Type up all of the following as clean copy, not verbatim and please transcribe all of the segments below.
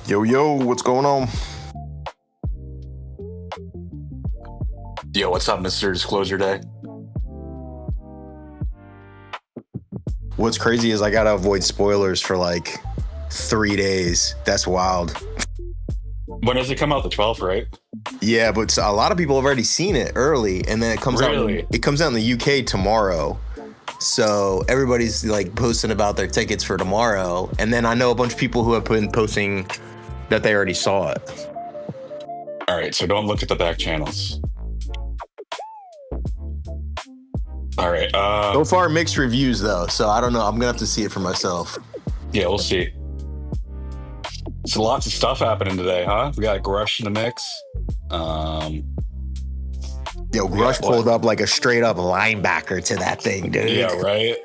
Yo, what's going on? Yo, what's up, Mr. Disclosure Day? What's crazy is I gotta avoid spoilers for like 3 days. That's wild. When does it come out? The 12th, right? Yeah, but a lot of people have already seen it early, and then it comes out. It comes out in the UK tomorrow. So everybody's like posting about their tickets for tomorrow, and then I know a bunch of people who have been posting that they already saw it. All right, so don't look at the back channels. All right. So far, mixed reviews though, so I don't know. I'm gonna have to see it for myself. Yeah, we'll see. So lots of stuff happening today, huh? We got Grusch in the mix. Yo, Grusch pulled up like a straight up linebacker to that thing, dude. Yeah, right.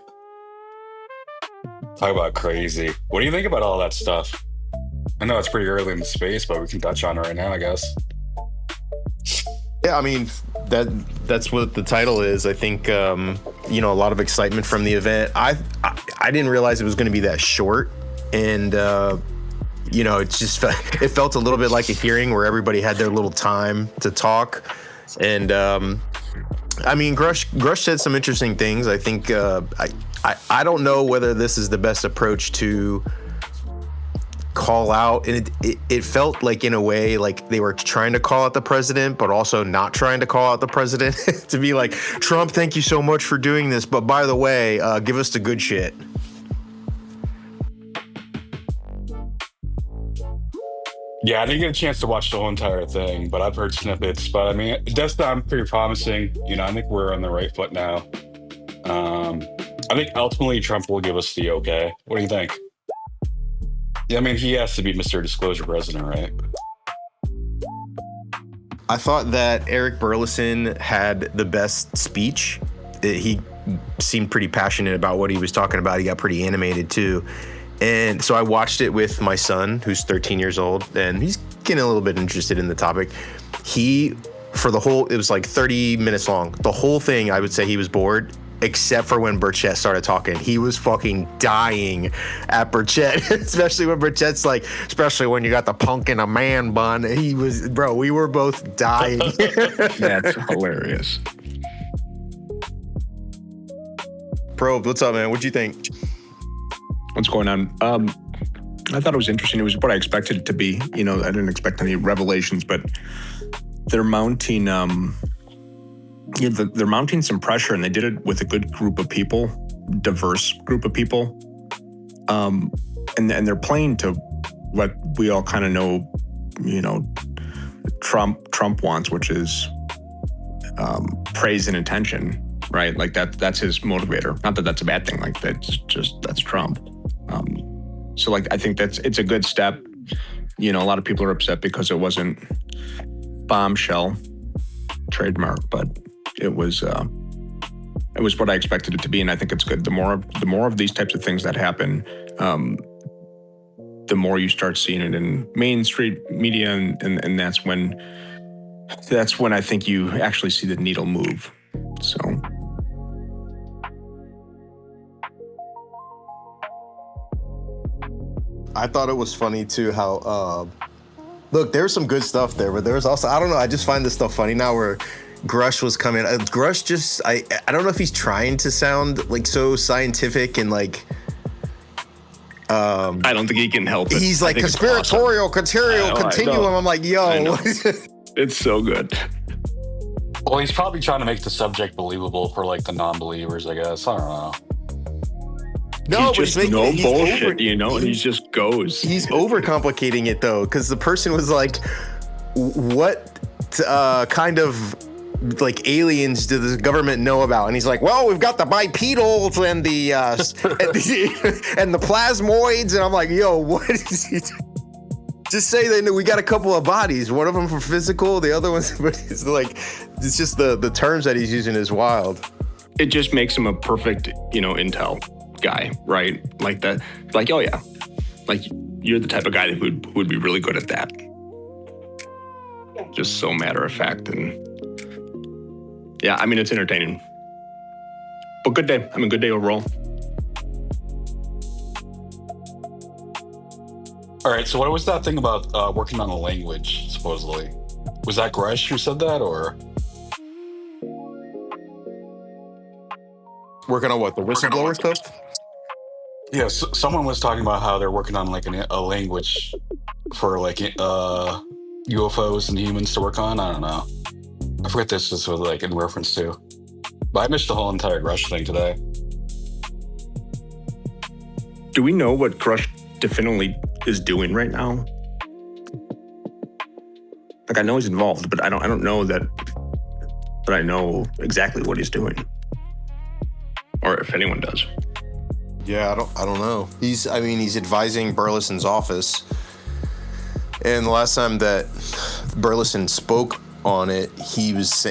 Talk about crazy. What do you think about all that stuff? I know it's pretty early in the space, but we can touch on it right now, I guess. Yeah, I mean, that's what the title is. I think a lot of excitement from the event. I didn't realize it was going to be that short, and it just it felt a little bit like a hearing where everybody had their little time to talk. And I mean, Grusch said some interesting things. I think I don't know whether this is the best approach to call out, and it felt like in a way like they were trying to call out the president, but also not trying to call out the president. To be like, Trump, thank you so much for doing this, but by the way, give us the good shit. Yeah, I didn't get a chance to watch the whole entire thing, but I've heard snippets. But I mean, it does sound pretty promising. I think we're on the right foot now. I think ultimately Trump will give us the okay. What do you think? Yeah, I mean, he has to be Mr. Disclosure president, right? I thought that Eric Burleson had the best speech. He seemed pretty passionate about what he was talking about. He got pretty animated too. And so I watched it with my son, who's 13 years old, and he's getting a little bit interested in the topic. It was like 30 minutes long. The whole thing, I would say he was bored, except for when Burchett started talking. He was fucking dying at Burchett, especially when Burchett's like, especially when you got the punk in a man bun. We were both dying. That's hilarious. Probe, what's up, man? What'd you think? What's going on? I thought it was interesting. It was what I expected it to be. I didn't expect any revelations, but they're mounting they're mounting some pressure, and they did it with a good group of people, diverse group of people. And they're playing to what we all kind of know, Trump wants, which is praise and attention, right? Like that's his motivator. Not that that's a bad thing. Like that's Trump. So like, I think it's a good step. A lot of people are upset because it wasn't bombshell trademark, but it was what I expected it to be, and I think it's good. The more of these types of things that happen, the more you start seeing it in mainstream media, and that's when I think you actually see the needle move. So. I thought it was funny too how look, there's some good stuff there, but there's also, I don't know, I just find this stuff funny now where Grusch was coming. Grusch just, I don't know if he's trying to sound like so scientific and like I don't think he can help it. He's like conspiratorial, continuum. I'm like, yo. It's so good. Well, he's probably trying to make the subject believable for like the non-believers, I guess. I don't know. No, he's just no bullshit, and he just goes. He's overcomplicating it though, because the person was like, what kind of like aliens do the government know about? And he's like, well, we've got the bipedals and the and the plasmoids. And I'm like, yo, what is he just say they know we got a couple of bodies, one of them for physical, the other one's it's like, it's just the terms that he's using is wild. It just makes him a perfect, intel guy, right? Like that, like, oh yeah, like you're the type of guy who would be really good at that. Just so matter of fact. And yeah, I mean, it's entertaining. But good day. Good day overall. All right, so what was that thing about working on a language, supposedly? Was that Grusch who said that, or? Working on what, the whistleblower stuff? Yeah, someone was talking about how they're working on like a language for like UFOs and humans to work on. I don't know. I forget this was like in reference to. But I missed the whole entire Grusch thing today. Do we know what Grusch definitely is doing right now? Like, I know he's involved, but I don't know that I know exactly what he's doing, or if anyone does. Yeah, I don't know. He's advising Burleson's office, and the last time that Burleson spoke on it, he was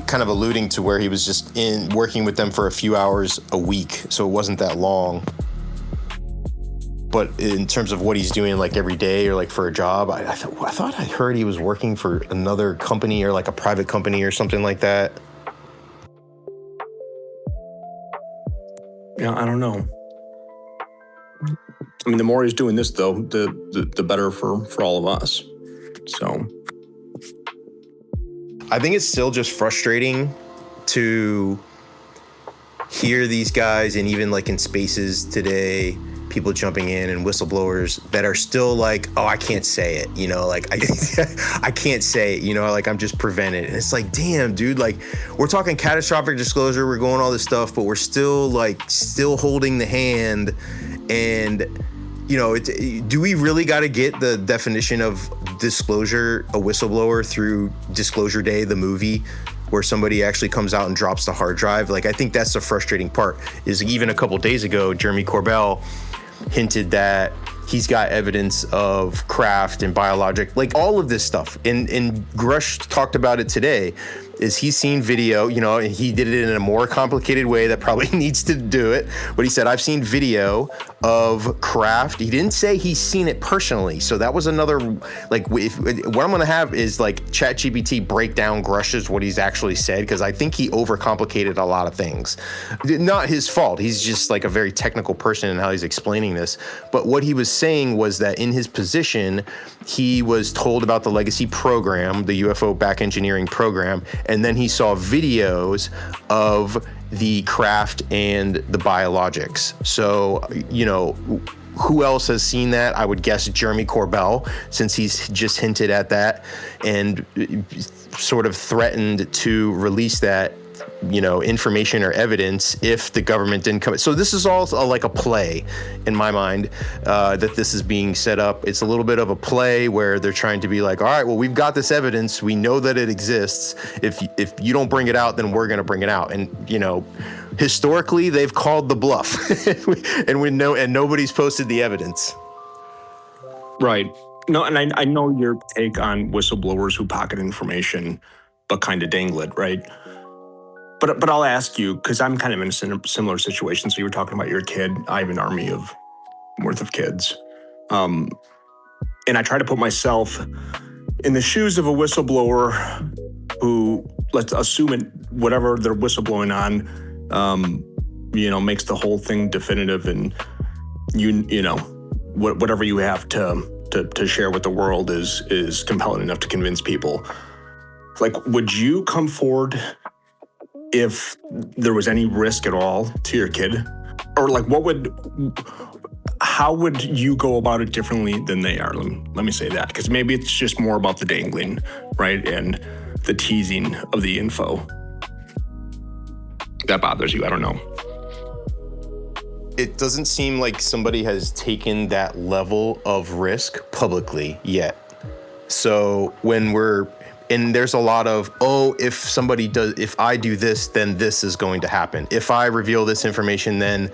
kind of alluding to where he was just working with them for a few hours a week, so it wasn't that long. But in terms of what he's doing, like every day or like for a job, I thought I heard he was working for another company or like a private company or something like that. Yeah, I don't know. I mean, the more he's doing this, though, the better for all of us. So I think it's still just frustrating to hear these guys, and even like in Spaces today, people jumping in and whistleblowers that are still like, oh, I can't say it, like I can't say it, like I'm just prevented. And it's like, damn, dude, like we're talking catastrophic disclosure, we're going all this stuff, but we're still holding the hand. And do we really got to get the definition of disclosure, a whistleblower, through Disclosure Day, the movie, where somebody actually comes out and drops the hard drive? Like, I think that's the frustrating part, is even a couple days ago, Jeremy Corbell hinted that he's got evidence of craft and biologic, like all of this stuff. And Grusch talked about it today, is he's seen video, and he did it in a more complicated way that probably needs to do it. But he said, I've seen video of craft. He didn't say he's seen it personally. So that was another, like, what I'm going to have is like ChatGPT break down Grusch's what he's actually said, because I think he overcomplicated a lot of things. Not his fault. He's just like a very technical person in how he's explaining this. But what he was saying was that in his position, he was told about the legacy program, the UFO back engineering program, and then he saw videos of the craft and the biologics. So, who else has seen that? I would guess Jeremy Corbell, since he's just hinted at that and sort of threatened to release that, information or evidence if the government didn't come. So this is all like a play in my mind, that this is being set up. It's a little bit of a play where they're trying to be like, all right, well, we've got this evidence. We know that it exists. If you don't bring it out, then we're going to bring it out. And, historically, they've called the bluff and we know, and nobody's posted the evidence. Right. No, and I know your take on whistleblowers who pocket information but kind of dangle it, right? But I'll ask you, because I'm kind of in a similar situation. So you were talking about your kid. I have an army worth of kids. And I try to put myself in the shoes of a whistleblower who, let's assume it, whatever they're whistleblowing on, makes the whole thing definitive, and whatever you have to share with the world is compelling enough to convince people. Like, would you come forward if there was any risk at all to your kid? Or like, how would you go about it differently than they are? Let me say that, because maybe it's just more about the dangling, right? And the teasing of the info. That bothers you, I don't know. It doesn't seem like somebody has taken that level of risk publicly yet. So and there's a lot of, if I do this, then this is going to happen. If I reveal this information, then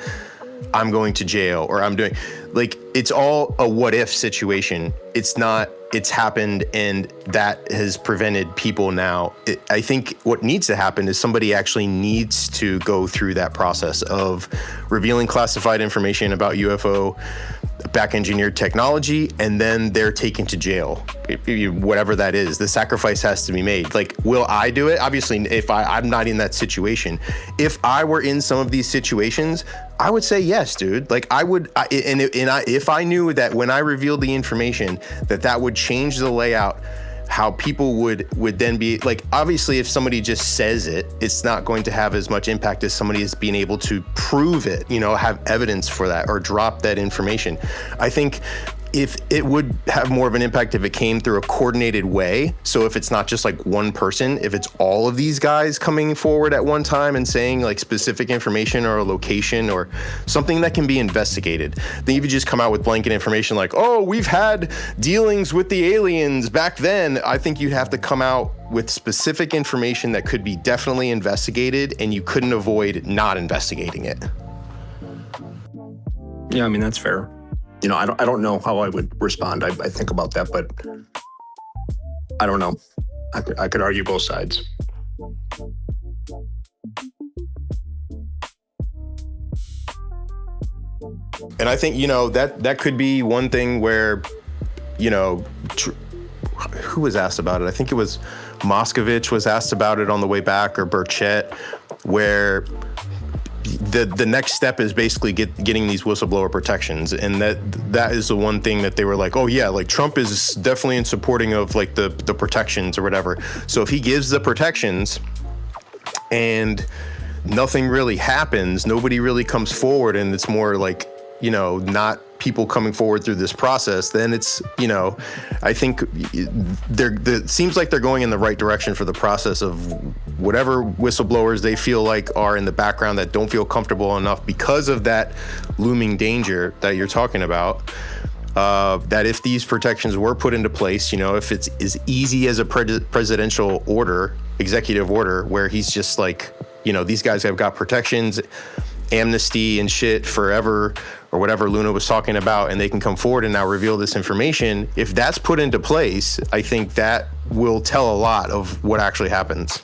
I'm going to jail, or I'm doing, like, it's all a what if situation. It's not, it's happened, and that has prevented people now. I think what needs to happen is somebody actually needs to go through that process of revealing classified information about UFO back engineered technology, and then they're taken to jail. Whatever that is, the sacrifice has to be made. Like, will I do it? Obviously, if I'm not in that situation. If I were in some of these situations, I would say yes, dude. Like, I would, if I knew that when I revealed the information that would change the layout, how people would then be like, obviously if somebody just says it, it's not going to have as much impact as somebody is being able to prove it, have evidence for that or drop that information. I think if it would have more of an impact if it came through a coordinated way. So if it's not just like one person, if it's all of these guys coming forward at one time and saying like specific information or a location or something that can be investigated, then if you just come out with blanket information like, oh, we've had dealings with the aliens back then, I think you'd have to come out with specific information that could be definitely investigated, and you couldn't avoid not investigating it. Yeah, I mean, that's fair. I don't know how I would respond. I think about that, but I don't know. I could argue both sides. And I think, that could be one thing where, who was asked about it? I think it was Moscovich was asked about it on the way back, or Burchett, where the next step is basically getting these whistleblower protections, and that is the one thing that they were like, oh yeah, like Trump is definitely in supporting of like the protections or whatever. So if he gives the protections and nothing really happens, nobody really comes forward, and it's more like, not people coming forward through this process, then it's, I think it seems like they're going in the right direction for the process of whatever whistleblowers they feel like are in the background that don't feel comfortable enough because of that looming danger that you're talking about. That if these protections were put into place, if it's as easy as a presidential order, executive order, where he's just like, these guys have got protections, amnesty and shit forever, or whatever Luna was talking about, and they can come forward and now reveal this information. If that's put into place, I think that will tell a lot of what actually happens.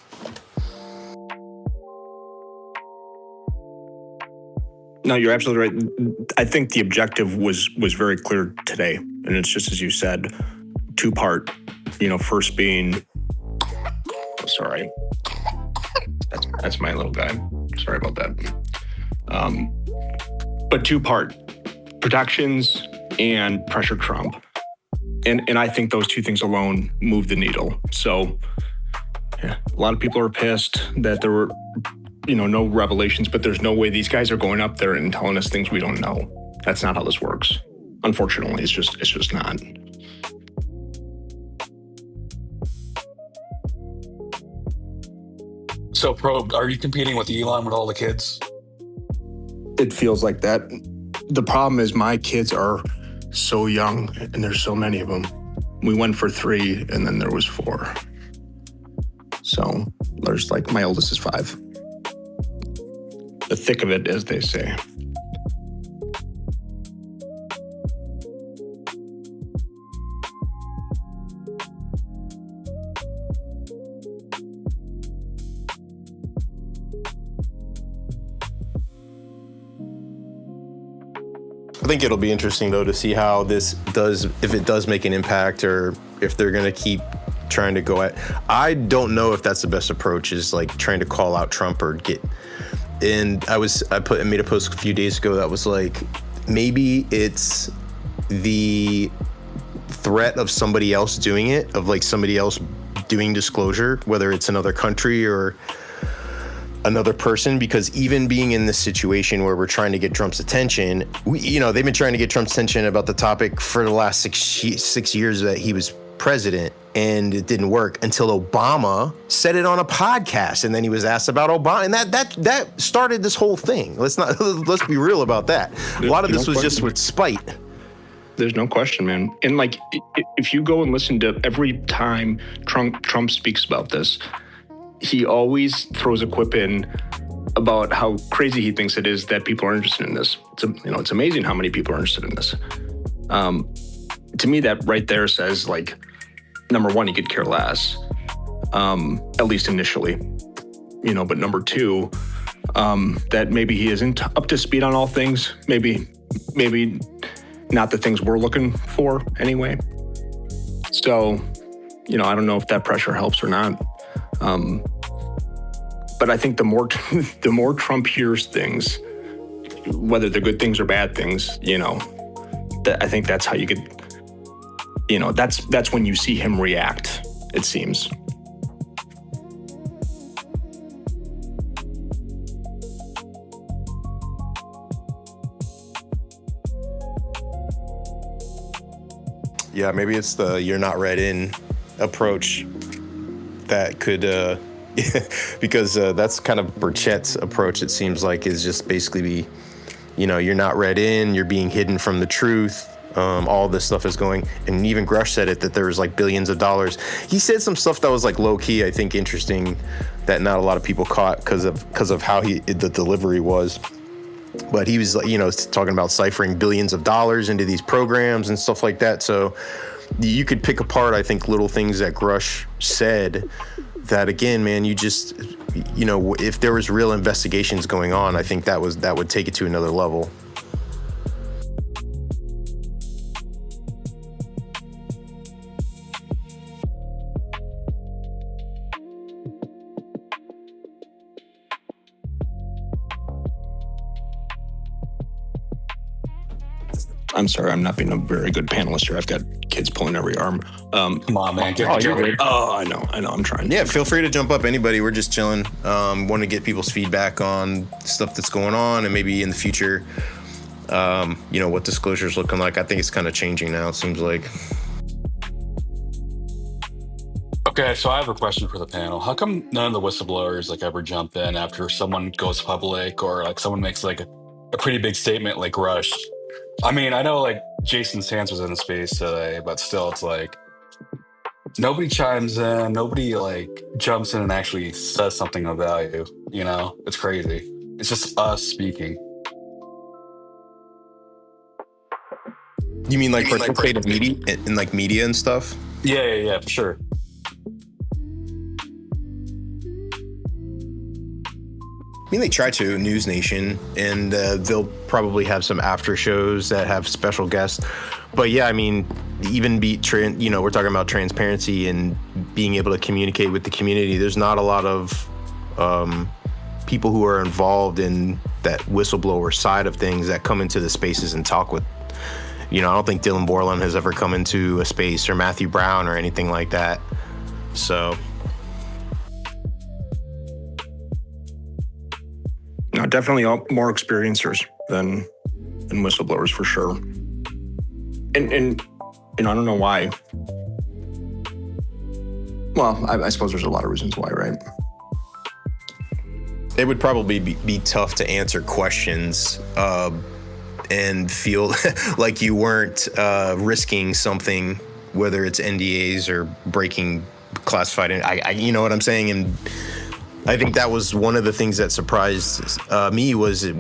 No, you're absolutely right. I think the objective was very clear today, and it's just as you said, two-part. First being, sorry, that's my little guy. Sorry about that. But two-part, protections and pressure Trump. And I think those two things alone move the needle. So yeah, a lot of people are pissed that there were, no revelations, but there's no way these guys are going up there and telling us things we don't know. That's not how this works. Unfortunately, it's just not. So, Probe, are you competing with Elon with all the kids? It feels like that. The problem is my kids are so young, and there's so many of them. We went for 3, and then there was 4. So there's like, my oldest is 5. The thick of it, as they say. I think it'll be interesting though to see how this does, if it does make an impact, or if they're going to keep trying to go at. I don't know if that's the best approach, is like trying to call out Trump or get. And I made a post a few days ago that was like, maybe it's the threat of somebody else doing it, of like somebody else doing disclosure, whether it's another country or another person, because even being in this situation where we're trying to get Trump's attention, they've been trying to get Trump's attention about the topic for the last 6 years that he was president, and it didn't work until Obama said it on a podcast, and then he was asked about Obama, and that started this whole thing. Let's be real about that. A lot of this was just with spite. There's no question, man. And like, if you go and listen to every time Trump speaks about this, he always throws a quip in about how crazy he thinks it is that people are interested in this. It's amazing how many people are interested in this. To me, that right there says, like, number one, he could care less, at least initially, but number two, that maybe he isn't up to speed on all things. Maybe not the things we're looking for anyway. So, I don't know if that pressure helps or not. But I think the more Trump hears things, whether they're good things or bad things, I think that's how you could, that's when you see him react, it seems. Yeah, maybe it's the you're not read in approach that could, because that's kind of Burchett's approach, it seems like, is just basically you're not read in, you're being hidden from the truth. All this stuff is going, and even Grusch said it, that there was like billions of dollars. He said some stuff that was like low key, I think, interesting, that not a lot of people caught because of how the delivery was. But he was talking about ciphering billions of dollars into these programs and stuff like that. So you could pick apart, I think, little things that Grusch said that, again, man, you just, if there was real investigations going on, I think that would take it to another level. I'm sorry, I'm not being a very good panelist here. I've got kids pulling every arm. Come on, man. I know. I'm trying. Yeah, feel free to jump up, anybody. We're just chilling. Want to get people's feedback on stuff that's going on, and maybe in the future, what disclosure's looking like. I think it's kind of changing now, it seems like. Okay, so I have a question for the panel. How come none of the whistleblowers ever jump in after someone goes public, or someone makes a pretty big statement like Grusch? I mean, I know Jason Sands was in the space today, but still, it's nobody chimes in, nobody jumps in and actually says something of value. It's crazy. It's just us speaking. You mean participate in media and stuff? Yeah, for sure. I mean, they try to, News Nation, and they'll probably have some after shows that have special guests. But yeah, I mean, even we're talking about transparency and being able to communicate with the community. There's not a lot of people who are involved in that whistleblower side of things that come into the spaces and talk with. I don't think Dylan Borland has ever come into a space, or Matthew Brown, or anything like that. So. No, definitely more experiencers than whistleblowers, for sure. And I don't know why. Well, I suppose there's a lot of reasons why, right? It would probably be tough to answer questions and feel like you weren't risking something, whether it's NDAs or breaking classified. You know what I'm saying? And I think that was one of the things that surprised me was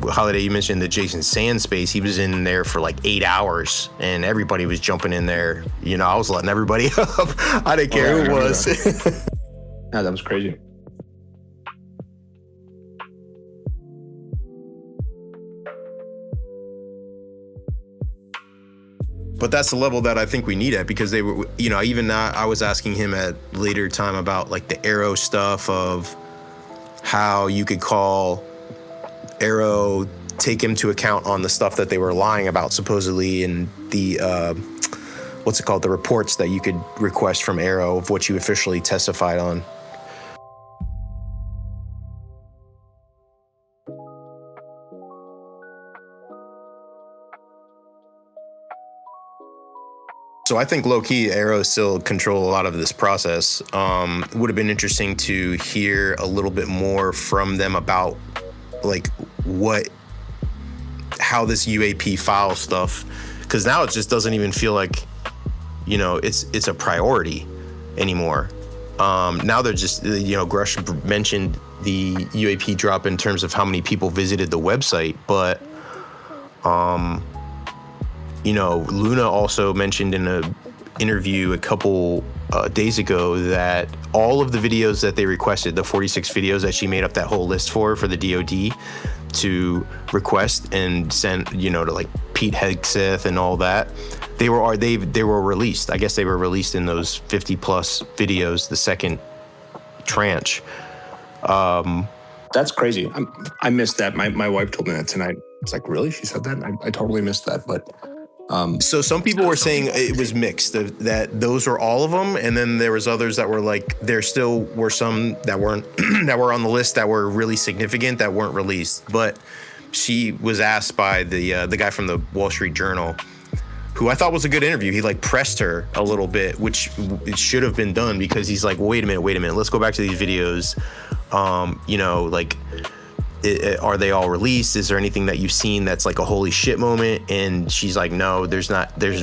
Holiday, you mentioned the Jason Sands space. He was in there for 8 hours, and everybody was jumping in there. I was letting everybody up. I didn't care who it was. Yeah, that was crazy. But that's the level that I think we need at, because they were, I was asking him at later time about the Arrow stuff, of how you could call Arrow, take him to account on the stuff that they were lying about supposedly, and the the reports that you could request from Arrow of what you officially testified on. So I think low-key Arrow still control a lot of this process. It would have been interesting to hear a little bit more from them about how this UAP file stuff, because now it just doesn't even feel like it's a priority anymore. Now they're just, Grusch mentioned the UAP drop in terms of how many people visited the website, but Luna also mentioned in an interview a couple days ago that all of the videos that they requested, the 46 videos that she made up that whole list for the DOD to request and send, to Pete Hegseth and all that. They were released. I guess they were released in those 50 plus videos, the second tranche. That's crazy. I missed that. My wife told me that tonight. It's like, really? She said that? I totally missed that. But so some people were saying it was mixed, that those were all of them, and then there was others that were like, there still were some that weren't that were on the list that were really significant that weren't released. But she was asked by the guy from the Wall Street Journal, who I thought was a good interview. He like pressed her a little bit, which it should have been done, because he's like, wait a minute, let's go back to these videos. Like, are they all released? Is there anything that you've seen that's like a holy shit moment? And she's like, no, there's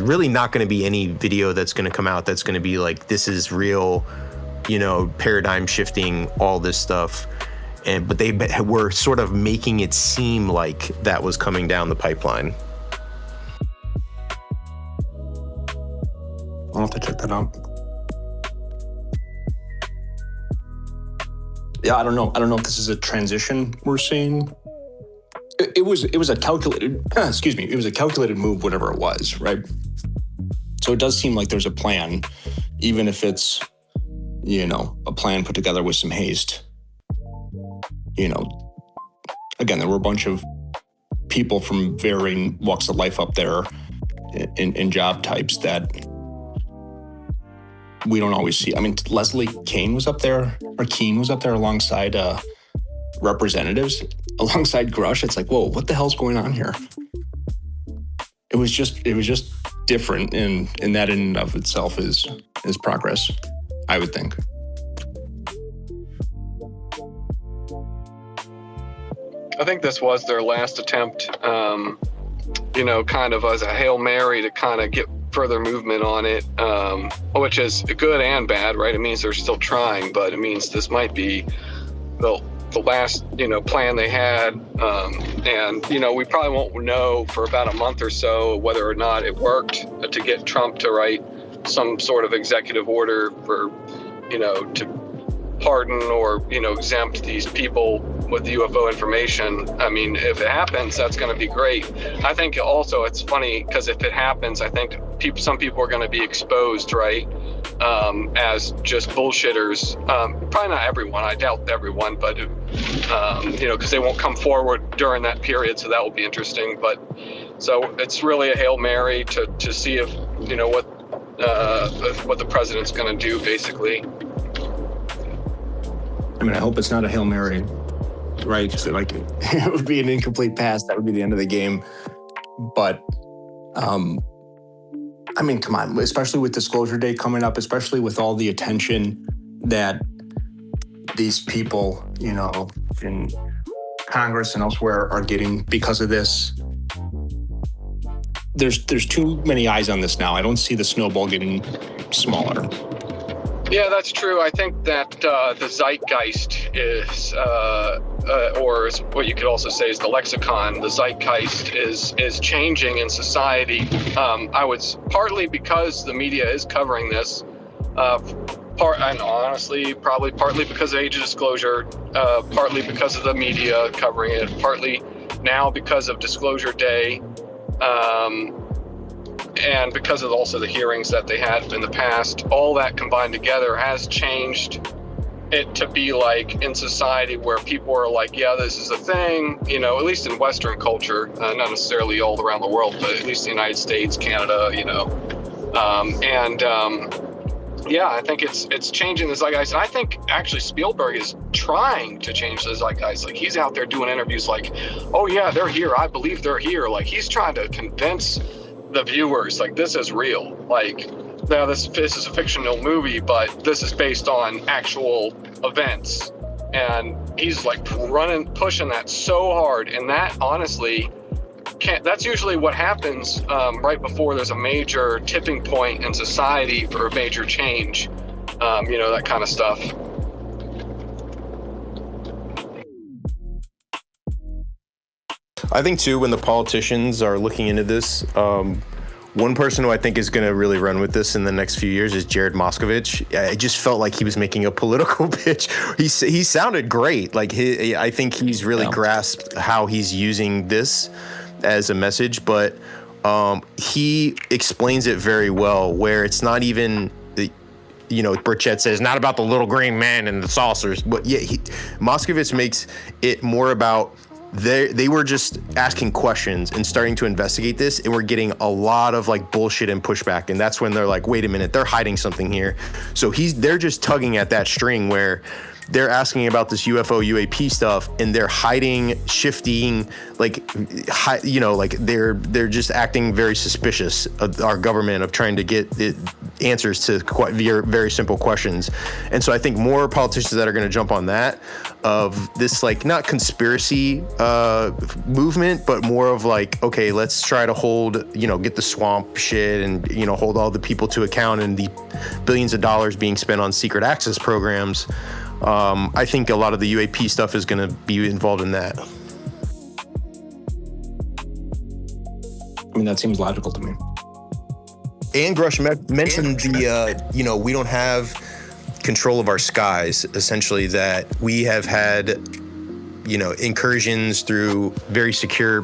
really not going to be any video that's going to come out that's going to be like, this is real, paradigm shifting, all this stuff. But they were sort of making it seem like that was coming down the pipeline. I'll have to check that out. Yeah, I don't know if this is a transition we're seeing. It was a calculated, it was a calculated move, whatever it was, right? So it does seem like there's a plan, even if it's, a plan put together with some haste. Again, there were a bunch of people from varying walks of life up there in job types that we don't always see. I mean, Leslie Keane was up there alongside representatives, alongside Grusch. It's like, whoa, what the hell's going on here? It was just different, and that in and of itself is progress, I would think. I think this was their last attempt, kind of as a Hail Mary to kind of get further movement on it, which is good and bad, right? It means they're still trying, but it means this might be the last, plan they had. And we probably won't know for about a month or so whether or not it worked to get Trump to write some sort of executive order for, to pardon or, exempt these people with UFO information. I mean, if it happens, that's going to be great. I think also it's funny because if it happens, I think some people are going to be exposed, right, as just bullshitters. Probably not everyone. I doubt everyone, but because they won't come forward during that period, so that will be interesting. But so it's really a Hail Mary to see if what the president's going to do, basically. I mean, I hope it's not a Hail Mary, right? Because it would be an incomplete pass. That would be the end of the game. But, I mean, come on, especially with Disclosure Day coming up, especially with all the attention that these people, in Congress and elsewhere are getting because of this. There's too many eyes on this now. I don't see the snowball getting smaller. Yeah, that's true. I think that the zeitgeist is, or what you could also say is the lexicon. The zeitgeist is changing in society. I would partly because the media is covering this, and honestly, probably partly because of age of disclosure, partly because of the media covering it, partly now because of Disclosure Day. And because of also the hearings that they had in the past, all that combined together has changed it to be like in society where people are like, yeah, this is a thing, at least in Western culture, not necessarily all around the world, but at least the United States, Canada, yeah, I think it's changing the zeitgeist. And I think actually Spielberg is trying to change the zeitgeist. Like he's out there doing interviews like, oh yeah, they're here. I believe they're here. Like he's trying to convince the viewers, like this is real. Like now this is a fictional movie, but this is based on actual events. And he's like pushing that so hard. And that honestly that's usually what happens right before there's a major tipping point in society for a major change, that kind of stuff. I think too, when the politicians are looking into this, one person who I think is going to really run with this in the next few years is Jared Moskovich. I just felt like he was making a political pitch. He sounded great. Like I think he's really grasped how he's using this as a message. But he explains it very well, where it's not even Burchett says not about the little green man and the saucers, but yeah, Moskovitz makes it more about they were just asking questions and starting to investigate this, and we're getting a lot of like bullshit and pushback, and that's when they're like, wait a minute, they're hiding something here. So they're just tugging at that string where they're asking about this UFO UAP stuff, and they're hiding, shifting, like they're just acting very suspicious of our government, of trying to get answers to very simple questions. And so I think more politicians that are going to jump on that, of this like not conspiracy movement, but more of like, okay, let's try to hold, get the swamp shit and hold all the people to account and the billions of dollars being spent on secret access programs. I think a lot of the UAP stuff is going to be involved in that. I mean, that seems logical to me. And Grusch mentioned we don't have control of our skies, essentially, that we have had, incursions through very secure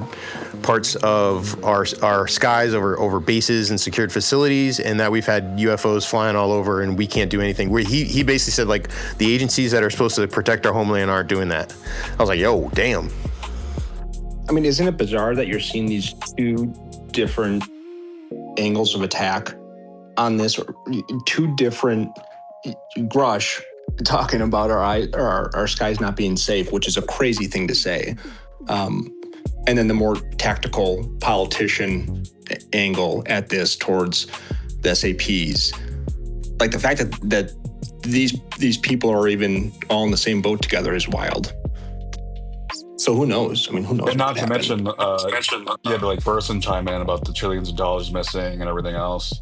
parts of our skies over bases and secured facilities, and that we've had UFOs flying all over and we can't do anything. He basically said, like, the agencies that are supposed to protect our homeland aren't doing that. I was like, yo, damn. I mean, isn't it bizarre that you're seeing these two different angles of attack on this, or two different Grusch talking about our skies not being safe, which is a crazy thing to say. And then the more tactical politician angle at this towards the SAPs. Like the fact that these people are even all in the same boat together is wild. So who knows? I mean, who knows? And not to mention, you had like Burson chime in about the trillions of dollars missing and everything else.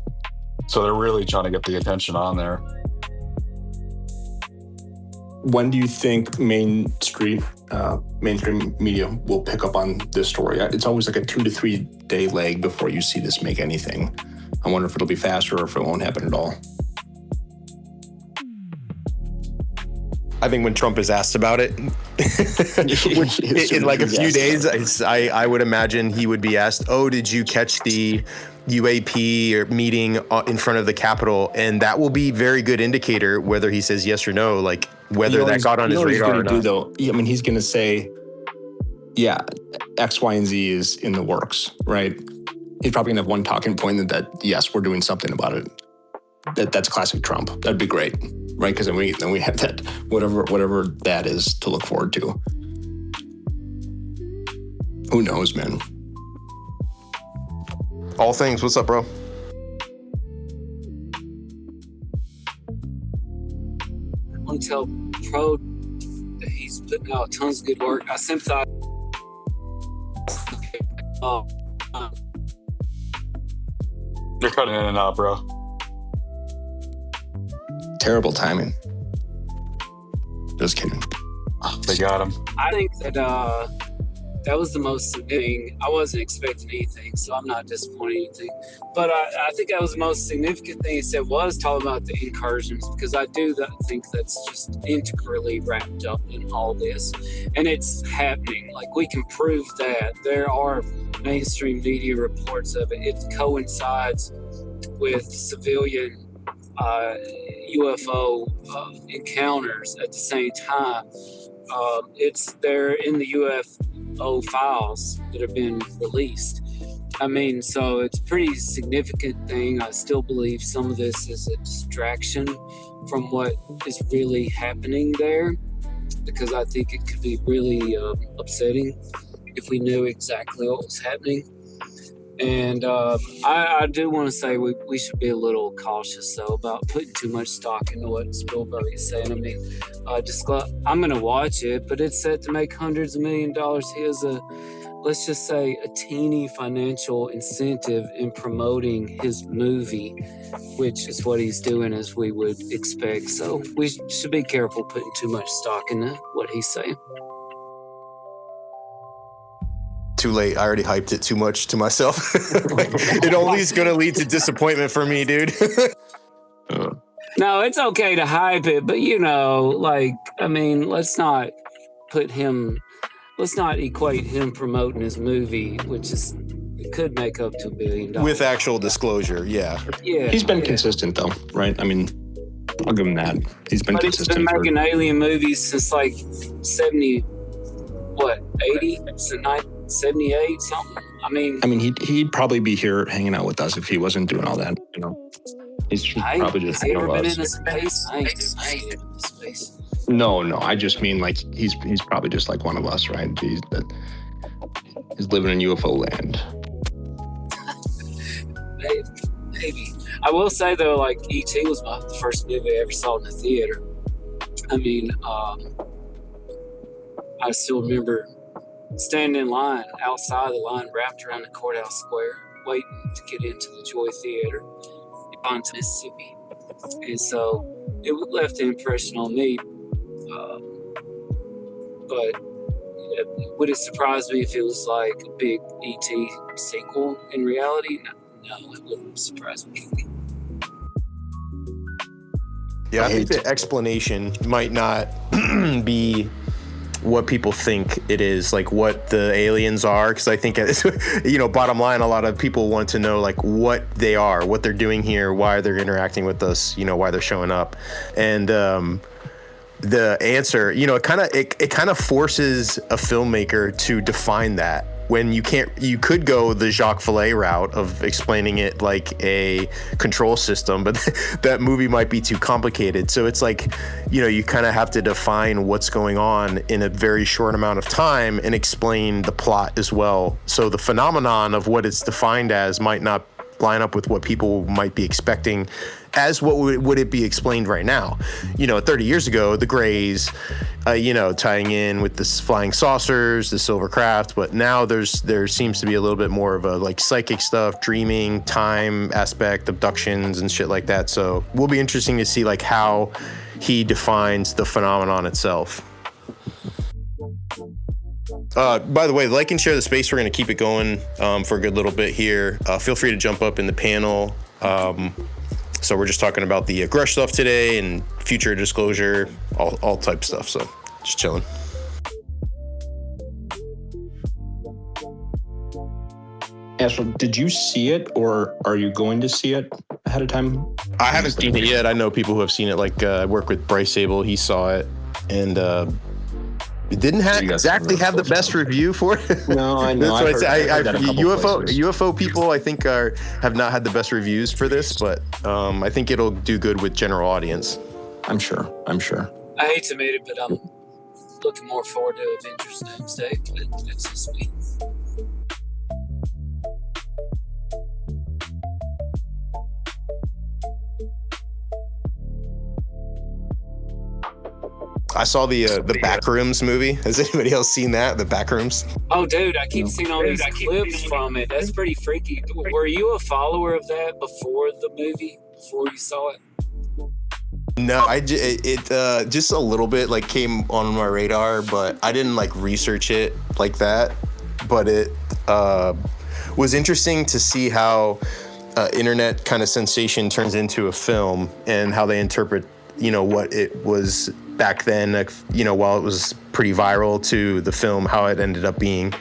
So they're really trying to get the attention on there. When do you think mainstream media will pick up on this story? It's always like a 2 to 3 day lag before you see this make anything. I wonder if it'll be faster or if it won't happen at all. I think when Trump is asked about it, in like a few days, I would imagine he would be asked, oh, did you catch the UAP or meeting in front of the Capitol? And that will be very good indicator whether he says yes or no, like whether that got on his radar or not. I mean, he's going to say, yeah, X, Y, and Z is in the works, right? He's probably going to have one talking point that yes, we're doing something about it. That's classic Trump. That'd be great, right? Because then we have that whatever that is to look forward to. Who knows, man? All things. What's up, bro? I want to tell Pro that he's putting out tons of good work. I sympathize. You're cutting in and out, bro. Terrible timing. Just kidding. They got him. I think that that was the most significant. I wasn't expecting anything, so I'm not disappointed in anything. But I think that was the most significant thing he said was talking about the incursions, because I do think that's just integrally wrapped up in all this. And it's happening. Like, we can prove that. There are mainstream media reports of it. It coincides with civilian UFO encounters at the same time. It's there in the UFO files that have been released. I mean, so it's a pretty significant thing. I still believe some of this is a distraction from what is really happening there, because I think it could be really upsetting if we knew exactly what was happening. And I do want to say we should be a little cautious, though, about putting too much stock into what Spielberg is saying. I mean, I'm going to watch it, but it's set to make hundreds of $millions. He has let's just say, a teeny financial incentive in promoting his movie, which is what he's doing, as we would expect. So we should be careful putting too much stock into what he's saying. Too late. I already hyped it too much to myself. It only is going to lead to disappointment for me, dude. No, it's okay to hype it, but let's not equate him promoting his movie, which is could make up to $1 billion. With actual disclosure, yeah. Yeah. He's been consistent though, right? I mean, I'll give him that. He's been But consistent. he's been making alien movies since like 80? Since 78, something. I mean, he'd probably be here hanging out with us if he wasn't doing all that, you know. He's probably just has he ever one of been us. in a space? I ain't been in a space. No, I just mean like he's probably just like one of us, right? He's living in UFO land. Maybe. I will say though, like E.T. was the first movie I ever saw in the theater. I mean, I still remember standing in line outside the line, wrapped around the courthouse square, waiting to get into the Joy Theater in Bonton, Mississippi. And so it left an impression on me. But would it surprise me if it was like a big E.T. sequel in reality? No, it wouldn't surprise me. Yeah, I think the explanation might not be what people think it is, like what the aliens are, because I think, you know, bottom line, a lot of people want to know like what they are, what they're doing here, why they're interacting with us, you know, why they're showing up. And the answer, you know, it kind of forces a filmmaker to define that, when you could go the Jacques Vallée route of explaining it like a control system, but that movie might be too complicated. So it's like, you know, you kind of have to define what's going on in a very short amount of time and explain the plot as well. So the phenomenon of what it's defined as might not line up with what people might be expecting as what would it be explained right now. You know, 30 years ago, the Greys, you know, tying in with the flying saucers, the silver craft, but now there seems to be a little bit more of a like psychic stuff, dreaming, time aspect, abductions and shit like that. So will be interesting to see like how he defines the phenomenon itself. By the way, like and share the space. We're going to keep it going for a good little bit here. Feel free to jump up in the panel. So we're just talking about the Grusch stuff today and future disclosure, all type stuff. So just chilling. Astral, did you see it or are you going to see it ahead of time? I haven't seen it yet. I know people who have seen it. Like I work with Bryce Sable. He saw it and it didn't exactly have the best review for it. No, I know. UFO people, I think, have not had the best reviews for this, but I think it'll do good with general audience. I'm sure. I hate to admit it, but I'm looking more forward to Avengers Doomsday. But that's just me. I saw the Backrooms movie. Has anybody else seen that? The Backrooms? Oh, dude, I keep seeing all these clips from it. That's pretty freaky. Were you a follower of that before the movie? Before you saw it? No, it just a little bit like came on my radar, but I didn't like research it like that. But it was interesting to see how internet kind of sensation turns into a film and how they interpret, you know, what it was back then, you know, while it was pretty viral to the film, how it ended up being.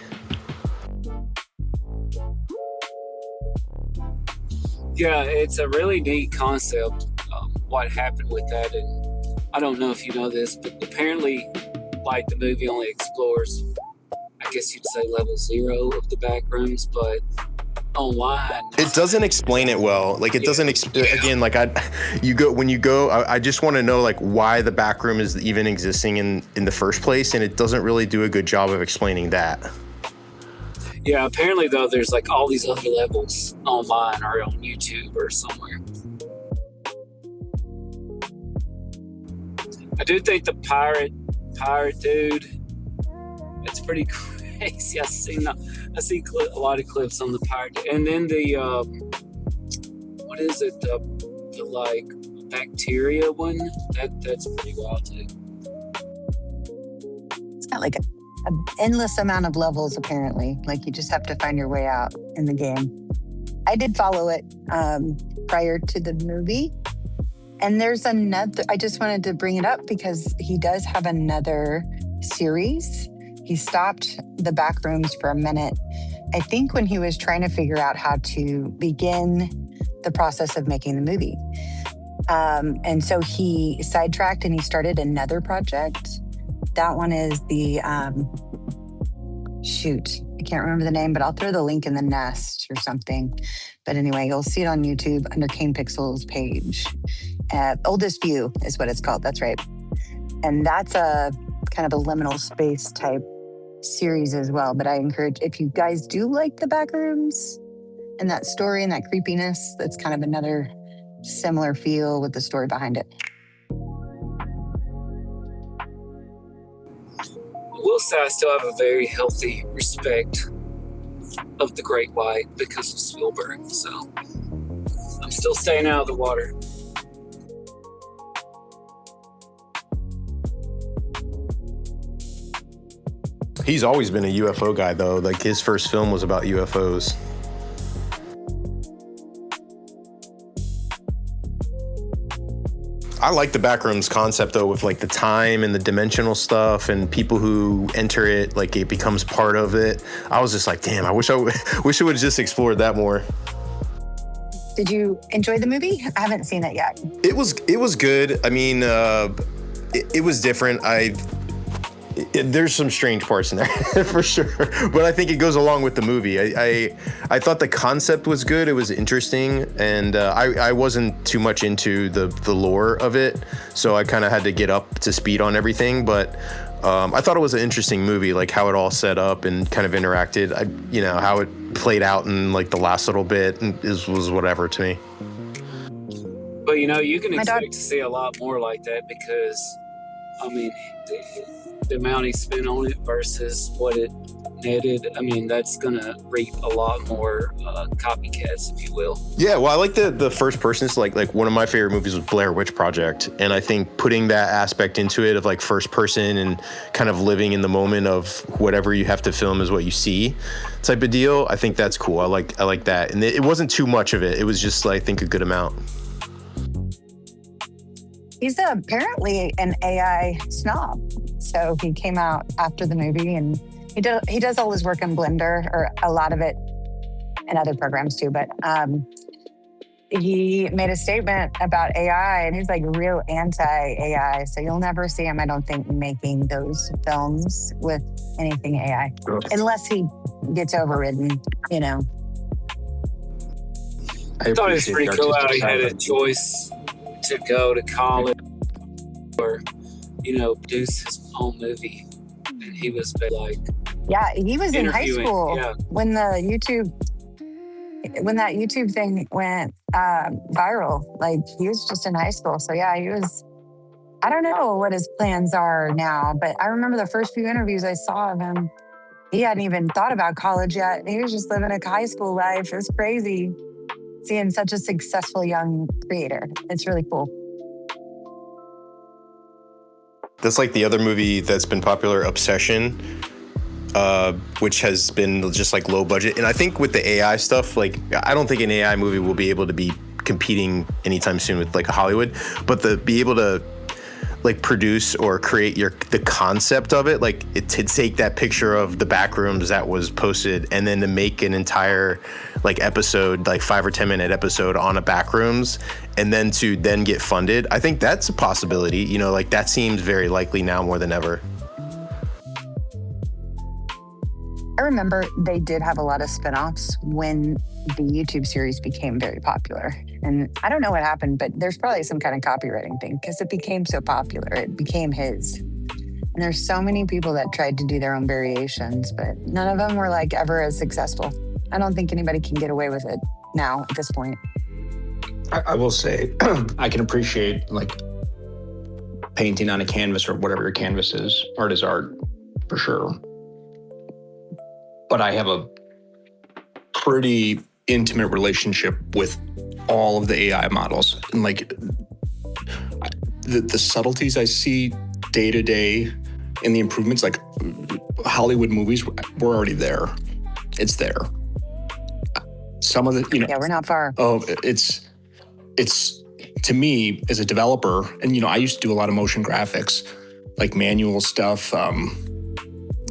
Yeah, it's a really neat concept, what happened with that. And I don't know if you know this, but apparently, like, the movie only explores, I guess you'd say, level 0 of the Backrooms, but online it doesn't explain it well. Like it doesn't again, like when you go I just want to know like why the back room is even existing in the first place, and it doesn't really do a good job of explaining that. Yeah, apparently though there's like all these other levels online or on YouTube or somewhere. I do think the pirate dude, it's pretty crazy. I see a lot of clips on the pirate, and then the what is it? The like bacteria one. That's pretty wild too. It's got like an endless amount of levels. Apparently, like you just have to find your way out in the game. I did follow it prior to the movie, and there's another. I just wanted to bring it up because he does have another series. He stopped the Backrooms for a minute I think when he was trying to figure out how to begin the process of making the movie. And so he sidetracked and he started another project. That one is the, I can't remember the name, but I'll throw the link in the nest or something. But anyway, you'll see it on YouTube under Kane Pixel's page. Oldest View is what it's called. That's right. And that's a kind of a liminal space type series as well. But I encourage, if you guys do like the Backrooms and that story and that creepiness, that's kind of another similar feel with the story behind it. I will say I still have a very healthy respect of the Great White because of Spielberg. So I'm still staying out of the water. He's always been a UFO guy, though. Like, his first film was about UFOs. I like the Backrooms concept, though, with like the time and the dimensional stuff and people who enter it, like it becomes part of it. I was just like, damn, I wish I would have just explored that more. Did you enjoy the movie? I haven't seen it yet. It was good. I mean, it was different. There's some strange parts in there for sure, but I think it goes along with the movie. I thought the concept was good. It was interesting, and I wasn't too much into the lore of it, so I kind of had to get up to speed on everything. But I thought it was an interesting movie, like how it all set up and kind of interacted. How it played out in like the last little bit was whatever to me. But you can expect to see a lot more like that because, I mean, the amount he spent on it versus what it netted, I mean, that's going to reap a lot more copycats, if you will. Yeah, well, I like the first person. It's like one of my favorite movies was Blair Witch Project. And I think putting that aspect into it of like first person and kind of living in the moment of whatever you have to film is what you see type of deal, I think that's cool. I like that. And it wasn't too much of it. It was just, I think, a good amount. He's apparently an AI snob. So he came out after the movie, and he does all his work in Blender, or a lot of it in other programs too. But he made a statement about AI, and he's like real anti-AI. So you'll never see him, I don't think, making those films with anything AI, unless he gets overridden, I thought it was pretty cool how he had a choice to go to college or, produce his own movie. And he was like... Yeah, he was in high school when that YouTube thing went viral. Like, he was just in high school. So yeah, he was... I don't know what his plans are now, but I remember the first few interviews I saw of him, he hadn't even thought about college yet. He was just living a high school life. It was crazy seeing such a successful young creator. It's really cool. That's like the other movie that's been popular, Obsession, which has been just like low budget. And I think with the AI stuff, like, I don't think an AI movie will be able to be competing anytime soon with like Hollywood, but be able to like produce or create the concept of it, like to take that picture of the Backrooms that was posted and then to make an entire like episode, like 5 or 10 minute episode on a Backrooms, and then to get funded. I think that's a possibility, like that seems very likely now more than ever. I remember they did have a lot of spinoffs when the YouTube series became very popular. And I don't know what happened, but there's probably some kind of copywriting thing because it became so popular. It became his. And there's so many people that tried to do their own variations, but none of them were like ever as successful. I don't think anybody can get away with it now at this point. I will say, I can appreciate like painting on a canvas or whatever your canvas is. Art is art, for sure. But I have a pretty intimate relationship with all of the AI models. And like the subtleties I see day to day in the improvements, like Hollywood movies, we're already there. It's there. Some of the, Yeah, we're not far. Oh, it's to me as a developer, and I used to do a lot of motion graphics, like manual stuff. I'm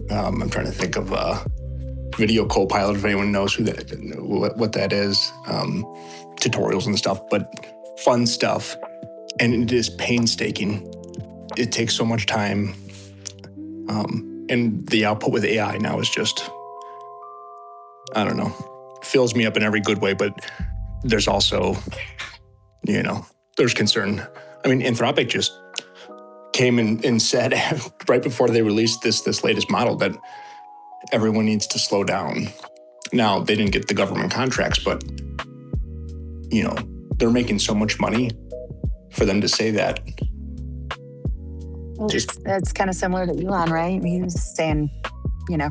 trying to think of Video Copilot, if anyone knows what that is, tutorials and stuff, but fun stuff. And it is painstaking. It takes so much time. And the output with AI now is just, I don't know, fills me up in every good way, but there's also, there's concern. I mean, Anthropic just came and said right before they released this latest model that everyone needs to slow down. Now, they didn't get the government contracts, but, they're making so much money for them to say that. Well, that's kind of similar to Elon, right? He was saying,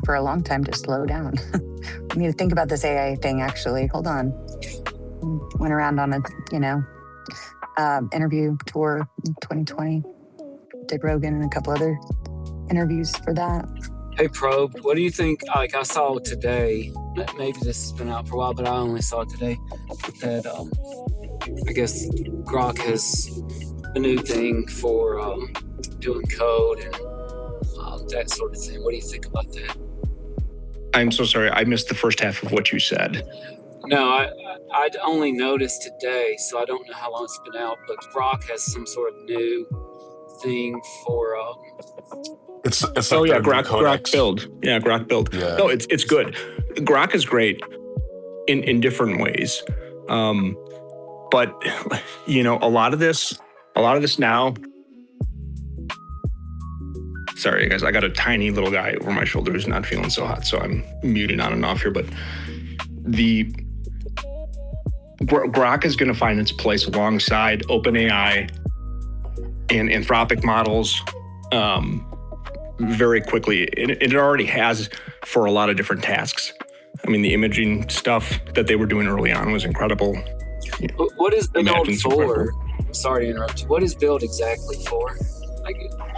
for a long time to slow down. We need to think about this AI thing, actually. Hold on. Went around on a, interview tour in 2020. Did Rogan and a couple other interviews for that. Hey, Probe, what do you think? Like, I saw today, maybe this has been out for a while, but I only saw it today, that I guess Grok has a new thing for doing code and that sort of thing. What do you think about that? I'm so sorry. I missed the first half of what you said. No, I'd only noticed today, so I don't know how long it's been out, but Grok has some sort of new thing for... It's like Grok build. Yeah, Grok build. Yeah. No, it's good. Grok is great in different ways. But, a lot of this now... Sorry, guys, I got a tiny little guy over my shoulder who's not feeling so hot, so I'm muting on and off here. But the Grok is going to find its place alongside OpenAI and Anthropic models very quickly. It already has for a lot of different tasks. I mean, the imaging stuff that they were doing early on was incredible. What is Build for? Sorry to interrupt you. What is Build exactly for?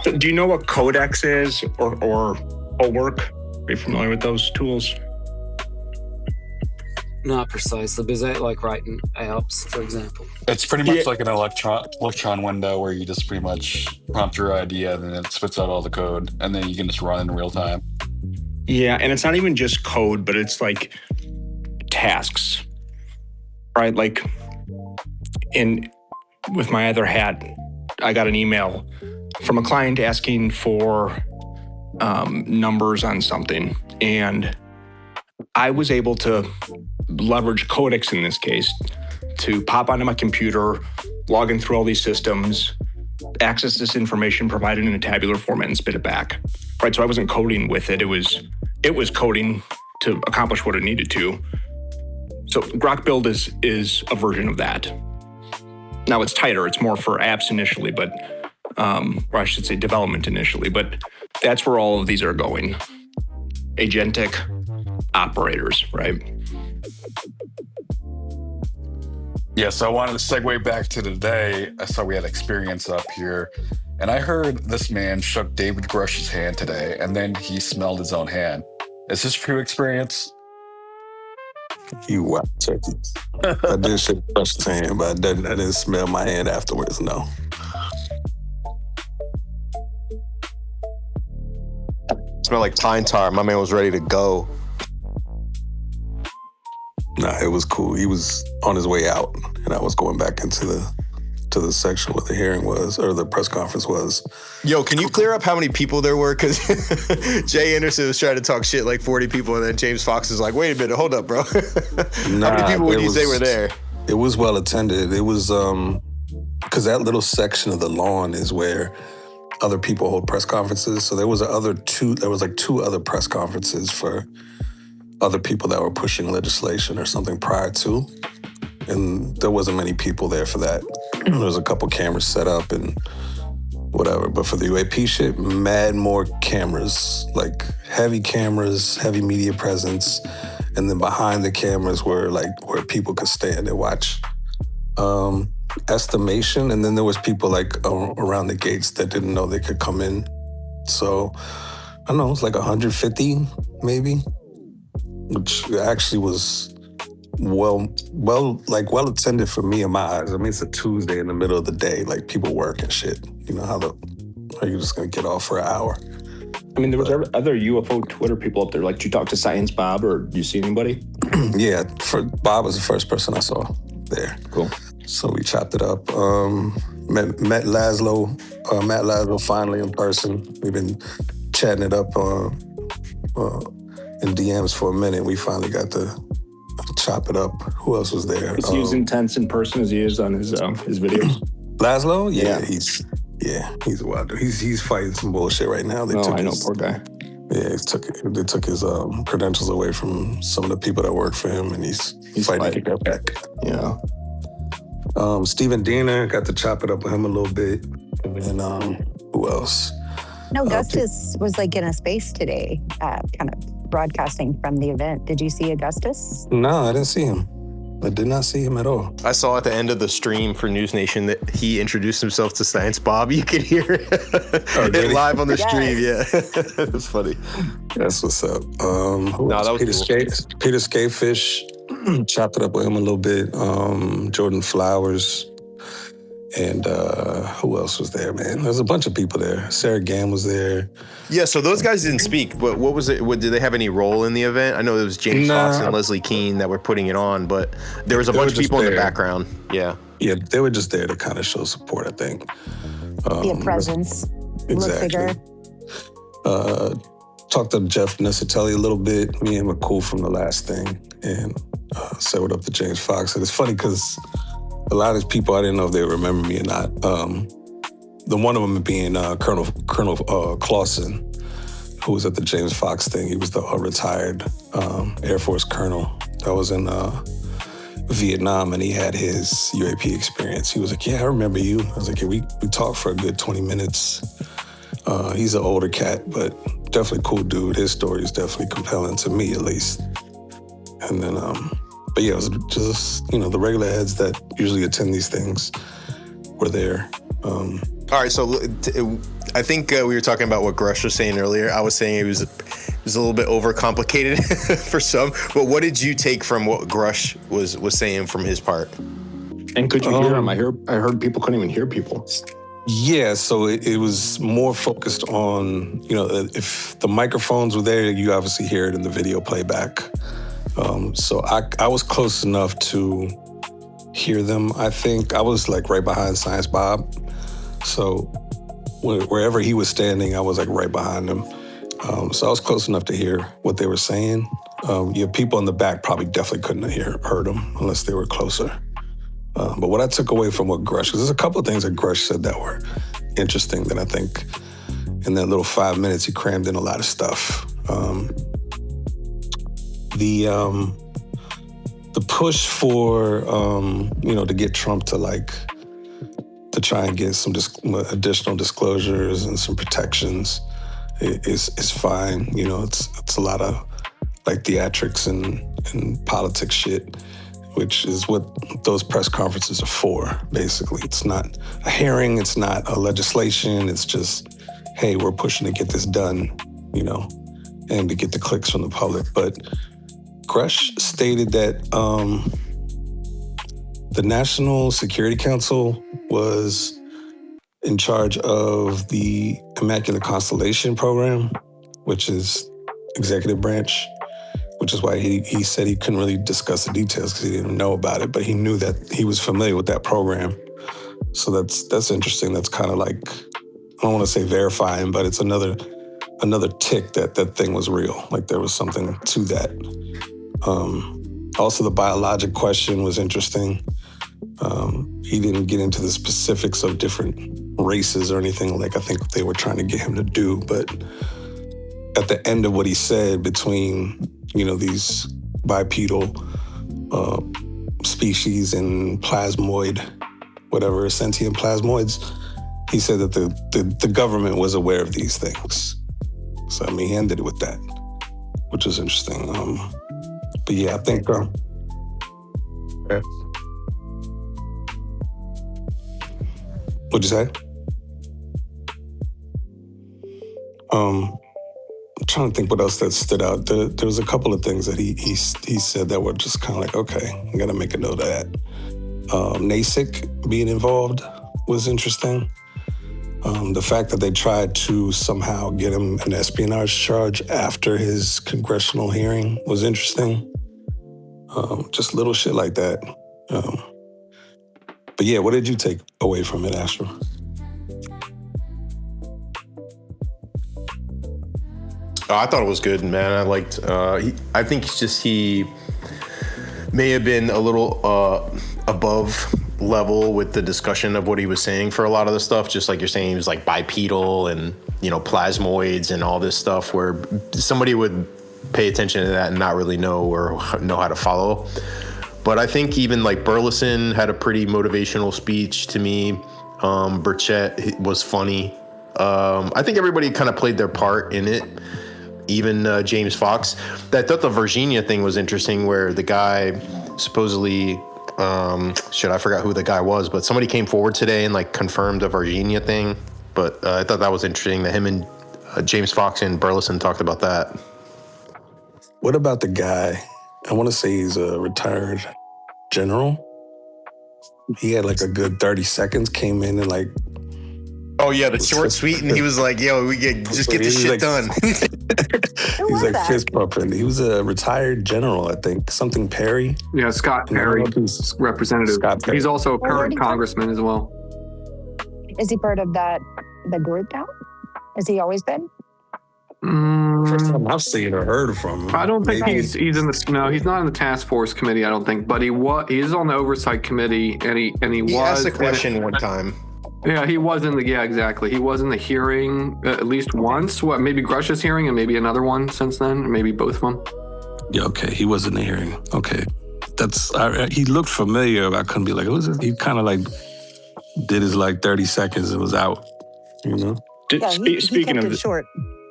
Do you know what Codex is or OWork? Are you familiar with those tools? Not precisely, but is that like writing apps, for example? It's pretty much like an electron window where you just pretty much prompt your idea and then it spits out all the code and then you can just run in real time. Yeah, and it's not even just code, but it's like tasks, right? Like with my other hat, I got an email from a client asking for numbers on something. And I was able to leverage Codex in this case to pop onto my computer, log in through all these systems, access this information, provide it in a tabular format and spit it back. Right, so I wasn't coding with it. It was coding to accomplish what it needed to. So Grok Build is a version of that. Now it's tighter. It's more for apps initially, but or I should say development initially, but that's where all of these are going. Agentic operators, right? Yeah, so I wanted to segue back to today. I saw we had experience up here, and I heard this man shook David Grusch's hand today, and then he smelled his own hand. Is this true experience? You wild turkey. I did shake Grusch's hand, but I didn't smell my hand afterwards, no. Smelled like pine tar. My man was ready to go. Nah, it was cool. He was on his way out, and I was going back into the section where the hearing was, or the press conference was. Yo, can you clear up how many people there were? Because Jay Anderson was trying to talk shit like 40 people, and then James Fox is like, wait a minute, hold up, bro. How many people would you say were there? It was well attended. It was, because that little section of the lawn is where other people hold press conferences. So there was like two other press conferences for other people that were pushing legislation or something prior to. And there wasn't many people there for that. There was a couple cameras set up and whatever. But for the UAP shit, mad more cameras, like heavy cameras, heavy media presence. And then behind the cameras were like where people could stand and watch. Estimation, and then there was people like around the gates that didn't know they could come in. So I don't know, it was like 150 maybe, which actually was well attended for me in my eyes. I mean, it's a Tuesday in the middle of the day, like people work and shit. You know, how are you just gonna get off for an hour? I mean, there was other UFO Twitter people up there. Like, did you talk to Science Bob, or do you see anybody? Yeah, Bob was the first person I saw there. Cool. So we chopped it up. Met Matt Laszlo finally in person. We've been chatting it up in DMs for a minute. We finally got to chop it up. Who else was there? Is he as intense in person as he is on his videos? Laszlo? Yeah. He's a wild dude. He's fighting some bullshit right now. Poor guy. Yeah, they took his credentials away from some of the people that work for him, and he's fighting to get back. Yeah. Steven Diener, got to chop it up with him a little bit. And then who else? No, Augustus was like in a space today, kind of broadcasting from the event. Did you see Augustus? No, I didn't see him. I did not see him at all. I saw at the end of the stream for News Nation that he introduced himself to Science Bob. You could hear it live on the stream. Yeah, that's funny. That's what's up. That was Peter Scapefish. Chopped it up with him a little bit. Jordan Flowers. And who else was there, man? There's a bunch of people there. Sarah Gam was there. Yeah, so those guys didn't speak, but what was it? Did they have any role in the event? I know it was James Fox and Leslie Keane that were putting it on, but there was a bunch of people in the background. Yeah. Yeah, they were just there to kind of show support, I think. Be a presence. Exactly. Talked to Jeff Nessitelli a little bit. Me and him are cool from the last thing. And said what up to James Fox. And it's funny because a lot of these people, I didn't know if they remember me or not. The one of them being Colonel Clausen, who was at the James Fox thing. He was the retired Air Force colonel that was in Vietnam, and he had his UAP experience. He was like, yeah, I remember you. I was like, yeah, we talked for a good 20 minutes. He's an older cat, but definitely cool dude. His story is definitely compelling to me, at least. And then, but yeah, it was just, the regular heads that usually attend these things were there. All right, so I think we were talking about what Grusch was saying earlier. I was saying it was a little bit overcomplicated for some, but what did you take from what Grusch was saying from his part? And could you hear him? I heard people couldn't even hear people. Yeah, so it was more focused on, if the microphones were there, you obviously hear it in the video playback. So I was close enough to hear them. I think I was like right behind Science Bob. So wherever he was standing, I was like right behind him. So I was close enough to hear what they were saying. People in the back probably definitely couldn't have heard them unless they were closer. But what I took away from what Grusch, because there's a couple of things that Grusch said that were interesting that I think in that little 5 minutes he crammed in a lot of stuff. The push for to get Trump to try and get some additional disclosures and some protections is fine. It's a lot of theatrics and politics shit, which is what those press conferences are for, basically. It's not a hearing, it's not a legislation, it's just, hey, we're pushing to get this done, and to get the clicks from the public. But Grusch stated that the National Security Council was in charge of the Immaculate Constellation program, which is executive branch, which is why he said he couldn't really discuss the details because he didn't know about it, but he knew that he was familiar with that program. So that's interesting. That's kind of like, I don't want to say verifying, but it's another tick that thing was real. Like there was something to that. Also, the biologic question was interesting. He didn't get into the specifics of different races or anything like I think they were trying to get him to do, but at the end of what he said between, these bipedal species and plasmoid, whatever, sentient plasmoids, he said that the government was aware of these things. So, he ended it with that, which is interesting. But yeah, I think... Yeah. What'd you say? I'm trying to think what else that stood out. There was a couple of things that he said that were just kind of like, okay, I'm gonna make a note of that. NASIC being involved was interesting. The fact that they tried to somehow get him an espionage charge after his congressional hearing was interesting. Just little shit like that. But yeah, what did you take away from it, Astral? I thought it was good, man. I liked. I think it's just he may have been a little above level with the discussion of what he was saying for a lot of the stuff. Just like you're saying, he was like bipedal and plasmoids and all this stuff, where somebody would pay attention to that and not really know how to follow. But I think even like Burleson had a pretty motivational speech to me. Burchett was funny. I think everybody kind of played their part in it. Even James Fox. I thought the Virginia thing was interesting, where the guy supposedly, I forgot who the guy was, but somebody came forward today and like confirmed the Virginia thing. But I thought that was interesting that him and James Fox and Burleson talked about that. What about the guy? I want to say he's a retired general. He had like a good 30 seconds, came in and like... Oh yeah, the short, sweet, and he was like, "Yo, just get this shit done." He was like fist pumping. He was a retired general, I think. Something Perry. Yeah, Scott Perry, representative. Scott Perry. He's also a current congressman as well. Is he part of the group now? Has he always been? First time I've seen or heard from him. I don't think he's in the. No, he's not in the task force committee. I don't think, but he is on the oversight committee, and he was. He asked a question one time. Yeah, he was in the, exactly. He was in the hearing at least once. Maybe Grusch's hearing and maybe another one since then, maybe both of them. Yeah, okay. He was in the hearing. Okay. He looked familiar, but I couldn't be like, who is it? He kind of like did his like 30 seconds and was out, Speaking kept of it short.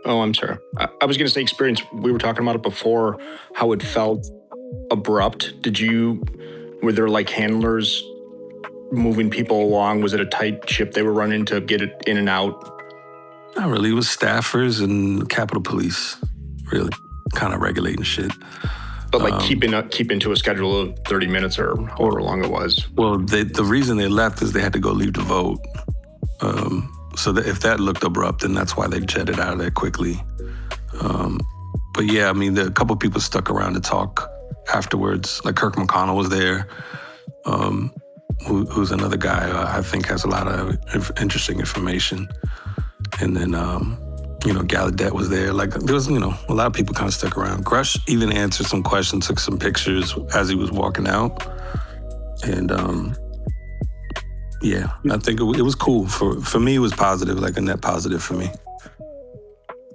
Oh, I'm sorry. I was going to say experience. We were talking about it before, how it felt abrupt. Were there like handlers moving people along? Was it a tight ship they were running to get it in and out? Not really. It was staffers and Capitol Police, really kind of regulating shit. But like keeping to a schedule of 30 minutes or however long it was. Well, the reason they left is they had to go leave to vote. So that if that looked abrupt, then that's why they jetted out of there quickly. But yeah, I mean, a couple people stuck around to talk afterwards. Like Kirk McConnell was there. Who's another guy I think has a lot of interesting information. And then, Gallaudet was there. Like there was, a lot of people kind of stuck around. Grusch even answered some questions, took some pictures as he was walking out. And I think it was cool. For me, it was positive, like a net positive for me.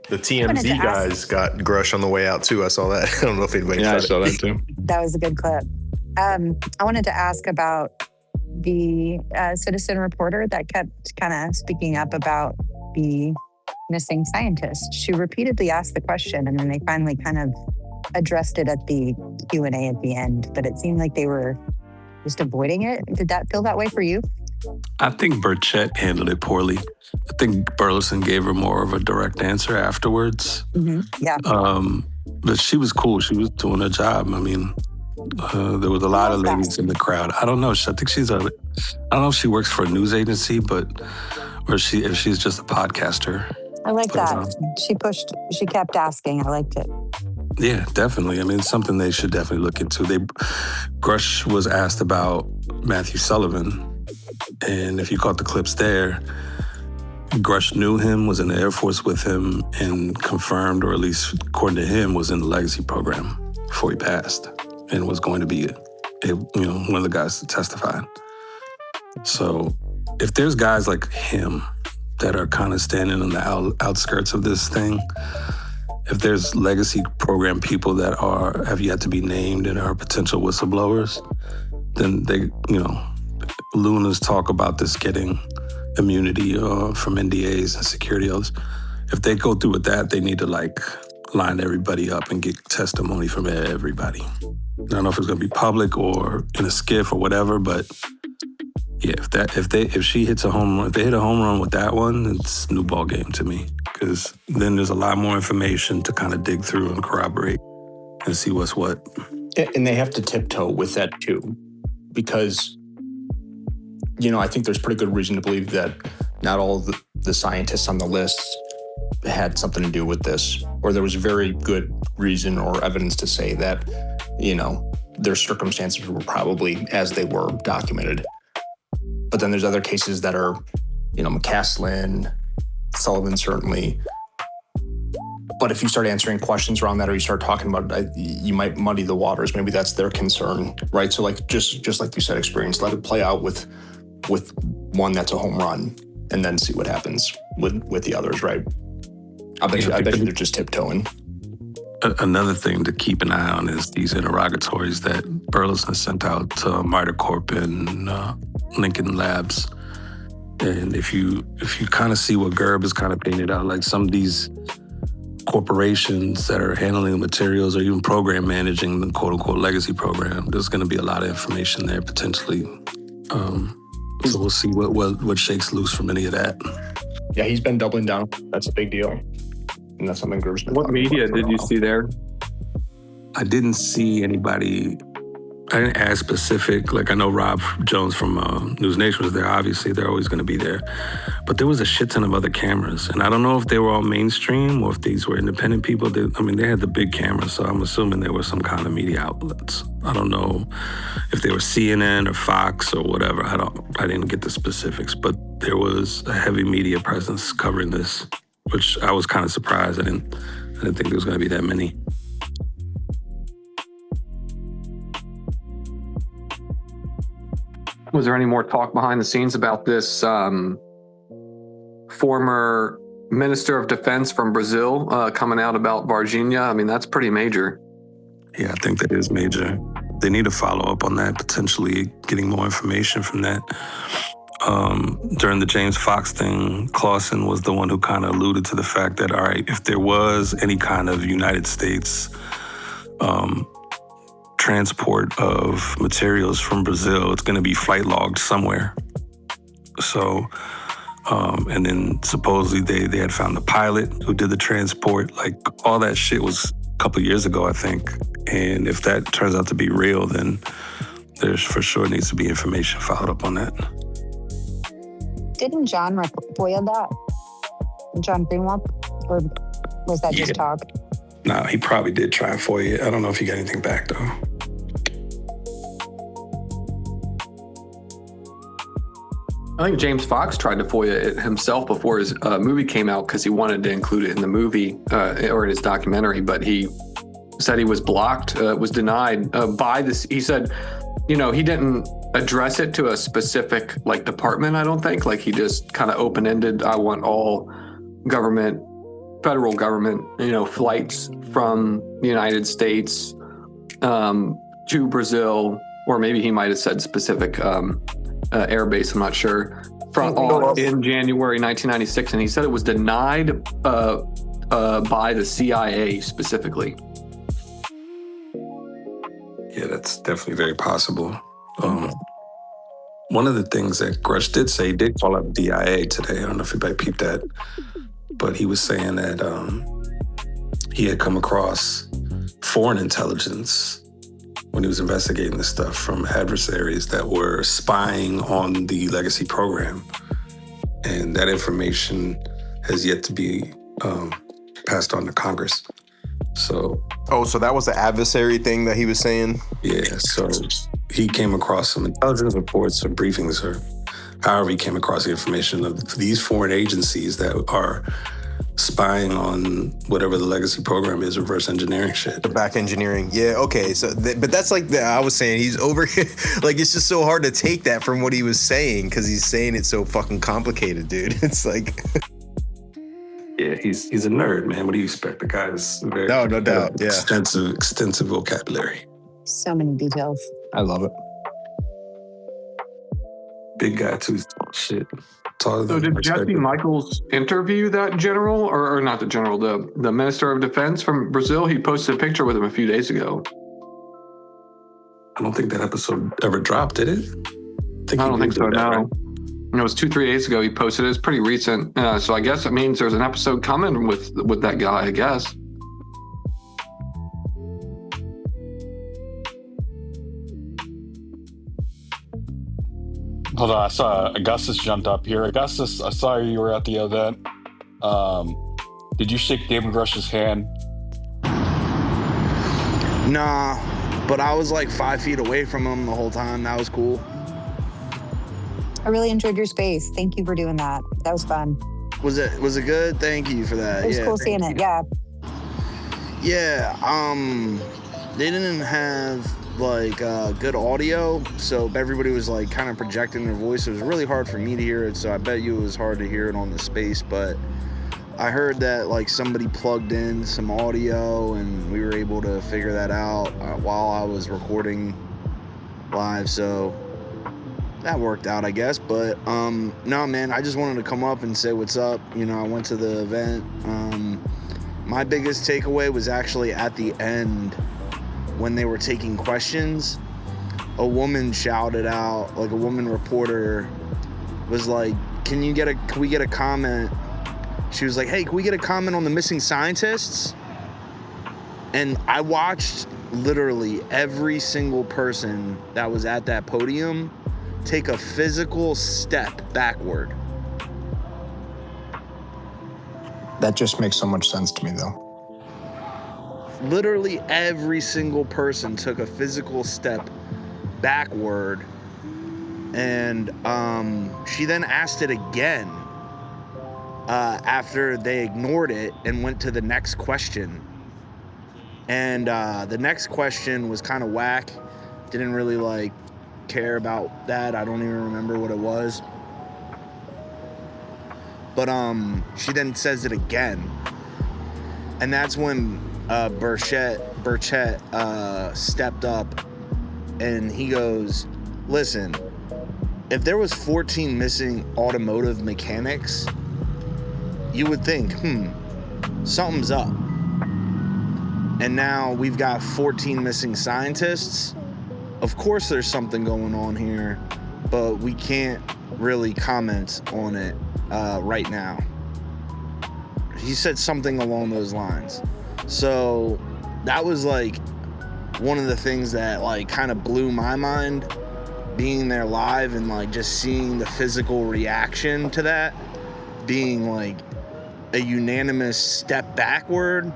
The TMZ guys got Grusch on the way out too. I saw that. I don't know if anybody I saw that too. That was a good clip. I wanted to ask about the citizen reporter that kept kind of speaking up about the missing scientist. She repeatedly asked the question, and then they finally kind of addressed it at the Q&A at the end. But it seemed like they were just avoiding it. Did that feel that way for you? I think Burchett handled it poorly. I think Burleson gave her more of a direct answer afterwards. Mm-hmm. Yeah. But she was cool. She was doing her job. I mean, there was a lot of ladies in the crowd. I don't know. I think I don't know if she works for a news agency, or if she's just a podcaster. I like that. She kept asking. I liked it. Yeah, definitely. I mean, it's something they should definitely look into. Grusch was asked about Matthew Sullivan. And if you caught the clips there, Grusch knew him, was in the Air Force with him, and confirmed, or at least according to him, was in the legacy program before he passed and was going to be one of the guys that testified. So if there's guys like him that are kind of standing on the outskirts of this thing, if there's legacy program people that have yet to be named and are potential whistleblowers, then they, Luna's talk about this getting immunity from NDAs and security oaths. If they go through with that, they need to line everybody up and get testimony from everybody. I don't know if it's going to be public or in a skiff or whatever, but yeah, if they hit a home run with that one, it's a new ball game to me, because then there's a lot more information to kind of dig through and corroborate and see what's what. And they have to tiptoe with that too, because I think there's pretty good reason to believe that not all of the scientists on the list had something to do with this, or there was very good reason or evidence to say that, their circumstances were probably as they were documented. But then there's other cases that are, McCaslin, Sullivan, certainly. But if you start answering questions around that, or you start talking about it, you might muddy the waters. Maybe that's their concern, right? So like, just like you said, experience, let it play out with one that's a home run, and then see what happens with the others, right? I bet you they're just tiptoeing. Another thing to keep an eye on is these interrogatories that Burleson sent out to MITRE and Lincoln Labs. And if you kind of see what Gerb has kind of painted out, like some of these corporations that are handling the materials or even program managing the quote-unquote legacy program, there's going to be a lot of information there potentially. So we'll see what shakes loose from any of that. Yeah, he's been doubling down. That's a big deal. And that's something Gerb's been What media did you see there? I didn't see anybody. I didn't ask specific. Like I know Rob Jones from News Nation was there. Obviously, they're always going to be there. But there was a shit ton of other cameras, and I don't know if they were all mainstream or if these were independent people. They had the big cameras, so I'm assuming there were some kind of media outlets. I don't know if they were CNN or Fox or whatever. I didn't get the specifics, but there was a heavy media presence covering this, which I was kind of surprised. I didn't think there was going to be that many. Was there any more talk behind the scenes about this former Minister of Defense from Brazil coming out about Varginha? I mean, that's pretty major. Yeah, I think that is major. They need to follow up on that, potentially getting more information from that. During the James Fox thing, Clausen was the one who kind of alluded to the fact that, all right, if there was any kind of United States transport of materials from Brazil, it's going to be flight logged somewhere. So, and then supposedly they had found the pilot who did the transport. Like all that shit was a couple of years ago, I think. And if that turns out to be real, then there's for sure needs to be information followed up on that. Didn't John FOIA that? John Greenwald? Or was that just talk? No, he probably did try and FOIA it. I don't know if he got anything back, though. I think James Fox tried to FOIA it himself before his movie came out because he wanted to include it in the movie or in his documentary, but he said he was blocked, was denied by this. He said, he didn't address it to a specific department, I don't think. Like he just kind of open-ended, I want all government, federal government, flights from the United States to Brazil, or maybe he might have said specific airbase, I'm not sure, in January 1996, and he said it was denied by the CIA specifically. Yeah, that's definitely very possible. One of the things that Grusch did say, he did call out DIA today. I don't know if anybody peeped that, but he was saying that he had come across foreign intelligence when he was investigating this stuff from adversaries that were spying on the legacy program. And that information has yet to be passed on to Congress. So. Oh, so that was the adversary thing that he was saying? Yeah, so he came across some intelligence reports or briefings, or however he came across the information of these foreign agencies that are spying on whatever the legacy program is, reverse engineering shit. The back engineering. Yeah, okay. So, but that's I was saying, he's over it's just so hard to take that from what he was saying because he's saying it so fucking complicated, dude. It's like... Yeah, he's a nerd, man. What do you expect? The guy is very... No doubt, yeah. Extensive vocabulary. So many details. I love it. Big guy, too. Shit. So did Jesse Michaels interview that general, or not the general, the Minister of Defense from Brazil? He posted a picture with him a few days ago. I don't think that episode ever dropped, did it? I don't think so, no. Right? It was 2-3 days ago he posted it. It's pretty recent. So I guess it means there's an episode coming with that guy, I guess. Hold on, I saw Augustus jumped up here. Augustus, I saw you were at the event. Did you shake David Grusch's hand? Nah, but I was like 5 feet away from him the whole time. That was cool. I really enjoyed your space. Thank you for doing that. That was fun. Was it good? Thank you for that. It was cool seeing it. Yeah. Yeah. They didn't have like good audio, so everybody was like kind of projecting their voice. It was really hard for me to hear it, so I bet you it was hard to hear it on the space. But I heard that like somebody plugged in some audio, and we were able to figure that out while I was recording live. So that worked out, I guess. But no, man, I just wanted to come up and say what's up. You know, I went to the event. My biggest takeaway was actually at the end when they were taking questions. A woman shouted out, like a woman reporter was like, can we get a comment? She was like, hey, can we get a comment on the missing scientists? And I watched literally every single person that was at that podium take a physical step backward. That just makes so much sense to me, though. Literally every single person took a physical step backward. And she then asked it again after they ignored it and went to the next question. And the next question was kind of whack. Didn't really like care about that. I don't even remember what it was. But she then says it again. And that's when Burchett stepped up, and he goes, listen, if there was 14 missing automotive mechanics, you would think, something's up. And now we've got 14 missing scientists. Of course there's something going on here, but we can't really comment on it right now. He said something along those lines. So that was like one of the things that like kind of blew my mind, being there live and like just seeing the physical reaction to that, being like a unanimous step backward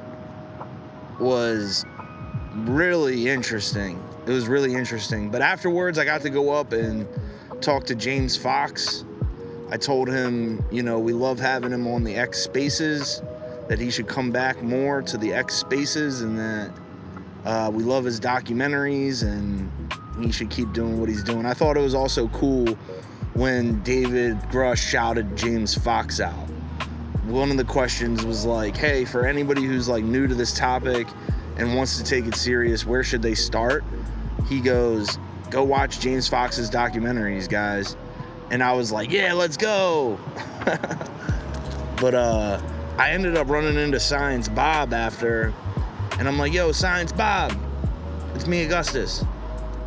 was really interesting. It was really interesting. But afterwards, I got to go up and talk to James Fox. I told him, you know, we love having him on the X Spaces, that he should come back more to the X Spaces, and that we love his documentaries and he should keep doing what he's doing. I thought it was also cool when David Grusch shouted James Fox out. One of the questions was like, hey, for anybody who's like new to this topic and wants to take it serious, where should they start? He goes, go watch James Fox's documentaries, guys. And I was like, yeah, let's go. But I ended up running into Science Bob after, and I'm like, yo, Science Bob, it's me, Augustus.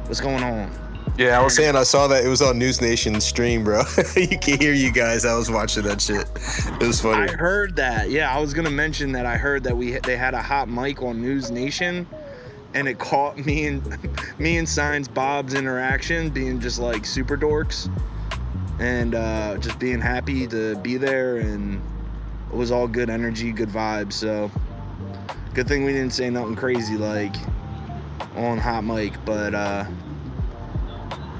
What's going on? Yeah, I was saying I saw that it was on News Nation's stream, bro. You can hear you guys. I was watching that shit. It was funny. I heard that. Yeah, I was gonna mention that. I heard that they had a hot mic on News Nation, and it caught me and Science Bob's interaction being just like super dorks, and just being happy to be there, and it was all good energy, good vibes. So good thing we didn't say nothing crazy like on hot mic, but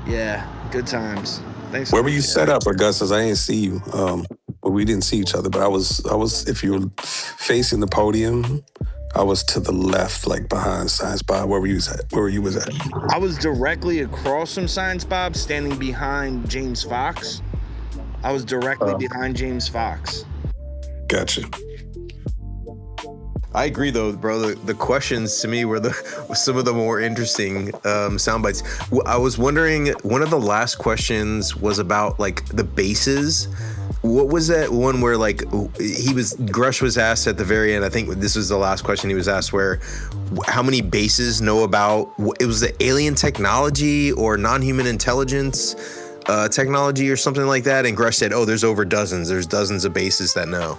yeah, good times. Thanks. Where were you set up, Augustus? I didn't see you. Well, we didn't see each other, but I was. If you were facing the podium, I was to the left, like behind Science Bob. Where were you at? I was directly across from Science Bob, standing behind James Fox. I was directly behind James Fox. Gotcha. I agree, though, bro. The questions to me were some of the more interesting sound bites. I was wondering, one of the last questions was about like the bases. What was that one where like Grusch was asked at the very end? I think this was the last question he was asked, where how many bases know about? It was the alien technology or non-human intelligence technology or something like that. And Grusch said, "Oh, there's over dozens. There's dozens of bases that know."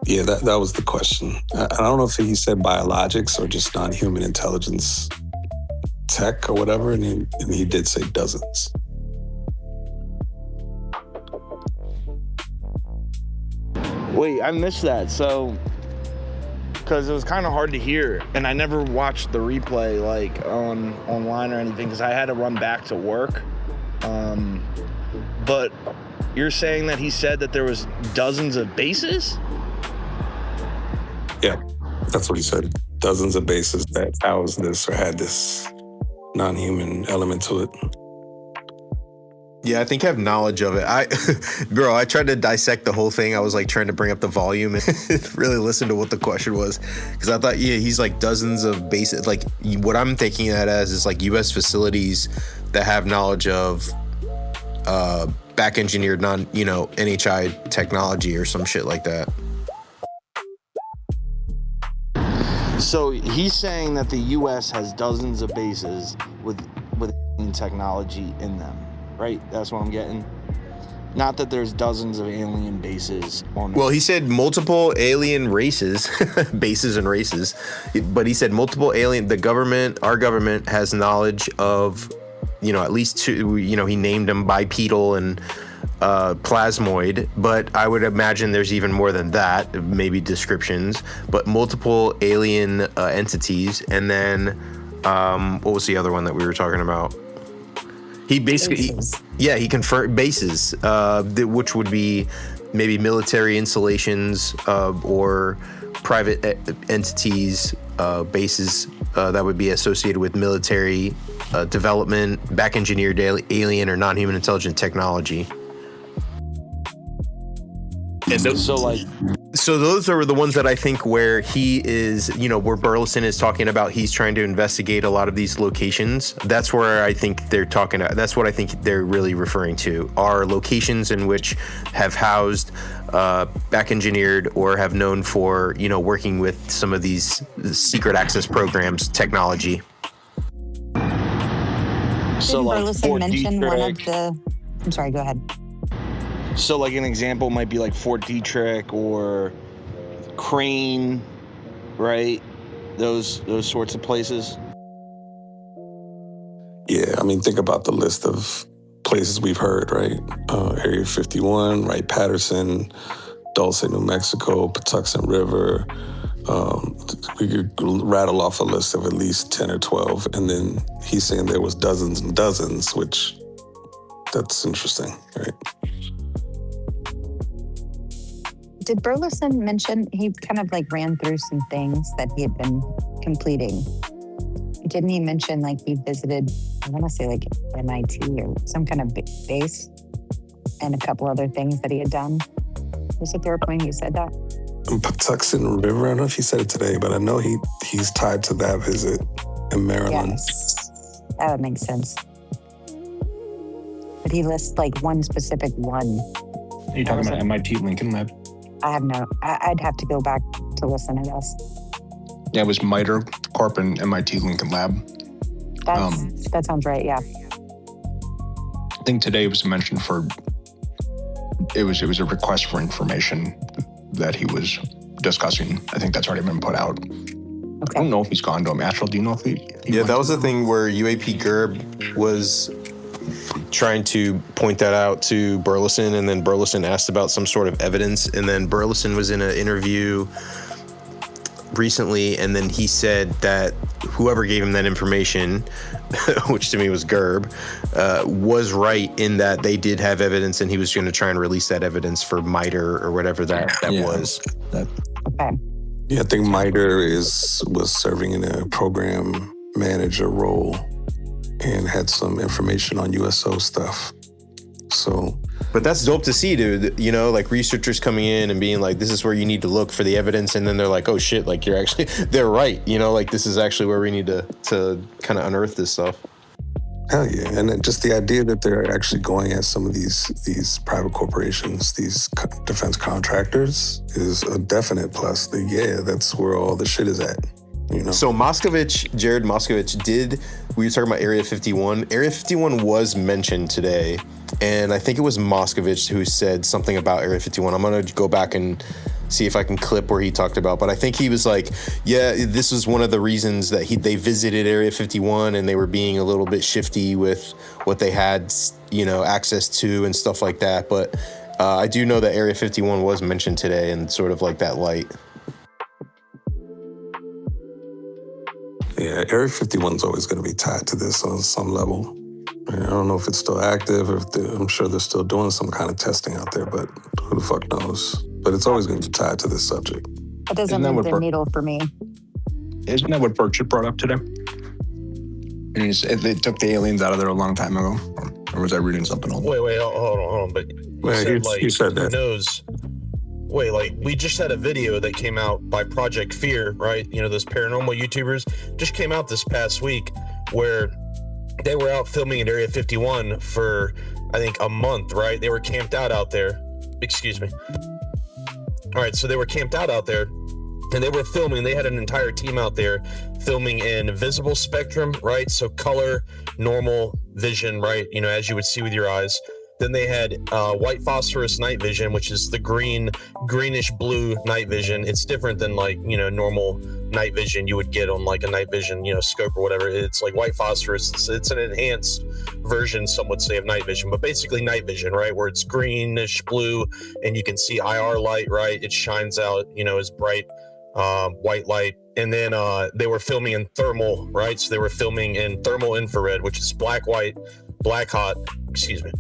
Yeah, that was the question. I don't know if he said biologics or just non-human intelligence tech or whatever, and he did say dozens. Wait, I missed that. So, because it was kind of hard to hear, and I never watched the replay like online or anything because I had to run back to work. But you're saying that he said that there was dozens of bases? Yeah, that's what he said. Dozens of bases that housed this or had this non-human element to it. Yeah, I think I have knowledge of it. I tried to dissect the whole thing. I was like trying to bring up the volume and really listen to what the question was. Because I thought, yeah, he's like dozens of bases. Like what I'm taking that as is like U.S. facilities that have knowledge of back engineered NHI technology or some shit like that. So he's saying that the U.S. has dozens of bases with alien technology in them, right? That's what I'm getting. Not that there's dozens of alien bases on. Well, he said multiple alien races, bases and races, but he said multiple alien. Our government has knowledge of, at least two. He named them bipedal and plasmoid, but I would imagine there's even more than that, maybe descriptions, but multiple alien entities. And then what was the other one that we were talking about? He basically, he confirmed bases, which would be maybe military installations or private entities, bases that would be associated with military development, back engineered alien or non-human intelligent technology. And so those are the ones that I think where he is, where Burleson is talking about, he's trying to investigate a lot of these locations. That's where I think they're talking about. That's what I think they're really referring to, are locations in which have housed back engineered or have known for, working with some of these secret access programs, technology. Didn't Burleson mention one of the... I'm sorry, go ahead. So like an example might be like Fort Detrick or Crane, right? Those sorts of places. Yeah, I mean, think about the list of places we've heard, right? Area 51, right? Patterson, Dulce, New Mexico, Patuxent River. We could rattle off a list of at least 10 or 12. And then he's saying there was dozens and dozens, which that's interesting, right? Did Burleson mention, he kind of like ran through some things that he had been completing? Didn't he mention like he visited, I want to say like MIT or some kind of base and a couple other things that he had done? Was it there a point you said that? Patuxent River, I don't know if he said it today, but I know he's tied to that visit in Maryland. Yes, that would make sense. But he lists like one specific one. Are you talking about MIT Lincoln Lab? I'd have to go back to listen to this. Yeah, it was MITRE Corp and MIT Lincoln Lab. That sounds right, yeah. I think today it was mentioned it was a request for information that he was discussing. I think that's already been put out. Okay. I don't know if he's gone to him. Astral, do you know if he Yeah, that was the thing where UAP Gerb was trying to point that out to Burleson, and then Burleson asked about some sort of evidence, and then Burleson was in an interview recently, and then he said that whoever gave him that information, which to me was Gerb, was right in that they did have evidence, and he was going to try and release that evidence for MITRE or whatever that was. Okay. Yeah, I think MITRE was serving in a program manager role and had some information on USO stuff. So, but that's dope to see, dude. Like researchers coming in and being like, this is where you need to look for the evidence. And then they're like, oh shit, like they're right. Like this is actually where we need to kind of unearth this stuff. Hell yeah. And then just the idea that they're actually going at some of these private corporations, these defense contractors is a definite plus. That's where all the shit is at. So Jared Moskovich we were talking about Area 51. Area 51 was mentioned today, and I think it was Moskovich who said something about Area 51. I'm going to go back and see if I can clip where he talked about, but I think he was like, yeah, this was one of the reasons that they visited Area 51, and they were being a little bit shifty with what they had, access to and stuff like that. But I do know that Area 51 was mentioned today and sort of like that light. Yeah, Area 51 is always going to be tied to this on some level. I don't know if it's still active, or if I'm sure they're still doing some kind of testing out there, but who the fuck knows? But it's always going to be tied to this subject. It doesn't move the needle for me. Isn't that what Burchett brought up today? And they took the aliens out of there a long time ago, or was I reading something else? Wait, hold on. But You said that. Who knows? Wait, like we just had a video that came out by Project Fear, right? You know, those paranormal YouTubers just came out this past week where they were out filming at Area 51 for, I think, a month, right? They were camped out there. Excuse me. All right, so they were camped out there and they were filming. They had an entire team out there filming in visible spectrum, right? So color, normal vision, right? You know, as you would see with your eyes. Then they had white phosphorus night vision, which is the greenish blue night vision. It's different than like, you know, normal night vision you would get on like a night vision, you know, scope or whatever. It's like white phosphorus. It's an enhanced version, some would say, of night vision, but basically night vision, right? Where it's greenish blue and you can see IR light, right? It shines out, you know, as bright white light. And then they were filming in thermal, right? So they were filming in thermal infrared, which is black, white, black, hot, excuse me.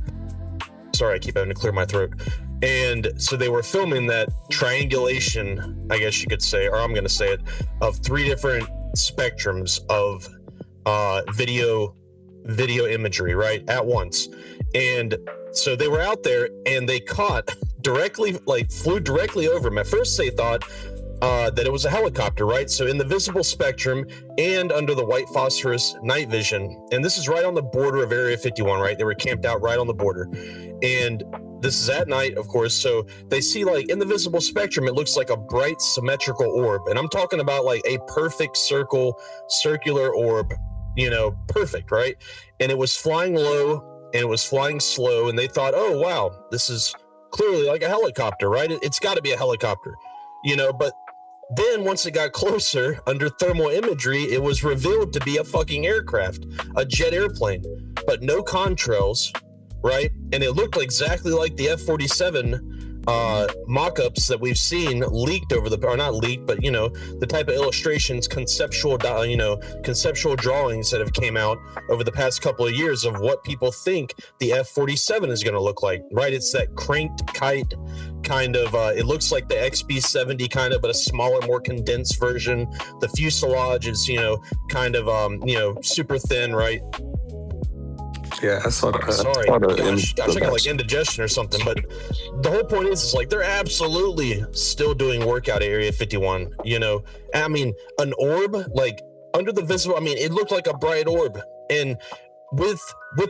Sorry, I keep having to clear my throat. And so they were filming that triangulation, I guess you could say, or I'm going to say it, of 3 different spectrums of video imagery, right, at once. And so they were out there and they caught directly, like flew directly over them. At first they thought that it was a helicopter, right? So in the visible spectrum and under the white phosphorus night vision, and this is right on the border of Area 51, right? They were camped out right on the border. And this is at night, of course. So they see, like, in the visible spectrum, it looks like a bright symmetrical orb. And I'm talking about like a perfect circular orb, you know, perfect, right? And it was flying low and it was flying slow. And they thought, oh, wow, this is clearly like a helicopter, right? It's got to be a helicopter, you know, but then once it got closer under thermal imagery, it was revealed to be a fucking aircraft, a jet airplane, but no contrails, right? And it looked exactly like the F-47 mock-ups that we've seen leaked over the, or not leaked, but, you know, the type of illustrations, conceptual drawings that have came out over the past couple of years of what people think the F-47 is going to look like, right? It's that cranked kite kind of, it looks like the XB-70 kind of, but a smaller, more condensed version. The fuselage is, you know, kind of, you know, super thin, right? Yeah, I saw that. Sorry, gosh, I got like indigestion or something. But the whole point is like they're absolutely still doing work out at Area 51. You know, I mean, an orb like under the visible. I mean, it looked like a bright orb, and with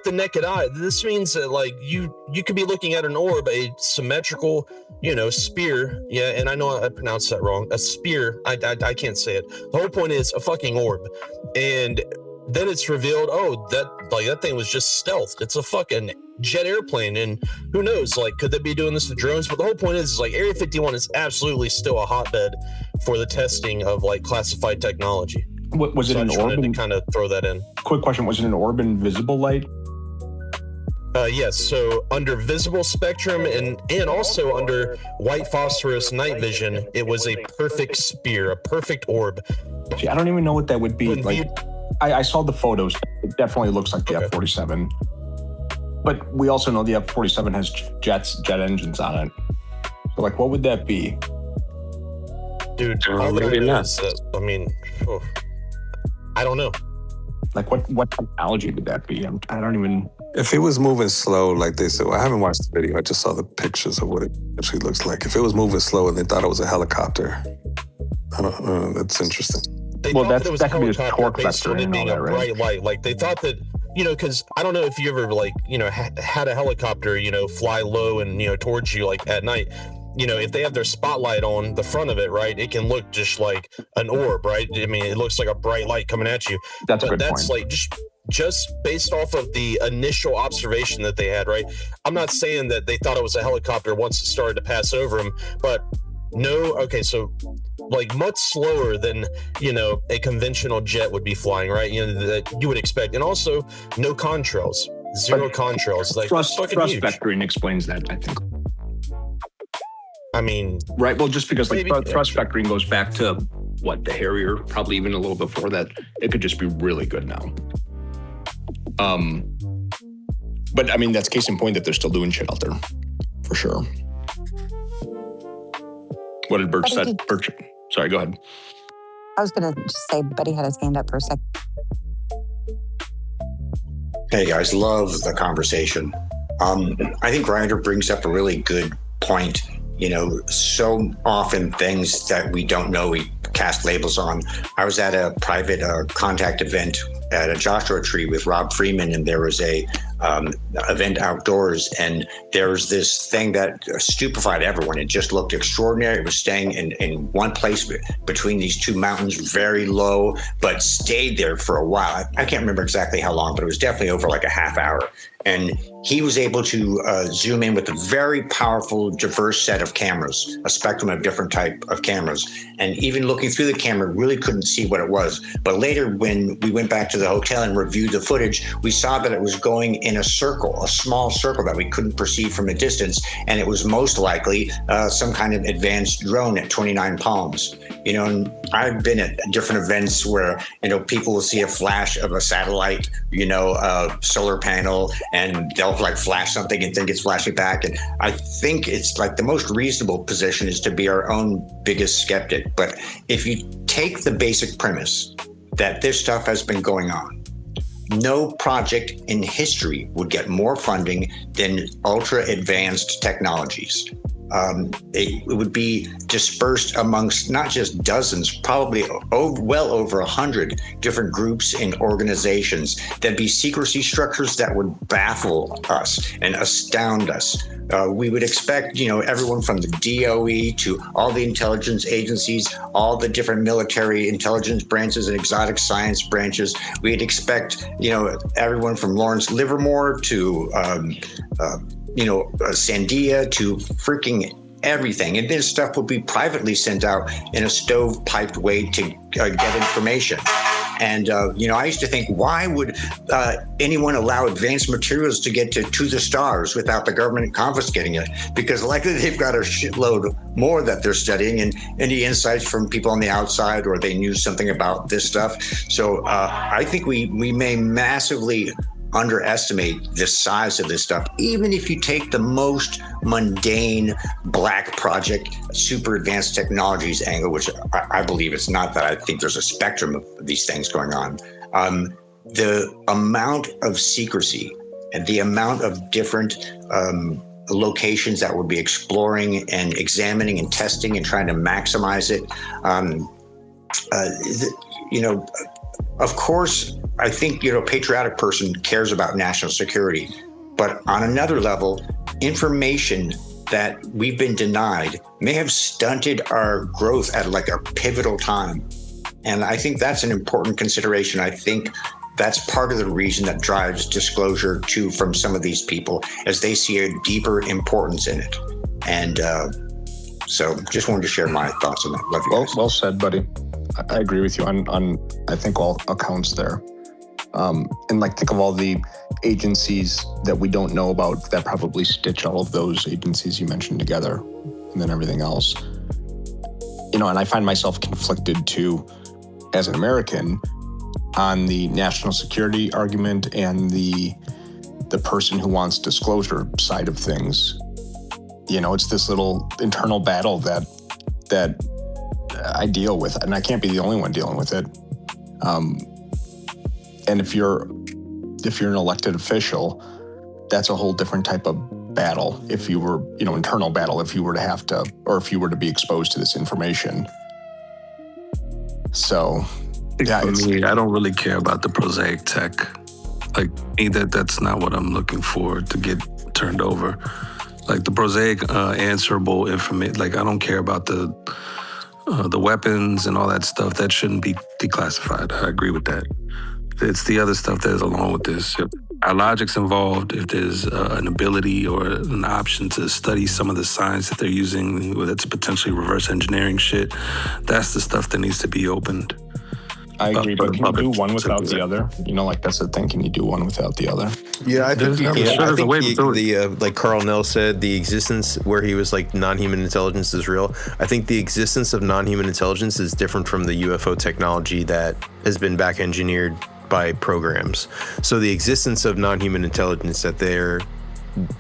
the naked eye, this means that like you could be looking at an orb, a symmetrical, you know, spear. Yeah, and I know I pronounced that wrong. A spear. I can't say it. The whole point is a fucking orb, and then it's revealed, oh, that thing was just stealth. It's a fucking jet airplane, and who knows, like, could they be doing this with drones? But the whole point is like Area 51 is absolutely still a hotbed for the testing of like classified technology. Was it an orb? To kind of throw that in. Quick question: was it an orb in visible light? Yes. So under visible spectrum and also under white phosphorus night vision, it was a perfect spear, a perfect orb. See, I don't even know what that would be. Like, I saw the photos. It definitely looks like the F-47. But we also know the F-47 has jet engines on it. So, like, what would that be? Dude, all that I know is that, I mean, I don't know. Like, what technology would that be? I don't even... If it was moving slow, like they said, well, I haven't watched the video. I just saw the pictures of what it actually looks like. If it was moving slow and they thought it was a helicopter, I don't know. That's interesting. They thought that it was a helicopter based on it being a bright light. Like they thought that, you know, because I don't know if you ever like, you know, had a helicopter, you know, fly low and, you know, towards you like at night. You know, if they have their spotlight on the front of it, right, it can look just like an orb, right? I mean, it looks like a bright light coming at you. That's a good point. Like just based off of the initial observation that they had, right? I'm not saying that they thought it was a helicopter once it started to pass over them, but no, okay, so like much slower than, you know, a conventional jet would be flying, right? You know, that you would expect. And also no contrails, zero contrails. Like thrust vectoring explains that, I think. I mean, right. Well, just because like maybe- thrust vectoring goes back to what, the Harrier, probably even a little before that. It could just be really good now. But I mean, that's case in point that they're still doing shit out there, for sure. What did Birch say? Birch, sorry, go ahead. I was going to just say, Buddy had his hand up for a sec. Hey guys, love the conversation. I think Ryder brings up a really good point. You know, so often things that we don't know, we cast labels on. I was at a private contact event at a Joshua Tree with Rob Freeman, and there was a event outdoors, and there was this thing that stupefied everyone. It just looked extraordinary. It was staying in one place between these two mountains, very low, but stayed there for a while. I can't remember exactly how long, but it was definitely over like a half hour. And he was able to zoom in with a very powerful, diverse set of cameras, a spectrum of different type of cameras. And even looking through the camera, really couldn't see what it was. But later, when we went back to the hotel and reviewed the footage, we saw that it was going in a circle, a small circle that we couldn't perceive from a distance. And it was most likely some kind of advanced drone at 29 Palms. You know, and I've been at different events where, you know, people will see a flash of a satellite, you know, solar panel, and they'll like flash something and think it's flashing back. And I think it's like the most reasonable position is to be our own biggest skeptic. But if you take the basic premise that this stuff has been going on, no project in history would get more funding than ultra advanced technologies. It would be dispersed amongst not just dozens, probably well over 100 different groups and organizations. There'd be secrecy structures that would baffle us and astound us. We would expect, you know, everyone from the DOE to all the intelligence agencies, all the different military intelligence branches and exotic science branches. We'd expect, you know, everyone from Lawrence Livermore to Sandia to freaking everything. And this stuff would be privately sent out in a stove-piped way to get information. And, I used to think, why would anyone allow advanced materials to get to the stars without the government confiscating it? Because likely they've got a shitload more that they're studying, and any insights from people on the outside, or they knew something about this stuff. So I think we may massively underestimate the size of this stuff. Even if you take the most mundane black project, super advanced technologies angle, which I believe it's not that. I think there's a spectrum of these things going on. The amount of secrecy and the amount of different locations that we'll be exploring and examining and testing and trying to maximize it. Of course, I think, a patriotic person cares about national security, but on another level, information that we've been denied may have stunted our growth at like a pivotal time. And I think that's an important consideration. I think that's part of the reason that drives disclosure too from some of these people, as they see a deeper importance in it. And so just wanted to share my thoughts on that. Love you guys. Well said, buddy. I agree with you on I think all accounts there. And like, think of all the agencies that we don't know about that probably stitch all of those agencies you mentioned together, and then everything else. And I find myself conflicted too, as an American, on the national security argument and the person who wants disclosure side of things. It's this little internal battle that I deal with, and I can't be the only one dealing with it. And if you're an elected official, that's a whole different type of battle. If you were, internal battle, if you were to have to, or if you were to be exposed to this information. So, yeah, for me, I don't really care about the prosaic tech. Like, that's not what I'm looking for to get turned over. Like the prosaic, answerable information. Like, I don't care about the weapons and all that stuff. That shouldn't be declassified. I agree with that. It's the other stuff that is along with this. If our logic's involved, if there's an ability or an option to study some of the science that they're using, whether it's potentially reverse engineering shit, that's the stuff that needs to be opened. I agree, but can you do one without the other? You know, like that's the thing. Can you do one without the other? Yeah, I think There's- I there's a think way to do it. the like Carl Nell said, the existence where he was like non-human intelligence is real. I think the existence of non-human intelligence is different from the UFO technology that has been back engineered by programs. So the existence of non-human intelligence that they're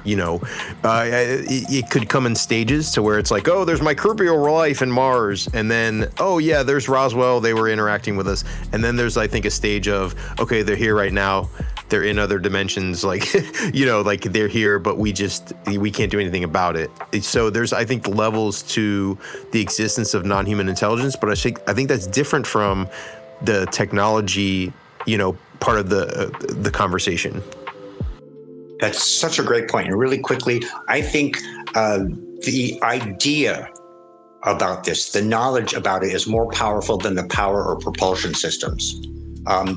it could come in stages to where it's like, oh, there's microbial life in Mars, and then, oh yeah, there's Roswell, they were interacting with us, and then there's, I think, a stage of, okay, they're here right now, they're in other dimensions, like like they're here, but we can't do anything about it. So there's, I think, levels to the existence of non-human intelligence, but I think that's different from the technology part of the conversation. That's such a great point. And really quickly, I think the idea about this, the knowledge about it, is more powerful than the power or propulsion systems.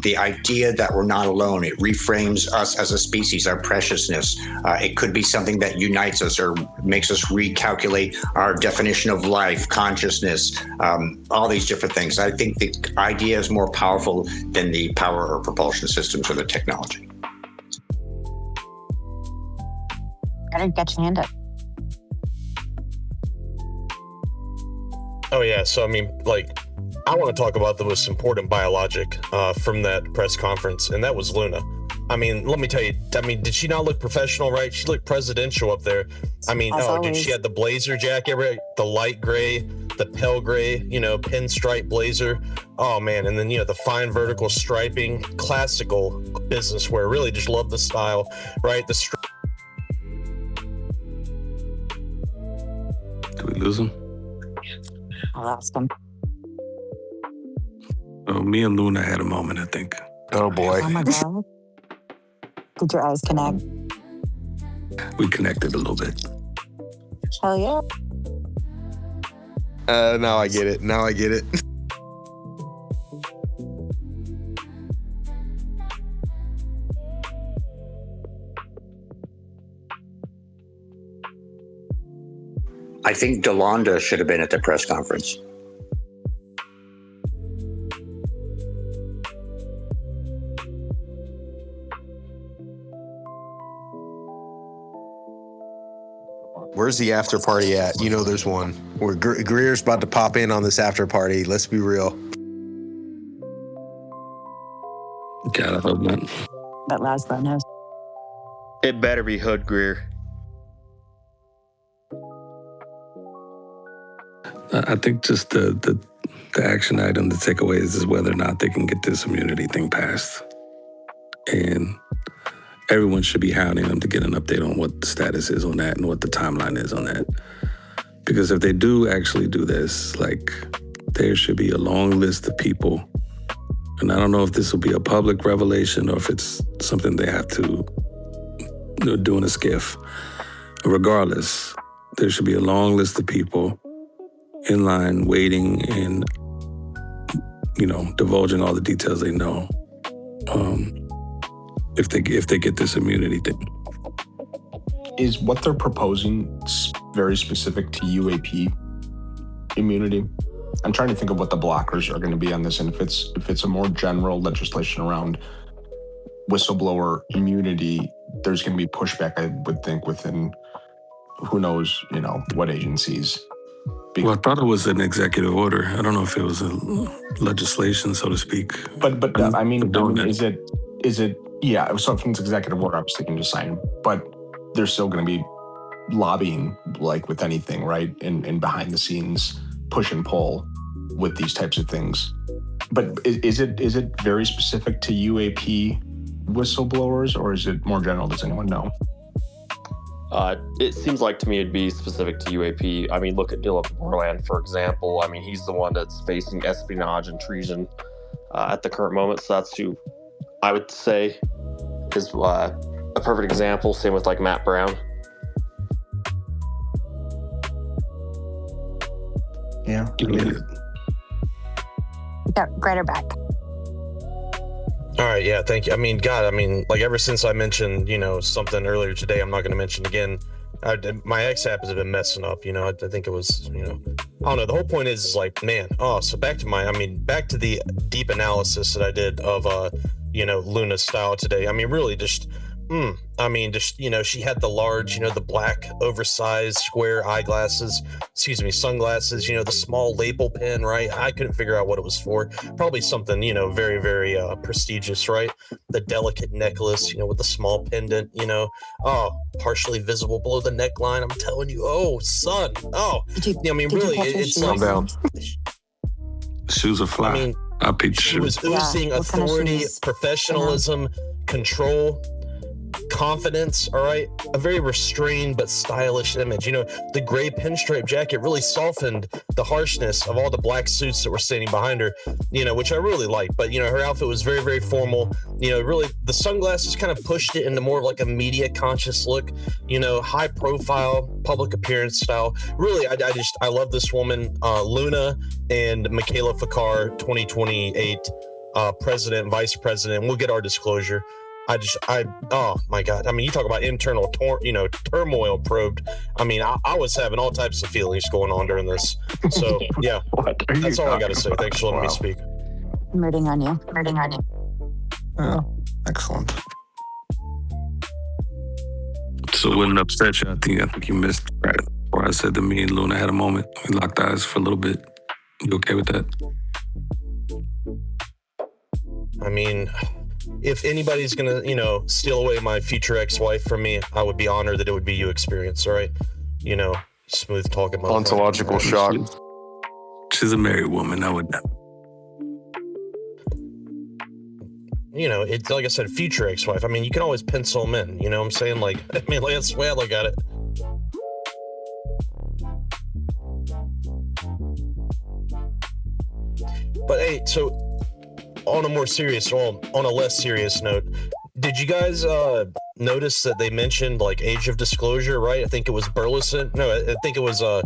The idea that we're not alone, it reframes us as a species, our preciousness. It could be something that unites us or makes us recalculate our definition of life, consciousness, all these different things. I think the idea is more powerful than the power or propulsion systems or the technology. Better get your hand up. Oh yeah, so I mean, like, I want to talk about the most important biologic from that press conference, and that was Luna. I mean, let me tell you, did she not look professional, right? She looked presidential up there. I mean, dude, she had the blazer jacket, right? The light gray, the pale gray, pinstripe blazer. Oh man, and then the fine vertical striping, classical business wear. Really just love the style, right? Did we lose him? I lost him. Oh, me and Luna had a moment, I think. Oh boy. Oh my God. Did your eyes connect? We connected a little bit. Hell yeah. Now I get it. I think Delonda should have been at the press conference. Where's the after party at? There's one. Where Greer's about to pop in on this after party. Let's be real. God, I hope not. But Laszlo knows. It better be Hood Greer. I think just the action item, the takeaway is whether or not they can get this immunity thing passed. And everyone should be hounding them to get an update on what the status is on that and what the timeline is on that. Because if they do actually do this, there should be a long list of people. And I don't know if this will be a public revelation or if it's something they have to do in a skiff. Regardless, there should be a long list of people in line waiting and, divulging all the details they know. If they get this immunity thing. Is what they're proposing very specific to UAP immunity? I'm trying to think of what the blockers are going to be on this, and if it's a more general legislation around whistleblower immunity, there's going to be pushback, I would think, within who knows, what agencies. Well, I thought it was an executive order. I don't know if it was a legislation, so to speak. But I mean, is it? Yeah. So if it's executive order, obviously can just sign. But there's still going to be lobbying, like with anything, right? And behind the scenes, push and pull with these types of things. But is it very specific to UAP whistleblowers, or is it more general? Does anyone know? It seems like to me it'd be specific to UAP. I mean, look at Dylan Borland, for example. I mean, he's the one that's facing espionage and treason at the current moment. So that's who I would say is a perfect example. Same with Matt Brown. Yeah. Yeah, right back. All right, yeah, thank you. I mean, God, ever since I mentioned, something earlier today, I'm not going to mention again. My X app has been messing up. I think it was, I don't know. The whole point is like, man. Oh, so back to the deep analysis that I did of Luna's style today. I mean, really just. She had the large, the black oversized square sunglasses, the small label pen, right? I couldn't figure out what it was for. Probably something, very, very prestigious, right? The delicate necklace, with the small pendant, partially visible below the neckline. I'm telling you, oh, son. Oh, really, it's like. Down. Shoes are fly. I mean, I picked she shoes. was oozing authority, professionalism, control, confidence. All right, a very restrained but stylish image. The gray pinstripe jacket really softened the harshness of all the black suits that were standing behind her, which I really liked. But her outfit was very, very formal. Really the sunglasses kind of pushed it into more of like a media conscious look, high profile public appearance style. Really, I love this woman, Luna and Michaela Fakar, 2028 president, vice president. We'll get our disclosure. Oh my God. I mean, you talk about internal, turmoil probed. I mean, I was having all types of feelings going on during this. So yeah, that's all I got to say. Thanks for letting me speak. I'm rooting on you. Oh, excellent. So it wouldn't upset you. I think you missed right before I said that me and Luna had a moment. We locked eyes for a little bit. You okay with that? I mean, if anybody's gonna, steal away my future ex-wife from me, I would be honored that it would be you, Experience. All right, smooth talking. Ontological shock. She's a married woman. I would never. It's like I said, future ex-wife. I mean, you can always pencil them in. You know what I'm saying? Like, that's the way I look at it. But hey, so on a less serious note, did you guys notice that they mentioned like age of disclosure, right? I think it was Burleson. No, I think it was it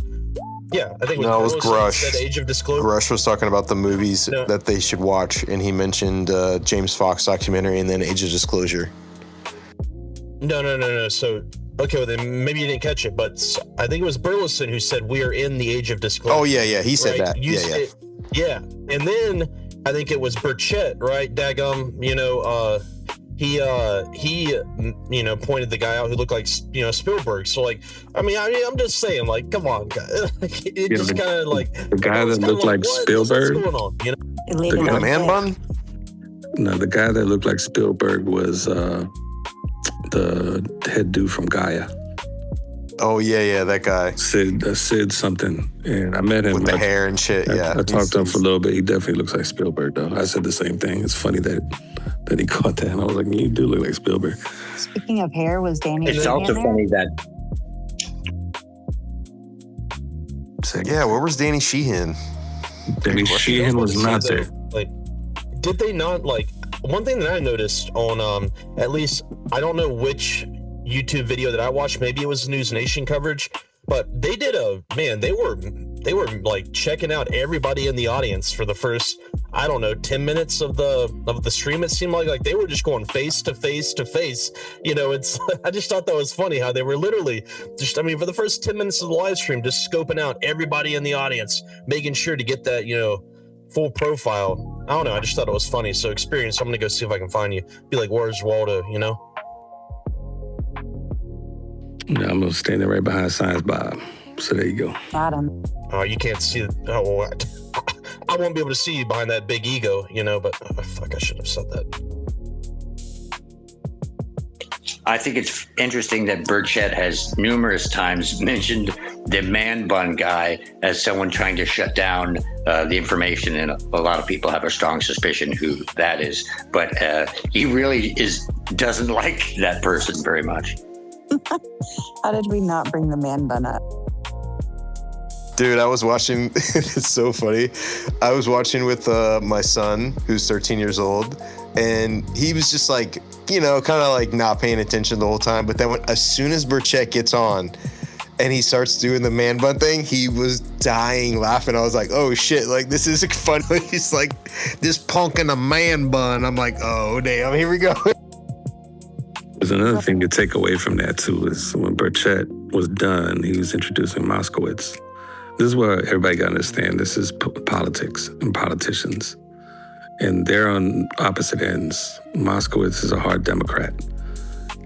was Grusch. Said age of disclosure. Grusch was talking about the movies that they should watch, and he mentioned James Fox documentary and then Age of Disclosure. No. So, okay, well then maybe you didn't catch it, but I think it was Burleson who said we are in the age of disclosure. Oh yeah, he said that. Yeah, and then I think it was Burchett, right? Daggum, he pointed the guy out who looked like Spielberg. So like, I'm just saying, like, come on, guys. It just kind of like the guy that looked like Spielberg. What's going on? The man bun. No, the guy that looked like Spielberg was the head dude from Gaia. Oh yeah, that guy. Sid something, and I met him with the hair and shit. I talked to him for a little bit. He definitely looks like Spielberg, though. I said the same thing. It's funny that he caught that, and I was like, "You do look like Spielberg." Speaking of hair, was Danny? It's also funny that. Yeah, where was Danny Sheehan? Danny Sheehan was not there. Like, did they not like? One thing that I noticed on at least I don't know which YouTube video that I watched, maybe it was News Nation coverage, but they did they were like checking out everybody in the audience for the first 10 minutes of the stream. It seemed like they were just going face to face to face. It's I just thought that was funny how they were literally just for the first 10 minutes of the live stream just scoping out everybody in the audience, making sure to get that full profile. I don't know, I just thought it was funny. So Experience, I'm gonna go see if I can find you, be like, where's Waldo? Yeah, I'm gonna stand there right behind Science Bob. So there you go. Got him. Oh, you can't see it. Oh, well, I won't be able to see you behind that big ego, but fuck, I should have said that. I think it's interesting that Burchett has numerous times mentioned the man bun guy as someone trying to shut down the information, and a lot of people have a strong suspicion who that is. But he really doesn't like that person very much. How did we not bring the man bun up? Dude, I was watching, it's so funny. I was watching with my son, who's 13 years old, and he was just like, kind of like not paying attention the whole time. But then as soon as Burchett gets on and he starts doing the man bun thing, he was dying laughing. I was like, oh shit, like this is fun. He's like, this punk in a man bun. I'm like, oh damn, here we go. There's another thing to take away from that too, is when Burchett was done, he was introducing Moskowitz. This is what everybody got to understand. This is politics and politicians. And they're on opposite ends. Moskowitz is a hard Democrat.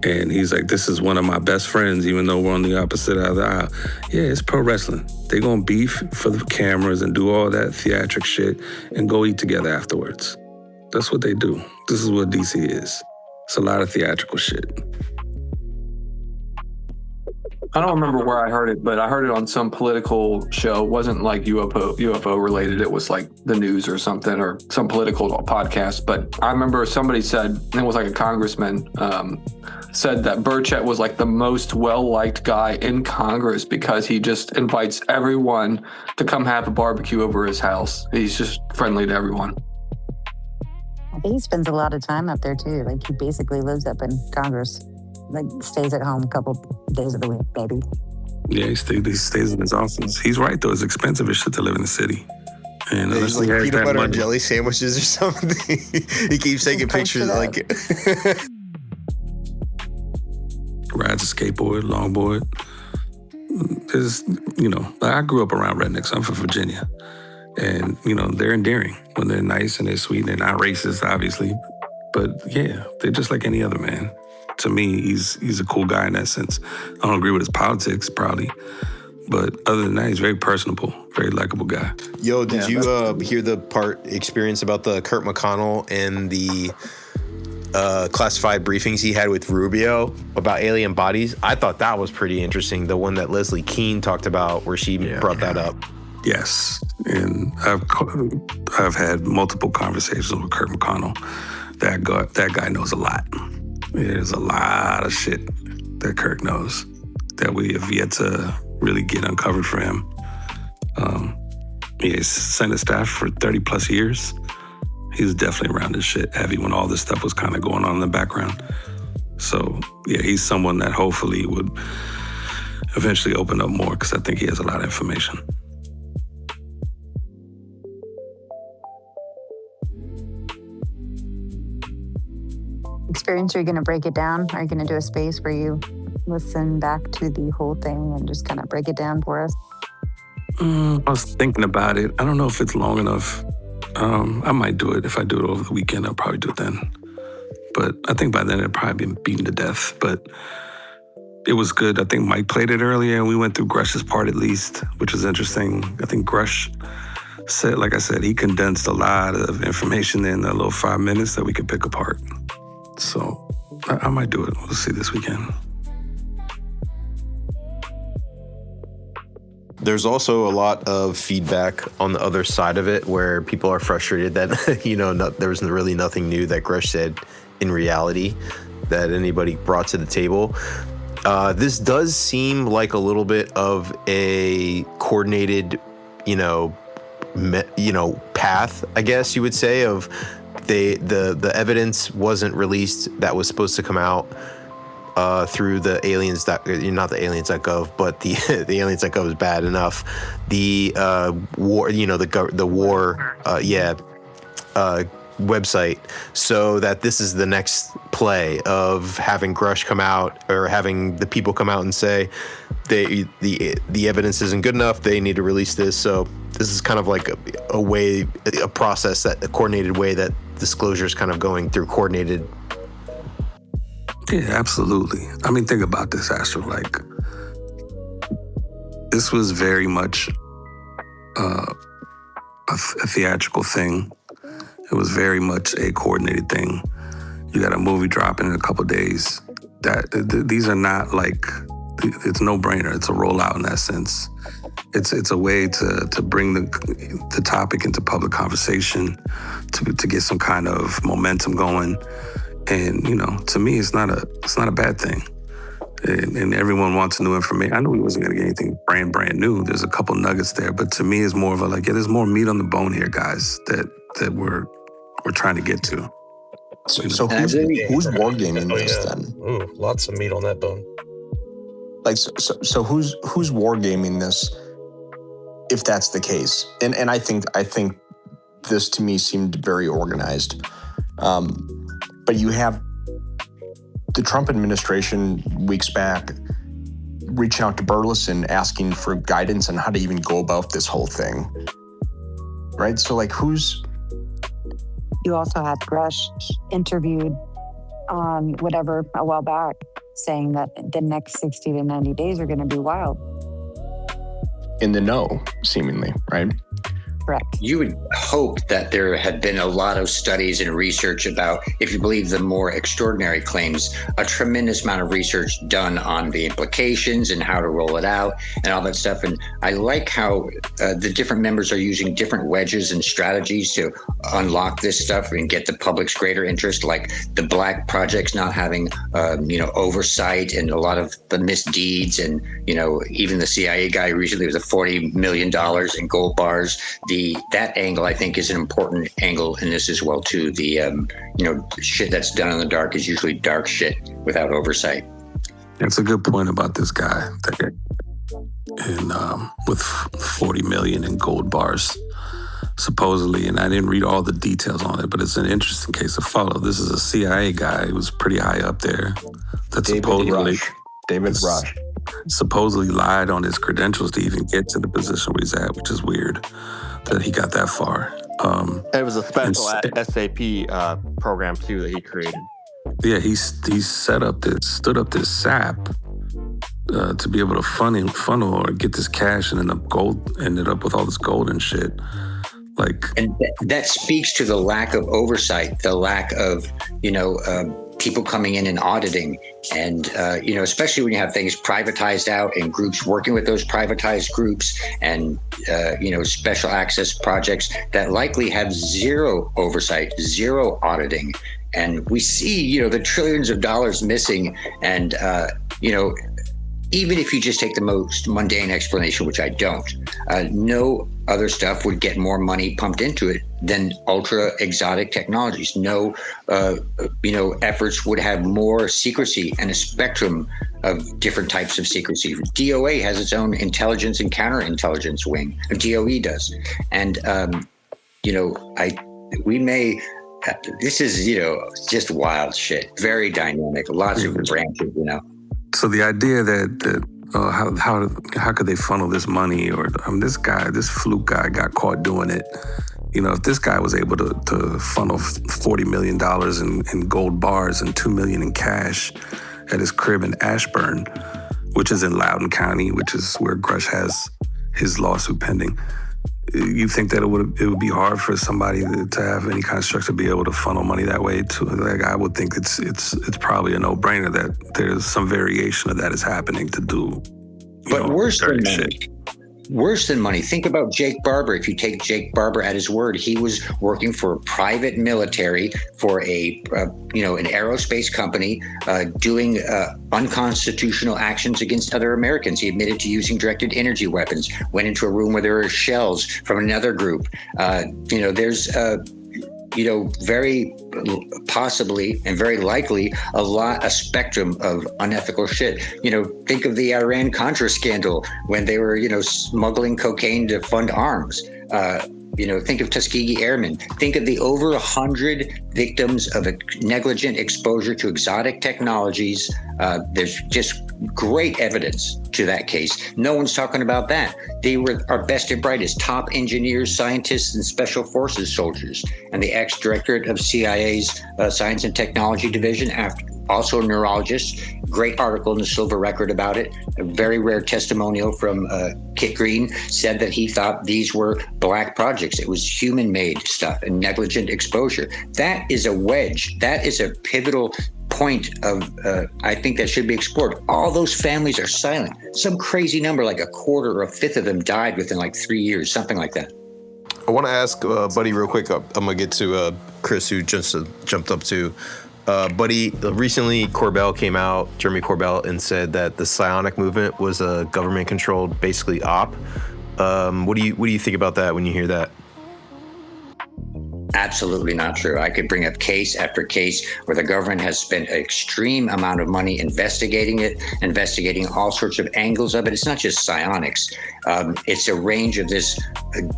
And he's like, this is one of my best friends, even though we're on the opposite of the aisle. Yeah, it's pro wrestling. They're going to beef for the cameras and do all that theatric shit and go eat together afterwards. That's what they do. This is what DC is. It's a lot of theatrical shit. I don't remember where I heard it, but I heard it on some political show. It wasn't like UFO related. It was like the news or something, or some political podcast. But I remember somebody said, and it was like a congressman, said that Burchett was like the most well-liked guy in Congress because he just invites everyone to come have a barbecue over his house. He's just friendly to everyone. I think he spends a lot of time up there too. Like he basically lives up in Congress. Like stays at home a couple days of the week, maybe. Yeah, he stays in his office. He's right though. It's expensive as shit to live in the city. And yeah, he's like peanut butter and jelly sandwiches or something. He keeps taking pictures like rides a skateboard, longboard. There's, I grew up around rednecks. I'm from Virginia. And, they're endearing when they're nice and they're sweet. They're not racist, obviously. But yeah, they're just like any other man. To me, he's a cool guy in that sense. I don't agree with his politics, probably. But other than that, he's very personable, very likable guy. Yo, did you hear the experience about the Kurt McConnell and the classified briefings he had with Rubio about alien bodies? I thought that was pretty interesting. The one that Leslie Keane talked about where she brought that up. Yes. And I've had multiple conversations with Kurt McConnell. That guy knows a lot. There's a lot of shit that Kirk knows that we have yet to really get uncovered for him. He's Senate staff for 30 plus years. He was definitely around this shit heavy when all this stuff was kind of going on in the background. So yeah, he's someone that hopefully would eventually open up more because I think he has a lot of information. Experience, are you going to break it down? Are you going to do a space where you listen back to the whole thing and just kind of break it down for us? I was thinking about it. I don't know if it's long enough. I might do it. If I do it over the weekend, I'll probably do it then. But I think by then it'll probably be beaten to death. But it was good. I think Mike played it earlier and we went through Grusch's part at least, which was interesting. I think Grusch said, like I said, he condensed a lot of information in a little 5 minutes that we could pick apart. So I might do it. We'll see this weekend. There's also a lot of feedback on the other side of it where people are frustrated that, there was really nothing new that Grusch said in reality that anybody brought to the table. This does seem like a little bit of a coordinated, path, I guess you would say, of the evidence wasn't released that was supposed to come out through the aliens not the aliens.gov, but the aliens.gov is bad enough. The war, the war, website, so that this is the next play of having Grusch come out or having the people come out and say the evidence isn't good enough. They need to release this. So this is kind of like a process, a coordinated way that disclosure is kind of going through coordinated. Yeah, absolutely. I mean, think about this, Astral. Like, this was very much a theatrical thing. It was very much a coordinated thing. You got a movie dropping in a couple of days. These are not like, it's no brainer. It's a rollout in that sense. It's a way to bring the topic into public conversation, to get some kind of momentum going. And, to me, it's not a bad thing. And everyone wants new information. I knew we wasn't going to get anything brand new. There's a couple nuggets there, but to me, it's more of there's more meat on the bone here, guys, that we're trying to get to. So who's wargaming this then? Ooh, lots of meat on that bone. Like, so who's wargaming this, if that's the case? And I think this to me seemed very organized. But you have the Trump administration weeks back reaching out to Burleson, asking for guidance on how to even go about this whole thing. Right? So like You also had Grusch interviewed on whatever a while back saying that the next 60 to 90 days are going to be wild. in the know, seemingly, right? Correct. You would hope that there had been a lot of studies and research about, if you believe the more extraordinary claims, a tremendous amount of research done on the implications and how to roll it out and all that stuff. And I like how the different members are using different wedges and strategies to unlock this stuff and get the public's greater interest, like the black projects not having, oversight and a lot of the misdeeds. And, even the CIA guy recently was a $40 million in gold bars. That angle, I think, is an important angle in this as well, too. The, shit that's done in the dark is usually dark shit without oversight. That's a good point about this guy. And with 40 million in gold bars, supposedly, and I didn't read all the details on it, but it's an interesting case to follow. This is a CIA guy who was pretty high up there. That David Grusch. Supposedly lied on his credentials to even get to the position where he's at, which is weird that he got that far. It was a special SAP program too that he created. Yeah, he stood up this SAP to be able to funnel or get this cash, and ended up with all this gold and shit. And that speaks to the lack of oversight, the lack of people coming in and auditing, and especially when you have things privatized out and groups working with those privatized groups, and special access projects that likely have zero oversight, zero auditing. And we see the trillions of dollars missing, and even if you just take the most mundane explanation, which I don't, no other stuff would get more money pumped into it than ultra exotic technologies. No, efforts would have more secrecy and a spectrum of different types of secrecy. DOA has its own intelligence and counterintelligence wing. DOE does. And, this is, just wild shit. Very dynamic. Lots of branches, So the idea that how could they funnel this money, or this fluke guy got caught doing it. If this guy was able to funnel $40 million in gold bars and $2 million in cash at his crib in Ashburn, which is in Loudoun County, which is where Grusch has his lawsuit pending. You think that it would be hard for somebody to have any kind of structure to be able to funnel money that way too? I would think it's probably a no-brainer that there's some variation of that is happening to do. But worse than money. Worse than money. Think about Jake Barber. If you take Jake Barber at his word, he was working for a private military for an aerospace company, doing unconstitutional actions against other Americans. He admitted to using directed energy weapons, went into a room where there were shells from another group. There's very possibly and very likely a spectrum of unethical shit. Think of the Iran-Contra scandal when they were, smuggling cocaine to fund arms. Think of Tuskegee Airmen. Think of the over 100 victims of negligent exposure to exotic technologies. There's just great evidence to that case. No one's talking about that. They were our best and brightest, top engineers, scientists, and special forces soldiers. And the ex-director of CIA's Science and Technology Division, also a neurologist. Great article in the Silver Record about it. A very rare testimonial from Kit Green said that he thought these were black projects. It was human-made stuff and negligent exposure. That is a wedge. That is a pivotal point of, I think that should be explored. All those families are silent. Some crazy number, like a quarter or a fifth of them died within 3 years, something like that. I want to ask Buddy real quick. I'm going to get to Chris, who just jumped up to. Buddy, recently Jeremy Corbell, and said that the psionic movement was a government-controlled, basically op. What do you think about that when you hear that? Absolutely not true. I could bring up case after case where the government has spent an extreme amount of money investigating it, investigating all sorts of angles of it. It's not just psionics. It's a range of this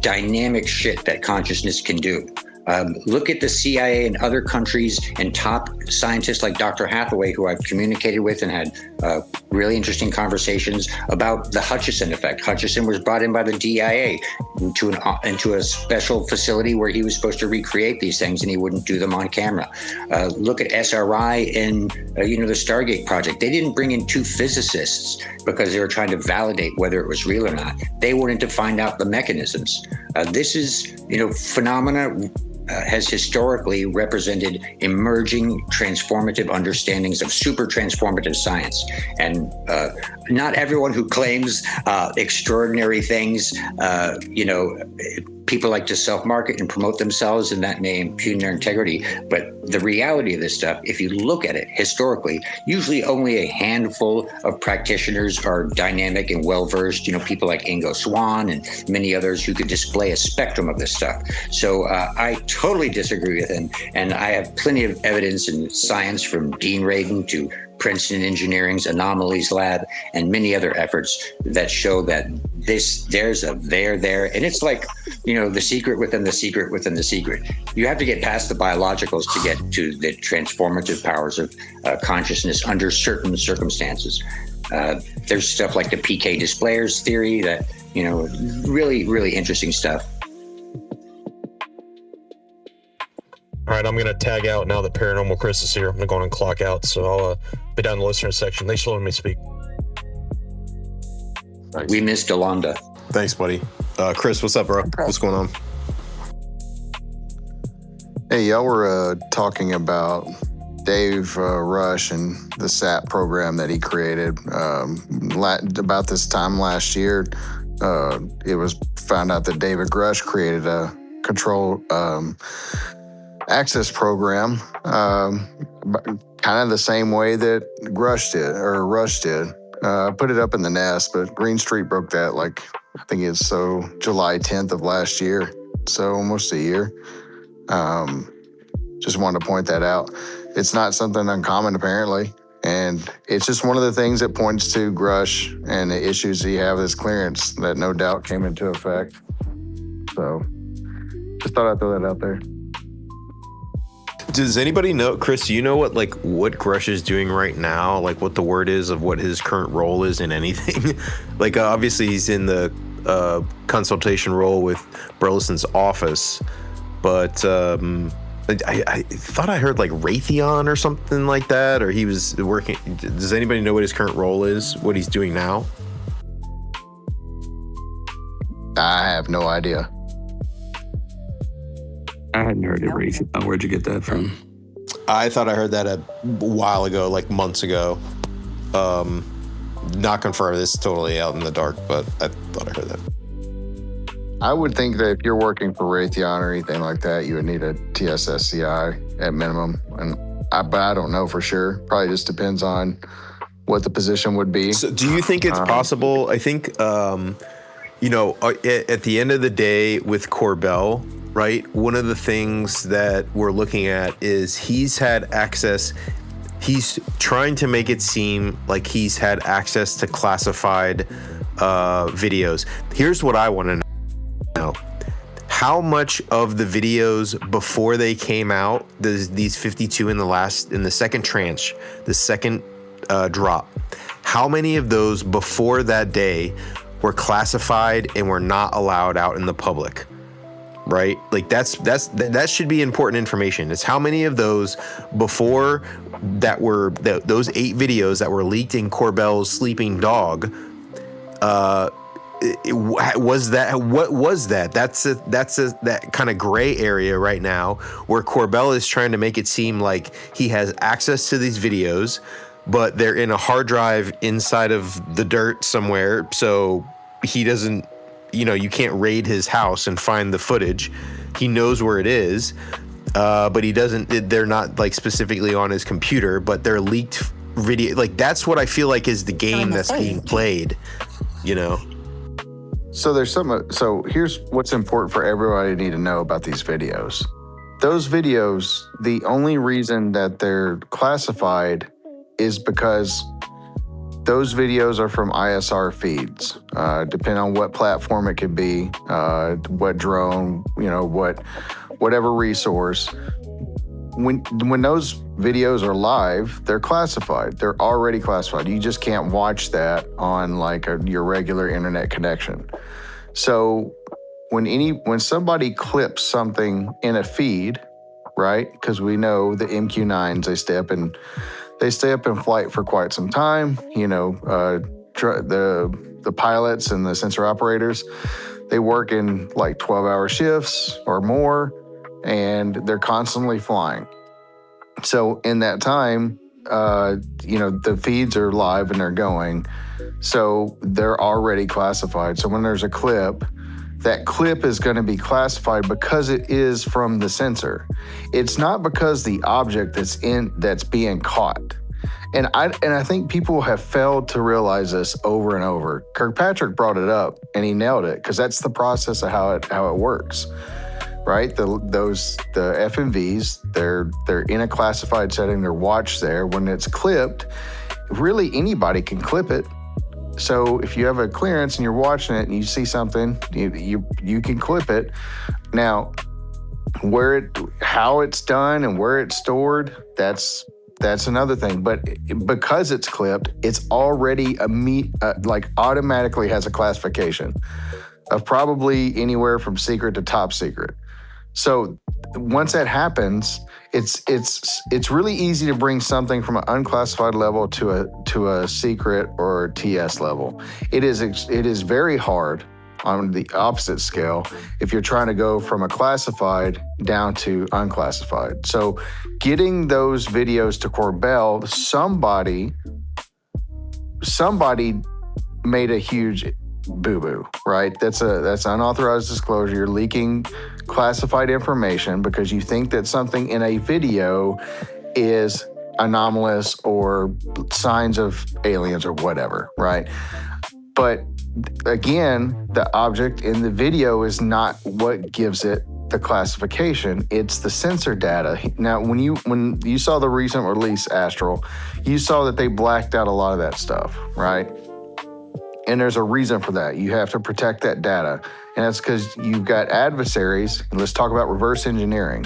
dynamic shit that consciousness can do. Look at the CIA in other countries and top scientists like Dr. Hathaway, who I've communicated with and had really interesting conversations about the Hutchison effect. Hutchison was brought in by the DIA into a special facility where he was supposed to recreate these things, and he wouldn't do them on camera. Look at SRI and the Stargate project. They didn't bring in two physicists because they were trying to validate whether it was real or not. They wanted to find out the mechanisms. This is, phenomena has historically represented emerging transformative understandings of super transformative science. And not everyone who claims extraordinary things, people like to self-market and promote themselves, and that may impugn their integrity. But the reality of this stuff, if you look at it historically, usually only a handful of practitioners are dynamic and well-versed, people like Ingo Swann and many others who could display a spectrum of this stuff. So I totally disagree with him. And I have plenty of evidence in science from Dean Radin to Princeton Engineering's Anomalies Lab and many other efforts that show that there's a there, and it's like, the secret within the secret within the secret. You have to get past the biologicals to get to the transformative powers of consciousness under certain circumstances. There's stuff like the PK displayers theory that, really, really interesting stuff. All right, I'm going to tag out now that Paranormal Chris is here. I'm going to go on and clock out, so I'll be down in the listener section. Thanks for letting me speak. Thanks. We missed Delonda. Thanks, buddy. Chris, what's up, bro? What's going on? Hey, y'all were talking about Dave Grusch and the SAT program that he created. About this time last year, it was found out that David Grusch created a control access program, kind of the same way that Rush did. Put it up in the nest, but Green Street broke that I think it's July 10th of last year, so almost a year. Just wanted to point that out. It's not something uncommon apparently, and it's just one of the things that points to Grusch and the issues he had with his clearance that no doubt came into effect. So just thought I'd throw that out there. Does anybody know, Chris, do you know what Grusch is doing right now? Like what the word is of what his current role is in anything? Obviously he's in the consultation role with Burleson's office, but I thought I heard Raytheon or something like that, or he was working. Does anybody know what his current role is, what he's doing now? I have no idea. I hadn't heard it, Raytheon. Where'd you get that from? I thought I heard that a while ago, months ago. Not confirmed. This is totally out in the dark, but I thought I heard that. I would think that if you're working for Raytheon or anything like that, you would need a TSSCI at minimum. But I don't know for sure. Probably just depends on what the position would be. So do you think it's possible? I think, at the end of the day with Corbell, right? One of the things that we're looking at is he's had access. He's trying to make it seem like he's had access to classified videos. Here's what I want to know. How much of the videos before they came out, these 52 in the second tranche, the second drop, how many of those before that day were classified and were not allowed out in the public? Right? That should be important information. It's how many of those before that were those 8 videos that were leaked in Corbell's sleeping dog. What was that? That's that kind of gray area right now where Corbell is trying to make it seem like he has access to these videos, but they're in a hard drive inside of the dirt somewhere. So he doesn't, you can't raid his house and find the footage. He knows where it is, but he doesn't. They're not specifically on his computer, but they're leaked video. That's what I feel like is the game that's being played. So so here's what's important for everybody to need to know about these videos. Those videos, the only reason that they're classified is because those videos are from ISR feeds, depending on what platform it could be, what drone, whatever resource. When those videos are live, they're classified. They're already classified. You just can't watch that on like your regular internet connection. So when somebody clips something in a feed, right? Because we know the MQ-9s, they stay up in flight for quite some time. You know, the pilots and the sensor operators, they work in like 12-hour shifts or more, and they're constantly flying. So in that time, the feeds are live and they're going. So they're already classified. So when there's a clip, that clip is going to be classified because it is from the sensor. It's not because the object that's being caught. And I think people have failed to realize this over and over. Kirkpatrick brought it up and he nailed it, because that's the process of how it works, right? The FMVs, they're in a classified setting, they're watched there. When it's clipped, really anybody can clip it. So if you have a clearance and you're watching it and you see something, you can clip it. Now, how it's done and where it's stored, that's another thing. But because it's clipped, it's already automatically has a classification of probably anywhere from secret to top secret. So once that happens, it's really easy to bring something from an unclassified level to a secret or TS level. It is very hard on the opposite scale if you're trying to go from a classified down to unclassified. So getting those videos to Corbell, somebody made a huge boo-boo, right? That's unauthorized disclosure. You're leaking classified information because you think that something in a video is anomalous or signs of aliens or whatever, right? But again, the object in the video is not what gives it the classification. It's the sensor data. Now, when you saw the recent release, Astral, you saw that they blacked out a lot of that stuff, right? And there's a reason for that. You have to protect that data. And that's because you've got adversaries, and let's talk about reverse engineering.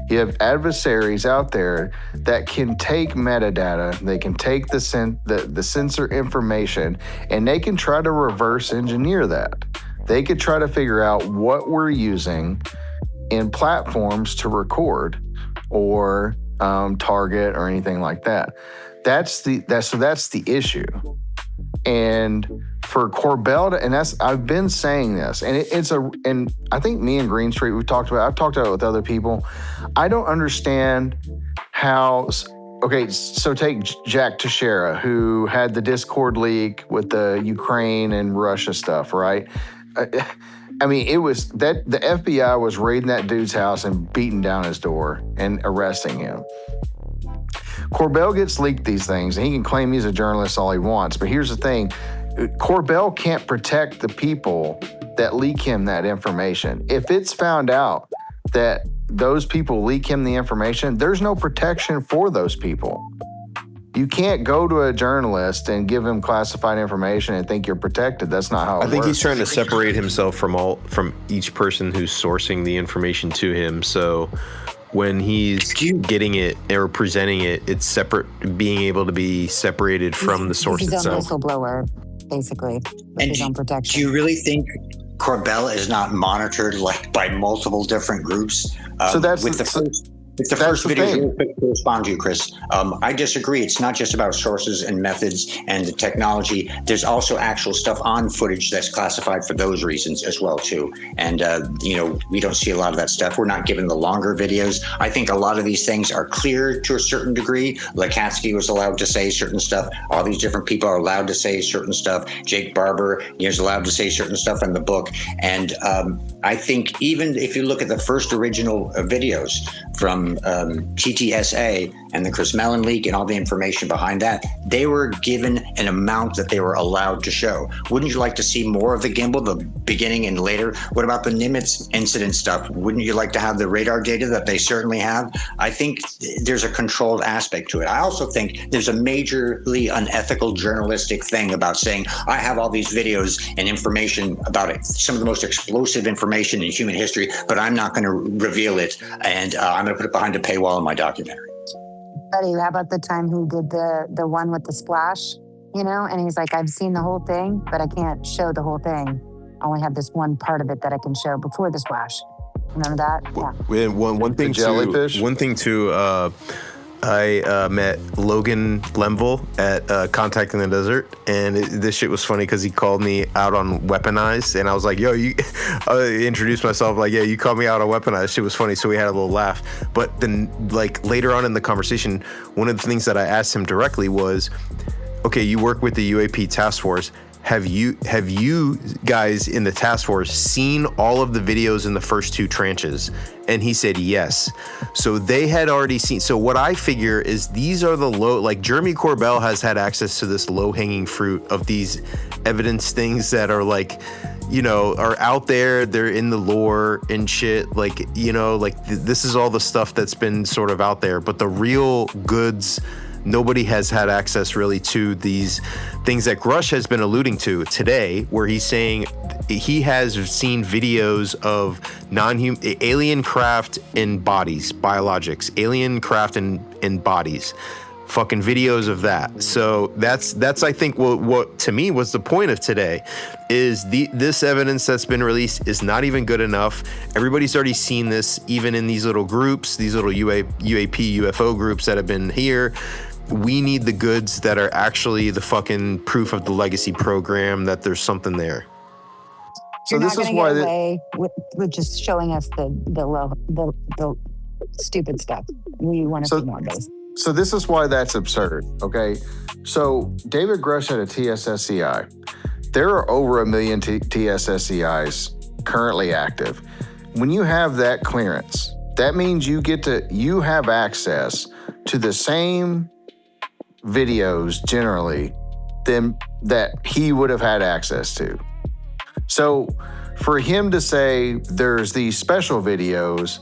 You have adversaries out there that can take metadata, they can take the sensor information, and they can try to reverse engineer that. They could try to figure out what we're using in platforms to record or target or anything like that. That's the issue. And for Corbell I've been saying this, and I think me and Green Street, I've talked about it with other people. I don't understand how, okay, so take Jack Teixeira, who had the Discord leak with the Ukraine and Russia stuff, right? I mean, it was that the FBI was raiding that dude's house and beating down his door and arresting him. Corbell gets leaked these things, and he can claim he's a journalist all he wants. But here's the thing. Corbell can't protect the people that leak him that information. If it's found out that those people leak him the information, there's no protection for those people. You can't go to a journalist and give him classified information and think you're protected. That's not how it works. I think he's trying to separate himself from each person who's sourcing the information to him. So when he's getting it or presenting it, it's separate, being able to be separated from the source itself. He's a whistleblower, basically, with his own protection. Do you really think Corbell is not monitored by multiple different groups? So that's the first video really quick to respond to you, Chris. I disagree. It's not just about sources and methods and the technology. There's also actual stuff on footage that's classified for those reasons as well, too. And, we don't see a lot of that stuff. We're not given the longer videos. I think a lot of these things are clear to a certain degree. Lakatsky was allowed to say certain stuff. All these different people are allowed to say certain stuff. Jake Barber is allowed to say certain stuff in the book. And I think even if you look at the first original videos from TTSA and the Chris Mellon leak and all the information behind that, they were given an amount that they were allowed to show. Wouldn't you like to see more of the gimbal, the beginning and later? What about the Nimitz incident stuff? Wouldn't you like to have the radar data that they certainly have? I think there's a controlled aspect to it. I also think there's a majorly unethical journalistic thing about saying, I have all these videos and information about it, some of the most explosive information in human history, but I'm not going to reveal it, and I'm going to put it behind a paywall in my documentary. Buddy, how about the time he did the one with the splash, and he's like, I've seen the whole thing, but I can't show the whole thing. I only have this one part of it that I can show before the splash. Remember that? Yeah. One thing jellyfish? One thing too, I met Logan Lemville at Contact in the Desert, and this shit was funny because he called me out on Weaponized, and I was like, yo, I introduced myself like, yeah, you called me out on Weaponized. Shit was funny, so we had a little laugh. But then, like, later on in the conversation, one of the things that I asked him directly was, okay, you work with the UAP task force. Have you guys in the task force seen all of the videos in the first two tranches? And he said yes. So they had already seen. So what I figure is these are the like Jeremy Corbell has had access to this low-hanging fruit of these evidence things that are like, are out there. They're in the lore and shit. Like, this is all the stuff that's been sort of out there. But the real goods, nobody has had access really to these things that Grusch has been alluding to today, where he's saying he has seen videos of alien craft in bodies, biologics, alien craft in bodies, fucking videos of that. So that's I think what to me was the point of today, is this evidence that's been released is not even good enough. Everybody's already seen this, even in these little groups, these little UAP UFO groups that have been here. We need the goods that are actually the fucking proof of the legacy program that there's something there. You're not going to get away with just showing us the stupid stuff. We want to see more of those. So this is why that's absurd, okay? So David Grusch had a TSSCI. There are over 1 million TSSCIs currently active. When you have that clearance, that means you have access to the same videos generally than that he would have had access to. So for him to say there's these special videos,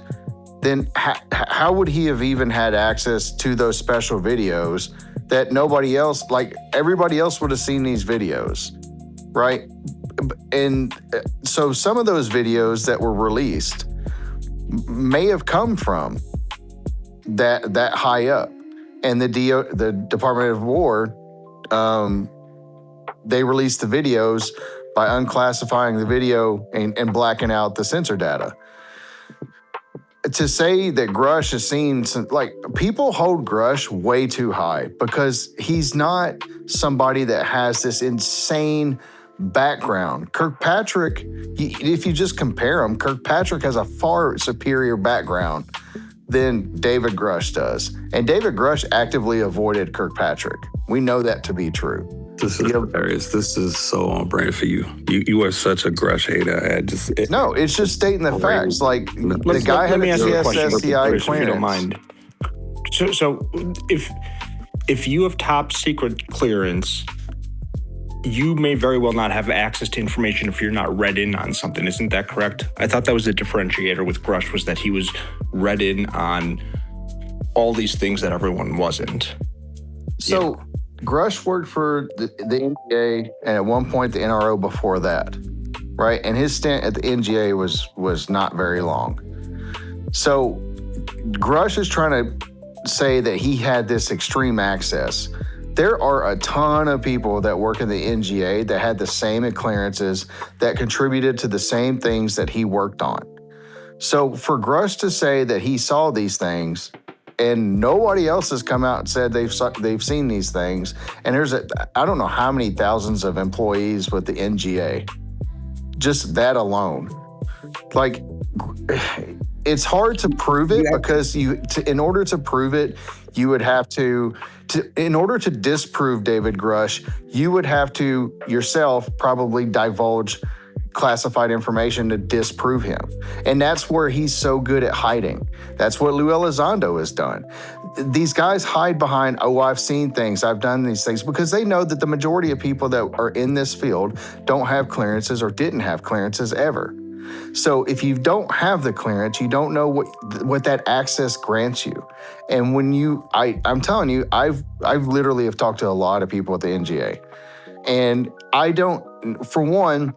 then how would he have even had access to those special videos that nobody else, like everybody else would have seen these videos, right? And so some of those videos that were released may have come from that high up. And the Department of War, they released the videos by unclassifying the video and blacking out the sensor data. To say that Grusch has seen people hold Grusch way too high because he's not somebody that has this insane background. Kirkpatrick, if you just compare them, Kirkpatrick has a far superior background than David Grusch does. And David Grusch actively avoided Kirkpatrick. We know that to be true. This is hilarious. This is so on brand for you. You are such a Grusch hater. No, it's just stating the facts. Like, the guy had a TSSCI clearance. If you don't mind. So if you have top secret clearance, you may very well not have access to information if you're not read in on something. Isn't that correct? I thought that was the differentiator with Grusch, was that he was read in on all these things that everyone wasn't. So Grusch worked for the NGA and at one point the NRO before that, right? And his stint at the NGA was not very long. So Grusch is trying to say that he had this extreme access. There are a ton of people that work in the NGA that had the same clearances, that contributed to the same things that he worked on. So for Grusch to say that he saw these things and nobody else has come out and said they've seen these things, and there's I don't know how many thousands of employees with the NGA, just that alone. Like, it's hard to prove it because in order to prove it, you would have to in order to disprove David Grusch, you would have to yourself probably divulge classified information to disprove him. And that's where he's so good at hiding. That's what Lou Elizondo has done. These guys hide behind, oh, I've seen things, I've done these things, because they know that the majority of people that are in this field don't have clearances or didn't have clearances ever. So if you don't have the clearance, you don't know what that access grants you. And when I'm telling you, I've literally have talked to a lot of people at the NGA. And I don't, for one,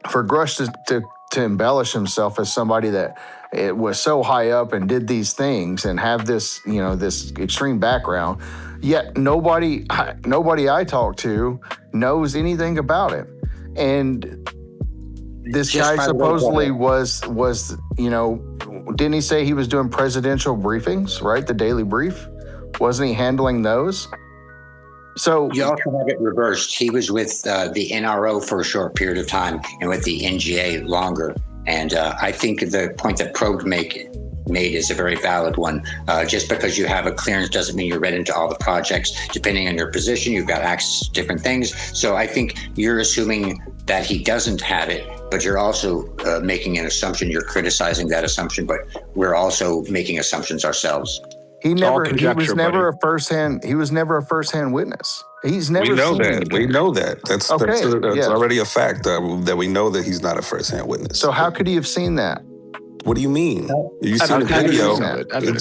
for Grusch to embellish himself as somebody that it was so high up and did these things and have this, this extreme background, yet nobody I talk to knows anything about him. And this guy supposedly was, didn't he say he was doing presidential briefings, right? The daily brief? Wasn't he handling those? So you also have it reversed. He was with the NRO for a short period of time and with the NGA longer. And I think the point that Probe made is a very valid one. Just because you have a clearance doesn't mean you're read into all the projects. Depending on your position, you've got access to different things. So I think you're assuming that he doesn't have it, but you're also making an assumption. You're criticizing that assumption, but we're also making assumptions ourselves. He was never a first-hand witness. He's never. We know seen that. anything. We know that. That's yes. already a fact that we know that he's not a first-hand witness. So how could he have seen that? What do you mean? You've seen the video.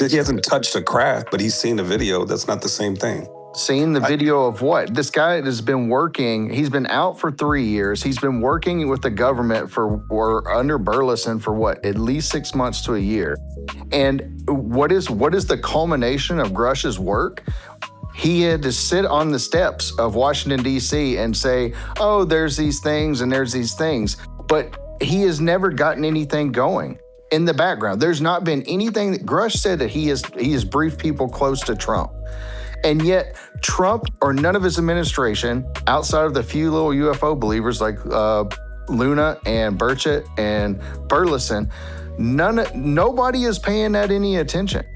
He hasn't touched the craft, but he's seen the video. That's not the same thing. Seen the video of what? This guy has been working. He's been out for 3 years. He's been working with the government or under Burleson for what? At least 6 months to a year. And what is the culmination of Grusch's work? He had to sit on the steps of Washington, D.C. and say, oh, there's these things and there's these things. But he has never gotten anything going in the background. There's not been anything. Grusch said that he has briefed people close to Trump. And yet Trump or none of his administration, outside of the few little UFO believers like Luna and Burchett and Burleson, nobody is paying that any attention.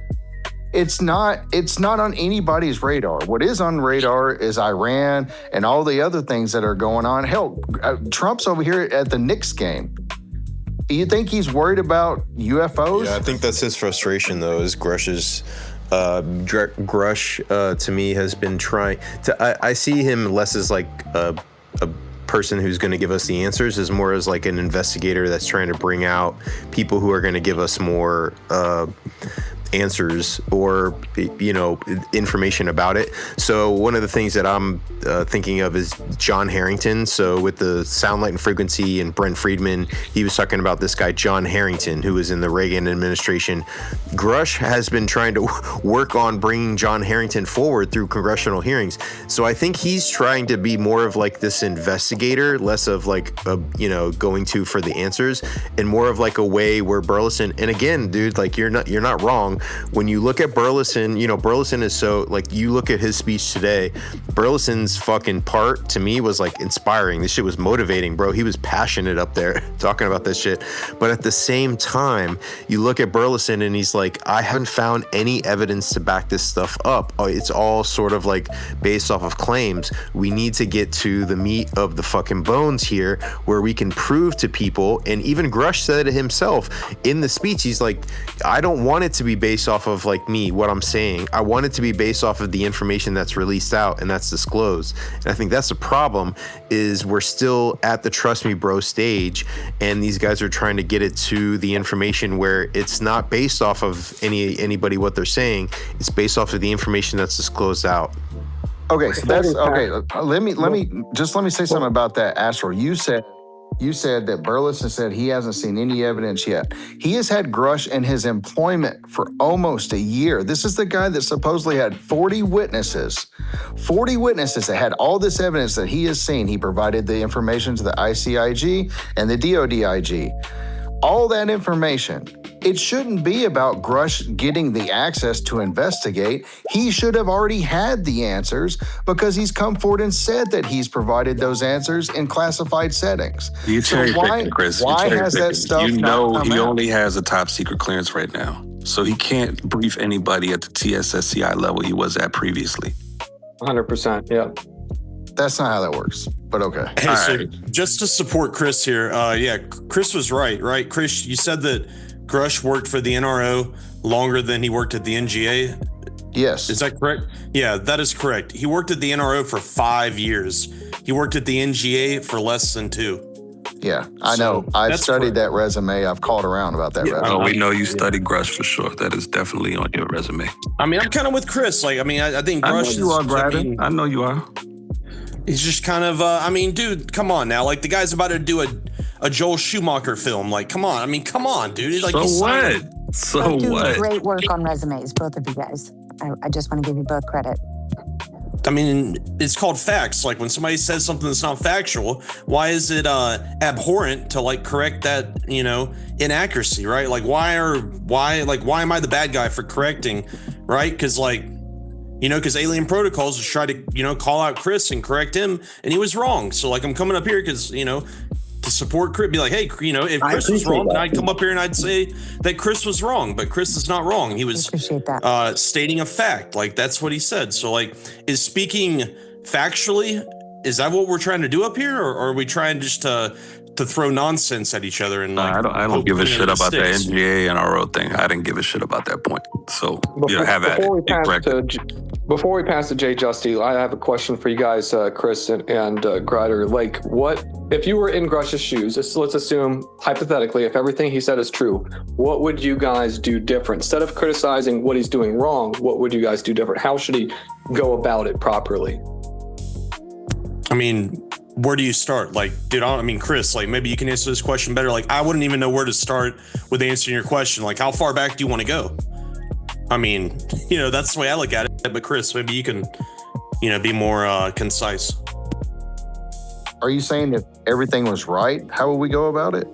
It's not on anybody's radar. What is on radar is Iran and all the other things that are going on. Hell, Trump's over here at the Knicks game. You think he's worried about UFOs? Yeah, I think that's his frustration, though, is Grusch's. Grusch, to me, has been trying to. I see him less as like a person who's going to give us the answers, as more as like an investigator that's trying to bring out people who are going to give us more answers or information about it. So one of the things that I'm thinking of is John Harrington. So with the Sound, Light, and Frequency and Brent Friedman, he was talking about this guy John Harrington, who was in the Reagan administration. Grusch has been trying to work on bringing John Harrington forward through congressional hearings. So I think he's trying to be more of like this investigator, less of like going to for the answers, and more of like a way where Burleson, and again, dude, like you're not wrong. When you look at Burleson, Burleson is so, like, you look at his speech today, Burleson's fucking part to me was like inspiring. This shit was motivating, bro. He was passionate up there talking about this shit. But at the same time, you look at Burleson and he's like, I haven't found any evidence to back this stuff up. It's all sort of like based off of claims. We need to get to the meat of the fucking bones here where we can prove to people. And even Grusch said it himself in the speech. He's like, I don't want it to be based off of like me, what I'm saying. I want it to be based off of the information that's released out and that's disclosed. And I think that's the problem, is we're still at the trust me bro stage, and these guys are trying to get it to the information where it's not based off of anybody what they're saying. It's based off of the information that's disclosed out. Okay, so that's okay. Let me say something about that, Astral. You said that Burleson said he hasn't seen any evidence yet. He has had Grusch in his employment for almost a year. This is the guy that supposedly had 40 witnesses that had all this evidence that he has seen. He provided the information to the ICIG and the DODIG. All that information. It shouldn't be about Grusch getting the access to investigate. He should have already had the answers because he's come forward and said that he's provided those answers in classified settings. You cherry picking, Chris. Why has that stuff not come he out? only has a top secret clearance right now. So he can't brief anybody at the TSSCI level he was at previously. 100%, yeah. That's not how that works. but okay. Hey, All so right. just to support Chris here, Chris was right? Chris, you said that Grusch worked for the NRO longer than he worked at the NGA. Yes. Is that correct? Yeah, that is correct. He worked at the NRO for 5 years. He worked at the NGA for less than 2. Yeah, I know. I've studied correct. that resume. I've called around about that resume. Oh, we know you studied Grusch for sure. That is definitely on your resume. I mean, I'm kind of with Chris. Like, I mean, I think Grusch you are, Brandon. I know you are. He's just kind of, I mean, dude, come on now. Like, the guy's about to do a Joel Schumacher film. Like, come on. I mean, come on, dude. Like, so what? So do what? Great work on resumes, both of you guys. I just want to give you both credit. I mean, it's called facts. Like, when somebody says something that's not factual, why is it abhorrent to like correct that, inaccuracy, right? Like, why am I the bad guy for correcting, right? Because because Alien Protocols was trying to, call out Chris and correct him, and he was wrong. So like, I'm coming up here because, to support Chris, be like, hey, if Chris was wrong, then I'd come up here and I'd say that Chris was wrong, but Chris is not wrong. He was stating a fact. Like, that's what he said. So like, is speaking factually, is that what we're trying to do up here? Or are we trying just to throw nonsense at each other? And like, I don't give a shit about the NGA and NRO thing. I didn't give a shit about that point. So have at it. Before we pass to Jay Justy, I have a question for you guys, Chris and Grider. Like, what if you were in Grusch's shoes? Let's assume hypothetically, if everything he said is true, what would you guys do different? Instead of criticizing what he's doing wrong, what would you guys do different? How should he go about it properly? I mean, where do you start? Like, dude, Chris, like, maybe you can answer this question better. Like, I wouldn't even know where to start with answering your question. Like, how far back do you want to go? I mean, that's the way I look at it. But Chris, maybe you can, be more concise. Are you saying if everything was right, how would we go about it?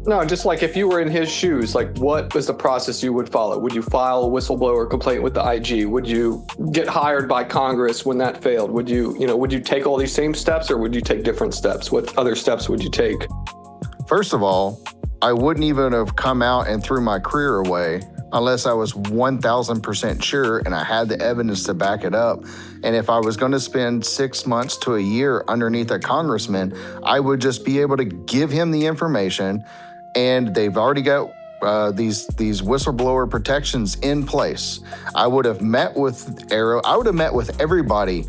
No, just like if you were in his shoes, like what was the process you would follow? Would you file a whistleblower complaint with the IG? Would you get hired by Congress when that failed? Would you take all these same steps, or would you take different steps? What other steps would you take? First of all, I wouldn't even have come out and threw my career away unless I was 1,000% sure and I had the evidence to back it up. And if I was going to spend 6 months to a year underneath a congressman, I would just be able to give him the information, and they've already got these whistleblower protections in place. I would have met with Arrow. I would have met with everybody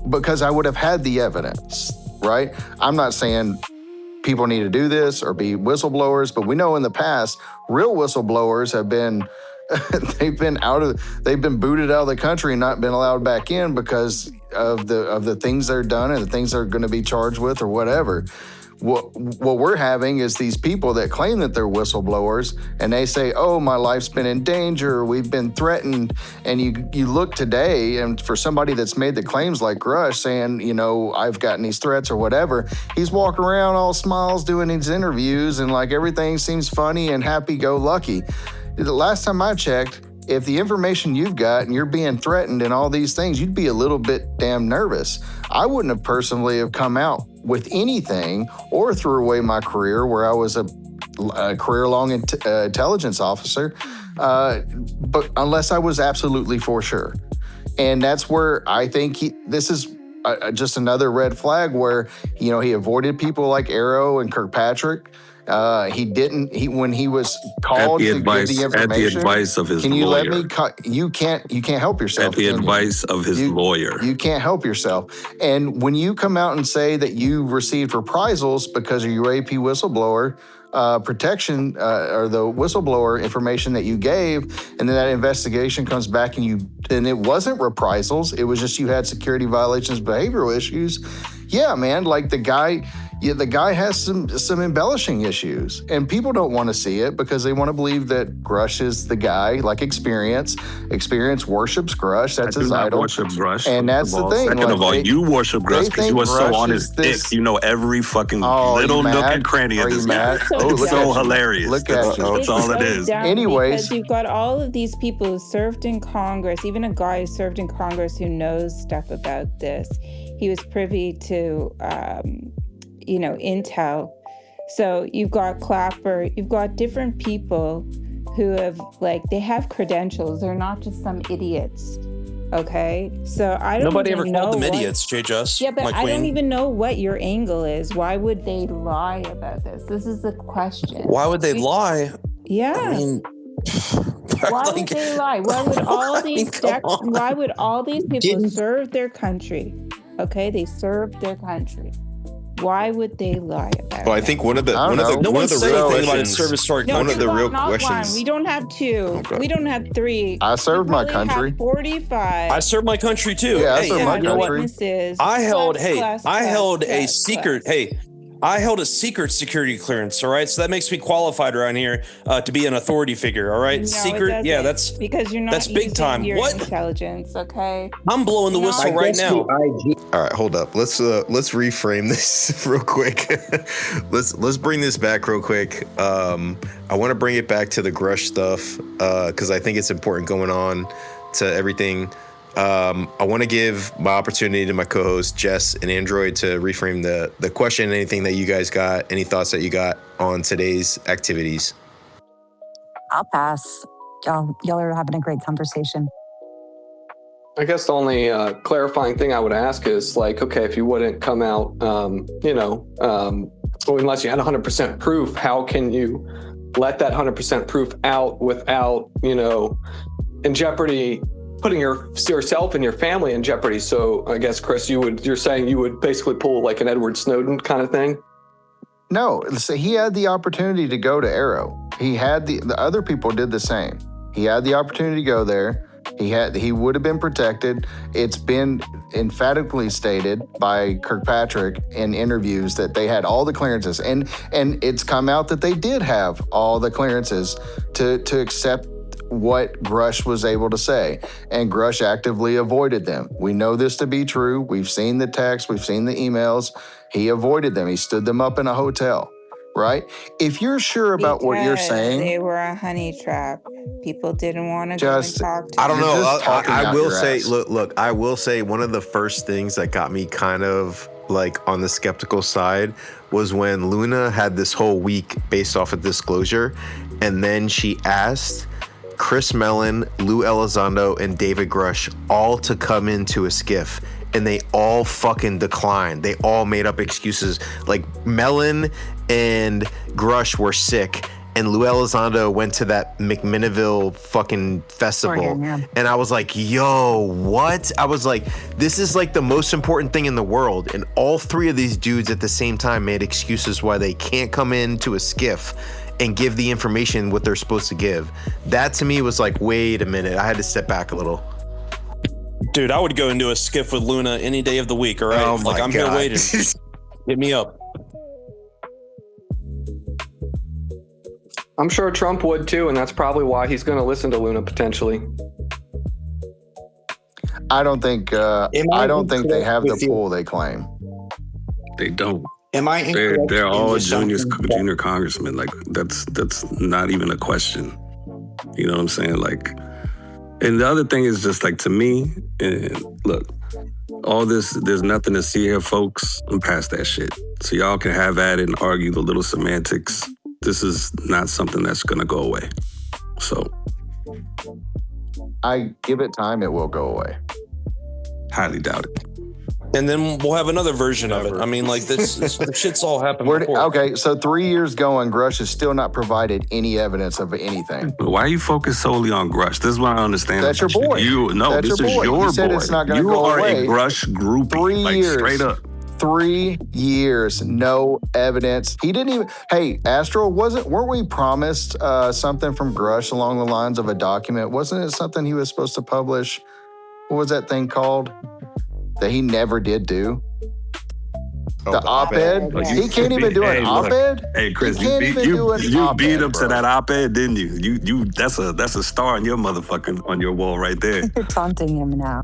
because I would have had the evidence, right? I'm not saying people need to do this or be whistleblowers, but we know in the past, real whistleblowers have been, they've been booted out of the country and not been allowed back in because of the things they're done and the things they're going to be charged with or whatever. What we're having is these people that claim that they're whistleblowers, and they say, oh, my life's been in danger, we've been threatened. And you look today, and for somebody that's made the claims like Grusch saying, I've gotten these threats or whatever, he's walking around all smiles doing these interviews and like everything seems funny and happy-go-lucky. The last time I checked, if the information you've got and you're being threatened and all these things, you'd be a little bit damn nervous. I wouldn't have personally have come out with anything or threw away my career where I was a career-long intelligence officer, but unless I was absolutely for sure. And that's where I think this is just another red flag where, he avoided people like Arrow and Kirkpatrick. When he was called to give the information. At the advice of his lawyer. Can you let me? You can't help yourself. At the advice of his lawyer. You can't help yourself. And when you come out and say that you received reprisals because of your AP whistleblower protection or the whistleblower information that you gave, and then that investigation comes back and it wasn't reprisals, it was just you had security violations, behavioral issues. Yeah, man, like the guy has some embellishing issues, and people don't want to see it because they want to believe that Grusch is the guy, like Experience. Experience worships Grusch. That's his idol. Worship Grusch. And that's the thing. Second of all, you worship Grusch because you are so on his dick. You know every fucking little nook and cranny of this guy. It's so hilarious. Look at you. That's all it is. Anyways. Because you've got all of these people who served in Congress, even a guy who served in Congress who knows stuff about this. He was privy to intel. So you've got Clapper, you've got different people who have they have credentials. They're not just some idiots Okay, so I don't Nobody ever even called know them what- idiots, J. Just. Yeah, but my I queen. don't even know what your angle is. Why would they lie about this? This is the question. Why would they lie? Yeah. I mean, why would they lie? Why would all these why would all these people serve their country? Okay, they served their country. Why would they lie about Well, I it? think one of the no real one's saying anything about questions. service to our No, one of the real not questions. one. We don't have two. Okay. We don't have three. I served We my probably country. have 45. I served my country too. Yeah, I Hey, served my you know what? witnesses. I held Plus, a secret. Hey, I held a secret security clearance. All right, so that makes me qualified around here to be an authority figure. All right, No, it secret. Yeah, doesn't, that's because you're not that's big using time. your What? intelligence. Okay. I'm blowing the whistle right now. All right, hold up. Let's reframe this real quick. let's bring this back real quick. I want to bring it back to the Grusch stuff because I think it's important going on to everything. I want to give my opportunity to my co-host Jess and Android to reframe the question. Anything that you guys got, any thoughts that you got on today's activities? I'll pass. Y'all are having a great conversation. I guess the only clarifying thing I would ask is like, okay, if you wouldn't come out, unless you had 100% proof, how can you let that 100% proof out without, in jeopardy, putting yourself and your family in jeopardy? So I guess, Chris, you're saying you would basically pull like an Edward Snowden kind of thing? No, so he had the opportunity to go to Arrow. He had the other people did the same. He had the opportunity to go there. He would have been protected. It's been emphatically stated by Kirkpatrick in interviews that they had all the clearances, and it's come out that they did have all the clearances to accept what Grusch was able to say, and Grusch actively avoided them. We know this to be true. We've seen the texts, we've seen the emails. He avoided them. He stood them up in a hotel, right? If you're sure about what you're Because saying, they were a honey trap. People didn't want to Just- go and talk to I don't them. know. I will say, ass. look. I will say one of the first things that got me kind of like on the skeptical side was when Luna had this whole week based off of disclosure, and then she asked Chris Mellon, Lou Elizondo, and David Grusch all to come into a skiff, and they all fucking declined. They all made up excuses. Like Mellon and Grusch were sick, and Lou Elizondo went to that McMinnville fucking festival. Oregon, yeah. And I was like, yo, what? I was like, this is like the most important thing in the world. And all three of these dudes at the same time made excuses why they can't come into a skiff and give the information what they're supposed to give. That to me was like, wait a minute. I had to step back a little. Dude, I would go into a skiff with Luna any day of the week. All right, Oh like my I'm here God. waiting. Hit me up. I'm sure Trump would too, and that's probably why he's going to listen to Luna potentially. I don't think they have the pull they claim. They don't. Am I incorrect? They're all in junior something? congressmen. Like that's not even a question. You know what I'm saying? Like, and the other thing is just like, to me, and look, all this, there's nothing to see here, folks. I'm past that shit. So y'all can have at it and argue the little semantics. This is not something that's gonna go away. So I give it time, it will go away. highly doubt it. And then we'll have another version of it. I mean, like this shit's all happened before. Okay, so 3 years going, Grusch has still not provided any evidence of anything. But why are you focused solely on Grusch? This is what I understand. That's your boy. This is your You said boy. it's not gonna you go are away. a Grusch groupie. 3 like, years. Straight up. 3 years, no evidence. He didn't even. Hey, Astral, weren't we promised something from Grusch along the lines of a document? Wasn't it something he was supposed to publish? What was that thing called that he never did do? The op-ed. Like, He can't even do an op-ed. Hey, Chris, He you can't beat, even you, do an you op-ed, beat him to bro. that op-ed, didn't you? You that's a star on your motherfucking on your wall right there. You're taunting him now.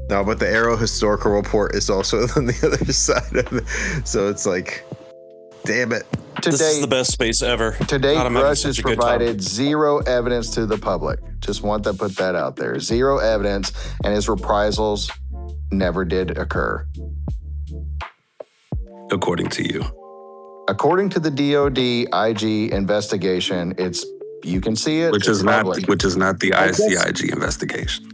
No, but the Arrow historical report is also on the other side of it. So it's like, damn it. This is the best space ever. Today, God, I'm having Grusch has such a good time. provided zero evidence to the public. Just want to put that out there. Zero evidence, and his reprisals never did occur. According to you. According to the DOD IG investigation, it's You can see it. Which It's is not public. the ICIG investigation.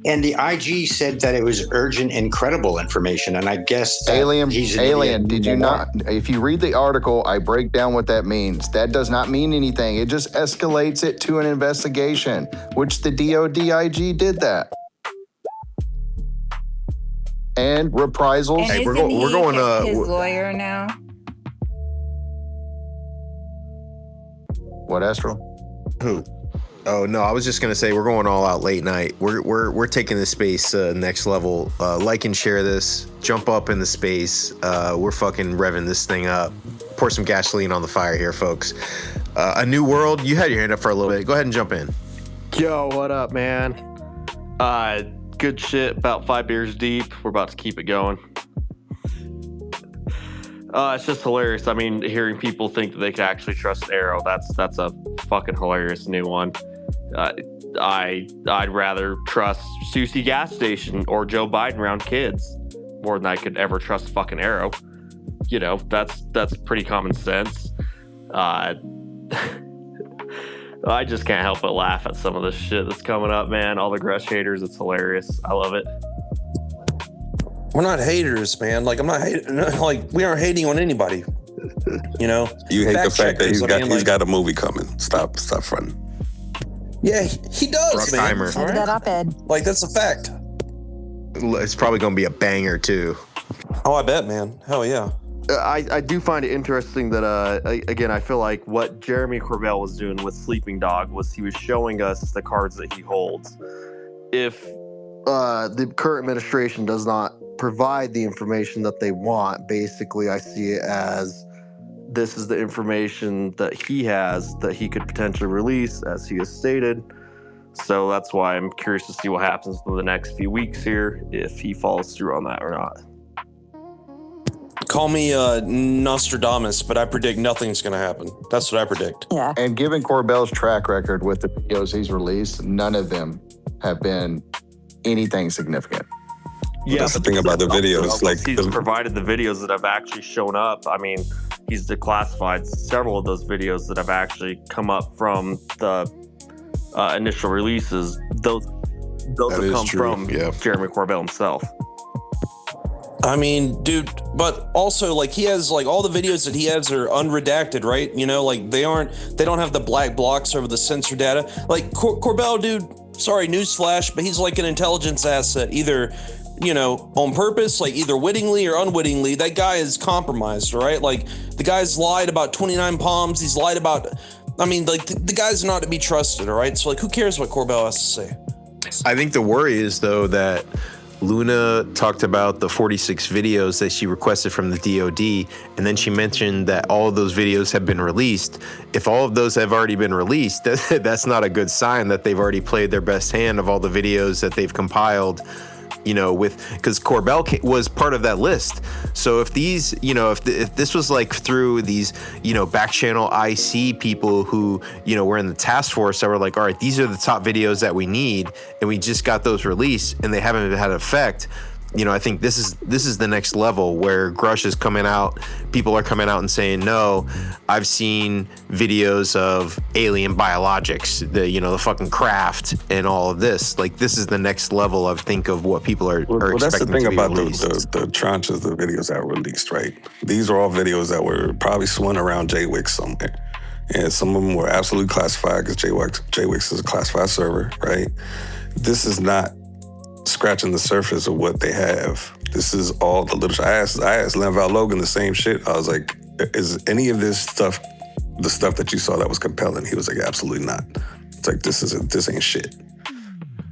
And the IG said that it was urgent and credible information, and I guess that Alien. he's an idiot. Did you not? If you read the article, I break down what that means. That does not mean anything. It just escalates it to an investigation, which the DOD-IG did that. And reprisals. And we're isn't going. his lawyer now. What, Astral? Who? Oh no, I was just gonna say we're going all out late night. We're taking the space next level. Like and share this. Jump up in the space. We're fucking revving this thing up. Pour some gasoline on the fire here, folks. A new world. You had your hand up for a little bit. Go ahead and jump in. Yo, what up, man? Good shit. About 5 beers deep. We're about to keep it going. It's just hilarious. I mean, hearing people think that they can actually trust Arrow, that's a fucking hilarious new one. I'd rather trust Susie gas station or Joe Biden around kids more than I could ever trust fucking Arrow. You know, that's pretty common sense. I just can't help but laugh at some of this shit that's coming up, man. All the Grusch haters, it's hilarious. I love it. We're not haters, man. Like, I'm not hating. Like, we aren't hating on anybody. You know? You hate the fact that he's checkers, got a movie coming. Stop fronting. Yeah, he does, man. Timer. Send that op-ed. Like, that's a fact. It's probably gonna be a banger too. Oh, I bet, man. Hell yeah. I do find it interesting that, again, I feel like what Jeremy Corbell was doing with Sleeping Dog was he was showing us the cards that he holds. If the current administration does not provide the information that they want, basically I see it as this is the information that he has that he could potentially release, as he has stated. So that's why I'm curious to see what happens in the next few weeks here, if he follows through on that or not. Call me Nostradamus, but I predict nothing's going to happen. That's what I predict. Yeah. And given Corbell's track record with the videos he's released, none of them have been anything significant. Yeah, that's the thing about the videos. Like, he's provided the videos that have actually shown up. I mean, he's declassified several of those videos that have actually come up from the initial releases. Those have come from Jeremy Corbell himself. I mean, dude, but also, like, he has, like, all the videos that he has are unredacted, right? You know, like, they don't have the black blocks over the sensor data. Like, Corbell, dude, sorry, newsflash, but he's like an intelligence asset, either, you know, on purpose, like either wittingly or unwittingly. That guy is compromised, right? Like, the guy's lied about 29 Palms. He's lied about, I mean, like, the guy's not to be trusted, all right? So, like, who cares what Corbell has to say? I think the worry is, though, that Luna talked about the 46 videos that she requested from the DOD, and then she mentioned that all of those videos have been released. If all of those have already been released, that's not a good sign that they've already played their best hand of all the videos that they've compiled, you know, because Corbell was part of that list. So if these, you know, if this was like through these, you know, back channel IC people who, you know, were in the task force that were like, all right, these are the top videos that we need, and we just got those released and they haven't had effect. You know, I think this is the next level where Grusch is coming out. People are coming out and saying, no, I've seen videos of alien biologics, the fucking craft and all of this. Like, this is the next level, I think, of what people are expecting. That's the thing to be about released. the tranches of videos that were released, right? These are all videos that were probably swimming around JWIX somewhere. And some of them were absolutely classified because JWIX is a classified server, right? This is not scratching the surface of what they have. This is all the little. I asked Linval Logan the same shit. I was like, is any of this stuff the stuff that you saw that was compelling? He was like, absolutely not. It's like, this ain't shit.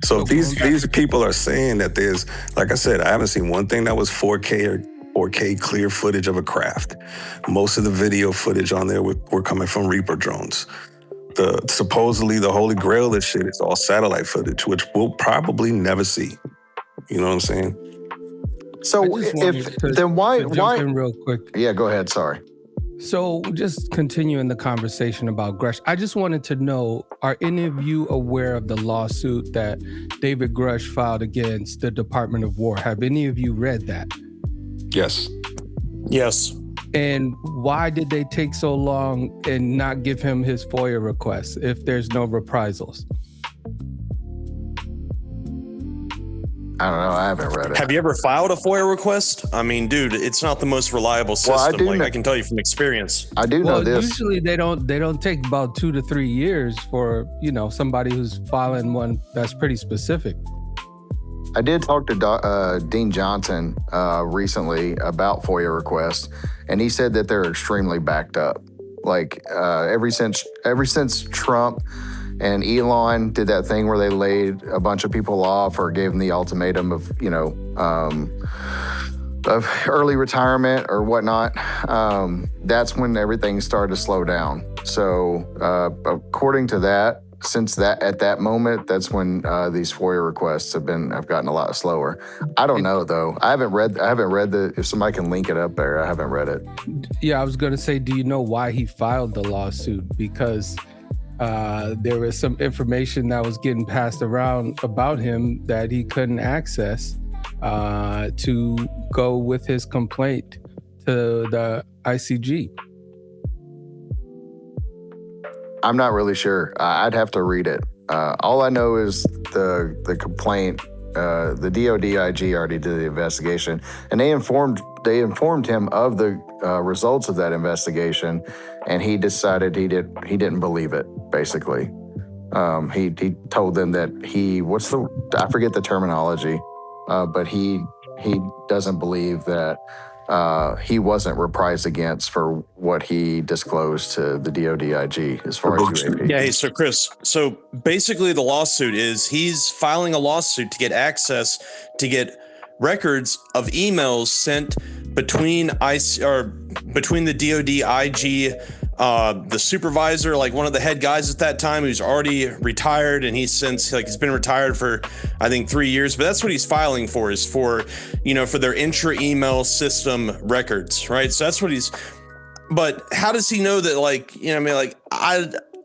So if these people are saying that there's, like I said, I haven't seen one thing that was 4K or 4K clear footage of a craft. Most of the video footage on there were coming from Reaper drones. Supposedly the holy grail of this shit is all satellite footage, which we'll probably never see. You know what I'm saying? So why jump in real quick? Yeah, go ahead. Sorry. So just continuing the conversation about Grusch, I just wanted to know, are any of you aware of the lawsuit that David Grusch filed against the Department of War? Have any of you read that? Yes. Yes. And why did they take so long and not give him his FOIA request if there's no reprisals? I don't know. I haven't read it. Have you ever filed a FOIA request? I mean, dude, it's not the most reliable system. I can tell you from experience. I do know this. Usually they don't take about 2 to 3 years for, somebody who's filing one that's pretty specific. I did talk to Dean Johnson recently about FOIA requests, and he said that they're extremely backed up. Like ever since Trump and Elon did that thing where they laid a bunch of people off or gave them the ultimatum of early retirement or whatnot, that's when everything started to slow down. So according to that, at that moment, that's when these FOIA requests have gotten a lot slower. I don't know though. I haven't read if somebody can link it up there. I haven't read it. Yeah, I was going to say, do you know why he filed the lawsuit? Because there was some information that was getting passed around about him that he couldn't access to go with his complaint to the ICG. I'm not really sure. I'd have to read it. All I know is the complaint. The DOD IG already did the investigation, and they informed him of the results of that investigation, and he decided he didn't believe it. Basically, he told them that I forget the terminology, but he doesn't believe that he wasn't reprised against for what he disclosed to the DOD IG as far as UAP. Yeah, hey, so Chris, basically the lawsuit is he's filing a lawsuit to get access to get records of emails sent between the DOD IG, the supervisor, like one of the head guys at that time, who's already retired, and he's been retired for I think 3 years. But that's what he's filing for, is for their intra email system records, right? So that's what he's. But how does he know that?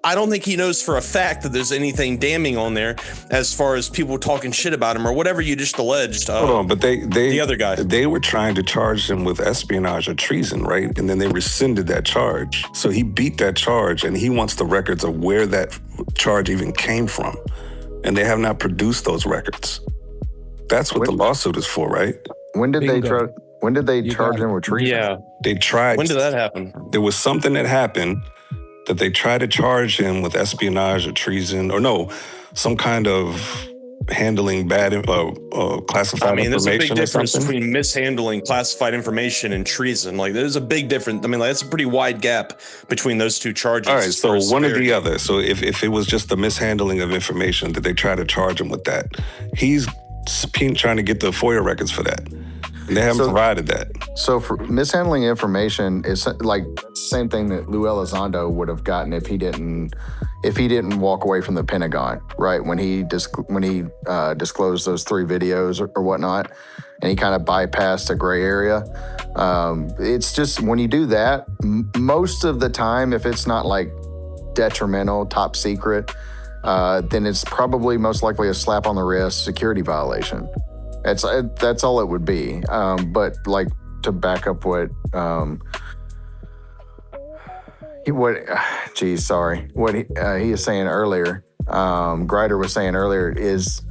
I don't think he knows for a fact that there's anything damning on there as far as people talking shit about him or whatever you just alleged. Hold on, but the other guy, they were trying to charge him with espionage or treason, right? And then they rescinded that charge. So he beat that charge, and he wants the records of where that charge even came from. And they have not produced those records. That's what the lawsuit is for, right? When did they charge him with treason? Yeah, they tried. When did that happen? There was something that happened that they tried to charge him with espionage or treason, or some kind of handling bad classified information. There's a big difference or between mishandling classified information and treason. Like, there's a big difference. That's a pretty wide gap between those two charges. All right, so one or the other. So if it was just the mishandling of information, did they try to charge him with that? He's trying to get the FOIA records for that. They haven't provided that. So for mishandling information, it's like the same thing that Lou Elizondo would have gotten if he didn't walk away from the Pentagon, right? When he disclosed those 3 videos or whatnot, and he kind of bypassed a gray area. It's just when you do that, most of the time, if it's not like detrimental, top secret, then it's probably most likely a slap on the wrist, security violation. That's all it would be. But like, to back up what he is saying earlier, Greider was saying earlier, is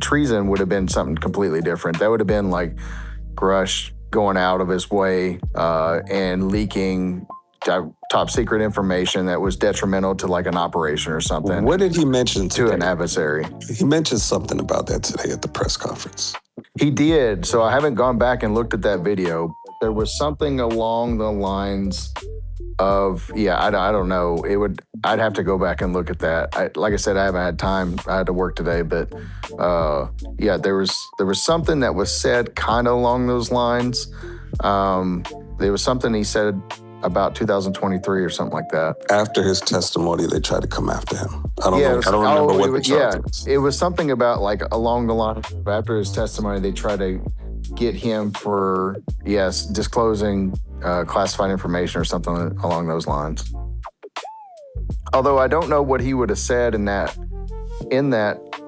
treason would have been something completely different. That would have been like Grusch going out of his way and leaking top secret information that was detrimental to like an operation or something. What did he mention to an adversary? He mentioned something about that today at the press conference. He did. So I haven't gone back and looked at that video. There was something along the lines of, I don't know. I'd have to go back and look at that. Like I said, I haven't had time. I had to work today, but there was something that was said kind of along those lines. There was something he said about 2023 or something like that. After his testimony, they tried to come after him. I don't remember what the charge was. It was something about like along the line of after his testimony, they tried to get him for, disclosing classified information or something along those lines. Although I don't know what he would have said in that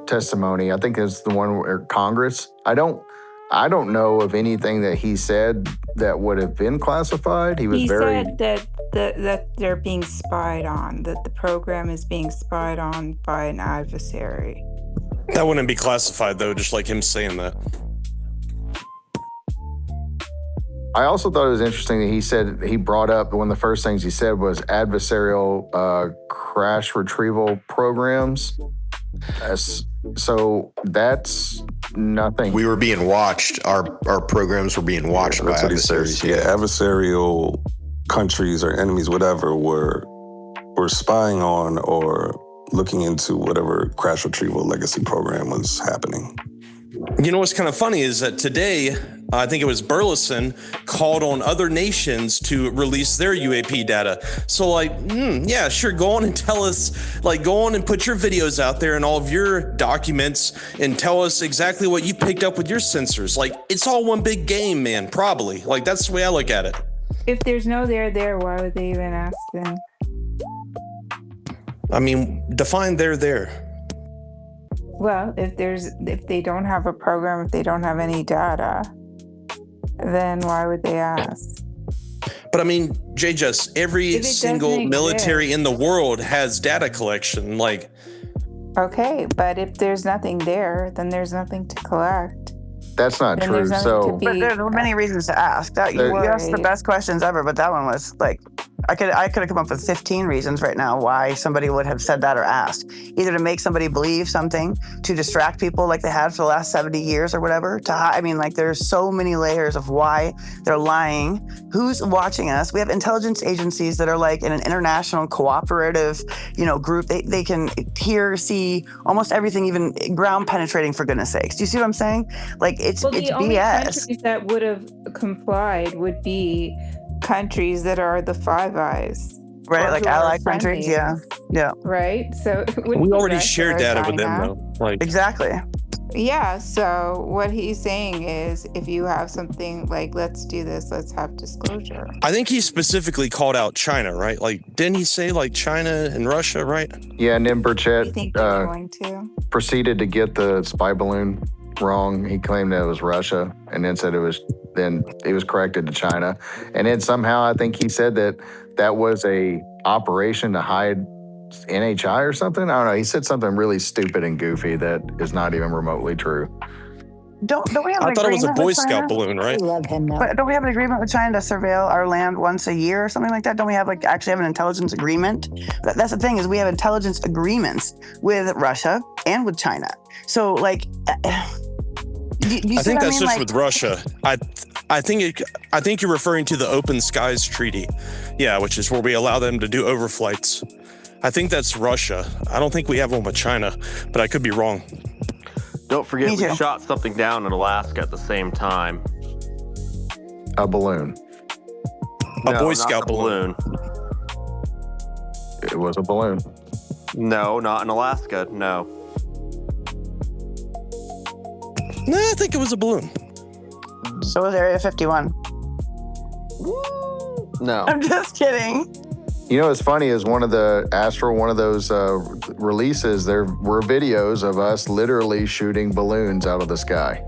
testimony. I think it's the one where Congress. I don't know of anything that he said that would have been classified. He was He very. said that they're being spied on, that the program is being spied on by an adversary. That wouldn't be classified though, just like him saying that. I also thought it was interesting that he said, he brought up, one of the first things he said was adversarial crash retrieval programs. So that's nothing. We were being watched. Our programs were being watched by That's what he adversaries. says. Yeah, adversarial countries or enemies, whatever, were spying on or looking into whatever crash retrieval legacy program was happening. You know what's kind of funny is that today, I think it was Burleson called on other nations to release their UAP data. So like, yeah, sure, go on and tell us, like go on and put your videos out there and all of your documents and tell us exactly what you picked up with your sensors. Like it's all one big game, man, probably. Like that's the way I look at it. If there's no there, why would they even ask them? I mean, define there. Well, if they don't have a program, if they don't have any data, then why would they ask? But I mean, J-Just, every single military in the world has data collection. Like, okay, but if there's nothing there, then there's nothing to collect. That's not Then true. there's nothing So to be- But there are many reasons to ask. That you asked the best questions ever, but that one was like, I could have come up with 15 reasons right now why somebody would have said that or asked. Either to make somebody believe something, to distract people like they had for the last 70 years or whatever. I mean, like there's so many layers of why they're lying. Who's watching us? We have intelligence agencies that are like in an international cooperative, group. They can hear, see almost everything, even ground penetrating, for goodness sakes. Do you see what I'm saying? Like it's the only BS. countries that would have complied would be countries that are the Five Eyes. Right, or like who are allied countries, friendly. yeah. Right? So it wouldn't we be already Russia share or data with them China. though. Like Exactly. Yeah, so what he's saying is if you have something like, let's do this, let's have disclosure. I think he specifically called out China, right? Like, didn't he say like China and Russia, right? yeah, and then Do you Burchett think they're going to? proceeded to get the spy balloon wrong. He claimed that it was Russia, and then said it was corrected to China. And then somehow I think he said that was a operation to hide NHI or something. I don't know. He said something really stupid and goofy that is not even remotely true. Don't we have an I thought it was a agreement Boy with Scout China? balloon, right? I love him now. But don't we have an agreement with China to surveil our land once a year or something like that? Don't we have actually have an intelligence agreement? That's the thing, is we have intelligence agreements with Russia and with China. So do you I see think what that's just Like, with Russia. I think you're referring to the Open Skies Treaty, yeah, which is where we allow them to do overflights. I think that's Russia. I don't think we have one with China, but I could be wrong. Don't forget, Me we too. shot something down in Alaska at the same time. A balloon. A No, Boy not Scout the balloon. It was a balloon. No, not in Alaska. No. Nah, I think it was a balloon. so was Area 51. No. I'm just kidding. You know what's funny is one of those releases, there were videos of us literally shooting balloons out of the sky.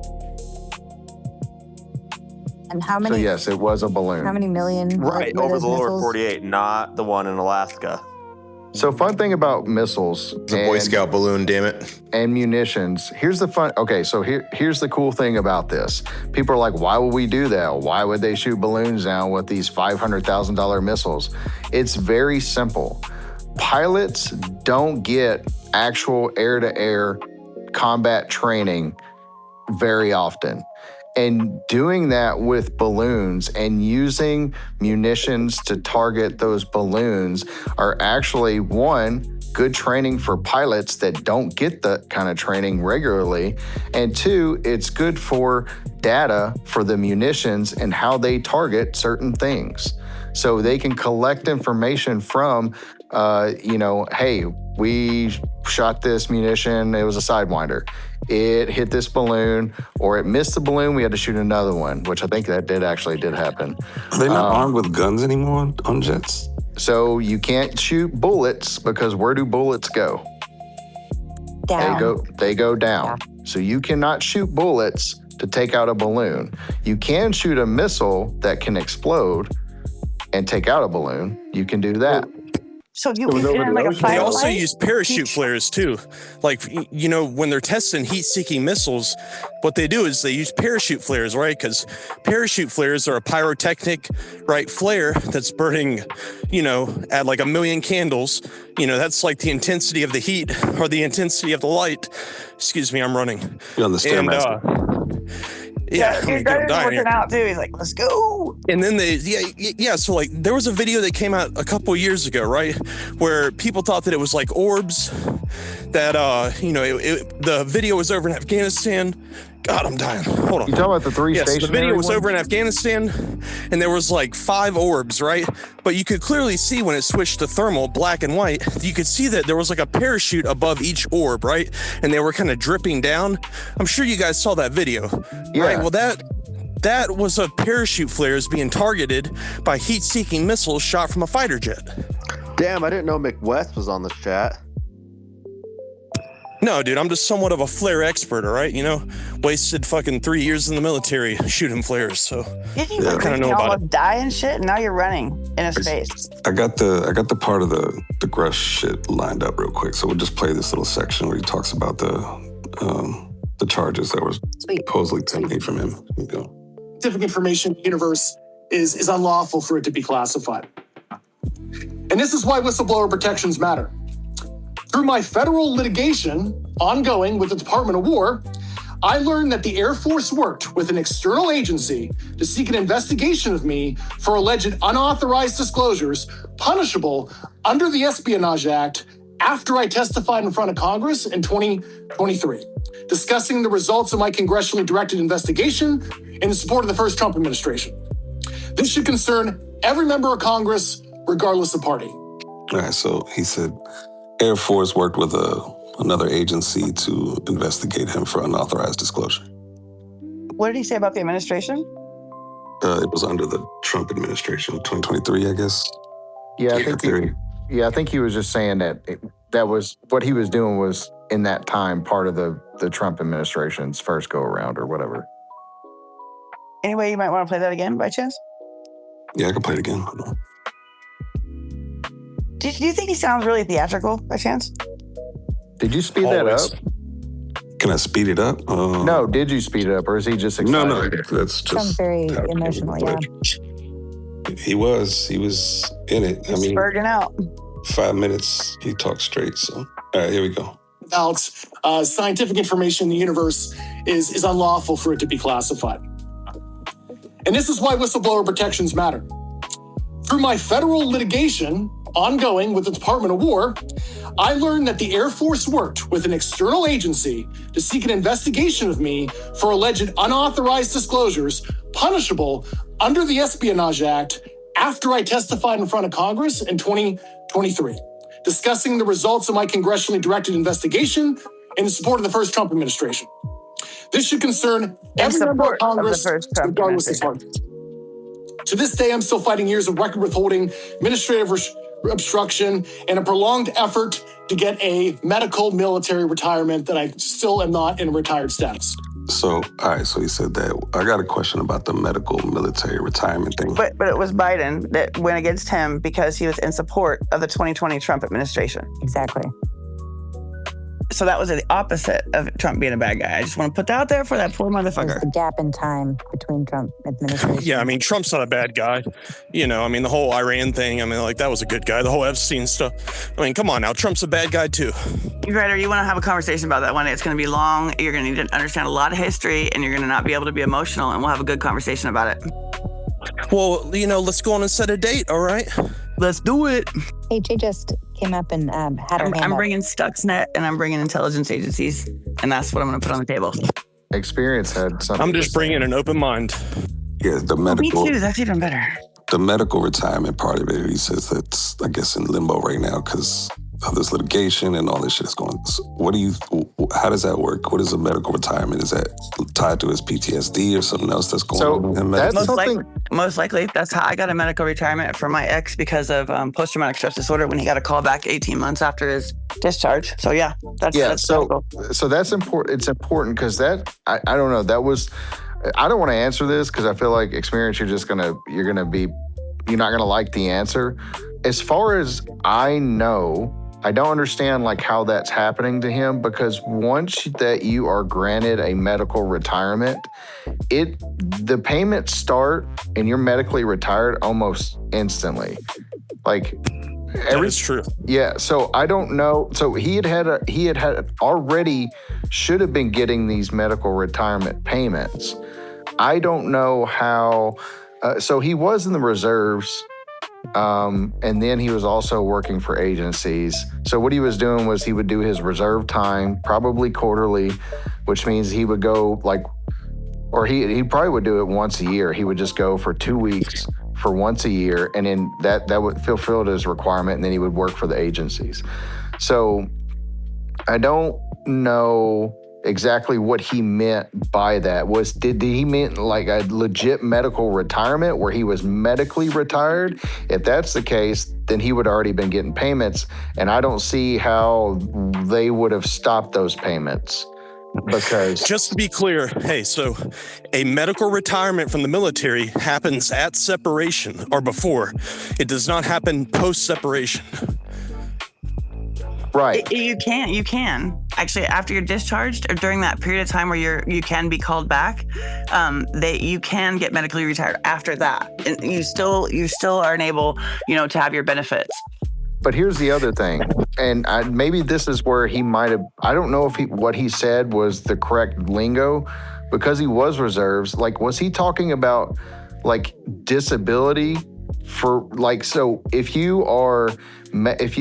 And how So many? yes, it was a balloon. How many million? Right, were over those the lower missiles? 48, not the one in Alaska. So fun thing about missiles It's a Boy Scout balloon, damn it. and munitions. Here's the fun. Okay, so here's the cool thing about this. People are like, why would we do that? Why would they shoot balloons down with these $500,000 missiles? It's very simple. Pilots don't get actual air-to-air combat training very often. And doing that with balloons and using munitions to target those balloons are actually, one, good training for pilots that don't get that kind of training regularly. And two, it's good for data for the munitions and how they target certain things. So they can collect information from, hey, we shot this munition, it was a Sidewinder. It hit this balloon, or it missed the balloon, we had to shoot another one, which I think that did happen. Are they not armed with guns anymore on jets? So you can't shoot bullets because where do bullets go? Down. They go down. So you cannot shoot bullets to take out a balloon. You can shoot a missile that can explode and take out a balloon. You can do that. So you in like a firefight? They also use parachute flares too. Like, you know, when they're testing heat-seeking missiles, what they do is they use parachute flares, right? Because parachute flares are a pyrotechnic, right, flare that's burning, you know, at like 1 million candles. You know, that's like the intensity of the heat or the intensity of the light. Excuse me, I'm running. You're on the Stairmaster. Yeah, he's working out too. He's like, let's go. And then so like there was a video that came out a couple years ago, right, where people thought that it was like orbs, that you know, the video was over in Afghanistan. God, I'm dying. Hold on. You talking about the three stationary the video was ones? over in Afghanistan, and there was like 5 orbs, right? But you could clearly see when it switched to thermal, black and white, you could see that there was like a parachute above each orb, right? And they were kind of dripping down. I'm sure you guys saw that video, right? Well, that was a parachute flares being targeted by heat-seeking missiles shot from a fighter jet. Damn, I didn't know McWest was on this chat. No, dude, I'm just somewhat of a flare expert, all right? You know, wasted fucking 3 years in the military shooting flares, so I kind of know about it. Die and shit, and now you're running in a space. I got the part of the Grusch shit lined up real quick, so we'll just play this little section where he talks about the charges that was supposedly taken from him. Here we go. Scientific information in the universe is unlawful for it to be classified. And this is why whistleblower protections matter. Through my federal litigation ongoing with the Department of War, I learned that the Air Force worked with an external agency to seek an investigation of me for alleged unauthorized disclosures punishable under the Espionage Act after I testified in front of Congress in 2023, discussing the results of my congressionally directed investigation in support of the first Trump administration. This should concern every member of Congress, regardless of party. All right, so he said Air Force worked with another agency to investigate him for unauthorized disclosure. What did he say about the administration? It was under the Trump administration, 2023, I guess. Yeah, I think he was just saying that that was what he was doing was in that time part of the Trump administration's first go around or whatever. Anyway, you might want to play that again by chance? Yeah, I can play it again. Do you think he sounds really theatrical by chance? Did you speed that up? Can I speed it up? No, did you speed it up or is he just excited? No, that's just... Sounds very emotional, yeah. He was in it. He's spurting out. 5 minutes, he talked straight, so. All right, here we go. About scientific information in the universe is unlawful for it to be classified. And this is why whistleblower protections matter. Through my federal litigation ongoing with the Department of War, I learned that the Air Force worked with an external agency to seek an investigation of me for alleged unauthorized disclosures punishable under the Espionage Act after I testified in front of Congress in 2023, discussing the results of my congressionally directed investigation in support of the first Trump administration. This should concern every member of Congress, regardless of party. To this day, I'm still fighting years of record withholding, administrative obstruction, and a prolonged effort to get a medical military retirement that I still am not in a retired status. So, all right, so he said that. I got a question about the medical military retirement thing. But it was Biden that went against him because he was in support of the 2020 Trump administration. Exactly. So that was the opposite of Trump being a bad guy. I just want to put that out there for that poor motherfucker. There's a gap in time between Trump administration. Yeah, I mean, Trump's not a bad guy. You know, I mean, the whole Iran thing, I mean, like, that was a good guy. The whole Epstein stuff. I mean, come on now. Trump's a bad guy, too. Ryder, you want to have a conversation about that one day. It's going to be long. You're going to need to understand a lot of history, and you're going to not be able to be emotional, and we'll have a good conversation about it. Well, you know, let's go on and set a date, all right? Let's do it. AJ just came up and had her hand I'm up. bringing Stuxnet, and I'm bringing intelligence agencies, and that's what I'm going to put on the table. Experience had something. I'm just bringing an open mind. Yeah, the medical. Me too. That's even better. The medical retirement part of it, he says that's, I guess, in limbo right now because of this litigation and all this shit is going. So how does that work? What is a medical retirement? Is that tied to his PTSD or something else that's going on with him? Most likely, that's how I got a medical retirement for my ex because of post-traumatic stress disorder when he got a call back 18 months after his discharge. So that's medical. So that's important. It's important because I don't know. I don't want to answer this because I feel like experience. You're not gonna like the answer. As far as I know, I don't understand like how that's happening to him, because once that you are granted a medical retirement, the payments start and you're medically retired almost instantly. Like that is true. Yeah. So I don't know. So he had already should have been getting these medical retirement payments. I don't know how. So he was in the reserves. And then he was also working for agencies. So what he was doing was he would do his reserve time, probably quarterly, which means he would go he probably would do it once a year. He would just go for 2 weeks for once a year. And then that would fulfill his requirement. And then he would work for the agencies. So I don't know exactly what he meant by that. Did he mean like a legit medical retirement where he was medically retired? If that's the case, then he would already been getting payments, and I don't see how they would have stopped those payments. Because just to be clear, so a medical retirement from the military happens at separation or before. It does not happen post-separation. Right. You can actually, after you're discharged or during that period of time where you can be called back, you can get medically retired after that, and you still are unable, to have your benefits. But here's the other thing, and maybe this is where he might have. I don't know if what he said was the correct lingo, because he was reserves. Like, was he talking about like disability? For like, so if you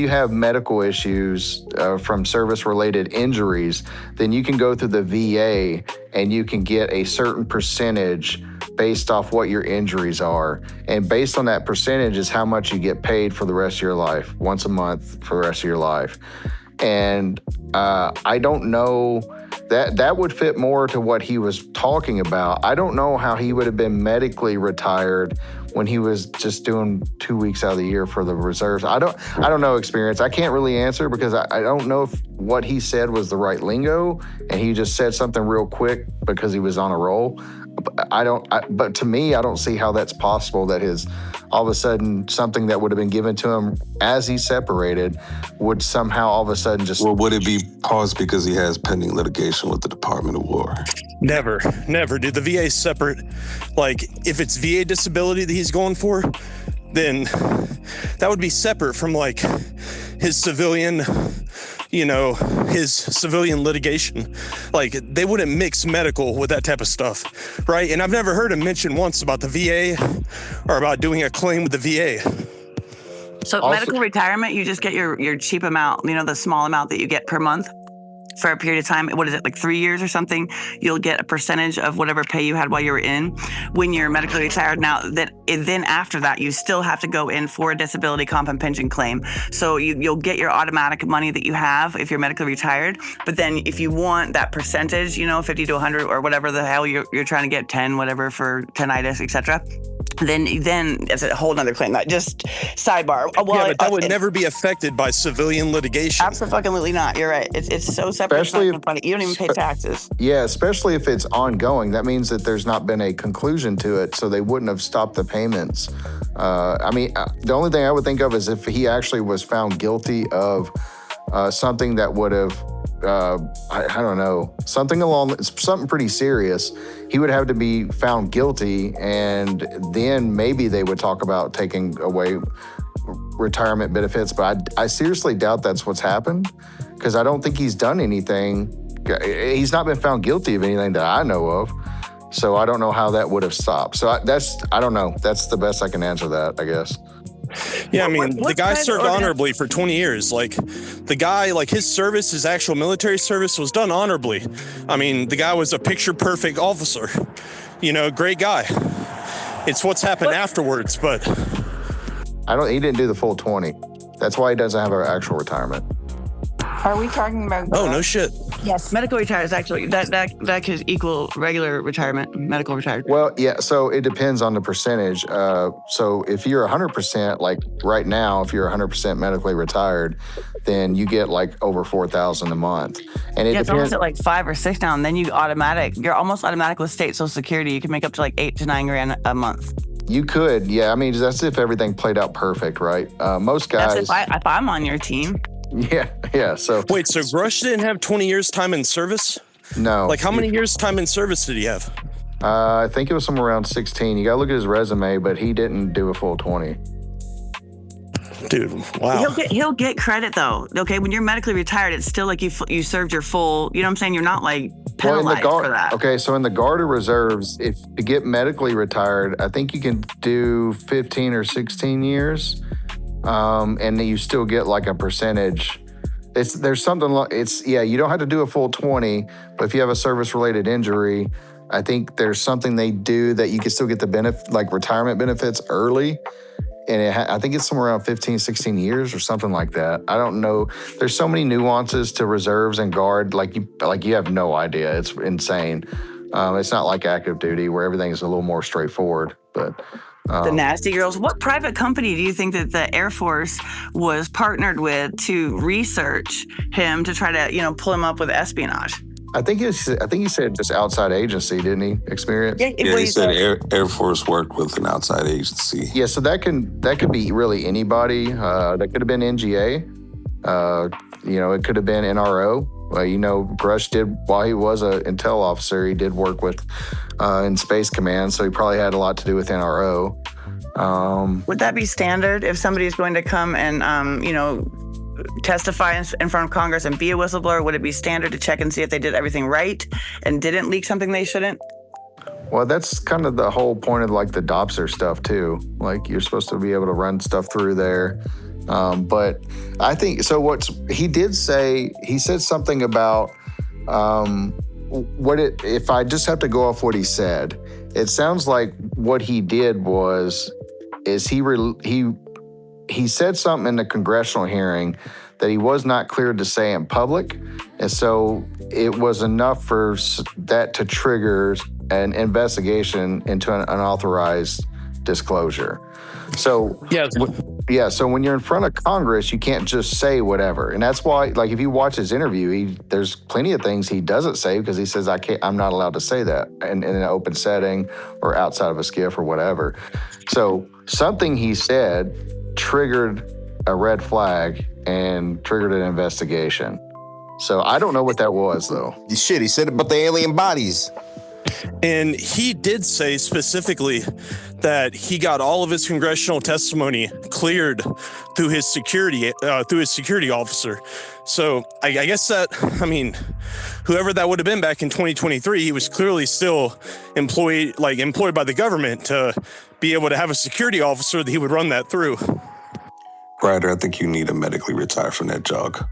have medical issues from service-related injuries, then you can go through the VA and you can get a certain percentage based off what your injuries are. And based on that percentage is how much you get paid for the rest of your life, once a month for the rest of your life. And I don't know, that would fit more to what he was talking about. I don't know how he would have been medically retired when he was just doing 2 weeks out of the year for the reserves. I don't know experience. I can't really answer because I don't know if what he said was the right lingo and he just said something real quick because he was on a roll. But to me, I don't see how that's possible that all of a sudden something that would have been given to him as he separated would somehow all of a sudden just... Well, would it be paused because he has pending litigation with the Department of War? Never, dude. The VA is separate. Like, if it's VA disability that he's going for, then that would be separate from like his civilian, his civilian litigation. Like, they wouldn't mix medical with that type of stuff, right? And I've never heard him mention once about the VA or about doing a claim with the VA. So also, medical retirement, you just get your cheap amount, the small amount that you get per month for a period of time. What is it, like 3 years or something? You'll get a percentage of whatever pay you had while you were in when you're medically retired. Now, then after that, you still have to go in for a disability comp and pension claim. So you'll get your automatic money that you have if you're medically retired. But then if you want that percentage, 50 to 100 or whatever the hell you're trying to get, 10, whatever for tinnitus, etc., then it's a whole nother claim. That just sidebar. Well, but that would never be affected by civilian litigation. Absolutely not. You're right. It's so separate. Especially if you don't even pay taxes. Yeah, especially if it's ongoing. That means that there's not been a conclusion to it, so they wouldn't have stopped the payments. The only thing I would think of is if he actually was found guilty of something that would have, I don't know, something pretty serious. He would have to be found guilty, and then maybe they would talk about taking away retirement benefits. But I seriously doubt that's what's happened, because I don't think he's done anything. He's not been found guilty of anything that I know of. So I don't know how that would have stopped. So I don't know. That's the best I can answer that, I guess. Yeah, the guy served honorably for 20 years. Like, the guy, his service, his actual military service was done honorably. The guy was a picture-perfect officer. Great guy. It's what's happened afterwards, but... He didn't do the full 20. That's why he doesn't have an actual retirement. Are we talking about? Oh, no shit. Yes. Medical retired is actually, that could equal regular retirement, medical retired. Well, yeah, so it depends on the percentage. So if you're 100%, like right now, if you're 100% medically retired, then you get like over $4,000 a month. And it's almost at like 5 or 6 now, and then you're almost automatic with state Social Security. You can make up to like 8 to 9 grand a month. You could, yeah. I mean, that's if everything played out perfect, right? Most guys. That's if I'm on your team. Yeah. So wait, so Grusch didn't have 20 years time in service? No. Like how many years time in service did he have? I think it was somewhere around 16. You got to look at his resume, but he didn't do a full 20. Dude, wow. He'll get credit though. Okay, when you're medically retired, it's still like you served your full. You know what I'm saying? You're not like penalized for that. Okay, so in the Guard or Reserves, if to get medically retired, I think you can do 15 or 16 years, and then you still get like a percentage. There's something like you don't have to do a full 20, but if you have a service-related injury, I think there's something they do that you can still get the benefit, like retirement benefits early. And I think it's somewhere around 15, 16 years or something like that. I don't know. There's so many nuances to reserves and Guard, like you have no idea. It's insane. It's not like active duty where everything is a little more straightforward. But the nasty girls. What private company do you think that the Air Force was partnered with to research him to try to, pull him up with espionage? I think he said just outside agency, didn't he? Experience. Yeah, he said Air Force worked with an outside agency. Yeah, so that could be really anybody. That could have been NGA. It could have been NRO. Grusch did, while he was an intel officer, he did work with in Space Command, so he probably had a lot to do with NRO. Would that be standard if somebody is going to come and testify in front of Congress and be a whistleblower? Would it be standard to check and see if they did everything right and didn't leak something they shouldn't? Well, that's kind of the whole point of like the Dobser stuff too. Like you're supposed to be able to run stuff through there. But I think, so he said something about if I just have to go off what he said, it sounds like what he did is he said something in the congressional hearing that he was not cleared to say in public. And so it was enough for that to trigger an investigation into an unauthorized disclosure. So so when you're in front of Congress, you can't just say whatever. And that's why, like, if you watch his interview, there's plenty of things he doesn't say because he says, I'm not allowed to say that in an open setting or outside of a skiff or whatever. So something he said triggered a red flag and triggered an investigation. So I don't know what that was, though. Shit, he said about the alien bodies. And he did say specifically that he got all of his congressional testimony cleared through his security officer. So I guess whoever that would have been back in 2023, he was clearly still employed by the government to be able to have a security officer that he would run that through. Ryder, I think you need to medically retire from that jog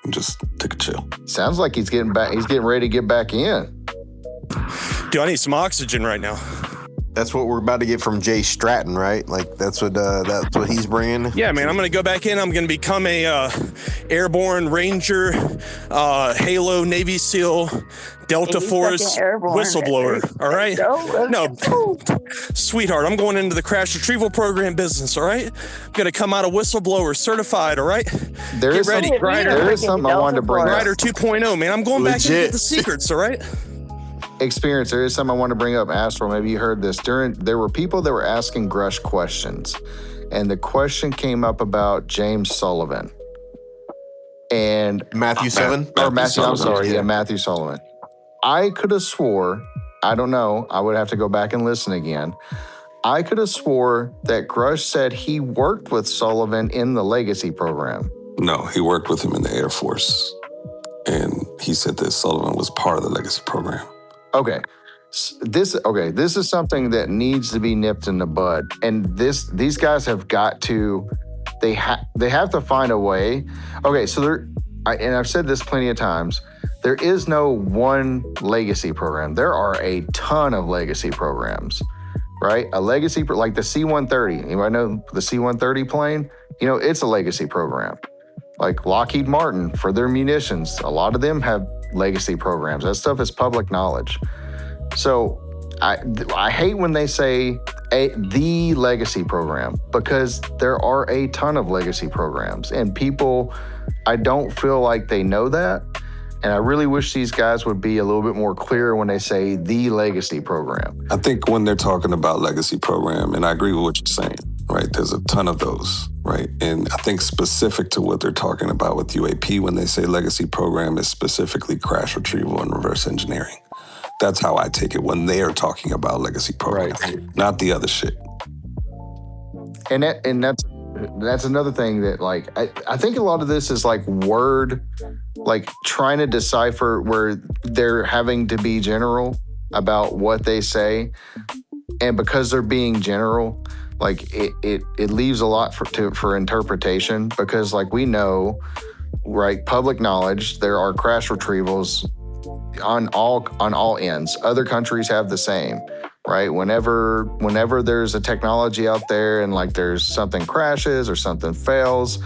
and just take a chill. Sounds like he's getting back. He's getting ready to get back in. Dude, I need some oxygen right now. That's what we're about to get from Jay Stratton, right? Like that's what he's bringing. Yeah, man, I'm gonna go back in. I'm gonna become a airborne ranger, Halo Navy SEAL, Delta Force whistleblower. All right? No, sweetheart, I'm going into the crash retrieval program business. All right? I'm gonna come out a whistleblower certified. All right? Get ready, Ryder. There is something I wanted to bring up. Ryder 2.0, man. I'm going back and get the secrets. All right? Experience. There is something I want to bring up, Astral. Maybe you heard this. There were people that were asking Grusch questions, and the question came up about James Sullivan and Matthew Sullivan. Matthew Sullivan. I could have swore. I don't know. I would have to go back and listen again. I could have swore that Grusch said he worked with Sullivan in the Legacy program. No, he worked with him in the Air Force, and he said that Sullivan was part of the Legacy program. Okay. This is something that needs to be nipped in the bud. And these guys have got to, they have to find a way. Okay, so and I've said this plenty of times, there is no one legacy program. There are a ton of legacy programs, right? A legacy, like the C-130. Anybody know the C-130 plane? It's a legacy program. Like Lockheed Martin for their munitions, a lot of them have legacy programs. That stuff is public knowledge. So I hate when they say the legacy program, because there are a ton of legacy programs, and people, I don't feel like they know that. And I really wish these guys would be a little bit more clear when they say the legacy program. I think when they're talking about legacy program, and I agree with what you're saying, right? There's a ton of those, right? And I think specific to what they're talking about with UAP, when they say legacy program, is specifically crash retrieval and reverse engineering. That's how I take it when they are talking about legacy program, right. Not the other shit. And that's another thing that, like, I think a lot of this is like word, like trying to decipher where they're having to be general about what they say. And because they're being general, like it leaves a lot for interpretation, because like we know, right, public knowledge, there are crash retrievals on all ends. Other countries have the same, right? Whenever there's a technology out there and like there's something crashes or something fails,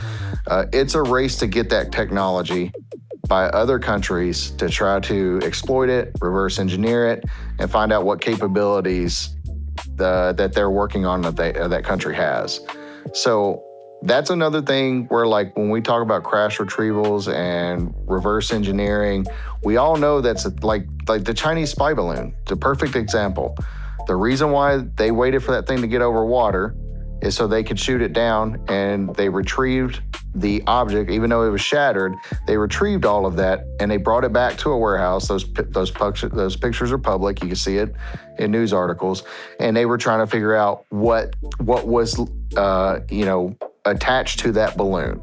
it's a race to get that technology by other countries to try to exploit it, reverse engineer it, and find out what capabilities that they're working on that country has. So that's another thing where, like, when we talk about crash retrievals and reverse engineering, we all know that's like the Chinese spy balloon, the perfect example. The reason why they waited for that thing to get over water is so they could shoot it down, and they retrieved the object, even though it was shattered. They retrieved all of that and they brought it back to a warehouse. Those pictures are public. You can see it in news articles. And they were trying to figure out what was attached to that balloon,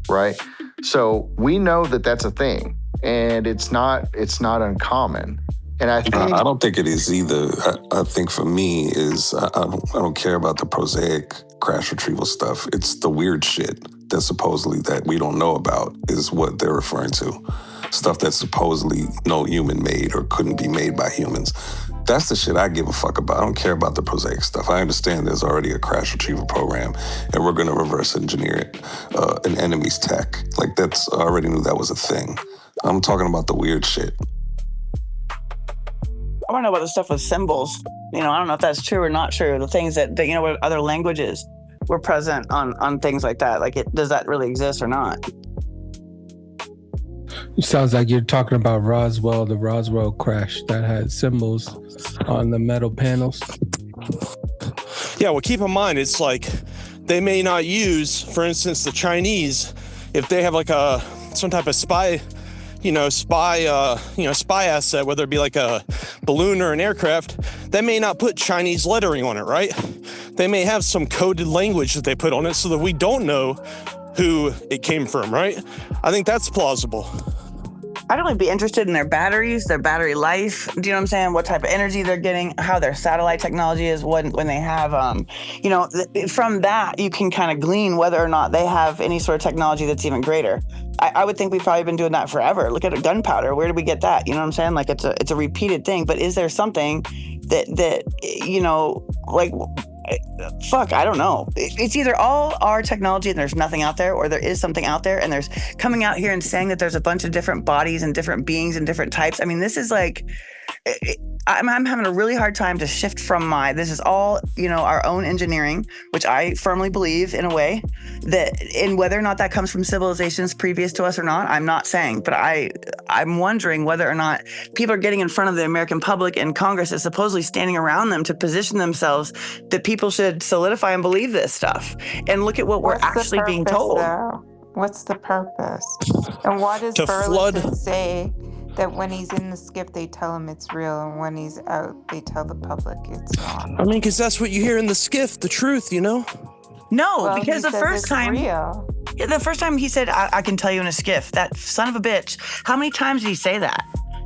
right? So we know that that's a thing, and it's not uncommon. And I don't think it is either. I think for me is I don't care about the prosaic crash retrieval stuff. It's the weird shit that supposedly that we don't know about is what they're referring to. Stuff that's supposedly no human made or couldn't be made by humans. That's the shit I give a fuck about. I don't care about the prosaic stuff. I understand there's already a crash retrieval program, and we're going to reverse engineer it, an enemy's tech. Like, I already knew that was a thing. I'm talking about the weird shit. I want to know about the stuff with symbols. I don't know if that's true or not true. The things that where other languages were present on things like that. Like, does that really exist or not? It sounds like you're talking about Roswell, the Roswell crash that had symbols on the metal panels. Yeah, well, keep in mind, it's like they may not use, for instance, the Chinese, if they have like some type of spy asset, whether it be like a balloon or an aircraft, they may not put Chinese lettering on it, right? They may have some coded language that they put on it so that we don't know who it came from, right? I think that's plausible. I'd only be interested in their batteries, their battery life. Do you know what I'm saying? What type of energy they're getting, how their satellite technology is when they have, from that, you can kind of glean whether or not they have any sort of technology that's even greater. I would think we've probably been doing that forever. Look at gunpowder. Where did we get that? You know what I'm saying? Like, it's a repeated thing, but is there something that fuck, I don't know. It's either all our technology and there's nothing out there, or there is something out there and there's coming out here and saying that there's a bunch of different bodies and different beings and different types. I mean, this is like, I'm having a really hard time to shift from this is all, our own engineering, which I firmly believe in a way that, in whether or not that comes from civilizations previous to us or not, I'm not saying, but I'm wondering whether or not people are getting in front of the American public, and Congress is supposedly standing around them to position themselves that people should solidify and believe this stuff. And look at what we're actually being told. What's the purpose? And why does Burleson say that when he's in the skiff, they tell him it's real, and when he's out, they tell the public it's not? I mean, because that's what you hear in the skiff, the truth, No, well, because the first time he said, I can tell you in a skiff, that son of a bitch, how many times did he say that?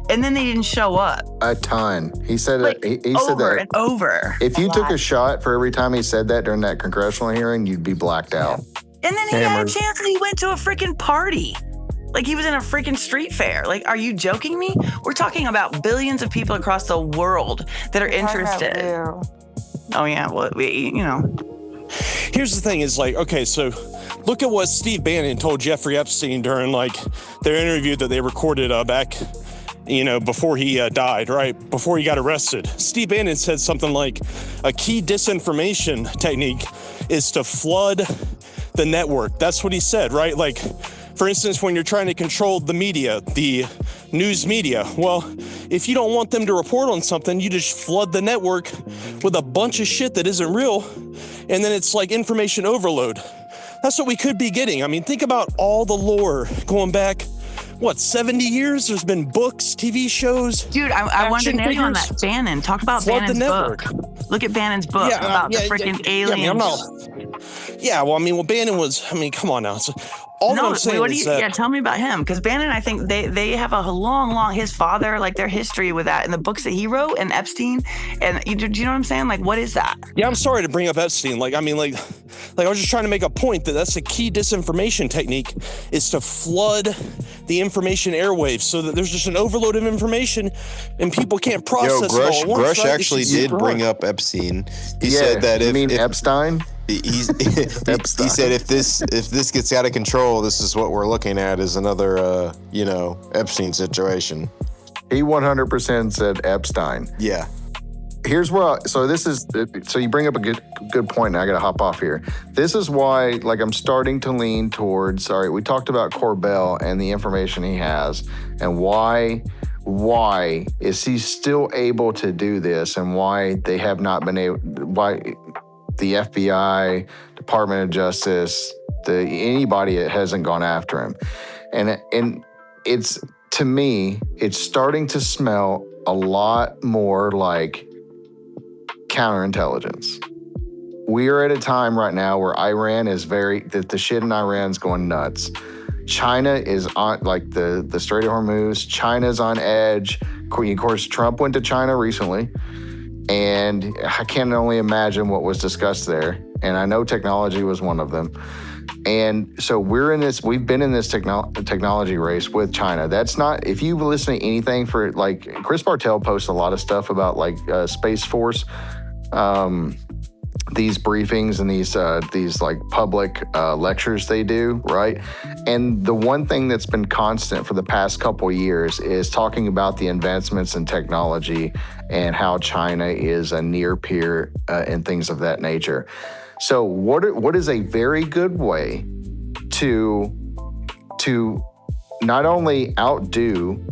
And then they didn't show up. A ton. He said it. He said that over and over. If you took a shot for every time he said that during that congressional hearing, you'd be blacked out. And then he had a chance, and he went to a freaking party. Like, he was in a freaking street fair. Like, are you joking me? We're talking about billions of people across the world that are interested. Oh, yeah. Well, Here's the thing is, like, okay, so look at what Steve Bannon told Jeffrey Epstein during like their interview that they recorded back, before he died, right? Before he got arrested. Steve Bannon said something like, a key disinformation technique is to flood the network. That's what he said, right? Like, for instance, when you're trying to control the media, the news media, well, if you don't want them to report on something, you just flood the network with a bunch of shit that isn't real, and then it's like information overload. That's what we could be getting. I mean, think about all the lore going back, 70 years? There's been books, TV shows. Dude, I wanted to nail you on that. Bannon. Talk about Bannon's book. Look at Bannon's book about the freaking aliens. Bannon was, come on now. All that I'm saying is that, tell me about him. Because Bannon, I think they have a long, his father, like their history with that in the books that he wrote and Epstein. And do you know what I'm saying? Like, what is that? Yeah, I'm sorry to bring up Epstein. I was just trying to make a point that that's the key disinformation technique, is to flood the information airwaves so that there's just an overload of information and people can't process it all at once. Grusch actually did bring up Epstein. He said that if Epstein? He said if this gets out of control, this is what we're looking at, is another Epstein situation. He 100% said Epstein. Yeah. Here's where so you bring up a good point, and I got to hop off here. This is why I'm starting to lean towards, all right, we talked about Corbell and the information he has, and why is he still able to do this, and why they have not been able, why the FBI, Department of Justice, anybody hasn't gone after him. And it's, to me, it's starting to smell a lot more like counterintelligence. We are at a time right now where Iran is the shit in Iran's going nuts. China is on, the Strait of Hormuz, China's on edge. Of course, Trump went to China recently, and I can only imagine what was discussed there. And I know technology was one of them. And so we've been in this technology race with China. That's not, if you listen to anything for, Chris Bartell posts a lot of stuff about Space Force, these briefings and these public lectures they do, right? And the one thing that's been constant for the past couple of years is talking about the advancements in technology and how China is a near peer and things of that nature. So what is a very good way to not only outdo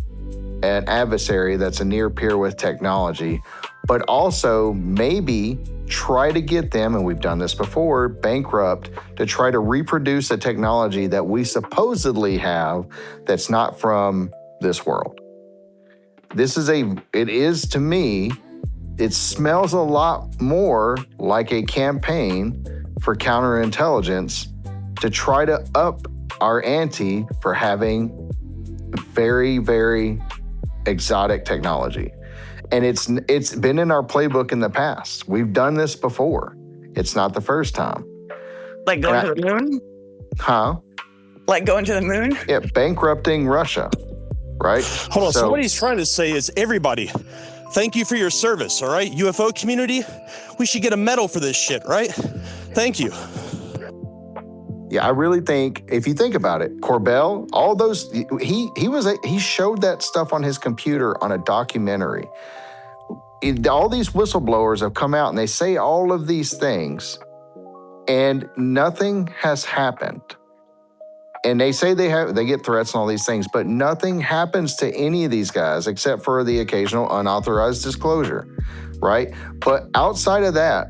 an adversary that's a near peer with technology, but also maybe try to get them, and we've done this before, bankrupt, to try to reproduce a technology that we supposedly have that's not from this world. To me, it smells a lot more like a campaign for counterintelligence to try to up our ante for having very, very exotic technology. And it's been in our playbook in the past. We've done this before. It's not the first time. Like going to the moon? Huh? Like going to the moon? Yeah, bankrupting Russia, right? Hold on. So what he's trying to say is, everybody, thank you for your service, all right? UFO community, we should get a medal for this shit, right? Thank you. Yeah, I really think, if you think about it, Corbell, all those, he showed that stuff on his computer on a documentary. All these whistleblowers have come out and they say all of these things, and nothing has happened. And they say they get threats and all these things, but nothing happens to any of these guys except for the occasional unauthorized disclosure, right? But outside of that,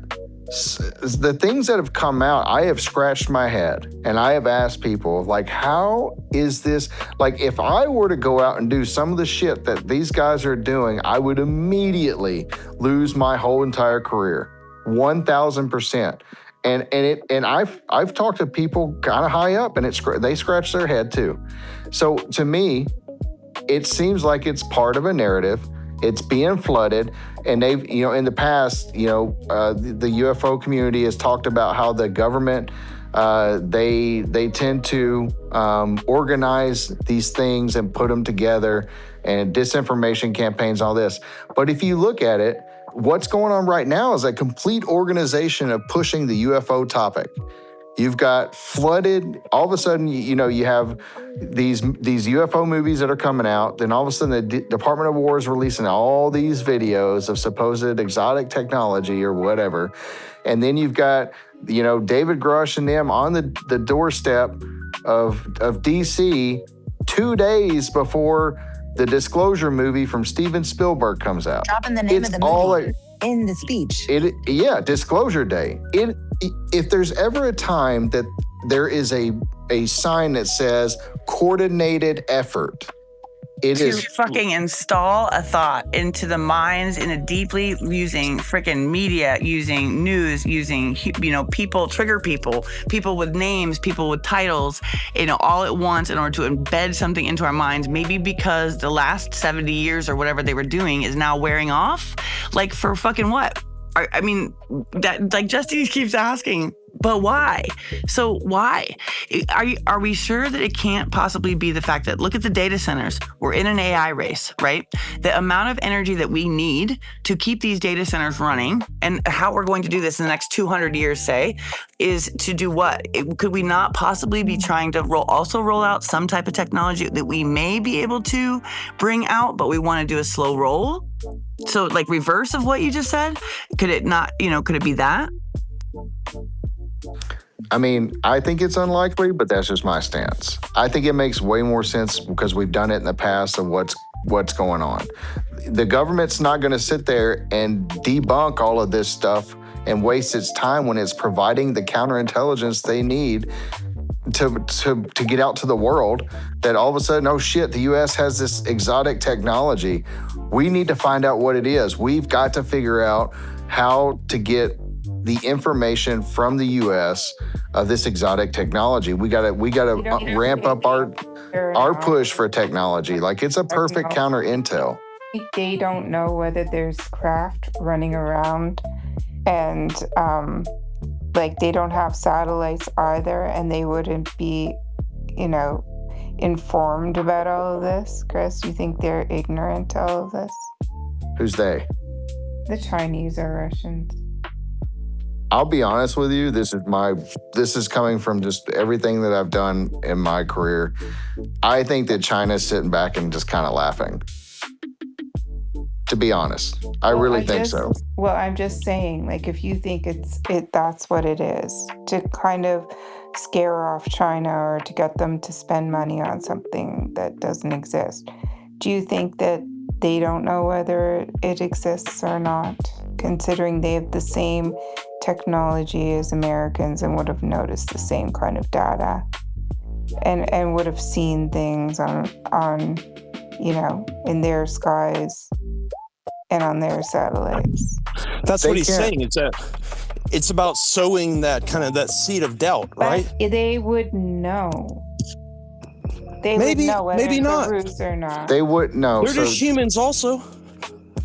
the things that have come out, I have scratched my head and I have asked people, how is this? If I were to go out and do some of the shit that these guys are doing, I would immediately lose my whole entire career, 1,000%. And I've talked to people kind of high up, and they scratch their head too. So to me, it seems like it's part of a narrative. It's being flooded, and they've, in the past, the UFO community has talked about how the government, they tend to organize these things and put them together, and disinformation campaigns, all this. But if you look at it, what's going on right now is a complete organization of pushing the UFO topic. You've got flooded. All of a sudden, you have these UFO movies that are coming out. Then all of a sudden, the Department of War is releasing all these videos of supposed exotic technology or whatever. And then you've got, David Grusch and them on the doorstep of DC 2 days before the Disclosure movie from Steven Spielberg comes out. Dropping the name of the movie in the speech. Disclosure Day. If there's ever a time that there is a sign that says coordinated effort, it is fucking install a thought into the minds in a deeply using freaking media, using news, using people, trigger people with names, people with titles, all at once in order to embed something into our minds. Maybe because the last 70 years or whatever they were doing is now wearing off. Like for fucking what? I mean, that like Justin keeps asking, but why? So why? Are we sure that it can't possibly be the fact that, look at the data centers, we're in an AI race, right? The amount of energy that we need to keep these data centers running, and how we're going to do this in the next 200 years, say, is to do what? Could we not possibly be trying to roll out some type of technology that we may be able to bring out, but we want to do a slow roll? So like reverse of what you just said? Could it not, could it be that? I mean, I think it's unlikely, but that's just my stance. I think it makes way more sense because we've done it in the past of what's going on. The government's not going to sit there and debunk all of this stuff and waste its time when it's providing the counterintelligence they need to get out to the world, that all of a sudden, oh shit, the U.S. has this exotic technology. We need to find out what it is. We've got to figure out how to get the information from the U.S. of this exotic technology. We gotta ramp up our push for technology. Like, it's a perfect counter intel. They don't know whether there's craft running around, and they don't have satellites either, and they wouldn't be, informed about all of this. Chris, you think they're ignorant to all of this? Who's they? The Chinese or Russians. I'll be honest with you. This is coming from just everything that I've done in my career. I think that China's sitting back and just kind of laughing. To be honest, I really think so. Well, I'm just saying, if you think that's what it is, to kind of scare off China or to get them to spend money on something that doesn't exist. Do you think that they don't know whether it exists or not, considering they have the same technology as Americans and would have noticed the same kind of data and would have seen things on in their skies and on their satellites? That's what he's saying. It's about sowing that seed of doubt, right? But they would know. They would know whether maybe it's not. a ruse or not. They wouldn't know. They're just humans also.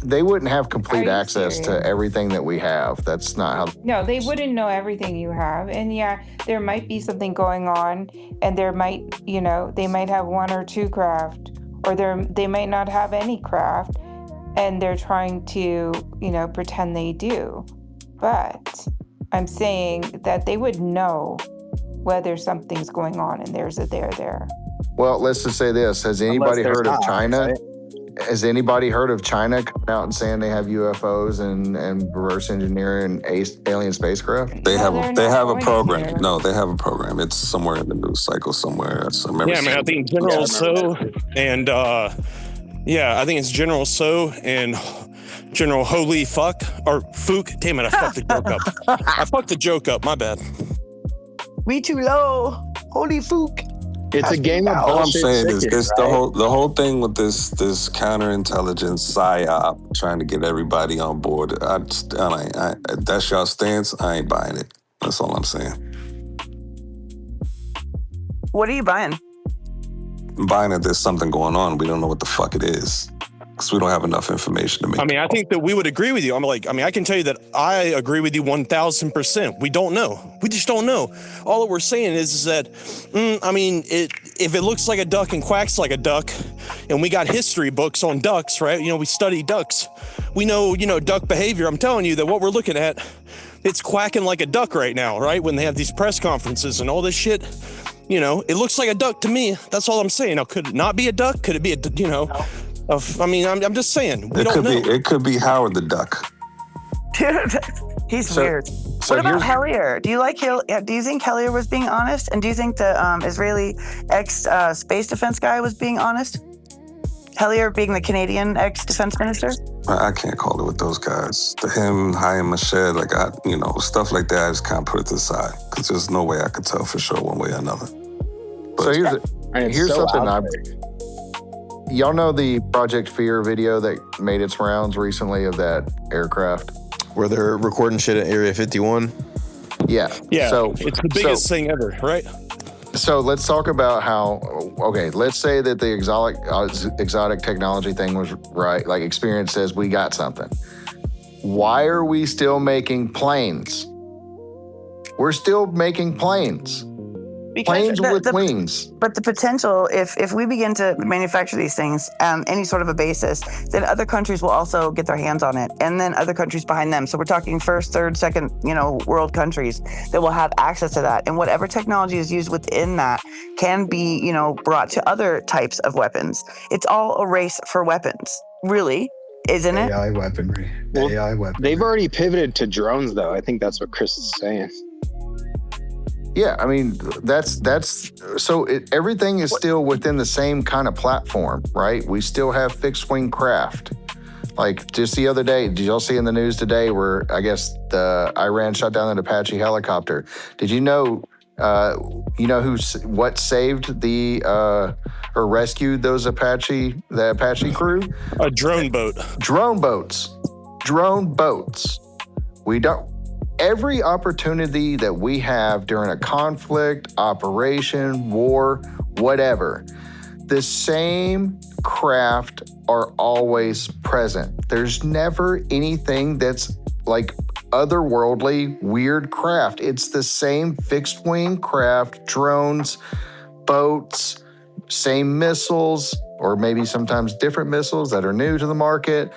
They wouldn't have complete access to everything that we have. That's not how. No, they wouldn't know everything you have. And yeah, there might be something going on, and there might, they might have one or two craft, or they might not have any craft, and they're trying to, pretend they do. But I'm saying that they would know whether something's going on, and there's a there. Well, let's just say this. Has anybody heard of China? Right? Has anybody heard of China coming out and saying they have UFOs and reverse engineering alien spacecraft? They have a program. No, they have a program. It's somewhere in the news cycle somewhere. I think General So and I think it's General So and General Holy Fuck or Fook. Damn it, I fucked the joke up. I fucked the joke up. My bad. We too low. Holy Fook. It's a game of all I'm saying is right? the whole thing with this counterintelligence psyop trying to get everybody on board. That's y'all stance. I ain't buying it. That's all I'm saying. What are you buying? I'm buying that there's something going on. We don't know what the fuck it is because we don't have enough information to make. I think that we would agree with you. I can tell you that I agree with you 1,000%. We don't know. We just don't know. All that we're saying is that, if it looks like a duck and quacks like a duck, and we got history books on ducks, right? We study ducks. We know, duck behavior. I'm telling you that what we're looking at, it's quacking like a duck right now, right? When they have these press conferences and all this shit, you know, it looks like a duck to me. That's all I'm saying. Now, could it not be a duck? Could it be I'm just saying. It could be Howard the Duck. Dude, he's weird. What about Hellier? Do you think Hellier was being honest? And do you think the Israeli ex-space defense guy was being honest? Hellier being the Canadian ex-defense minister? I can't call it with those guys. Him, Hayem Mashed, stuff like that, I just can't put it to the side because there's no way I could tell for sure one way or another. So here's something y'all know the Project Fear video that made its rounds recently of that aircraft? Where they're recording shit at Area 51? Yeah. Yeah, so it's the biggest thing ever, right? So let's talk about how, let's say that the exotic technology thing was right, like Experience says we got something. Why are we still making planes? We're still making planes. Planes with wings. But the potential, if we begin to manufacture these things on any sort of a basis, then other countries will also get their hands on it, and then other countries behind them. So we're talking first, third, second, world countries that will have access to that, and whatever technology is used within that can be, brought to other types of weapons. It's all a race for weapons, really, isn't it? AI weaponry. They've already pivoted to drones, though. I think that's what Chris is saying. Yeah, I mean, everything is still within the same kind of platform, right? We still have fixed wing craft. Like just the other day, did y'all see in the news today where I guess the Iran shot down an Apache helicopter? Did you know, what saved or rescued those the Apache crew? A drone boat. Drone boats. Every opportunity that we have during a conflict, operation, war, whatever, the same craft are always present. There's never anything that's like otherworldly, weird craft. It's the same fixed wing craft, drones, boats, same missiles, or maybe sometimes different missiles that are new to the market.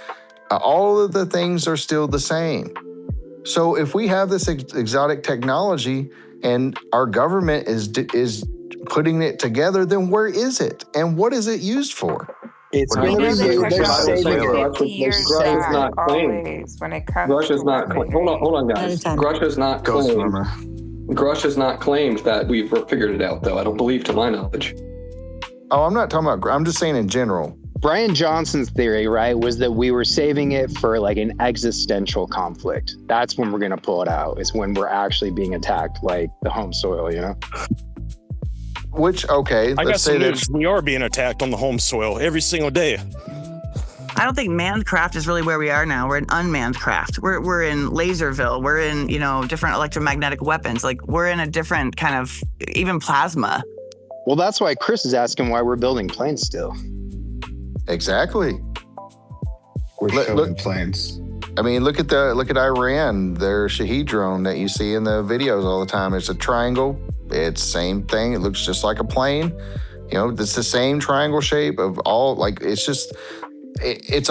All of the things are still the same. So if we have this exotic technology and our government is putting it together, then where is it? And what is it used for? It's going to be Grusch is not claimed. When it comes Grusch is not claimed. Hold on, guys. Grusch is not claimed. Grusch has not claimed that we've figured it out, though. I don't believe, to my knowledge. Oh, I'm not talking about. I'm just saying in general. Brian Johnson's theory, right, was that we were saving it for like an existential conflict. That's when we're going to pull it out. It's when we're actually being attacked, like the home soil, Which, okay, let's say that we are being attacked on the home soil every single day. I don't think manned craft is really where we are now. We're in unmanned craft. We're in Laserville. We're in, different electromagnetic weapons. Like we're in a different kind of, even plasma. Well, that's why Chris is asking why we're building planes still. Exactly. We're showing planes. I mean, look at Iran, their Shahed drone that you see in the videos all the time. It's a triangle. It's the same thing. It looks just like a plane. It's the same triangle shape of all. Like it's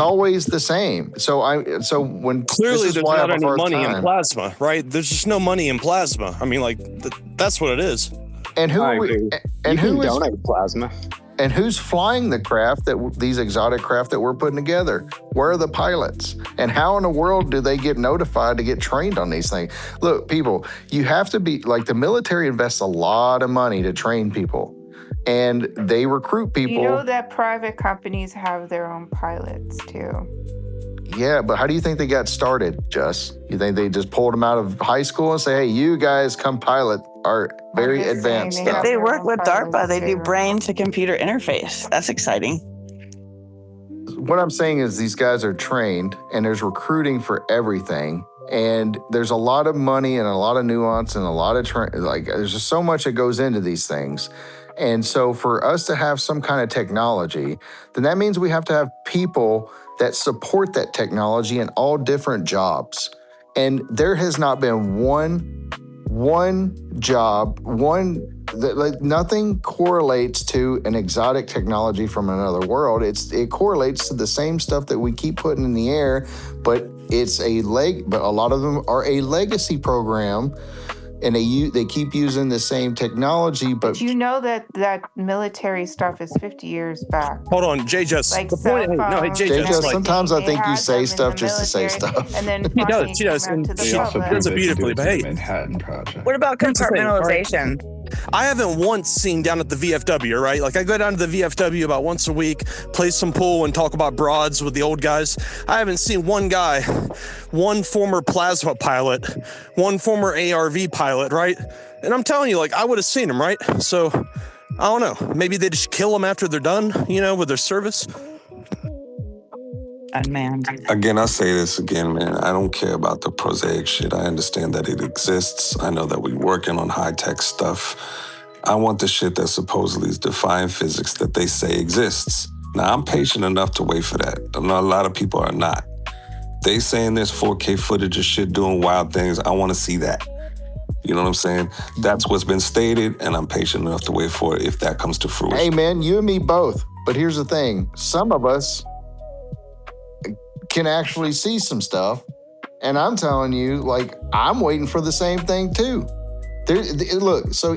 always the same. So when clearly there's not any money in plasma, right? There's just no money in plasma. I mean, that's what it is. And who donate plasma? And who's flying the craft these exotic craft that we're putting together? Where are the pilots? And how in the world do they get notified to get trained on these things? Look, people, you have to be like the military invests a lot of money to train people, and they recruit people. You know that private companies have their own pilots too. Yeah, but how do you think they got started, Jess? You think they just pulled them out of high school and say, hey, you guys come pilot our very advanced stuff? If they work with DARPA, they do brain to computer interface. That's exciting. What I'm saying is these guys are trained and there's recruiting for everything. And there's a lot of money and a lot of nuance and a lot of, there's just so much that goes into these things. And so for us to have some kind of technology, then that means we have to have people that support that technology in all different jobs. And there has not been one job, nothing correlates to an exotic technology from another world. It correlates to the same stuff that we keep putting in the air, but it's but a lot of them are a legacy program, and they keep using the same technology. But you know that military stuff is 50 years back. Hold on, J. Just Like the point. J. Just, sometimes I think you say them in stuff the just to say military, stuff. and then She does. She does. came out And to the she also public. does it beautifully. But hey, Manhattan Project. What about Here's the thing, all right? compartmentalization? I haven't once seen down at the VFW, right? Like I go down to the VFW about once a week, play some pool and talk about broads with the old guys. I haven't seen one guy, one former plasma pilot, one former ARV pilot, right? And I'm telling you, like I would have seen him, right? So I don't know. Maybe they just kill them after they're done, with their service. Unmanned. Again, I say this again, man. I don't care about the prosaic shit. I understand that it exists. I know that we're working on high-tech stuff. I want the shit that supposedly is defying physics that they say exists. Now, I'm patient enough to wait for that. I know a lot of people are not. They saying there's 4K footage of shit doing wild things. I want to see that. You know what I'm saying? That's what's been stated, and I'm patient enough to wait for it if that comes to fruition. Hey, man, you and me both. But here's the thing. Some of us can actually see some stuff. And I'm telling you, like, I'm waiting for the same thing too. Look, so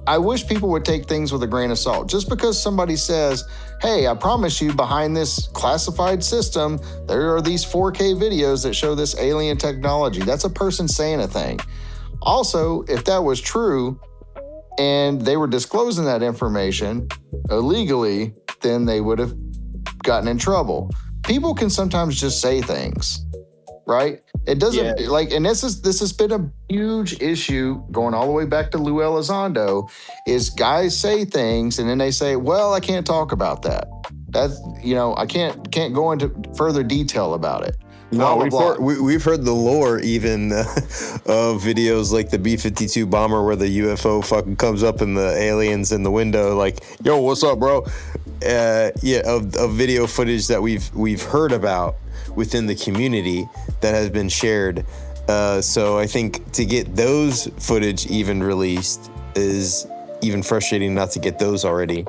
I wish people would take things with a grain of salt. Just because somebody says, hey, I promise you behind this classified system, there are these 4K videos that show this alien technology. That's a person saying a thing. Also, if that was true and they were disclosing that information illegally, then they would have gotten in trouble. People can sometimes just say things, right? It doesn't and this has been a huge issue going all the way back to Lou Elizondo, is guys say things and then they say, well, I can't talk about that. That's, I can't go into further detail about it. No, Blah, we've heard the lore even of videos like the B-52 bomber where the UFO fucking comes up and the aliens in the window like, yo, what's up, bro? Of video footage that we've heard about within the community that has been shared. So I think to get those footage even released is even frustrating not to get those already.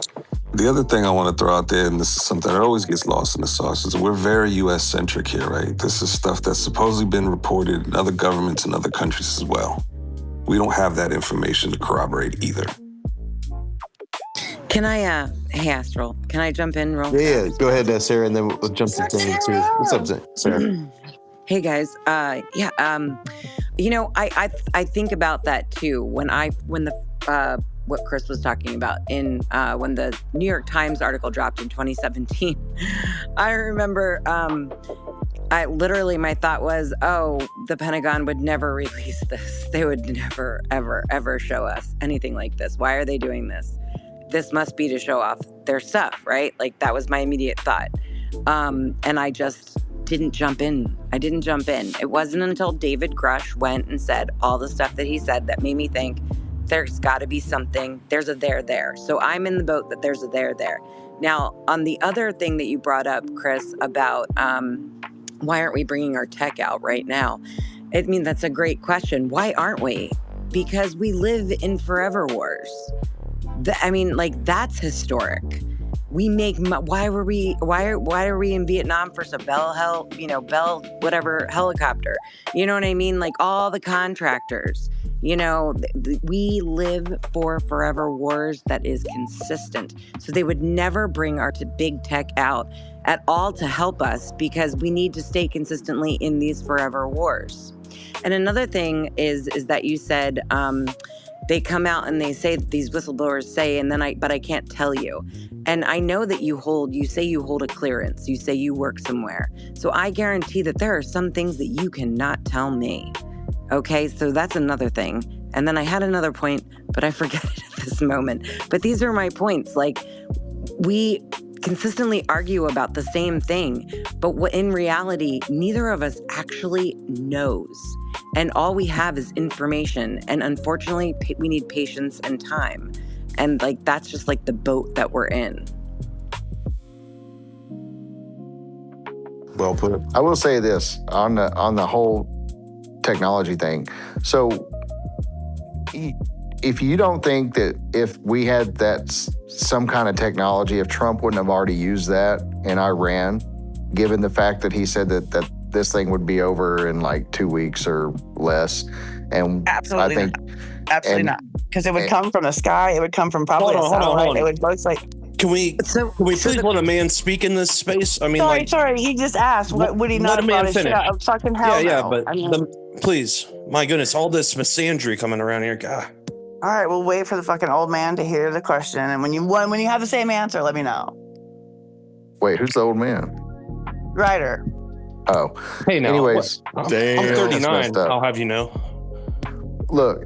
The other thing I want to throw out there, and this is something that always gets lost in the sauce, is we're very U.S.-centric here, right? This is stuff that's supposedly been reported in other governments and other countries as well. We don't have that information to corroborate either. Can I, hey Astral, can I jump in real Yeah, fast? go ahead, Sarah, and then we'll jump to Danny too. What's up, Sarah? Hey guys, I think about that too when what Chris was talking about in when the New York Times article dropped in 2017. I remember my thought was, the Pentagon would never release this. They would never, ever, ever show us anything like this. Why are they doing this? This must be to show off their stuff, right? Like that was my immediate thought. And I just didn't jump in. It wasn't until David Grusch went and said all the stuff that he said that made me think, there's got to be something. There's a there. So I'm in the boat that there's a there. Now, on the other thing that you brought up, Chris, about why aren't we bringing our tech out right now? I mean, that's a great question. Why aren't we? Because we live in forever wars. That's historic. We make. Why are we in Vietnam for some Bell whatever helicopter? You know what I mean? Like all the contractors. We live for forever wars that is consistent. So they would never bring our big tech out at all to help us because we need to stay consistently in these forever wars. And another thing is that you said they come out and they say, these whistleblowers say, but I can't tell you. And I know that you say you hold a clearance. You say you work somewhere. So I guarantee that there are some things that you cannot tell me. Okay, so that's another thing. And then I had another point, but I forget it at this moment. But these are my points. Like, we consistently argue about the same thing, but in reality, neither of us actually knows. And all we have is information. And unfortunately, we need patience and time. And that's just the boat that we're in. Well put. I will say this on the whole technology thing. So if you don't think that if we had some kind of technology, if Trump wouldn't have already used that in Iran, given the fact that he said that this thing would be over in like 2 weeks or less. And Absolutely I think not. Absolutely not. Because it would come from the sky. It would come from probably a satellite. It would most like. Can we please let a man speak in this space? I mean, sorry. He just asked. What would he not let a have man brought his shit finish. out of fucking hell? Yeah, no. but I mean, please, my goodness, all this misandry coming around here. God. all right, we'll wait for the fucking old man to hear the question, and when you have the same answer, let me know. Wait, who's the old man? Ryder. Oh. Hey, now. Anyways, I'm 39. I'll have you know. Look,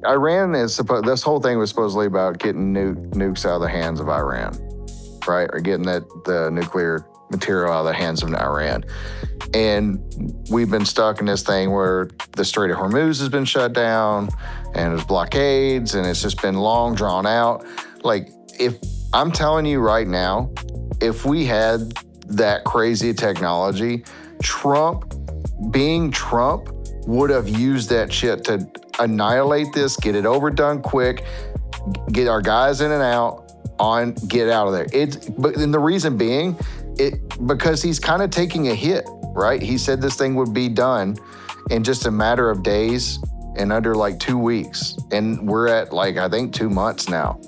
Iran is supposed. This whole thing was supposedly about getting nukes out of the hands of Iran, right? Or getting the nuclear material out of the hands of Iran. And we've been stuck in this thing where the Strait of Hormuz has been shut down, and there's blockades, and it's just been long drawn out. Like, if I'm telling you right now, if we had that crazy technology, Trump, being Trump, would have used that shit to annihilate this, get it overdone quick, get our guys in and out, get out of there. But the reason being, because he's kind of taking a hit, right? He said this thing would be done in just a matter of days and under like 2 weeks. And we're at like, I think 2 months now.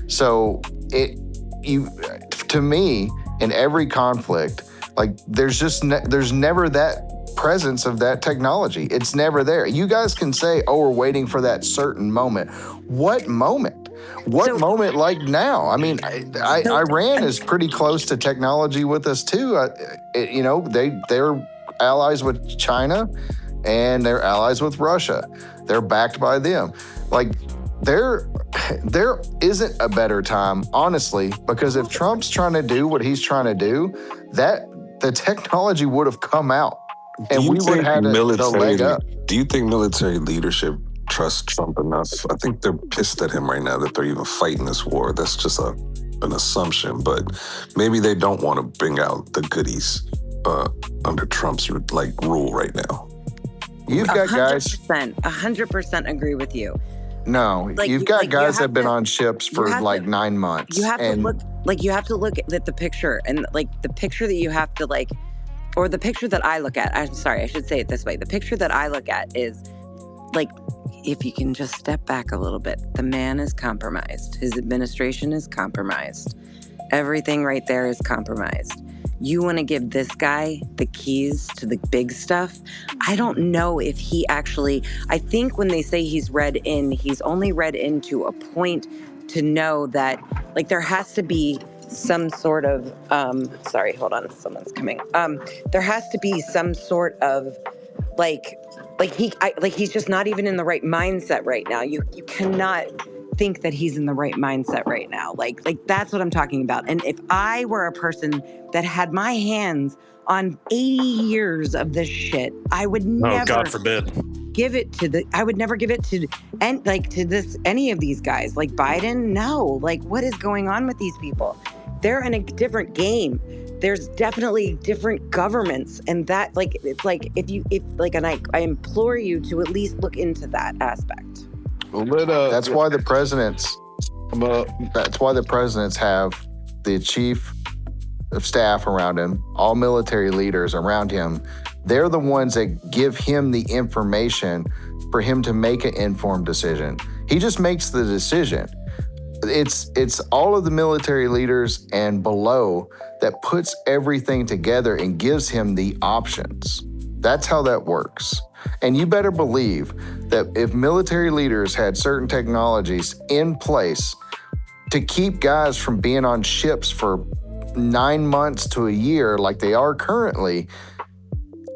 So to me, in every conflict, like there's never that presence of that technology. It's never there. You guys can say, oh, we're waiting for that certain moment. What moment? What moment like now? I mean, Iran is pretty close to technology with us too. They're allies with China and they're allies with Russia. They're backed by them. Like, there isn't a better time, honestly, because if Trump's trying to do what he's trying to do, that the technology would have come out. And we would have had the leg up. Do you think military leadership trusts Trump enough? I think they're pissed at him right now that they're even fighting this war. That's just an assumption, but maybe they don't want to bring out the goodies under Trump's rule right now. You've got guys. 100% agree with you. No, you've got guys that have been on ships for 9 months. You have to look. You have to look at the picture, and the picture that you have to or the picture that I look at. I'm sorry, I should say it this way. The picture that I look at is if you can just step back a little bit, the man is compromised. His administration is compromised. Everything right there is compromised. You want to give this guy the keys to the big stuff? I don't know if he actually, I think when they say he's read in, he's only read into a point to know that, there has to be some sort of, sorry, hold on, someone's coming. There has to be some sort of, he's just not even in the right mindset right now. You cannot think that he's in the right mindset right now. That's what I'm talking about. And if I were a person that had my hands on 80 years of this shit, I would never. Oh, God forbid. I would never give it to any of these guys. Like Biden, no. What is going on with these people? They're in a different game. There's definitely different governments, and that and I implore you to at least look into that aspect. That's why the presidents. That's why the presidents have the chief of staff around him, all military leaders around him. They're the ones that give him the information for him to make an informed decision. He just makes the decision. It's all of the military leaders and below that puts everything together and gives him the options. That's how that works. And you better believe that if military leaders had certain technologies in place to keep guys from being on ships for 9 months to a year like they are currently,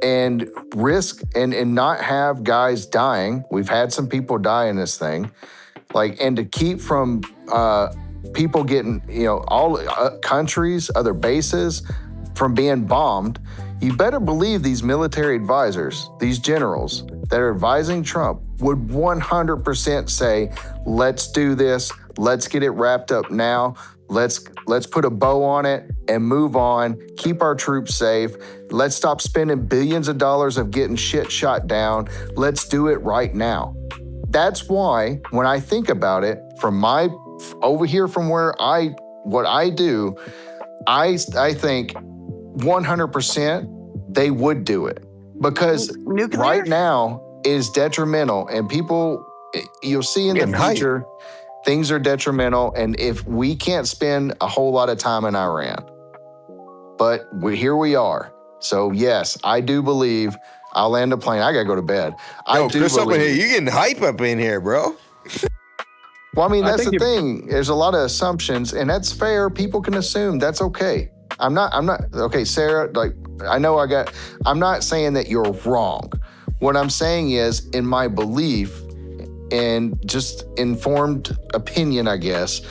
and risk and not have guys dying. We've had some people die in this thing. And to keep from people getting, all countries, other bases from being bombed, you better believe these military advisors, these generals that are advising Trump would 100% say, let's do this. Let's get it wrapped up now. Let's put a bow on it and move on. Keep our troops safe. Let's stop spending billions of dollars of getting shit shot down. Let's do it right now. That's why when I think about it from over here from what I do, I think 100% they would do it because Nuclear? right now is detrimental, and people, you'll see in the future, things are detrimental. And if we can't spend a whole lot of time in Iran, but here we are. So yes, I do believe I'll land a plane. I gotta go to bed. I do Chris, up in here, believe. you getting hype up in here, bro. Well, I mean, that's the thing. There's a lot of assumptions, and that's fair. People can assume. That's okay. I'm not, okay, Sarah, like, I'm not saying that you're wrong. What I'm saying is, in my belief and just informed opinion, I guess,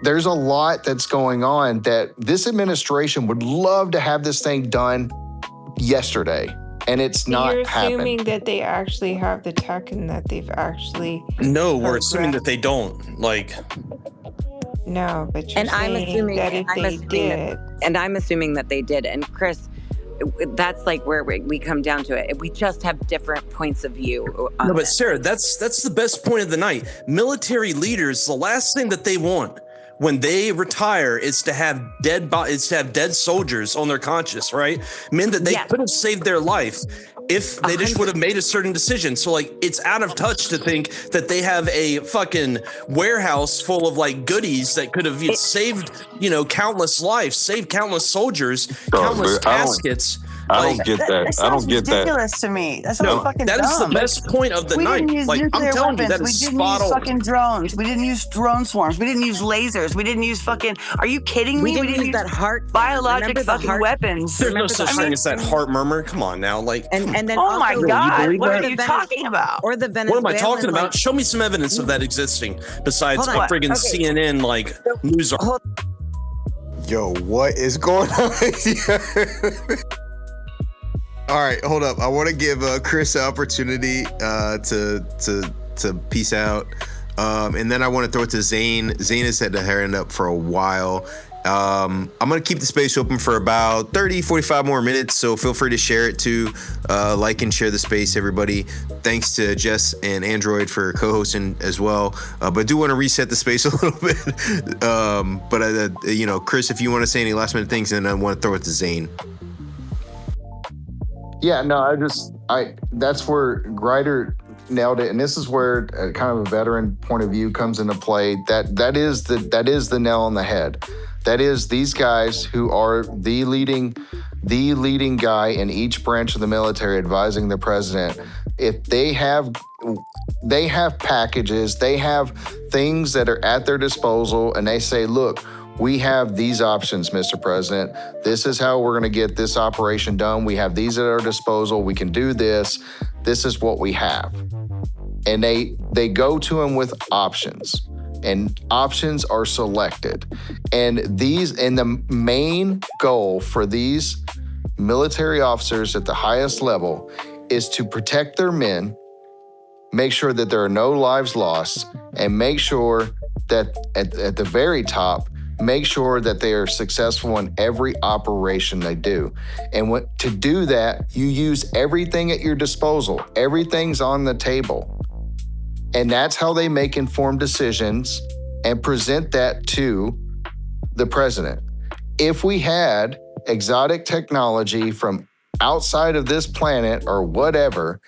there's a lot that's going on that this administration would love to have this thing done yesterday. And it's not You're happening. assuming that they actually have the tech and that they've actually. No, we're assuming that they don't. Like. No, but you're And I'm saying assuming that if they did. And I'm assuming that they did. And Chris, that's like where we come down to it. We just have different points of view. No, but Sarah, that's the best point of the night. Military leaders, the last thing that they want when they retire is to have dead soldiers on their conscience, right? Men that they could have saved their life if they just would have made a certain decision. So like, it's out of touch to think that they have a fucking warehouse full of like goodies that could have saved, countless lives, saved countless soldiers, countless caskets. I don't get that. I don't get that. That's ridiculous to me. That's so fucking dumb. That is the best point of the night. We didn't use nuclear weapons. That We is didn't use fucking drones. We didn't use drone swarms. We didn't use lasers. We didn't use fucking. Are you kidding me? We didn't use that heart. Biologic fucking weapons. There's no such thing as that heart murmur. Come on now, like. And then. Oh my God! What are you Venezuela- talking about? Or the Venezuelan. What am I talking about? Show me some evidence of that existing besides Hold on. friggin' Okay. CNN like news. Yo, what is going on here? All right, hold up. I want to give Chris an opportunity to peace out, and then I want to throw it to Zane. Zane has had the hand up for a while. I'm going to keep the space open for about 30, 45 more minutes, so feel free to share it too. Like and share the space, everybody. Thanks to Jess and Android for co-hosting as well. But I do want to reset the space a little bit. Chris, if you want to say any last minute things, then I want to throw it to Zane. Yeah, no, that's where Grider nailed it. And this is where kind of a veteran point of view comes into play. That is the nail on the head. That is these guys who are the leading guy in each branch of the military advising the president. If they have packages, they have things that are at their disposal, and they say, look, we have these options, Mr. President. This is how we're going to get this operation done. We have these at our disposal. We can do this. This is what we have. And they go to him with options, and options are selected. And the main goal for these military officers at the highest level is to protect their men, make sure that there are no lives lost, and make sure that at the very top, make sure that they are successful in every operation they do. And to do that, you use everything at your disposal. Everything's on the table. And that's how they make informed decisions and present that to the president. If we had exotic technology from outside of this planet or whatever,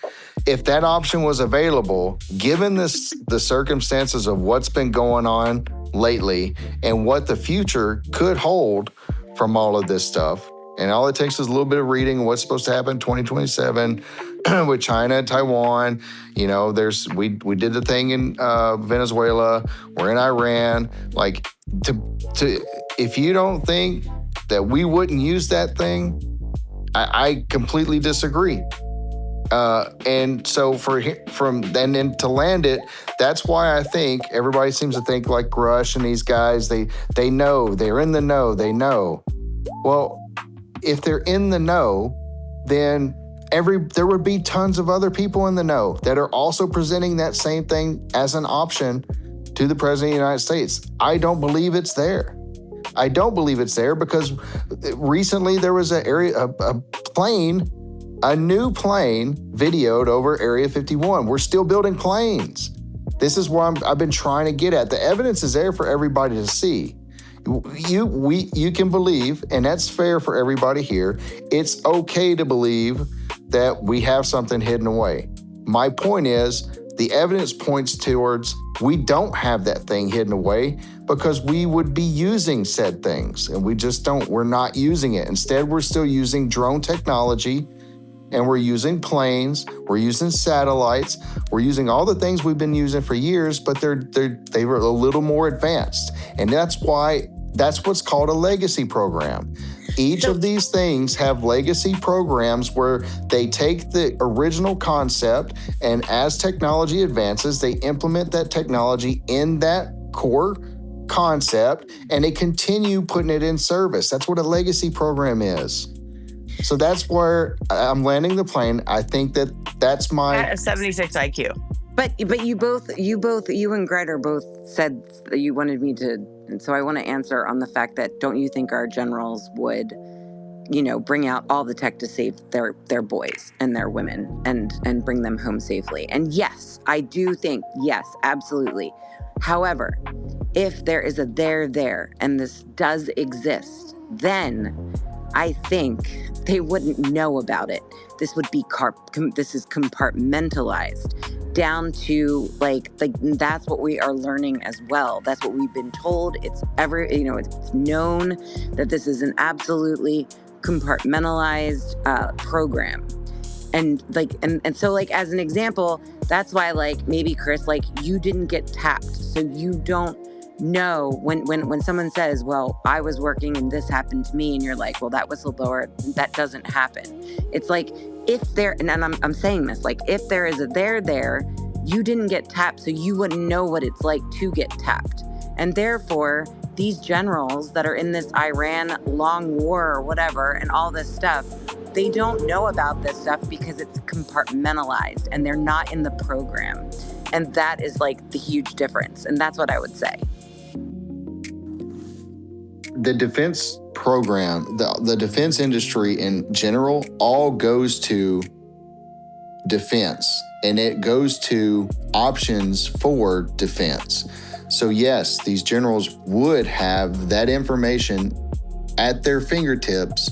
if that option was available, given the circumstances of what's been going on lately and what the future could hold from all of this stuff, and all it takes is a little bit of reading what's supposed to happen in 2027 with China and Taiwan. We did the thing in Venezuela, we're in Iran. Like, if you don't think that we wouldn't use that thing, I completely disagree. And so to land it, that's why I think everybody seems to think like Grusch and these guys, they know, they're in the know, they know. Well, if they're in the know, then there would be tons of other people in the know that are also presenting that same thing as an option to the president of the United States. I don't believe it's there. I don't believe it's there because recently there was a new plane videoed over Area 51. We're still building planes. This is where I've been trying to get at. The evidence is there for everybody to see. You can believe, and that's fair for everybody here. It's okay to believe that we have something hidden away. My point is, the evidence points towards we don't have that thing hidden away because we would be using said things, and we just don't. We're not using it. Instead, we're still using drone technology, and we're using planes, we're using satellites, we're using all the things we've been using for years, but they were a little more advanced. And that's what's called a legacy program. Each of these things have legacy programs where they take the original concept, and as technology advances, they implement that technology in that core concept, and they continue putting it in service. That's what a legacy program is. So that's where I'm landing the plane. I think that's my at a 76 IQ. But you and Greta both said that you wanted me to, and so I want to answer on the fact that don't you think our generals would, bring out all the tech to save their boys and their women and bring them home safely? And yes, I do think, yes, absolutely. However, if there is a there, and this does exist, then I think they wouldn't know about it. This would be this is compartmentalized down to like that's what we are learning as well. That's what we've been told. It's it's known that this is an absolutely compartmentalized program. And so as an example, that's why maybe Chris, you didn't get tapped, so you don't know when someone says, well, I was working and this happened to me, and you're like, well, that whistleblower, that doesn't happen. It's like, if there, and I'm saying this, if there is a there, you didn't get tapped, so you wouldn't know what it's like to get tapped. And therefore, these generals that are in this Iran long war or whatever and all this stuff, they don't know about this stuff because it's compartmentalized and they're not in the program. And that is the huge difference. And that's what I would say. The defense program, the defense industry in general, all goes to defense, and it goes to options for defense. So yes, these generals would have that information at their fingertips.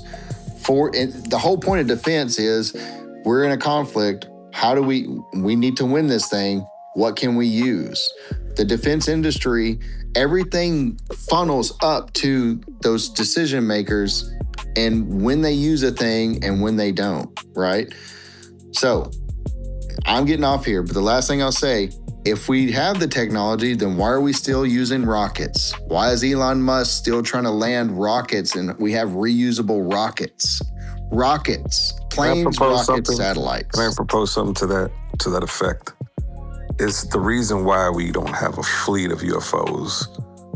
The whole point of defense is we're in a conflict. How do we need to win this thing? What can we use? The defense industry, everything funnels up to those decision makers and when they use a thing and when they don't, right? So I'm getting off here, but the last thing I'll say, if we have the technology, then why are we still using rockets? Why is Elon Musk still trying to land rockets and we have reusable rockets? Planes, rockets, satellites. Can I propose something to that effect? It's the reason why we don't have a fleet of UFOs.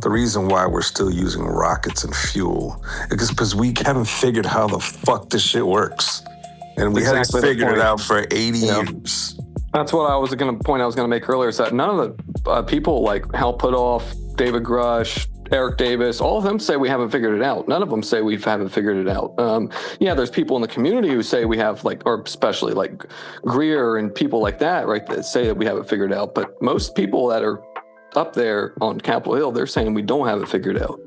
The reason why we're still using rockets and fuel is because we haven't figured how the fuck this shit works. And we haven't figured it out for 80 years. That's what I was going to make earlier, is that none of the people like Hal Puthoff, David Grusch, Eric Davis, all of them say we haven't figured it out. None of them say we haven't figured it out. There's people in the community who say we have, or especially like Greer and people like that, right, that say that we haven't figured it out. But most people that are up there on Capitol Hill, they're saying we don't have it figured out.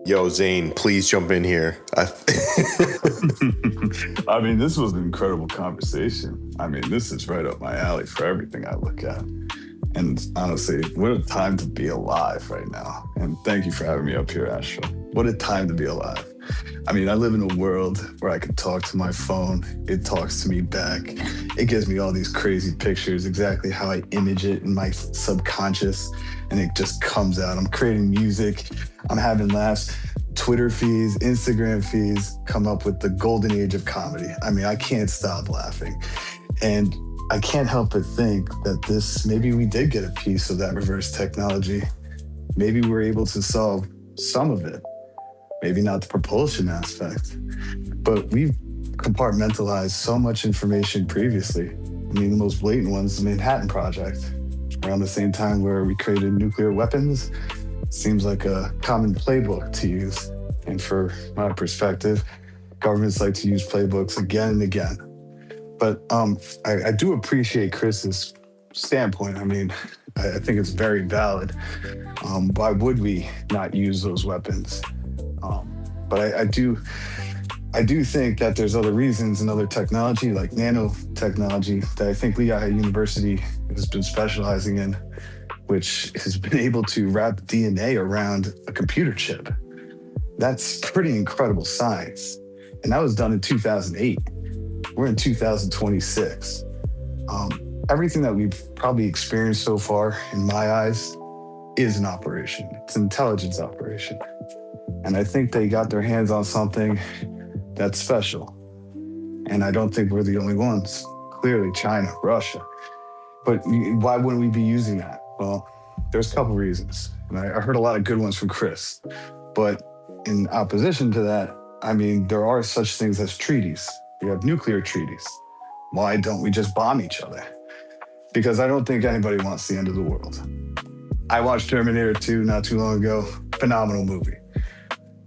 Yo, Zane, please jump in here. I mean, this was an incredible conversation. I mean, this is right up my alley for everything I look at. And honestly, what a time to be alive right now. And thank you for having me up here, Astral. What a time to be alive. I mean, I live in a world where I can talk to my phone. It talks to me back. It gives me all these crazy pictures, exactly how I image it in my subconscious, and it just comes out. I'm creating music. I'm having laughs. Twitter feeds, Instagram feeds come up with the golden age of comedy. I mean, I can't stop laughing. And I can't help but think that maybe we did get a piece of that reverse technology. Maybe we're able to solve some of it. Maybe not the propulsion aspect, but we've compartmentalized so much information previously. I mean, the most blatant one's the Manhattan Project. Around the same time where we created nuclear weapons, seems like a common playbook to use. And for my perspective, governments like to use playbooks again and again. But I do appreciate Chris's standpoint, I mean, I think it's very valid. Why would we not use those weapons? But I do think that there's other reasons and other technology like nanotechnology that I think Lehigh University has been specializing in, which has been able to wrap DNA around a computer chip. That's pretty incredible science. And that was done in 2008. We're in 2026. Everything that we've probably experienced so far, in my eyes, is an operation. It's an intelligence operation. And I think they got their hands on something that's special. And I don't think we're the only ones. Clearly, China, Russia. But why wouldn't we be using that? Well, there's a couple reasons. And I heard a lot of good ones from Chris. But in opposition to that, I mean, there are such things as treaties. We have nuclear treaties. Why don't we just bomb each other? Because I don't think anybody wants the end of the world. I watched Terminator 2 not too long ago. Phenomenal movie.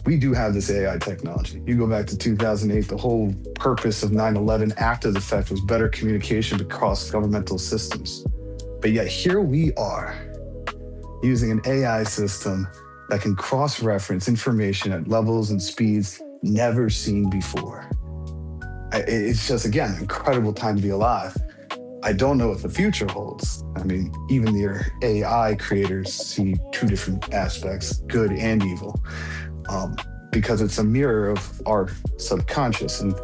We do have this AI technology. You go back to 2008, the whole purpose of 9/11 after the fact was better communication across governmental systems. But yet here we are using an AI system that can cross-reference information at levels and speeds never seen before. It's just, again, an incredible time to be alive. I don't know what the future holds. I mean, even their AI creators see two different aspects, good and evil, because it's a mirror of our subconscious. And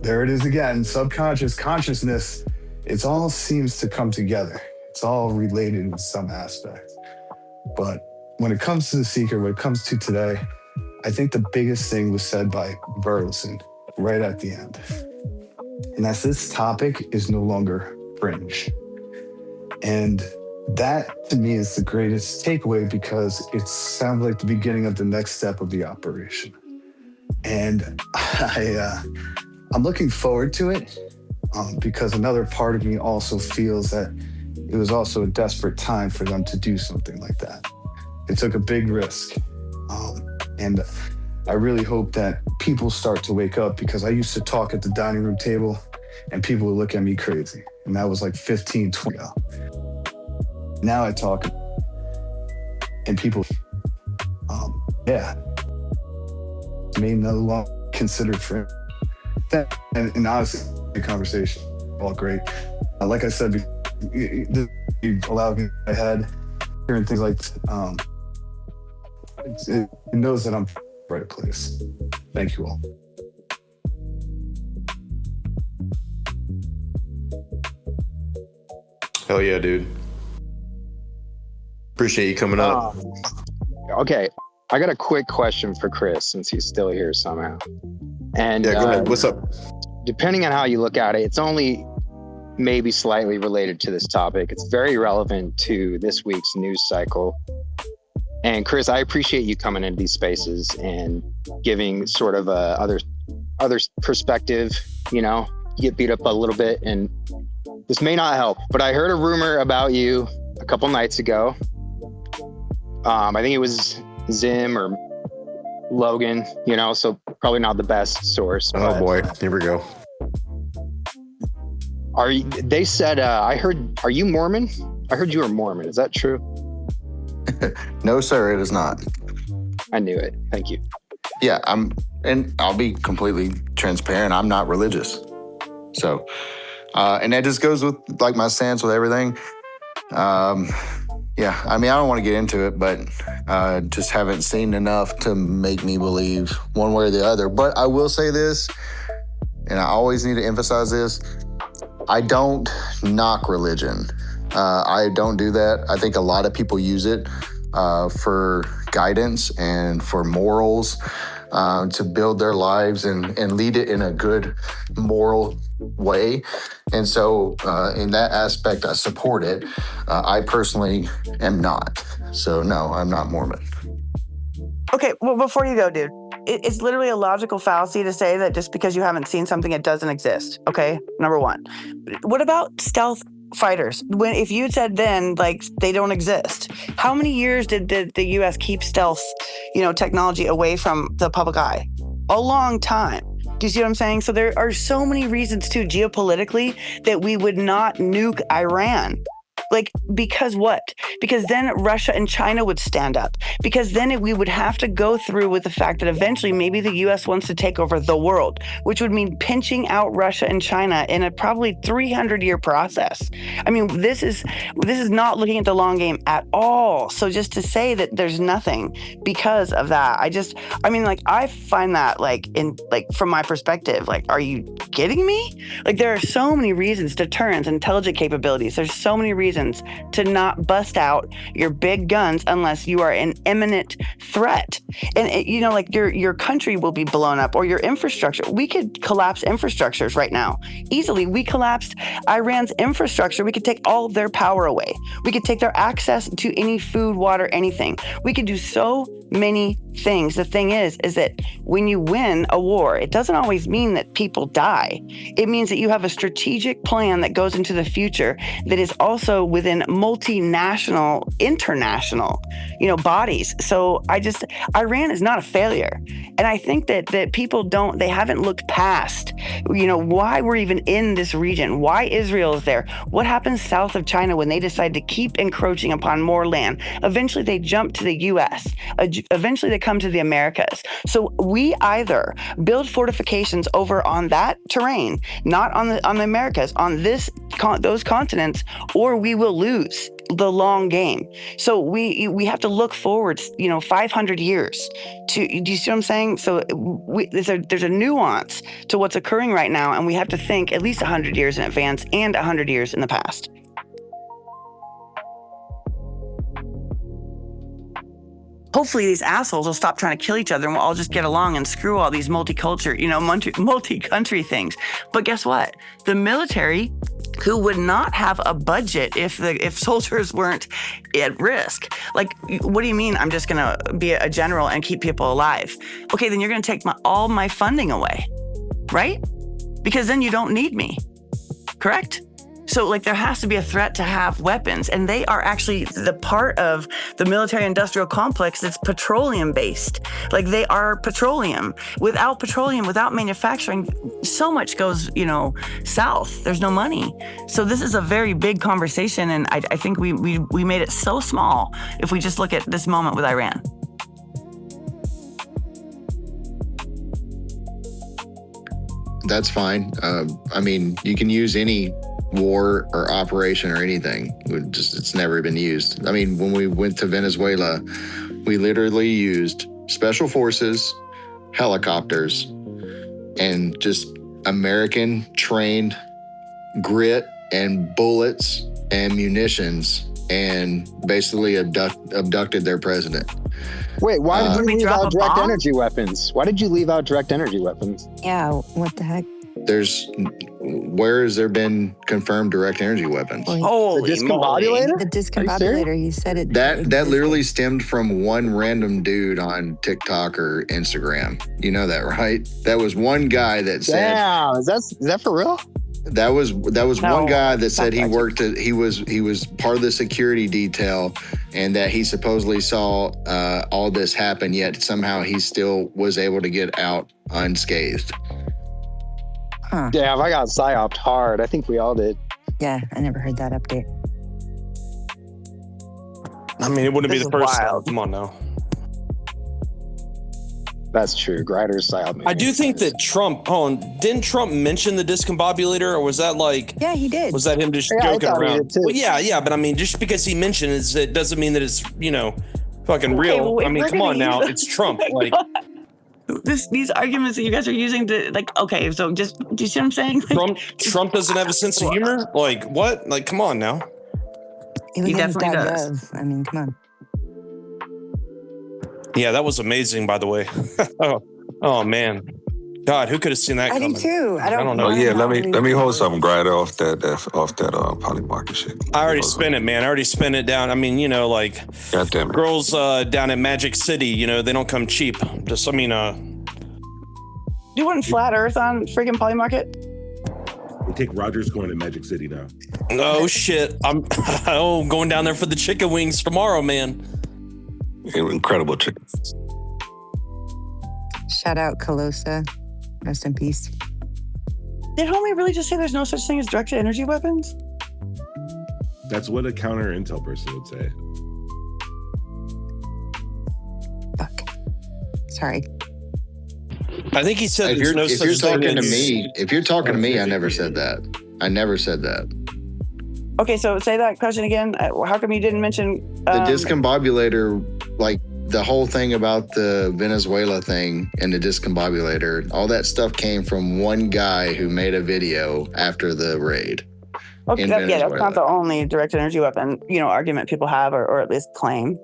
there it is again, subconscious consciousness. It all seems to come together. It's all related in some aspect. But when it comes to The Seeker, when it comes to today, I think the biggest thing was said by Burleson right at the end. And that's this topic is no longer fringe. And that to me is the greatest takeaway because it sounds like the beginning of the next step of the operation. And I'm looking forward to it because another part of me also feels that it was also a desperate time for them to do something like that. It took a big risk. And I really hope that people start to wake up because I used to talk at the dining room table and people would look at me crazy. And that was like 15, 20 ago. Now I talk and people, may no longer considered friends. And honestly, the conversation, all great. Like I said, you allowed me ahead, hearing things like, it knows that I'm right place. Thank you all. Hell yeah, dude. Appreciate you coming up. Okay, I got a quick question for Chris since he's still here somehow. And yeah, go ahead. What's up? Depending on how you look at it, it's only maybe slightly related to this topic. It's very relevant to this week's news cycle. And Chris, I appreciate you coming into these spaces and giving sort of a other perspective. You know, you get beat up a little bit, and this may not help, but I heard a rumor about you a couple nights ago. I think it was Zim or Logan, you know, so probably not the best source. Oh boy, here we go. They said, I heard, are you Mormon? I heard you were Mormon. Is that true? No, sir, it is not. I knew it. Thank you. Yeah, and I'll be completely transparent. I'm not religious. So, and that just goes with like my stance with everything. Yeah, I mean, I don't want to get into it, but just haven't seen enough to make me believe one way or the other. But I will say this, and I always need to emphasize this, I don't knock religion. I don't do that. I think a lot of people use it for guidance and for morals, to build their lives and lead it in a good moral way. And so in that aspect, I support it. I personally am not. So no, I'm not Mormon. Okay, well, before you go, dude, it's literally a logical fallacy to say that just because you haven't seen something, it doesn't exist. Okay, number one. What about stealth fighters? If you said then, like, they don't exist, how many years did the U.S. keep stealth, technology away from the public eye? A long time. Do you see what I'm saying? So there are so many reasons, too, geopolitically, that we would not nuke Iran. Like, because what? Because then Russia and China would stand up. Because then we would have to go through with the fact that eventually maybe the U.S. wants to take over the world, which would mean pinching out Russia and China in a probably 300-year process. I mean, this is not looking at the long game at all. So just to say that there's nothing because of that, I find that from my perspective, like, are you kidding me? Like, there are so many reasons, deterrence, intelligent capabilities. There's so many reasons to not bust out your big guns unless you are an imminent threat. And your country will be blown up, or your infrastructure. We could collapse infrastructures right now easily. We collapsed Iran's infrastructure. We could take all of their power away. We could take their access to any food, water, anything. We could do so many things. The thing is that when you win a war, it doesn't always mean that people die. It means that you have a strategic plan that goes into the future that is also within multinational, international, bodies. So Iran is not a failure. And I think that people they haven't looked past, why we're even in this region, why Israel is there, what happens south of China when they decide to keep encroaching upon more land. Eventually they jump to the U.S. Eventually they come to the Americas. So we either build fortifications over on that terrain, not on the Americas, on those continents, or we will lose the long game. So we have to look forward, 500 years to. Do you see what I'm saying? So there's a nuance to what's occurring right now, and we have to think at least 100 years in advance and 100 years in the past. Hopefully these assholes will stop trying to kill each other and we'll all just get along and screw all these multi-country things. But guess what? The military, who would not have a budget if soldiers weren't at risk. Like, what do you mean I'm just going to be a general and keep people alive? Okay, then you're going to take all my funding away, right? Because then you don't need me, correct? So there has to be a threat to have weapons, and they are actually the part of the military-industrial complex that's petroleum-based. Like, they are petroleum. Without manufacturing, so much goes, south. There's no money. So this is a very big conversation, and I think we made it so small if we just look at this moment with Iran. That's fine. You can use any war or operation or anything. It's never been used. When we went to Venezuela, we literally used special forces, helicopters, and just American trained grit and bullets and munitions, and basically abducted their president. Wait, why did you leave out direct energy weapons? Why did you leave out direct energy weapons? Yeah, what the heck? Where has there been confirmed direct energy weapons? Oh, the discombobulator? The discombobulator, you said it. That literally stemmed from one random dude on TikTok or Instagram. You know that, right? That was one guy that said. Damn, is that for real? That was one guy that said he was part of the security detail, and that he supposedly saw all this happen, yet somehow he still was able to get out unscathed. Huh. Damn, I got psyoped hard. I think we all did. Yeah, I never heard that update. It wouldn't be the first time. Come on now. That's true. Grider's psyop. I do think that Trump, didn't Trump mention the discombobulator, or was that Yeah, he did. Was that him just joking around? Well, yeah, but just because he mentioned it doesn't mean that it's, fucking real. Well, come on now. It's Trump. These arguments that you guys are using to so just, do you see what I'm saying? Trump doesn't have a sense of humor? What? Come on now. He definitely does. Come on. Yeah, that was amazing, by the way. oh man. God, who could have seen that coming? I do too. I don't know. Oh yeah, let me hold something, Grider, off that poly market shit. I already spent it, man. I already spent it down. God damn it. Girls down in Magic City, they don't come cheap. Do you want flat Earth on freaking Poly Market? We take Rogers going to Magic City now. Oh shit! I'm going down there for the chicken wings tomorrow, man. Incredible chicken. Shout out Colosa. Rest in peace. Did homie really just say there's no such thing as direct energy weapons? That's what a counter intel person would say. Sorry. I think he said If you're talking to me, I never said that. I never said that. Okay, so say that question again. How come you didn't mention The discombobulator, like the whole thing about the Venezuela thing and the discombobulator, all that stuff came from one guy who made a video after the raid. Okay, that's not the only directed energy weapon, argument people have or at least claim.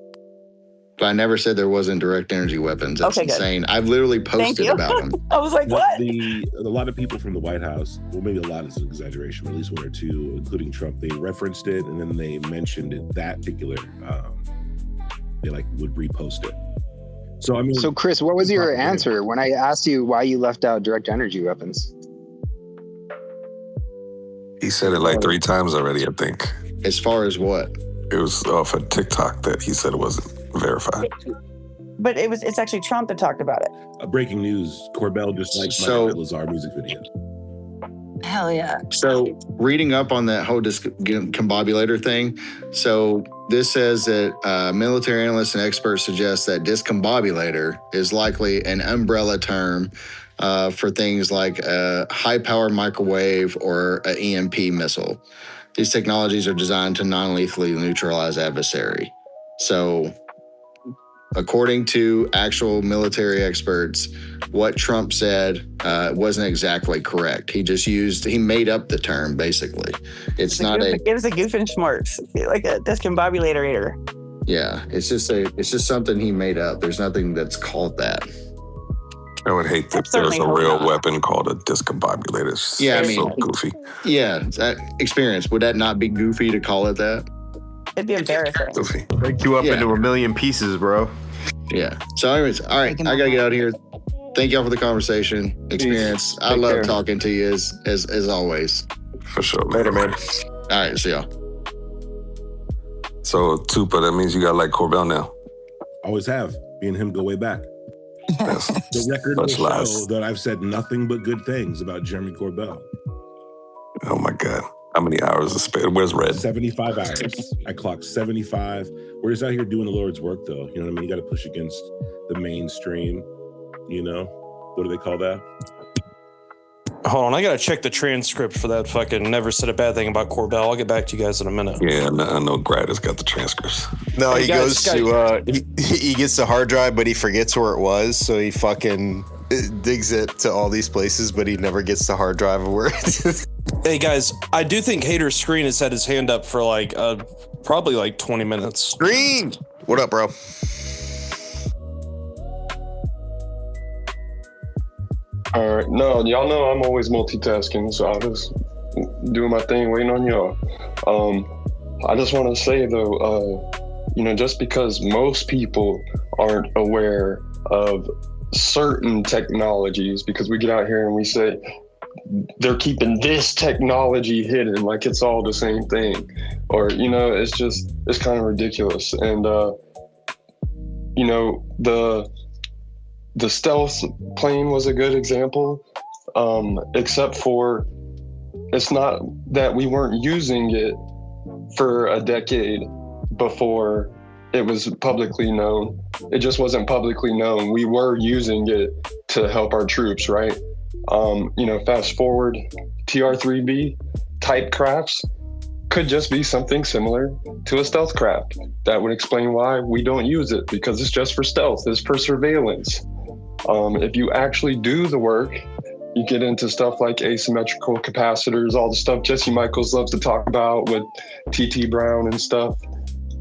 But I never said there wasn't direct energy weapons. That's insane. I've literally posted about them. I was like, what? A lot of people from the White House, well, maybe a lot is an exaggeration, but at least one or two, including Trump, they referenced it and then they mentioned it, that particular, they would repost it. So Chris, what was your answer when I asked you why you left out direct energy weapons? He said it like 3 times already, I think. As far as what? It was off of TikTok that he said it wasn't verified. But it's actually Trump that talked about it. Breaking news, Corbell just liked Michael Lazar music video. Hell yeah. So reading up on that whole discombobulator thing, so this says that military analysts and experts suggest that discombobulator is likely an umbrella term for things like a high-power microwave or an EMP missile. These technologies are designed to non-lethally neutralize adversary. So according to actual military experts, what Trump said wasn't exactly correct. He made up the term, basically. It was a goof and schmarts, like a discombobulator. Yeah, it's just something he made up. There's nothing that's called that. I would hate that there was a real weapon called a discombobulator. Yeah, I mean, so goofy. Yeah, that experience. Would that not be goofy to call it that? It'd be embarrassing. Goofy. Break you up into a million pieces, bro. Yeah. So anyways, all right, I gotta get out of here. Thank y'all for the conversation, experience. I love talking to you as always. For sure. Later, man. All right, see y'all. So Tupa, that means you got like Corbell now. Always have. Me and him go way back. The record will show that I've said nothing but good things about Jeremy Corbell. Oh my God. How many hours of space? Where's Red? 75 hours. I clocked 75. We're just out here doing the Lord's work, though. You know what I mean? You got to push against the mainstream. What do they call that? Hold on, I gotta check the transcript for that fucking never said a bad thing about Corbell. I'll get back to you guys in a minute. Yeah, I know Grad has got the transcripts. No, he goes to he gets the hard drive, but he forgets where it was, so he fucking digs it to all these places, but he never gets the hard drive of where it is. Hey guys, I do think Hater Screen has had his hand up for probably 20 minutes. Screen! What up, bro? All right. No, y'all know I'm always multitasking, so I'll just do my thing waiting on y'all. I just want to say, though, just because most people aren't aware of certain technologies, because we get out here and we say they're keeping this technology hidden like it's all the same thing, or, it's kind of ridiculous. And, the stealth plane was a good example, except for it's not that we weren't using it for a decade before it was publicly known. It just wasn't publicly known. We were using it to help our troops, right? Fast forward, TR-3B type crafts could just be something similar to a stealth craft. That would explain why we don't use it, because it's just for stealth, it's for surveillance. If you actually do the work, you get into stuff like asymmetrical capacitors, all the stuff Jesse Michaels loves to talk about with TT Brown and stuff.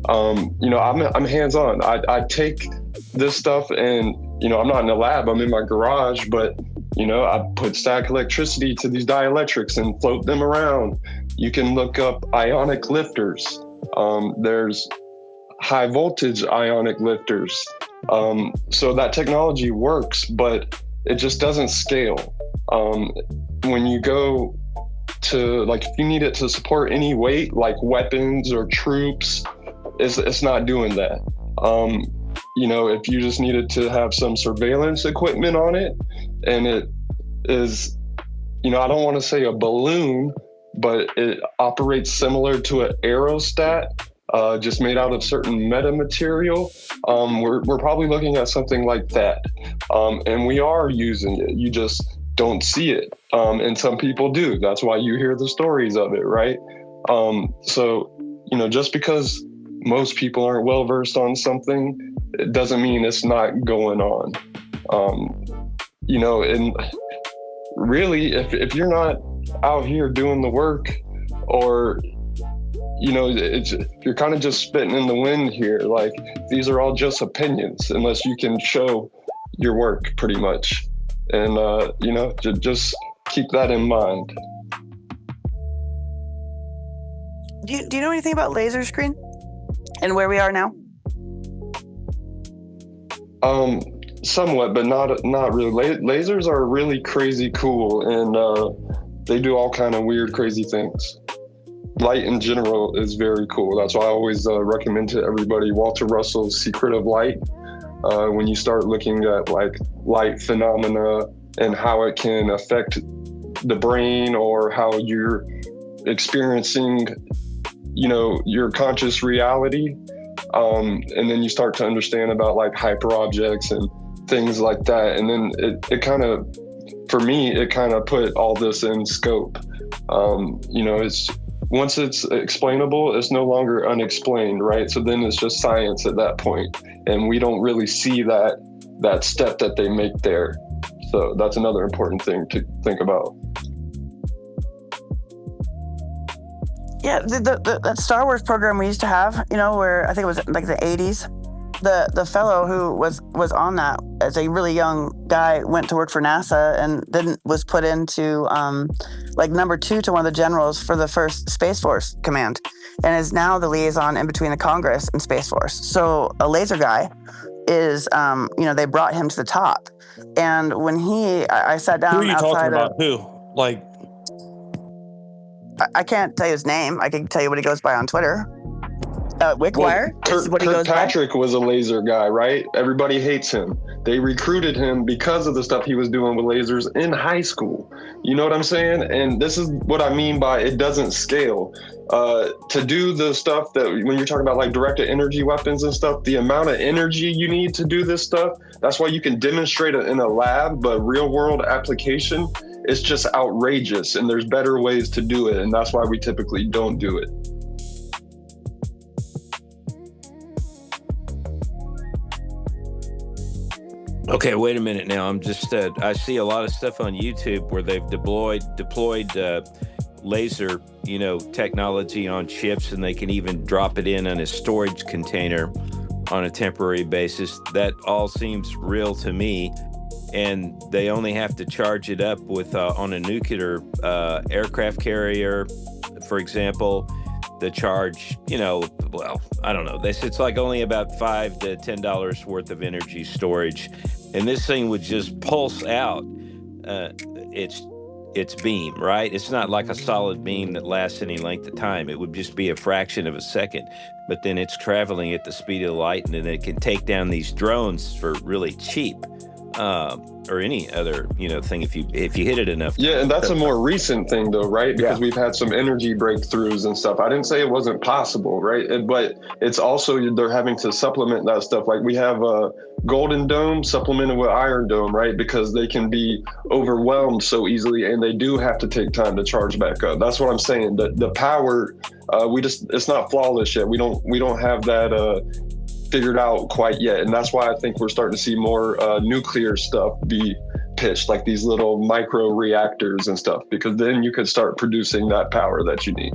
I'm hands-on. I take this stuff and, I'm not in the lab, I'm in my garage, but, I put static electricity to these dielectrics and float them around. You can look up ionic lifters. There's high voltage ionic lifters. So that technology works, but it just doesn't scale. When you go to, if you need it to support any weight, like weapons or troops, it's not doing that. If you just needed to have some surveillance equipment on it, and it is, I don't want to say a balloon, but it operates similar to an aerostat, just made out of certain metamaterial. We're probably looking at something like that. And we are using it. You just don't see it. And some people do. That's why you hear the stories of it, right? So, just because most people aren't well versed on something, it doesn't mean it's not going on. And really, if you're not out here doing the work, or you're kind of just spitting in the wind here. Like, these are all just opinions unless you can show your work, pretty much. And just keep that in mind. Do you know anything about laser screen and where we are now? Somewhat, but not really. Lasers are really crazy cool, and they do all kind of weird, crazy things. Light in general is very cool. That's why I always recommend to everybody Walter Russell's Secret of Light. When you start looking at like light phenomena and how it can affect the brain, or how you're experiencing, your conscious reality. And then you start to understand about like hyper objects and things like that. And then it kind of, for me, it kind of put all this in scope. It's, once it's explainable, it's no longer unexplained, right? So then it's just science at that point. And we don't really see that step that they make there. So that's another important thing to think about. Yeah, that Star Wars program we used to have, where I think it was like the 80s. The fellow who was on that as a really young guy went to work for NASA and then was put into number 2 to one of the generals for the first Space Force command, and is now the liaison in between the Congress and Space Force. So a laser guy is, they brought him to the top. And when I sat down. Who are you talking about? Who? Like, I can't tell you his name. I can tell you what he goes by on Twitter. Wickwire is what he goes by. Kirkpatrick was a laser guy, right? Everybody hates him. They recruited him because of the stuff he was doing with lasers in high school. You know what I'm saying? And this is what I mean by it doesn't scale. To do the stuff that, when you're talking about like directed energy weapons and stuff, the amount of energy you need to do this stuff, that's why you can demonstrate it in a lab, but real world application, it's just outrageous, and there's better ways to do it. And that's why we typically don't do it. Okay, wait a minute now. I'm just, I see a lot of stuff on YouTube where they've deployed laser, technology on chips, and they can even drop it in a storage container on a temporary basis. That all seems real to me. And they only have to charge it up with, on a nuclear aircraft carrier, for example, the charge, I don't know. It's like only about $5 to $10 worth of energy storage. And this thing would just pulse out its beam, right? It's not like a solid beam that lasts any length of time. It would just be a fraction of a second. But then it's traveling at the speed of light, and then it can take down these drones for really cheap. Or any other, thing if you hit it enough. Yeah, and that's a more recent thing though, right? Because we've had some energy breakthroughs and stuff. I didn't say it wasn't possible, right? But it's also, they're having to supplement that stuff. Like we have a Golden Dome supplemented with Iron Dome, right? Because they can be overwhelmed so easily, and they do have to take time to charge back up. That's what I'm saying. The power, it's not flawless yet. We don't have that figured out quite yet, and that's why I think we're starting to see more nuclear stuff be pitched, like these little micro reactors and stuff, because then you could start producing that power that you need.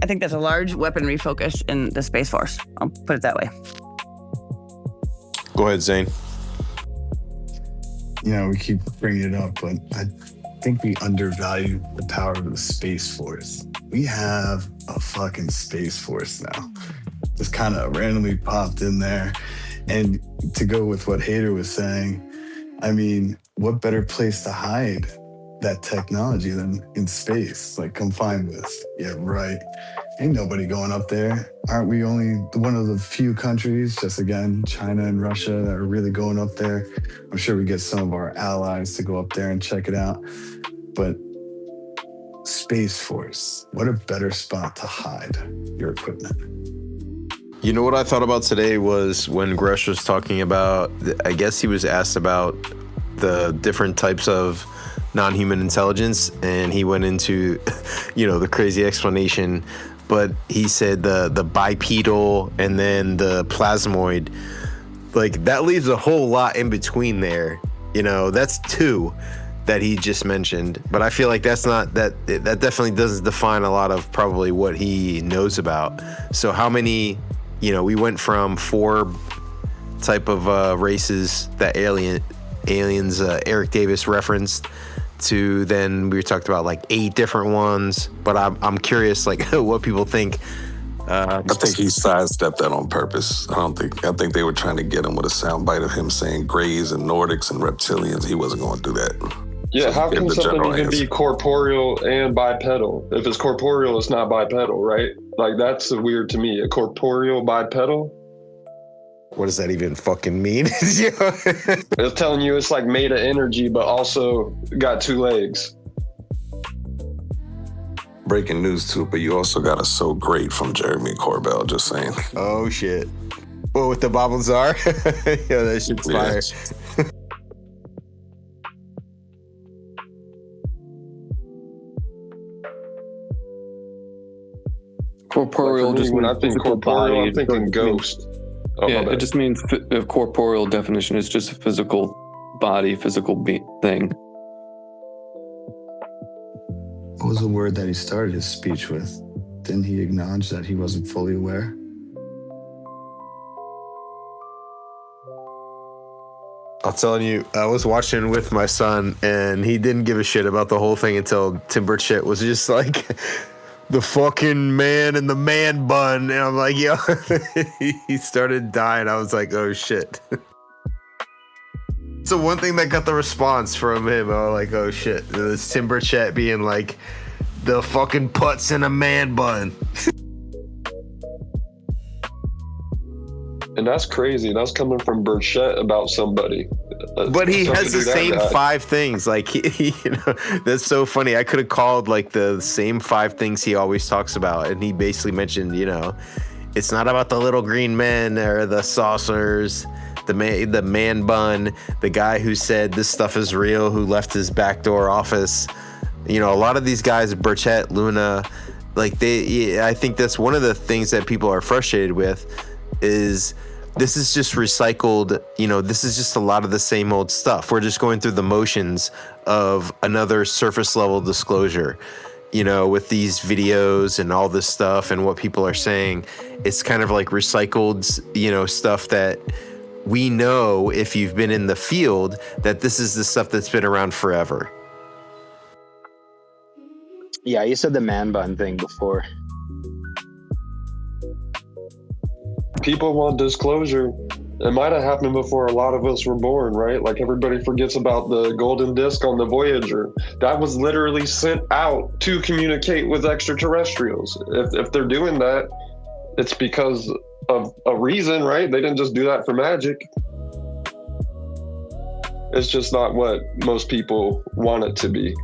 I think that's a large weaponry focus in the Space Force. I'll put it that way. Go ahead, Zane. We keep bringing it up, but I think we undervalue the power of the Space Force. We have a fucking Space Force now. Just kind of randomly popped in there. And to go with what Hader was saying, I mean, what better place to hide that technology then in space. Like, come find this. Yeah, right. Ain't nobody going up there. Aren't we only one of the few countries, just again, China and Russia, that are really going up there? I'm sure we get some of our allies to go up there and check it out. But Space Force, what a better spot to hide your equipment. You know what I thought about today was when Grusch was talking about, I guess he was asked about the different types of non-human intelligence, and he went into, the crazy explanation, but he said the bipedal and then the plasmoid, like that leaves a whole lot in between there. That's two that he just mentioned, but I feel like that's not, that definitely doesn't define a lot of probably what he knows about. So how many, we went from 4 type of races that aliens Eric Davis referenced to, then we talked about like 8 different ones, but I'm curious like what people think. I think he sidestepped that on purpose. I think they were trying to get him with a soundbite of him saying Greys and Nordics and reptilians. He wasn't going to do that. Yeah, So how he gave can the something general even answer. be corporeal and bipedal? If it's corporeal, it's not bipedal, right? Like, that's weird to me. A corporeal bipedal? What does that even fucking mean? It's telling you it's like made of energy, but also got 2 legs. Breaking news too, but you also got a "So Great" from Jeremy Corbell. Just saying. Oh shit! What with the Bob Lazar? Yeah, that shit's fire. Corporeal just when means I think physical corporeal, body. I'm thinking ghost. Oh, Yeah, my bad. it just means a corporeal definition. It's just a physical body, physical thing. What was the word that he started his speech with? Didn't he acknowledge that he wasn't fully aware? I'm telling you, I was watching with my son, and he didn't give a shit about the whole thing until Tim Burchett was just like, the fucking man in the man bun. And I'm like, yo, he started dying. I was like, oh shit. So one thing that got the response from him, I was like, oh shit. It was Tim Burchett being like, the fucking putts in a man bun. And that's crazy. That's coming from Burchett about somebody. But he Something has the to that same guy. 5 things. Like, that's so funny. I could have called like the same 5 things he always talks about. And he basically mentioned, it's not about the little green men or the saucers, the man bun, the guy who said this stuff is real, who left his backdoor office. A lot of these guys, Burchett, Luna, like I think that's one of the things that people are frustrated with is this is just recycled, this is just a lot of the same old stuff. We're just going through the motions of another surface level disclosure, with these videos and all this stuff and what people are saying. It's kind of like recycled, stuff that we know, if you've been in the field, that this is the stuff that's been around forever. Yeah, you said the man bun thing before. People want disclosure. It might have happened before a lot of us were born, right? Like, everybody forgets about the golden disc on the Voyager. That was literally sent out to communicate with extraterrestrials. If they're doing that, it's because of a reason, right? They didn't just do that for magic. It's just not what most people want it to be.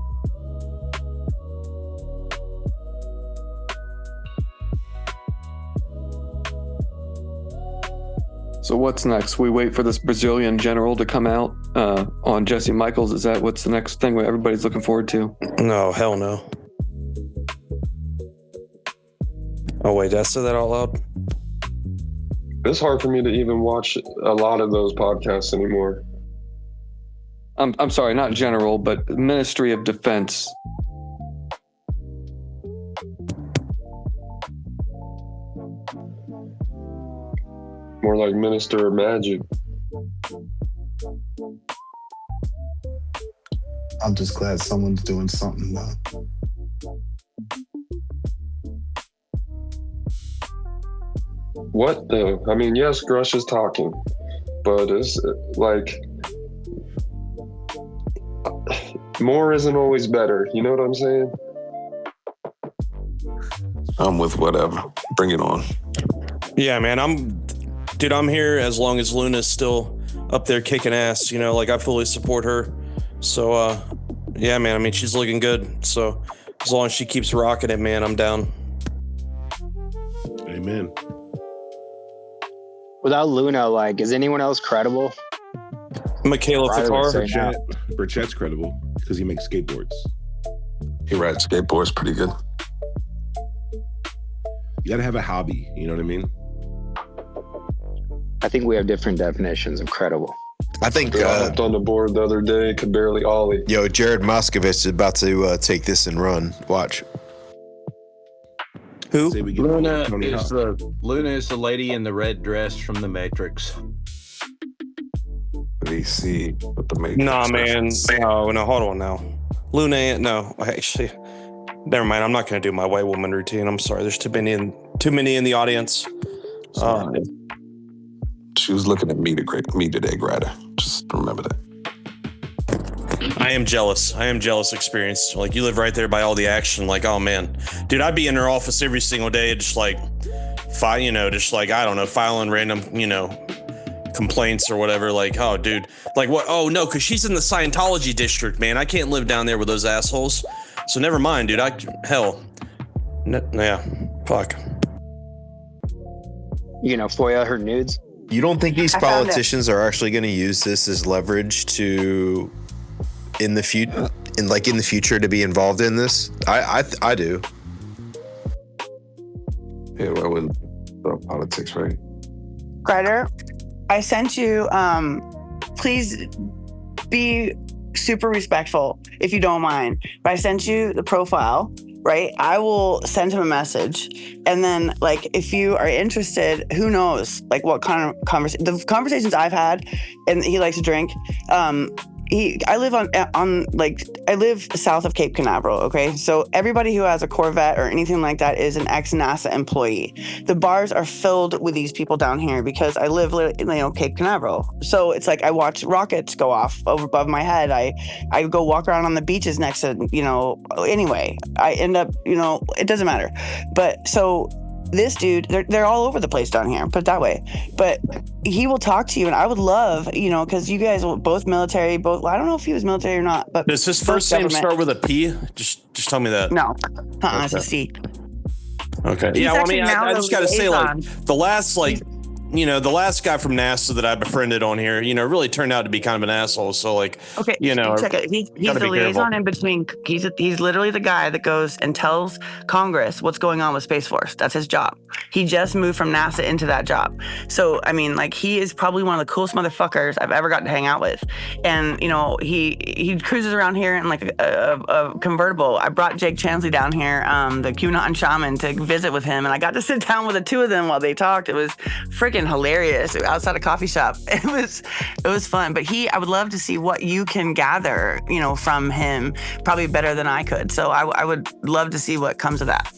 So what's next? We wait for this Brazilian general to come out on Jesse Michaels. Is that what's the next thing everybody's looking forward to? No, hell no. Oh wait, did I say that out loud? It's hard for me to even watch a lot of those podcasts anymore. I'm sorry, not general, but Ministry of Defense. More like Minister of Magic. I'm just glad someone's doing something though. What though? I mean, yes, Grusch is talking, but it's like more isn't always better. You know what I'm saying? I'm with whatever. Bring it on. Yeah, man. I'm here as long as Luna's still up there kicking ass. You know, like I fully support her. So, yeah, man. I mean, she's looking good. So as long as she keeps rocking it, man, I'm down. Amen. Without Luna, like, is anyone else credible? Michaela Fatar. Burchett's credible because he makes skateboards. He rides skateboards pretty good. You got to have a hobby. You know what I mean? I think we have different definitions of credible. I think I hopped on the board the other day, could barely ollie. Yo, Jared Moskovich is about to take this and run. Watch. Who? Luna is the lady in the red dress from the Matrix. VC with the Matrix. Nah, man. No, hold on now. Luna, no, actually, never mind. I'm not going to do my white woman routine. I'm sorry. There's too many in the audience. She was looking at me today, Greta. Just remember that. I am jealous. Experience. Like, you live right there by all the action. Like, oh man, dude, I'd be in her office every single day, just like, I don't know, filing random, complaints or whatever. Like, oh, dude, like what? Oh no, because she's in the Scientology district, man. I can't live down there with those assholes. So never mind, dude. Yeah, fuck. FOIA her nudes. You don't think these politicians are actually going to use this as leverage to, in the future, to be involved in this? I do. Yeah, well, with politics, right? Greider, I sent you. Please be super respectful if you don't mind. But I sent you the profile. Right, I will send him a message, and then like if you are interested, who knows like what kind of the conversations I've had, and he likes to drink. I live I live south of Cape Canaveral. Okay, so everybody who has a Corvette or anything like that is an ex-NASA employee. The bars are filled with these people down here because I live, Cape Canaveral. So it's like I watch rockets go off over above my head. I go walk around on the beaches next to, anyway, I end up, it doesn't matter. But so this dude, they're all over the place down here, put it that way. But he will talk to you, and I would love, because you guys are both military, I don't know if he was military or not, but does his first name start with a P? Just tell me that. No, it's a C. Okay. He's I just got to say, like, the last guy from NASA that I befriended on here, really turned out to be kind of an asshole. So, like, okay, check it. He's the liaison in between. He's literally the guy that goes and tells Congress what's going on with Space Force. That's his job. He just moved from NASA into that job. So, I mean, like, he is probably one of the coolest motherfuckers I've ever gotten to hang out with. And, he cruises around here in like a convertible. I brought Jake Chansley down here, the QAnon shaman, to visit with him, and I got to sit down with the two of them while they talked. It was freaking hilarious outside a coffee shop. It was fun. But I would love to see what you can gather, from him, probably better than I could. So I would love to see what comes of that.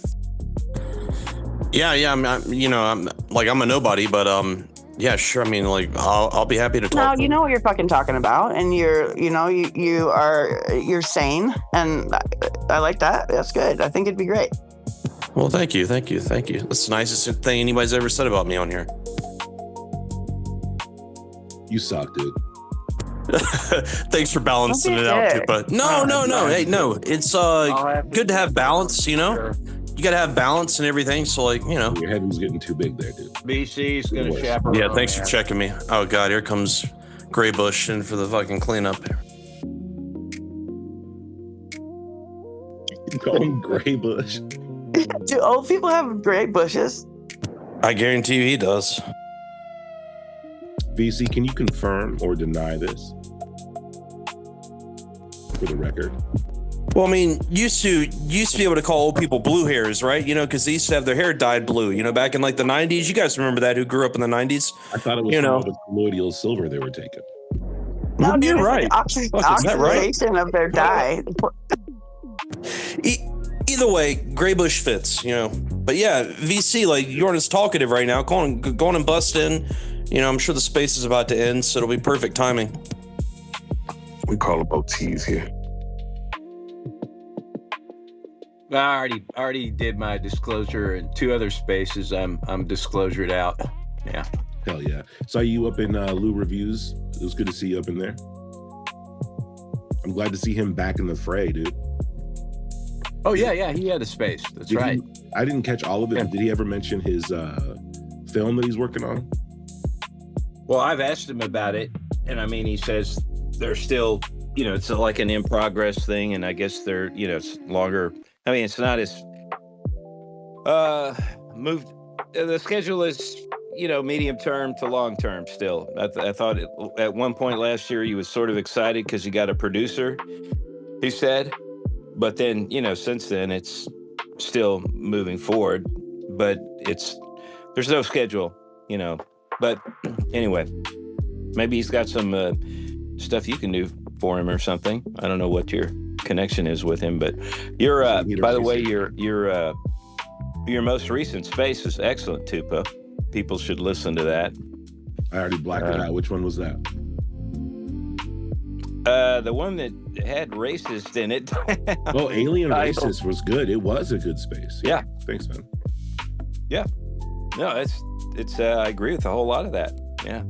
Yeah. I'm a nobody, but yeah, sure. I mean, like, I'll be happy to talk. No, you know what you're fucking talking about, and you're sane, and I like that. That's good. I think it'd be great. Well, thank you. That's the nicest thing anybody's ever said about me on here. You suck, dude. Thanks for balancing it out too, but no. Hey, no, it's good to have balance. Sure. You got to have balance and everything. So, like, your head was getting too big there, dude. BC's gonna chaperone. Yeah, thanks for checking me. Oh God, here comes Gray Bush in for the fucking cleanup. Call him Gray Bush. Do old people have gray bushes? I guarantee you he does. VC, can you confirm or deny this? For the record. Well, I mean, used to be able to call old people blue hairs, right? Because they used to have their hair dyed blue. Back in like the 90s. You guys remember that? Who grew up in the 90s? I thought it was all the colloidal silver they were taking. No, dude, you're right. Oxidation of their dye. Either way, Gray Bush fits. But yeah, VC, like, you're as talkative right now. Go on and bust in. I'm sure the space is about to end, so it'll be perfect timing. We call them OTs here. I already did my disclosure in 2 other spaces. I'm disclosured out. Yeah. Hell yeah. Saw you up in Lou Reviews. It was good to see you up in there. I'm glad to see him back in the fray, dude. Oh yeah, he had a space. That's right. I didn't catch all of it. But did he ever mention his film that he's working on? Well, I've asked him about it, and I mean, he says they're still, it's like an in progress thing, and I guess they're, it's longer. I mean, it's not as moved. The schedule is, medium term to long term still. I thought at one point last year he was sort of excited because he got a producer, he said. But then, since then it's still moving forward. But there's no schedule, But anyway, maybe he's got some stuff you can do for him or something. I don't know what your connection is with him, but by the way, your most recent space is excellent, Tupa. People should listen to that. I already blacked it out. Which one was that? The one that had racist in it. Oh, Alien Racist was good. It was a good space. Yeah. Thanks, man. Yeah. No, it's I agree with a whole lot of that. Yeah.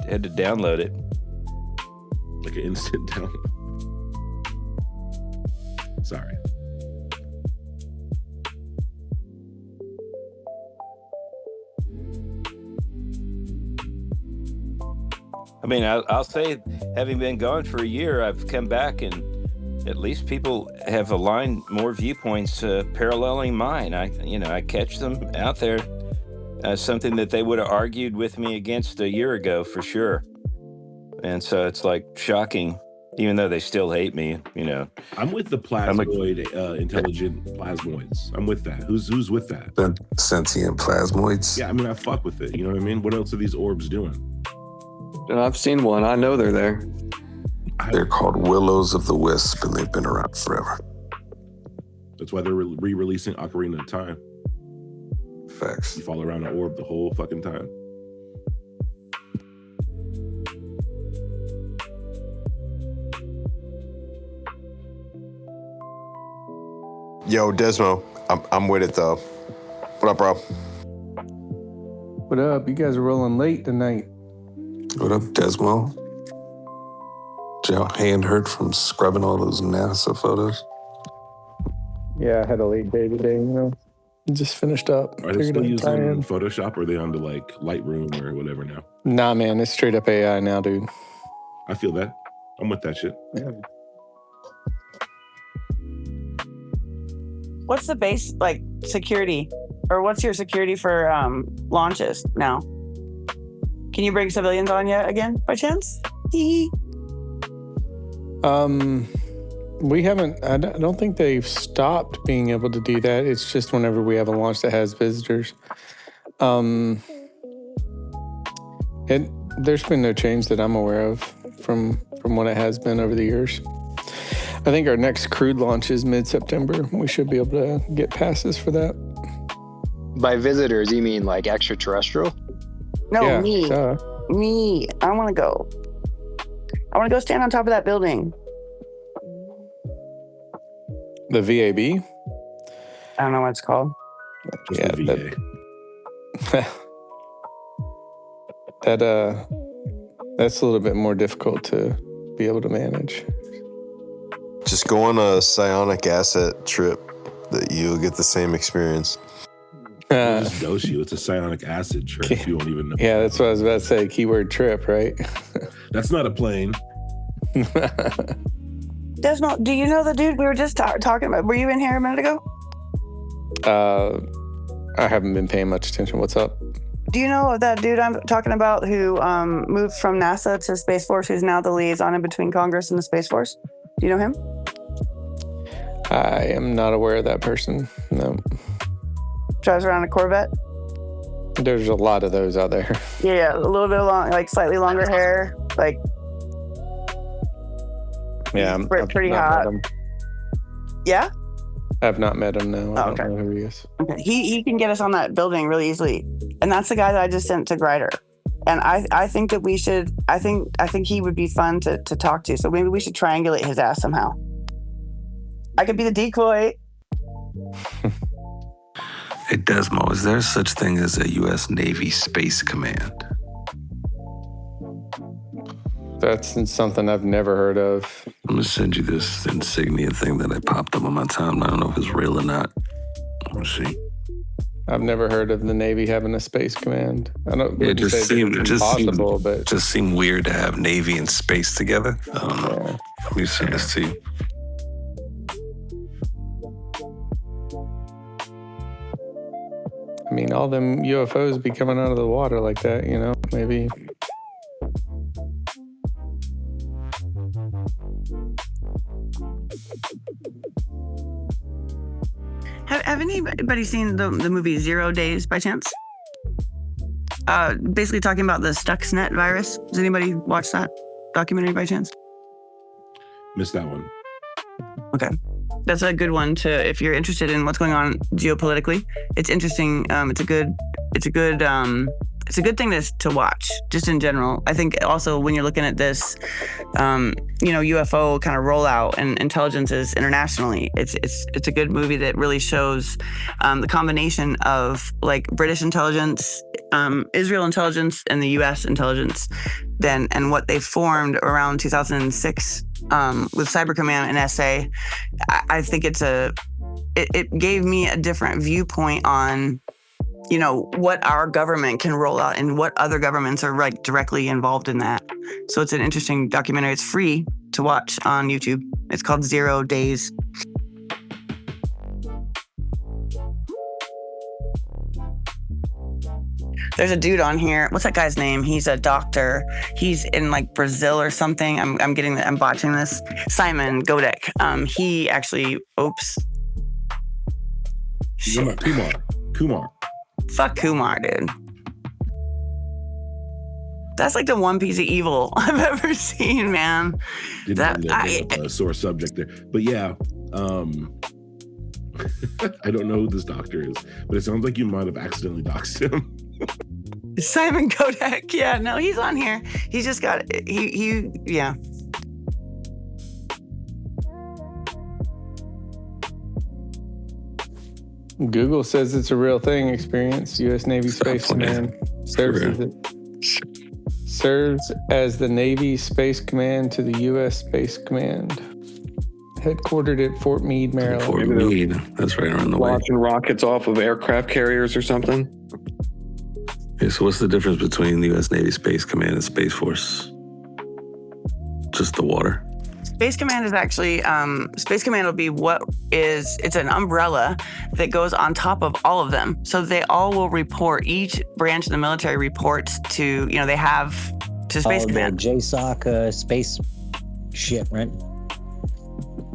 Had to download it. Like an instant download. Sorry. I mean, I'll say, having been gone for a year, I've come back and at least people have aligned more viewpoints paralleling mine. I catch them out there. Something that they would have argued with me against a year ago for sure. And so it's like shocking, even though they still hate me, I'm with the plasmoid, intelligent plasmoids. I'm with that. Who's with that? Sentient plasmoids. Yeah, I mean, I fuck with it. You know what I mean? What else are these orbs doing? I've seen one. I know they're there. They're called Willows of the Wisp, and they've been around forever. That's why they're re-releasing Ocarina of Time. Facts. You fall around the orb the whole fucking time. Yo, Desmo, I'm with it though. What up, bro? What up? You guys are rolling late tonight. What up, Desmo? Did your hand hurt from scrubbing all those NASA photos? Yeah, I had a late day today, Just finished up. Are they still using Photoshop, or are they on to like Lightroom or whatever now? Nah, man, it's straight up AI now, dude. I feel that. I'm with that shit. Yeah. What's the base like security, or what's your security for launches now? Can you bring civilians on yet again by chance? We haven't. I don't think they've stopped being able to do that. It's just whenever we have a launch that has visitors. There's been no change that I'm aware of from what it has been over the years. I think our next crewed launch is mid-September. We should be able to get passes for that. By visitors, you mean like extraterrestrial? No, Yeah, me. Me. I want to go. I want to go stand on top of that building. The VAB? I don't know what it's called. Yeah, that's a little bit more difficult to be able to manage. Just go on a psionic asset trip that you'll get the same experience. Just dose you. It's a psionic acid trip. You won't even know. Yeah, that's what I was about to say. Keyword trip, right? That's not a plane. Desmond, do you know the dude we were just talking about? Were you in here a minute ago? I haven't been paying much attention. What's up? Do you know that dude I'm talking about who moved from NASA to Space Force, who's now the liaison in between Congress and the Space Force? Do you know him? I am not aware of that person. No. Drives around a Corvette? There's a lot of those out there. Yeah, a little bit long, like slightly longer hair, like Yeah, I'm pretty hot. Yeah? I've not met him, no. I don't know who he is. Okay. He can get us on that building really easily. And that's the guy that I just sent to Grider. And I think that we should, I think he would be fun to talk to. So maybe we should triangulate his ass somehow. I could be the decoy. Hey, Desmo, is there such thing as a U.S. Navy Space Command? That's something I've never heard of. I'm gonna send you this insignia thing that I popped up on my timeline. I don't know if it's real or not. Let's see. I've never heard of the Navy having a space command. I don't. It just seemed impossible, but just seemed weird to have Navy and space together. I don't know. Yeah. Let me send this to you. I mean, all them UFOs be coming out of the water like that, you know? Maybe. Have anybody seen the movie 0 Days by chance? Basically talking about the Stuxnet virus. Does anybody watch that documentary by chance? Missed that one. Okay. That's a good one to, if you're interested in what's going on geopolitically. It's interesting. It's a good thing to watch, just in general. I think also when you're looking at this, UFO kind of rollout and intelligences internationally, it's a good movie that really shows the combination of like British intelligence, Israel intelligence, and the U.S. intelligence, and what they formed around 2006 with Cyber Command and SA. I think it gave me a different viewpoint on what our government can roll out and what other governments are like directly involved in that. So it's an interesting documentary. It's free to watch on YouTube. It's called 0 Days. There's a dude on here. What's that guy's name? He's a doctor. He's in like Brazil or something. I'm botching this. Simon Godek. He actually, Kumar. Fuck Kumar, dude. That's like the one piece of evil I've ever seen, man. A sore subject there, but yeah, I don't know who this doctor is, but it sounds like you might have accidentally doxed him. Simon Kodak. Yeah, no, he's on here. He's just got yeah. Google says it's a real thing. Experience U.S. Navy Space Command serves as the Navy Space Command to the U.S. Space Command, headquartered at Fort Meade, Maryland. Fort Meade, that's right around the way. Launching rockets off of aircraft carriers or something. Okay, so what's the difference between the U.S. Navy Space Command and Space Force? Just the water. Space Command is actually, Space Command will be it's an umbrella that goes on top of all of them. So they all will report, each branch of the military reports to, they have to Space Command. The JSOC space ship, right?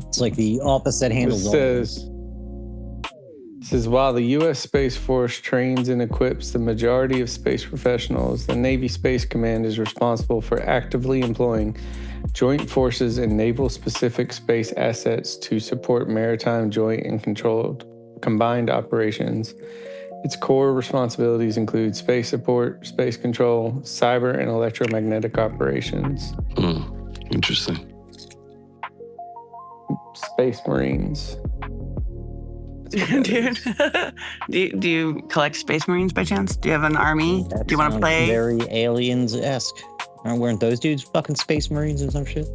It's like the office that handles all It says, while the U.S. Space Force trains and equips the majority of space professionals, the Navy Space Command is responsible for actively employing joint forces and naval-specific space assets to support maritime joint and controlled combined operations. Its core responsibilities include space support, space control, cyber and electromagnetic operations. Interesting. Space Marines. Dude, do you collect Space Marines by chance? Do you have an army? That do you want to sounds play? Very Aliens-esque. Weren't those dudes fucking Space Marines and some shit?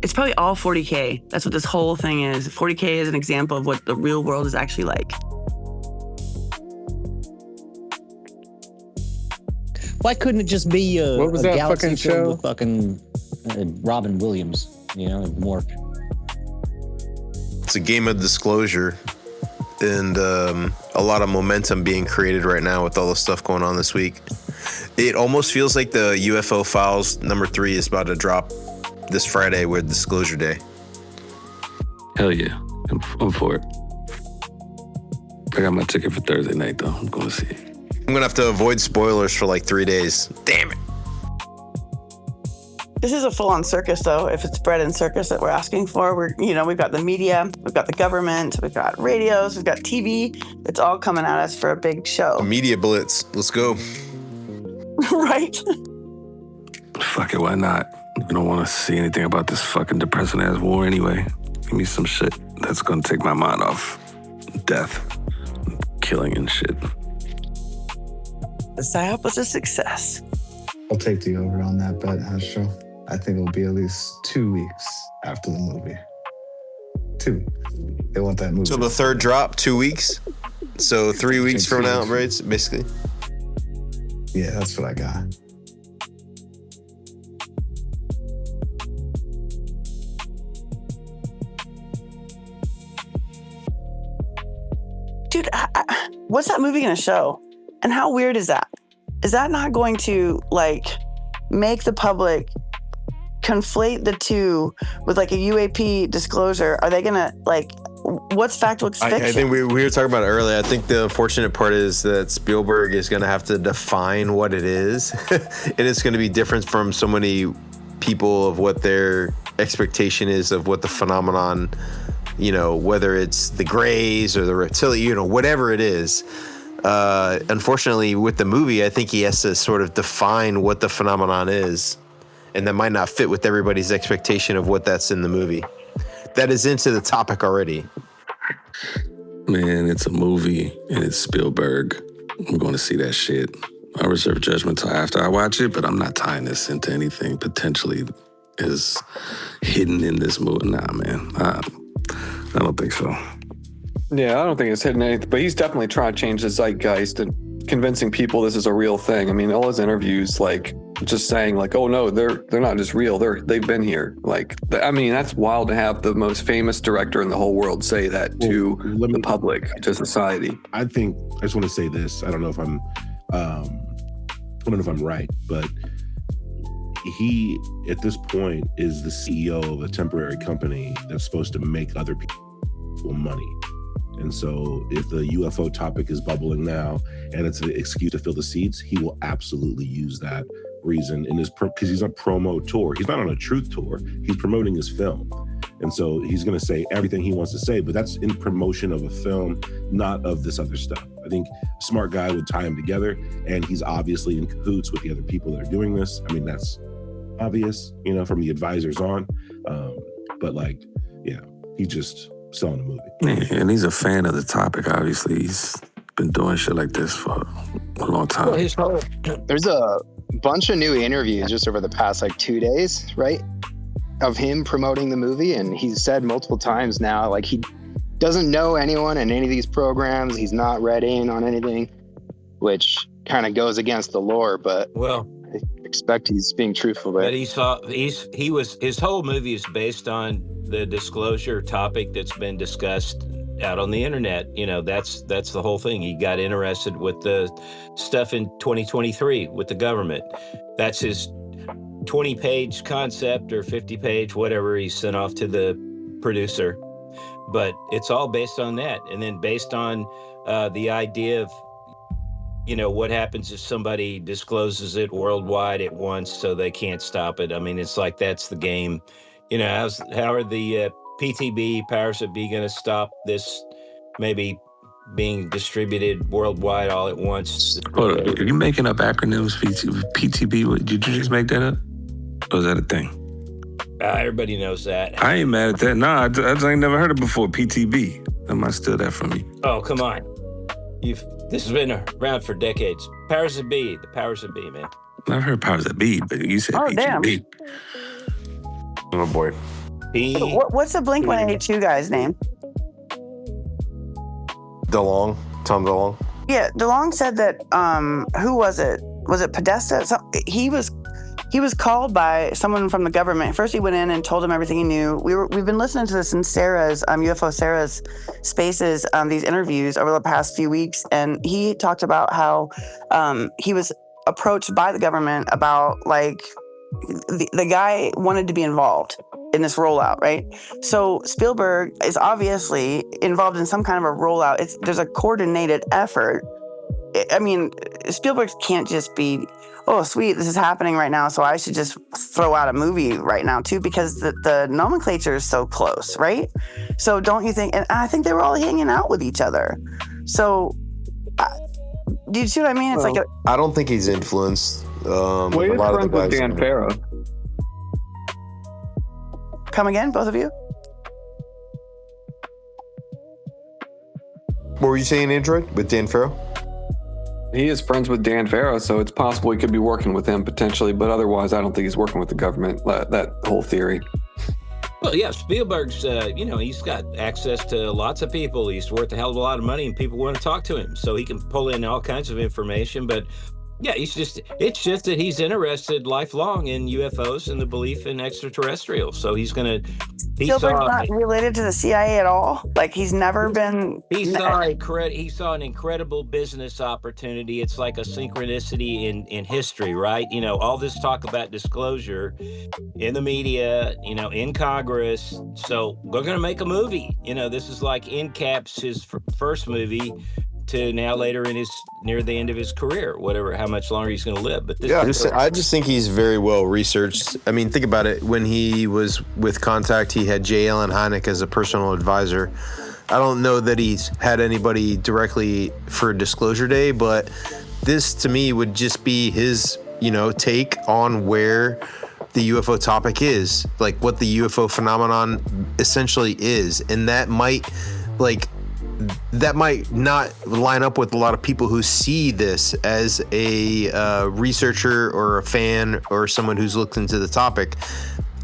It's probably all 40K. That's what this whole thing is. 40K is an example of what the real world is actually like. Why couldn't it just be what was a that galaxy fucking filled show? with fucking Robin Williams, Mork? It's a game of disclosure and a lot of momentum being created right now with all the stuff going on this week. It almost feels like the UFO Files #3 is about to drop this Friday with Disclosure Day. Hell yeah, I'm for it. I got my ticket for Thursday night though. I'm going to see it. I'm gonna have to avoid spoilers for like 3 days. Damn it. This is a full-on circus, though. If it's bread and circus that we're asking for, we've got the media, we've got the government, we've got radios, we've got TV. It's all coming at us for a big show. A media blitz. Let's go. Right? Fuck it, why not? I don't want to see anything about this fucking depressing ass war anyway. Give me some shit that's gonna take my mind off death, killing and shit. The psyop was a success. I'll take the over on that bet, Astro. I think it'll be at least 2 weeks after the movie. 2. They want that movie. So the third drop, 2 weeks. So 3 weeks from now, right? Basically. Yeah, that's what I got. Dude, what's that movie going to show? And how weird is that? Is that not going to like make the public conflate the two with like a UAP disclosure? Are they going to like, what's fact, what's fiction? I think we were talking about it earlier. I think the unfortunate part is that Spielberg is going to have to define what it is. And it's going to be different from so many people of what their expectation is of what the phenomenon, whether it's the Greys or the reptilian, whatever it is. Unfortunately, with the movie, I think he has to sort of define what the phenomenon is. And that might not fit with everybody's expectation of what that's in the movie. That is into the topic already. Man, it's a movie and it's Spielberg. I'm going to see that shit. I reserve judgment till after I watch it, but I'm not tying this into anything potentially is hidden in this movie. Nah, man. I don't think so. Yeah, I don't think it's hidden anything, but he's definitely trying to change the zeitgeist and convincing people this is a real thing. I mean, all his interviews, like, just saying, like, oh no, they're not just real. They've been here. Like, I mean, that's wild to have the most famous director in the whole world say that to the public, to society. I just want to say this. I don't know if I'm right, but he, at this point, is the CEO of a temporary company that's supposed to make other people money. And so if the UFO topic is bubbling now and it's an excuse to fill the seats, he will absolutely use that reason in his because he's on a promo tour. He's not on a truth tour. He's promoting his film. And so he's going to say everything he wants to say, but that's in promotion of a film, not of this other stuff. I think a smart guy would tie them together, and he's obviously in cahoots with the other people that are doing this. I mean, that's obvious, from the advisors on. But like, yeah, he just selling the movie. Yeah, and he's a fan of the topic, obviously. He's been doing shit like this for a long time. There's a bunch of new interviews just over the past 2 days, right? Of him promoting the movie. And he's said multiple times now, like, he doesn't know anyone in any of these programs. He's not read in on anything, which kind of goes against the lore, but I expect he's being truthful there. But his whole movie is based on the disclosure topic that's been discussed out on the internet. That's the whole thing. He got interested with the stuff in 2023 with the government. That's his 20-page concept or 50-page, whatever he sent off to the producer. But it's all based on that. And then based on the idea of, what happens if somebody discloses it worldwide at once so they can't stop it. I mean, it's like that's the game. How are the PTB, powers that be, going to stop this maybe being distributed worldwide all at once? Hold on, are you making up acronyms? PTB? Did you just make that up? Or is that a thing? Everybody knows that. I ain't mad at that. Nah, I just ain't never heard it before. PTB. That might steal that from me. Oh, come on. This has been around for decades. Powers that be, the powers that be, man. I've heard powers that be, but you said PTB. Damn. Oh boy. What's the Blink-182 guy's name? Tom DeLonge. Yeah, DeLonge said that, who was it? Was it Podesta? He was called by someone from the government. First, he went in and told him everything he knew. We've been listening to this in Sarah's UFO Sarah's Spaces, these interviews over the past few weeks, and he talked about how he was approached by the government about the guy wanted to be involved in this rollout, right? So Spielberg is obviously involved in some kind of a rollout. There's a coordinated effort. I mean, Spielberg can't just be, oh, sweet, this is happening right now, so I should just throw out a movie right now, too, because the nomenclature is so close, right? So don't you think, and I think they were all hanging out with each other. So, do you see what I mean? It's I don't think he's influenced. Well, he's friends with Dan Farrow. Come again, both of you? What were you saying, Android, with Dan Farrow? He is friends with Dan Farrow, so it's possible he could be working with him potentially, but otherwise I don't think he's working with the government, that whole theory. Well, yeah, Spielberg's, he's got access to lots of people. He's worth a hell of a lot of money, and people want to talk to him. So he can pull in all kinds of information. But, yeah, it's just that he's interested lifelong in UFOs and the belief in extraterrestrials. So he's going to... Spielberg's not related to the CIA at all? Like, he's never been... He saw an incredible business opportunity. It's like a synchronicity in history, right? You know, all this talk about disclosure in the media, you know, in Congress. So we're going to make a movie. You know, this is like Incaps, his first movie, to now later in near the end of his career, whatever, how much longer he's going to live. But this I just think he's very well researched. I mean, think about it. When he was with Contact, he had J. Allen Hynek as a personal advisor. I don't know that he's had anybody directly for Disclosure Day, but this to me would just be his, take on where the UFO topic is, like what the UFO phenomenon essentially is. And that might not line up with a lot of people who see this as a researcher or a fan or someone who's looked into the topic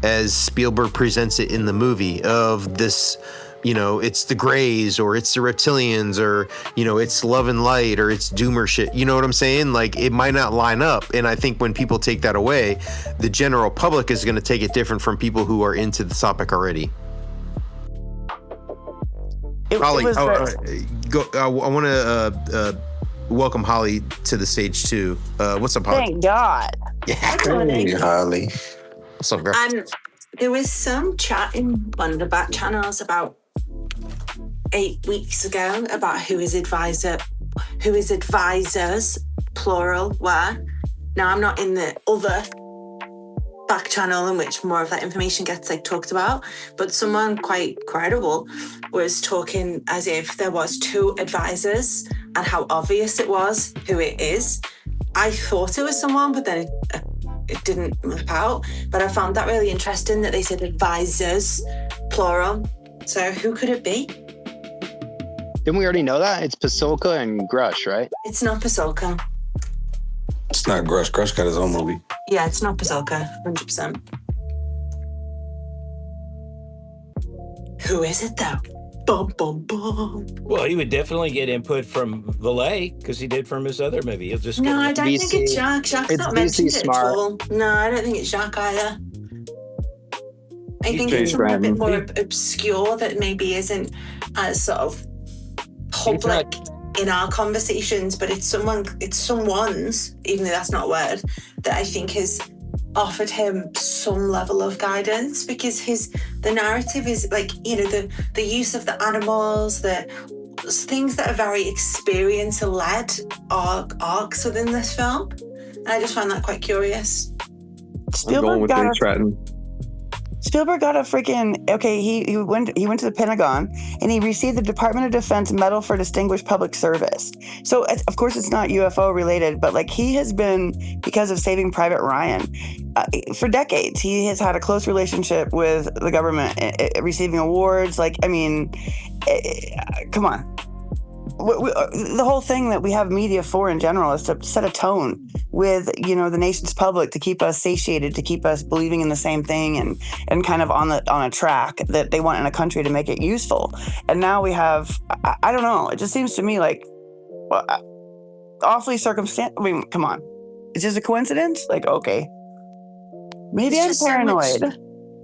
as Spielberg presents it in the movie of this, it's the Greys or it's the reptilians or, it's love and light or it's doomer shit. You know what I'm saying? Like, it might not line up. And I think when people take that away, the general public is going to take it different from people who are into the topic already. Holly, I want to welcome Holly to the stage too. What's up, Holly? Thank God. Yeah, hey, Holly. What's up, girl? There was some chat in one of the back channels about 8 weeks ago about who his advisors, plural, were. Now, I'm not in the other back channel in which more of that information gets talked about, but someone quite credible was talking as if there was 2 advisors and how obvious it was who it is. I thought it was someone, but then it didn't map out. But I found that really interesting that they said advisors, plural. So who could it be? Didn't we already know that? It's Pasulka and Grusch, right? It's not Pasulka. It's not Grusch. Grusch got his own movie. Yeah, it's not Pasulka, 100%. Who is it, though? Bum, bum, bum. Well, he would definitely get input from Valet because he did from his other movie. He'll just No, I don't think it's Jacques. Jacques not mentioned it at all. No, I don't think it's Jacques either. I think it's something a bit more obscure that maybe isn't as sort of public in our conversations, but it's someone's, even though that's not a word, that I think has offered him some level of guidance, because the narrative is the use of the animals, the things that are very experience-led arcs within this film, and I just find that quite curious. Spielberg got a freaking he went to the Pentagon and he received the Department of Defense Medal for Distinguished Public Service. So of course it's not UFO related, but he has been, because of Saving Private Ryan, for decades he has had a close relationship with the government, receiving awards. Come on. The whole thing that we have media for in general is to set a tone with, the nation's public, to keep us satiated, to keep us believing in the same thing and kind of on a track that they want in a country to make it useful. And now we have, I don't know, it just seems to me awfully circumstantial. I mean, come on. It's just a coincidence? Okay. Maybe I'm paranoid.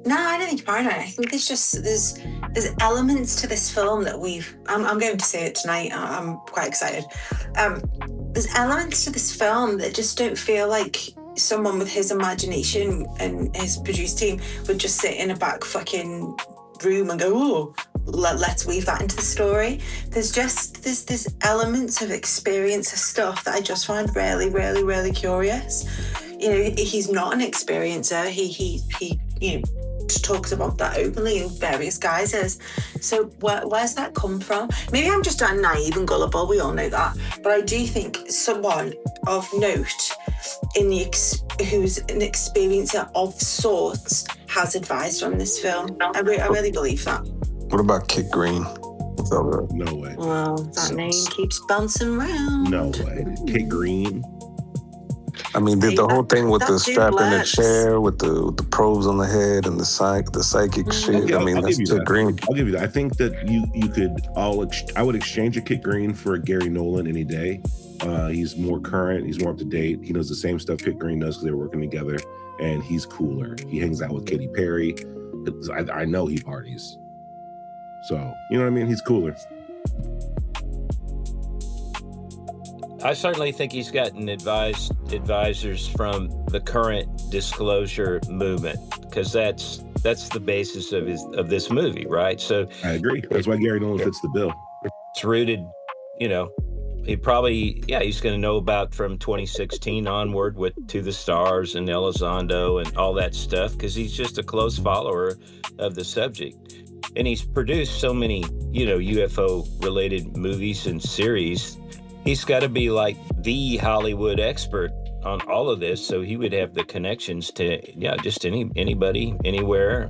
No, I don't think you're paranoid. I think there's elements to this film that I'm going to see it tonight. I'm quite excited. There's elements to this film that just don't feel like someone with his imagination and his produce team would just sit in a back fucking room and go, oh, let's weave that into the story. There's elements of experience of stuff that I just find really, really, really curious. He's not an experiencer. He talks about that openly in various guises. So where's that come from? Maybe I'm just naive and gullible, we all know that, but I do think someone of note who's an experiencer of sorts has advised on this film. I really believe that. What about Kit Green? No way. Well, that name keeps bouncing around. No way. Kit Green. I mean, did the whole thing with that the dude strap in the lurks. chair with the probes on the head and the psychic shit? Okay, I mean, I'll that's give you Kit that. Green. I'll give you that. I think that you could I would exchange a Kit Green for a Gary Nolan any day. He's more current. He's more up to date. He knows the same stuff Kit Green does because they were working together, and he's cooler. He hangs out with Katy Perry. I know he parties. So, you know what I mean? He's cooler. I certainly think he's gotten advisors from the current disclosure movement, because that's the basis of this movie, right? So I agree. That's why Gary Nolan fits the bill. It's rooted, he probably, he's going to know about from 2016 onward with To the Stars and Elizondo and all that stuff, because he's just a close follower of the subject. And he's produced so many, UFO related movies and series. He's got to be like the Hollywood expert on all of this, so he would have the connections to, just anybody, anywhere.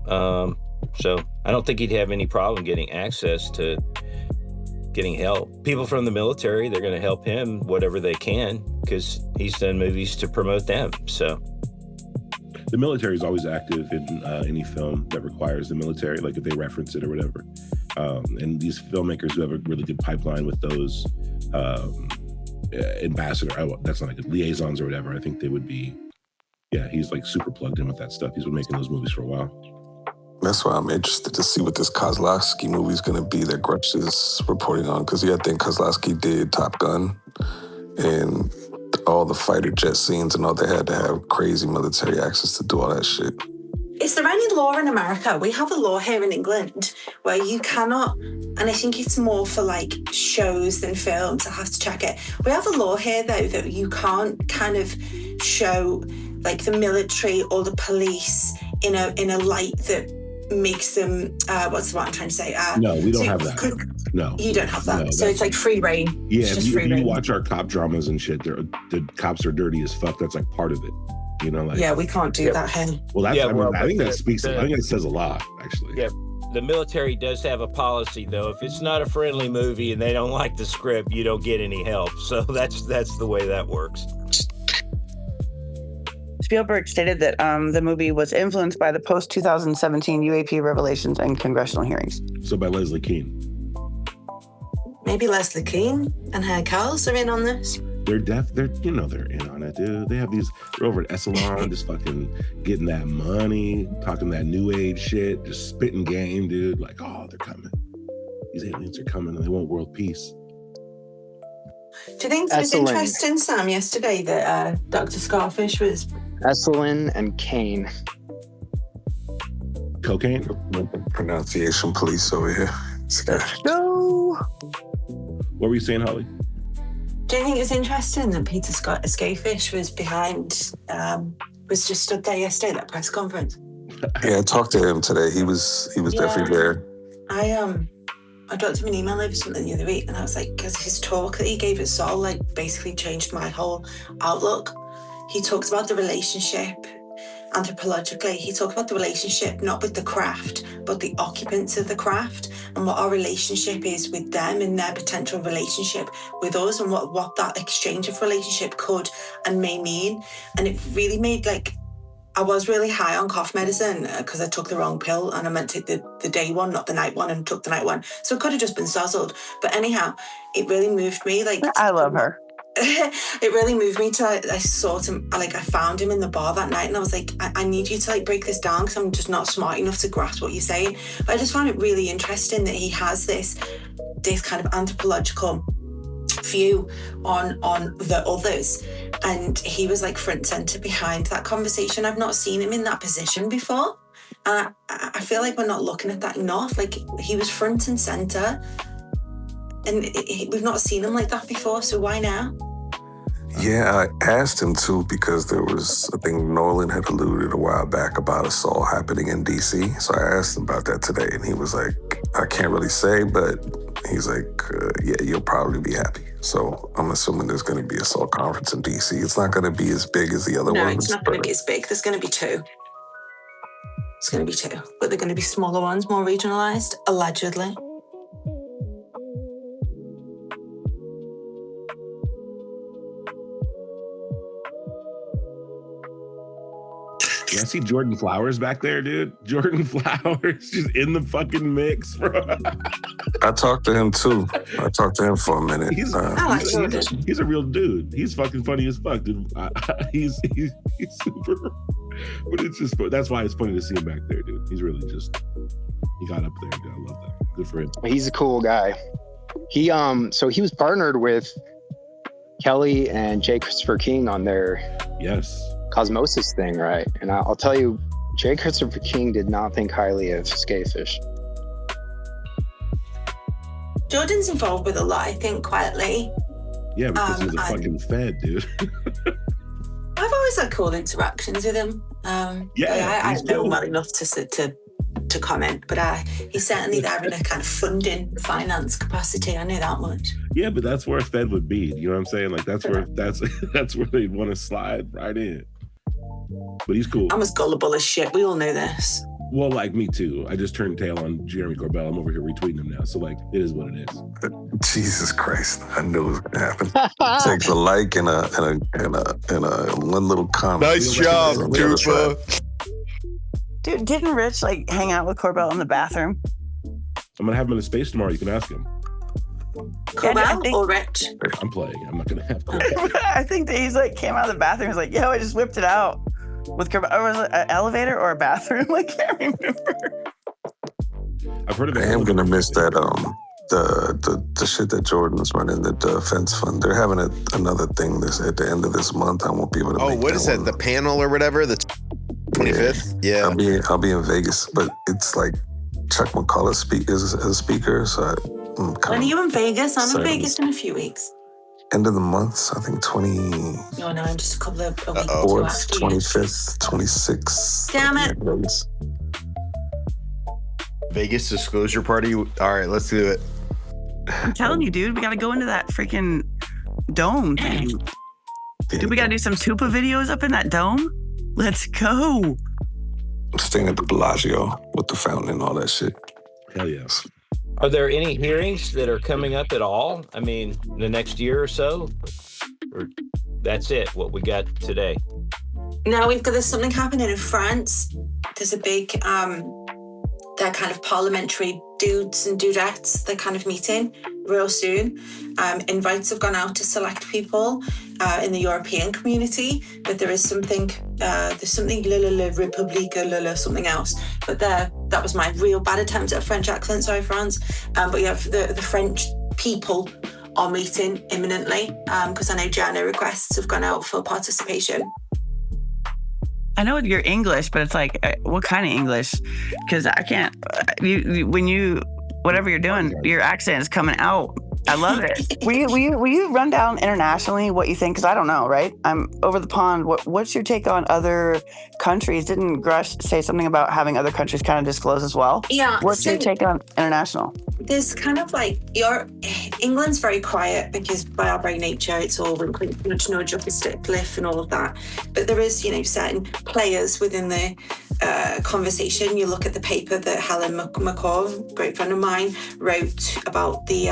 So I don't think he'd have any problem getting access to getting help. People from the military, they're going to help him whatever they can, because he's done movies to promote them. So the military is always active in any film that requires the military, like if they reference it or whatever. And these filmmakers who have a really good pipeline with those that's not like liaisons or whatever, I think they would be, he's like super plugged in with that stuff. He's been making those movies for a while. That's why I'm interested to see what this Kozlowski movie is going to be that Grusch is reporting on. Because, I think Kozlowski did Top Gun and all the fighter jet scenes and all. They had to have crazy military access to do all that shit. Is there any law in America? We have a law here in England where you cannot, and I think it's more for like shows than films. I have to check it. We have a law here though that you can't kind of show like the military or the police in a light that makes them what's the one I'm trying to say? No, we don't have that. No, you don't have that. No, so it's like free reign. Yeah, if you watch our cop dramas and shit, the cops are dirty as fuck. That's like part of it. We can't do that here. Well, I think that speaks. I think it says a lot, actually. Yeah, the military does have a policy, though. If it's not a friendly movie and they don't like the script, you don't get any help. So that's the way that works. Spielberg stated that the movie was influenced by the post-2017 UAP revelations and congressional hearings. So by Leslie Keane. Maybe Leslie Keane and her Carls are in on this. They're in on it, dude. They're over at Essalon, just fucking getting that money, talking that new age shit, just spitting game, dude. Like, oh, they're coming. These aliens are coming and they want world peace. Do you think it was interesting, Sam, yesterday that Dr. Scarfish was... Esselin and Kane. Cocaine? Pronunciation police over here. No. What were you saying, Holly? Do you think it's interesting that Peter Scafish was behind, was just stood there yesterday at that press conference? Yeah, I talked to him today. He was definitely there. I dropped him an email over something the other week, and I was like, because his talk that he gave at Sol, like, basically changed my whole outlook. He talks about the relationship anthropologically. He talks about the relationship not with the craft, but the occupants of the craft, and what our relationship is with them and their potential relationship with us, and what that exchange of relationship could and may mean. And it really made, like, I was really high on cough medicine because I took the wrong pill, and I meant to take the day one, not the night one, and took the night one. So it could have just been sozzled. But anyhow, it really moved me. Like, I love her. It really moved me to, I sought him, like, I found him in the bar that night, and I was like, I need you to, like, break this down because I'm just not smart enough to grasp what you're saying. But I just found it really interesting that he has this kind of anthropological view on the others, and he was like front center behind that conversation. I've not seen him in that position before, and I feel like we're not looking at that enough. Like, he was front and center, and we've not seen him like that before, so why now? Yeah, I asked him to because there was, I think Nolan had alluded a while back about assault happening in DC. So I asked him about that today, and he was like, I can't really say, but he's like, yeah, you'll probably be happy. So I'm assuming there's going to be a assault conference in DC. It's not going to be as big as the other ones. No, it's not going to be as big. There's going to be two. It's going to be two, but they're going to be smaller ones, more regionalized, allegedly. Yeah, I see Jordan Flowers back there, dude. Jordan Flowers just in the fucking mix, bro. I talked to him too. I talked to him for a minute. He's a real dude. He's fucking funny as fuck, dude. He's super. But it's just, that's why it's funny to see him back there, dude. He's really just, he got up there, dude. I love that. Good for him. He's a cool guy. He so he was partnered with Kelly and J. Christopher King on their Cosmosis thing, right? And I'll tell you, J. Christopher King did not think highly of Skatefish. Jordan's involved with a lot, I think, quietly. Yeah, because he's a fucking fed, dude. I've always had cool interactions with him. I don't know him well enough to comment, but he's certainly there in a kind of funding, finance capacity. I know that much. Yeah, but that's where a Fed would be. You know what I'm saying? Like that's where they'd want to slide right in. But he's cool. I'm as gullible as shit. We all know this. Well, like me too. I just turned tail on Jeremy Corbell. I'm over here retweeting him now. So like, it is what it is. Jesus Christ! I knew it was gonna happen. It takes a like and a one little comment. Nice job, Dupa. Dude, didn't Rich like hang out with Corbell in the bathroom? I'm gonna have him in the space tomorrow. You can ask him. Corbell or Rich? I'm playing. I'm not gonna have Corbell. I think that he's like came out of the bathroom. He's like, "Yo, I just whipped it out with Corbell." Or was it an elevator or a bathroom? I can't remember. I've heard of it. I am gonna miss that. The shit that Jordan's running, the defense fund. They're having another thing this at the end of this month. I won't be able to. Oh, what is that? The panel or whatever? The 25th? Yeah. I'll be in Vegas, but it's like Chuck McCullough is a speaker, so when are you in Vegas? I'm in Vegas in a few weeks. End of the month, I think 20. No, I'm just a couple of weeks. 4th, 25th, 26th. Damn it. Vegas disclosure party. All right, let's do it. I'm telling you, dude, we got to go into that freaking dome thing. Dude, we got to do some Tupa videos up in that dome. Let's go. I'm staying at the Bellagio with the fountain and all that shit. Hell yes. Are there any hearings that are coming up at all? I mean, in the next year or so? Or that's it, what we got today? No, there's something happening in France. There's a big, they're kind of parliamentary dudes and dudettes. They're kind of meeting real soon. Invites have gone out to select people in the European community, but there is something, there's something la Republique, something else. But that was my real bad attempt at a French accent, sorry, France. But yeah, the French people are meeting imminently because I know journal requests have gone out for participation. I know you're English, but it's like, what kind of English? Because I can't, whatever you're doing, your accent is coming out. I love it. Will you run down internationally what you think? Because I don't know, right? I'm over the pond. What's your take on other countries? Didn't Grusch say something about having other countries kind of disclose as well? Yeah. What's your take on international? There's kind of like England's very quiet because by our very nature, it's all nudge, nudge, up a stick, cliff and all of that. But there is, certain players within the conversation. You look at the paper that Helen McCaw, great friend of mine, wrote about the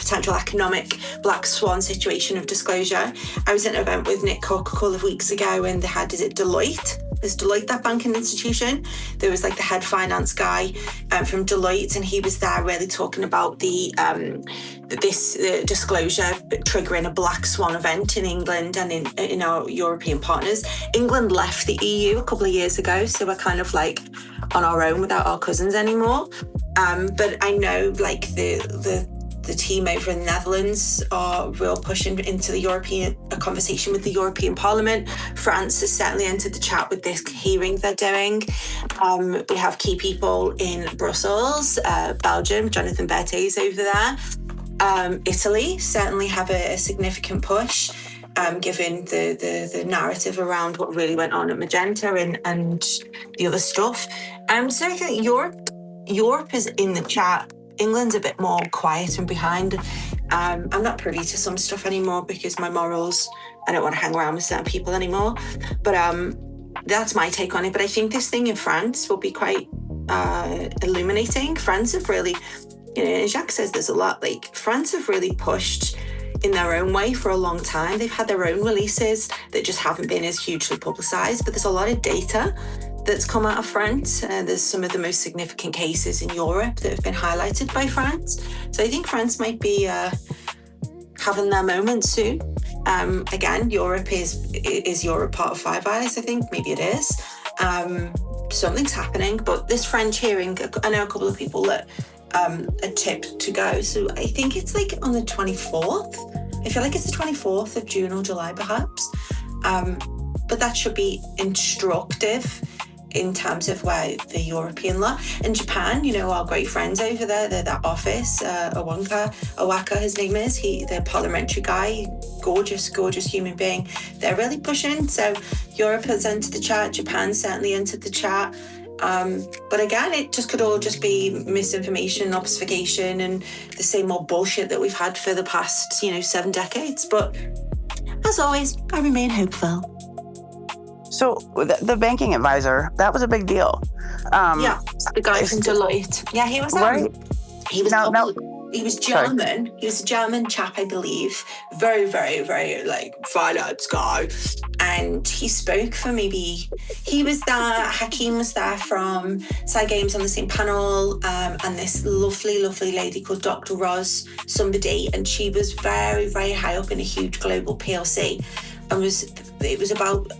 potential economic black swan situation of disclosure. I was at an event with Nick Cook a couple of weeks ago and they had, is it Deloitte? Is Deloitte that banking institution? There was like the head finance guy from Deloitte and he was there really talking about this disclosure triggering a black swan event in England and in our European partners. England left the EU a couple of years ago, so we're kind of like on our own without our cousins anymore. But I know like the team over in the Netherlands are real pushing into the European conversation with the European Parliament. France has certainly entered the chat with this hearing they're doing. We have key people in Brussels, Belgium, Jonathan Berthet's over there. Italy certainly have a significant push, given the narrative around what really went on at Magenta and the other stuff. So I think Europe is in the chat. England's a bit more quiet and behind. I'm not privy to some stuff anymore because my morals, I don't want to hang around with certain people anymore. But that's my take on it. But I think this thing in France will be quite illuminating. France have really, Jacques says there's a lot, like France have really pushed in their own way for a long time. They've had their own releases that just haven't been as hugely publicized, but there's a lot of data that's come out of France. There's some of the most significant cases in Europe that have been highlighted by France. So I think France might be having their moment soon. Again, Europe is Europe part of Five Eyes, I think? Maybe it is. Something's happening, but this French hearing, I know a couple of people that are tipped to go. So I think it's like on the 24th. I feel like it's the 24th of June or July, perhaps. But that should be instructive in terms of where the European law. In Japan, you know, our great friends over there, that office, Owaka, his name is, the parliamentary guy, gorgeous human being. They're really pushing. So Europe has entered the chat, Japan certainly entered the chat. But again, it just could all just be misinformation, obfuscation, and the same old bullshit that we've had for the past, 7 decades. But as always, I remain hopeful. So the banking advisor, that was a big deal. Yeah, the guy from Deloitte. Yeah, he was right. He was he was German. Sorry. He was a German chap, I believe. Very, very, very finance guy. And he spoke for he was there, Hakeem was there from Side Games on the same panel, and this lovely, lovely lady called Dr. Roz, and she was very, very high up in a huge global PLC. And it was about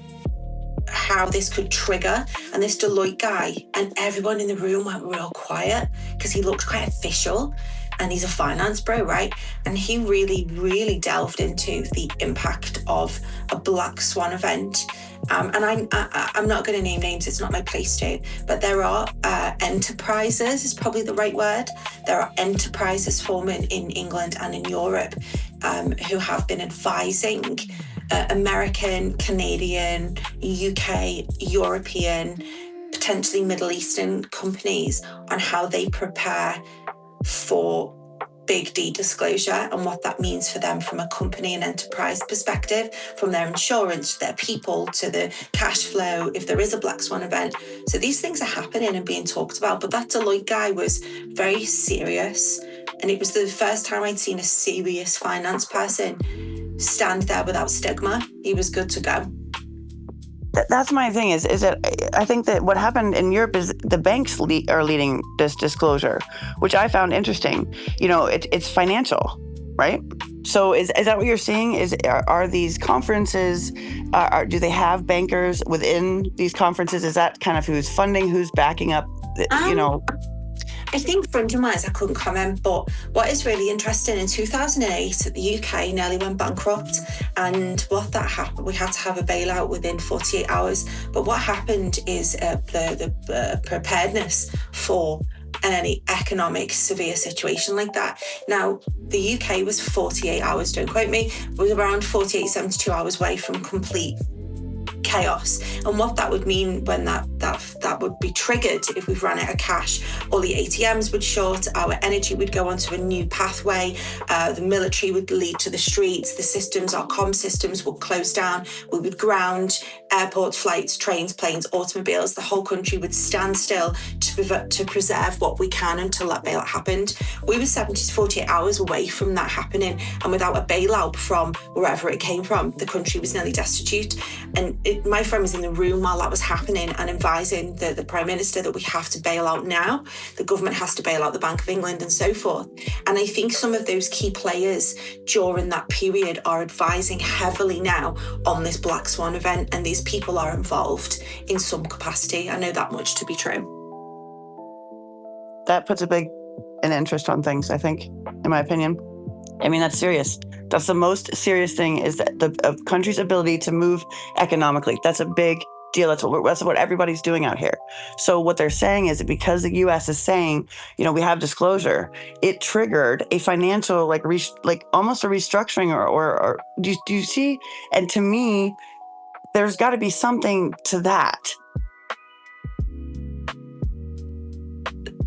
how this could trigger, and this Deloitte guy, and everyone in the room went real quiet because he looked quite official, and he's a finance bro, right? And he really, really delved into the impact of a black swan event. And I'm not going to name names, it's not my place to, but there are enterprises, is probably the right word. There are enterprises forming in England and in Europe who have been advising American, Canadian, UK, European, potentially Middle Eastern companies on how they prepare for big D disclosure and what that means for them from a company and enterprise perspective, from their insurance to their people to the cash flow if there is a black swan event. So these things are happening and being talked about, but that Deloitte guy was very serious, and it was the first time I'd seen a serious finance person stand there without stigma. He was good to go. That's my thing is that I think that what happened in Europe is the banks are leading this disclosure, which I found interesting. It's financial, right? So is that what you're seeing? Are these conferences, do they have bankers within these conferences? Is that kind of who's funding, who's backing up, I think funding-wise, I couldn't comment, but what is really interesting, in 2008, the UK nearly went bankrupt, and what that happened, we had to have a bailout within 48 hours, but what happened is the preparedness for any economic severe situation like that. Now, the UK was 48 hours, don't quote me, was around 48, 72 hours away from complete chaos. And what that would mean when that would be triggered if we've run out of cash, all the ATMs would shut, our energy would go onto a new pathway, the military would lead to the streets, the systems, our comm systems would close down, we would ground airports, flights, trains, planes, automobiles, the whole country would stand still to preserve what we can until that bailout happened. We were 70 to 48 hours away from that happening, and without a bailout from wherever it came from, the country was nearly destitute. And my friend was in the room while that was happening and advising the Prime Minister that we have to bail out now, the government has to bail out the Bank of England and so forth. And I think some of those key players during that period are advising heavily now on this black swan event, and these people are involved in some capacity. I know that much to be true. That puts an interest on things, I think, in my opinion. I mean, that's serious. That's the most serious thing, is that the country's ability to move economically. That's a big deal. That's what everybody's doing out here. So what they're saying is that because the U.S. is saying, we have disclosure, it triggered a financial, almost a restructuring, or do you see? And to me, there's got to be something to that.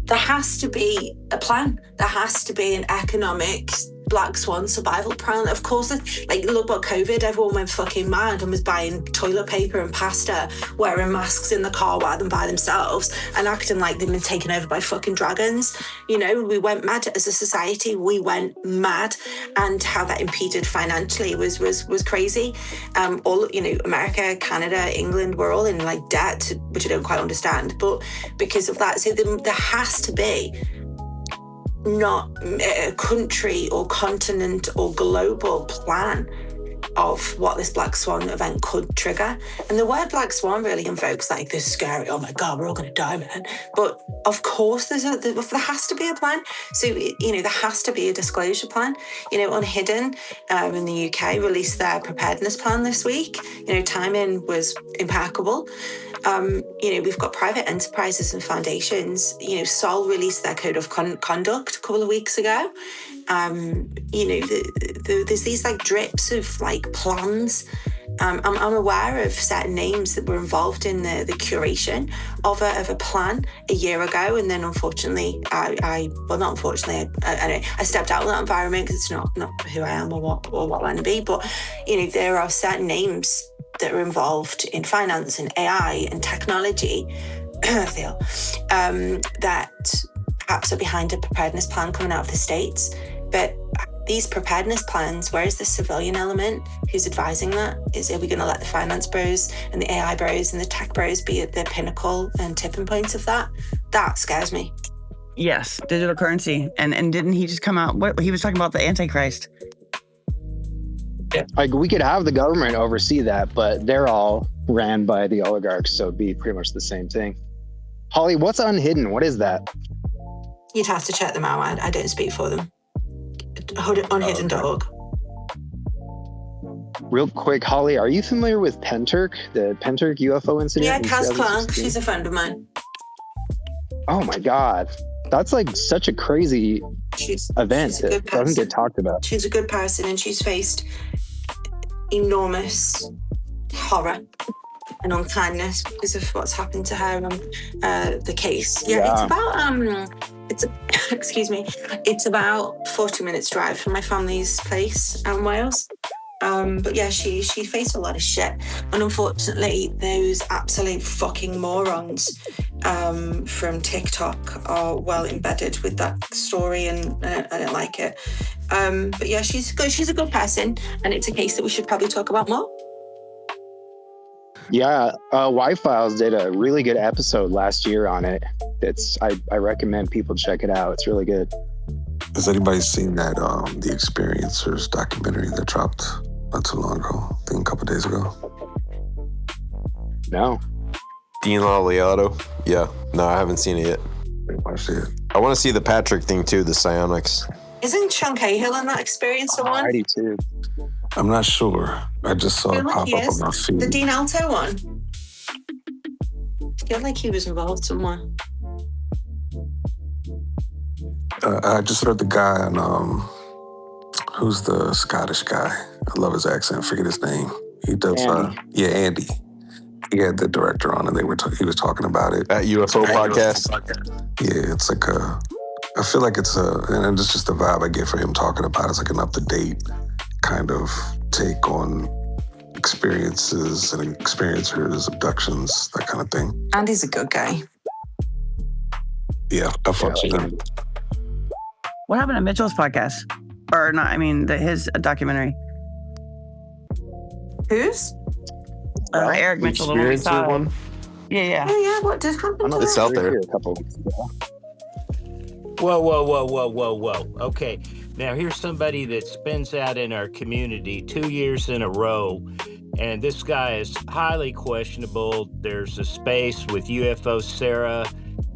There has to be a plan. There has to be an economic black swan survival plan. Of course, like, look what COVID, everyone went fucking mad and was buying toilet paper and pasta, wearing masks in the car while them by themselves and acting like they've been taken over by fucking dragons. You know, we went mad as a society. We went mad, and how that impeded financially was crazy. All, you know, America, Canada, England, we're all in like debt, which I don't quite understand, but because of that, so there has to be not a country or continent or global plan of what this black swan event could trigger. And the word black swan really invokes like this scary, oh my God, we're all going to die, man. But of course there has to be a plan. So, you know, there has to be a disclosure plan. You know, Unhidden in the UK released their preparedness plan this week. You know, timing was impeccable. You know, we've got private enterprises and foundations. You know, Sol released their code of conduct a couple of weeks ago. You know, there's these like drips of like plans. I'm aware of certain names that were involved in the curation of a plan a year ago, and then unfortunately, I stepped out of that environment because it's not who I am or what I want to be. But you know, there are certain names that are involved in finance and AI and technology, I feel, that perhaps are behind a preparedness plan coming out of the States. But these preparedness plans, where is the civilian element? Who's advising that? Are we going to let the finance bros and the AI bros and the tech bros be at the pinnacle and tipping points of that? That scares me. Yes, digital currency. And didn't he just come out? What he was talking about, the Antichrist. Like, we could have the government oversee that, but they're all ran by the oligarchs, so it'd be pretty much the same thing. Holly, what's Unhidden? What is that? You'd have to check them out. I don't speak for them. Unhidden.org. Real quick, Holly, are you familiar with Penturk, the Penturk UFO incident? Yeah, Kaz Clark. She's a friend of mine. Oh my God. That's like such a crazy event that doesn't get talked about. She's a good person, and she's faced enormous horror and unkindness because of what's happened to her on the case. Yeah, it's about excuse me, it's about 40 minutes drive from my family's place in Wales. But yeah, she faced a lot of shit, and unfortunately those absolute fucking morons from TikTok are well embedded with that story, and I don't like it. But yeah, she's good. She's a good person, and it's a case that we should probably talk about more. Yeah, Y-Files did a really good episode last year on it. I recommend people check it out. It's really good. Has anybody seen that The Experiencers documentary that dropped not too long ago? I think a couple days ago. No. Dean Laliato? Yeah. No, I haven't seen it yet. I want to see the Patrick thing too, the psionics. Isn't Sean Cahill in that Experiencer one? I do too. I'm not sure. I just saw it pop up on my feed. The Dean Alto one? I feel like he was involved somewhere. I just heard the guy on, who's the Scottish guy? I love his accent. I forget his name. He does, Andy. He had the director on, and he was talking about it. At UFO podcast? Yeah, it's like I feel like and it's just the vibe I get for him talking about it. It's like an up-to-date kind of take on experiences and experiencers, abductions, that kind of thing. Andy's a good guy. Yeah, I fuck with him. What happened to Mitchell's podcast? Or not, I mean, his documentary. Whose? Eric Mitchell, the one we saw. One? Yeah. Oh yeah, what did happen? It's out there. A couple of weeks ago. Whoa. Okay. Now, here's somebody that spins out in our community 2 years in a row, and this guy is highly questionable. There's a space with UFO Sarah.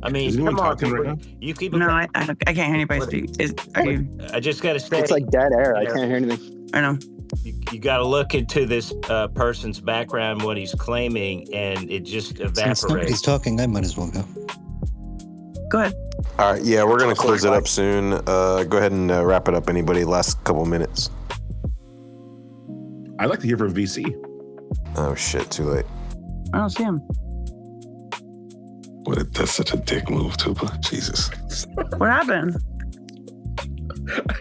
I mean, come on, people. Right you keep. No, I can't hear anybody speak. I just got to say. It's like dead air. I can't hear anything. I know. You got to look into this person's background, what he's claiming, and it just evaporates. Since nobody's talking, I might as well go. Go ahead. All right, yeah, we're going to close it up soon. Go ahead and wrap it up, anybody. Last couple minutes. I'd like to hear from VC. Oh, shit, too late. I don't see him. That's such a dick move, Tupa. Jesus. What happened?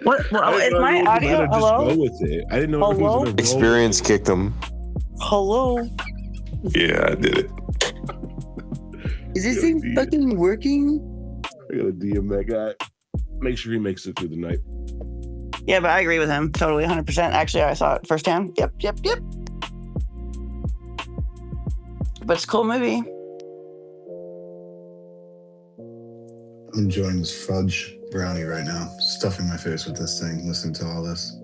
What? Well, I is didn't know my you were audio? gonna just Hello? go with it. I didn't know it was Hello? gonna roll. Experience kicked him. Hello? Yeah, I did it. Is this thing fucking working? I gotta DM that guy. Make sure he makes it through the night. Yeah, but I agree with him totally, 100%. Actually, I saw it firsthand. Yep. But it's a cool movie. I'm enjoying this fudge brownie right now. Stuffing my face with this thing, listening to all this.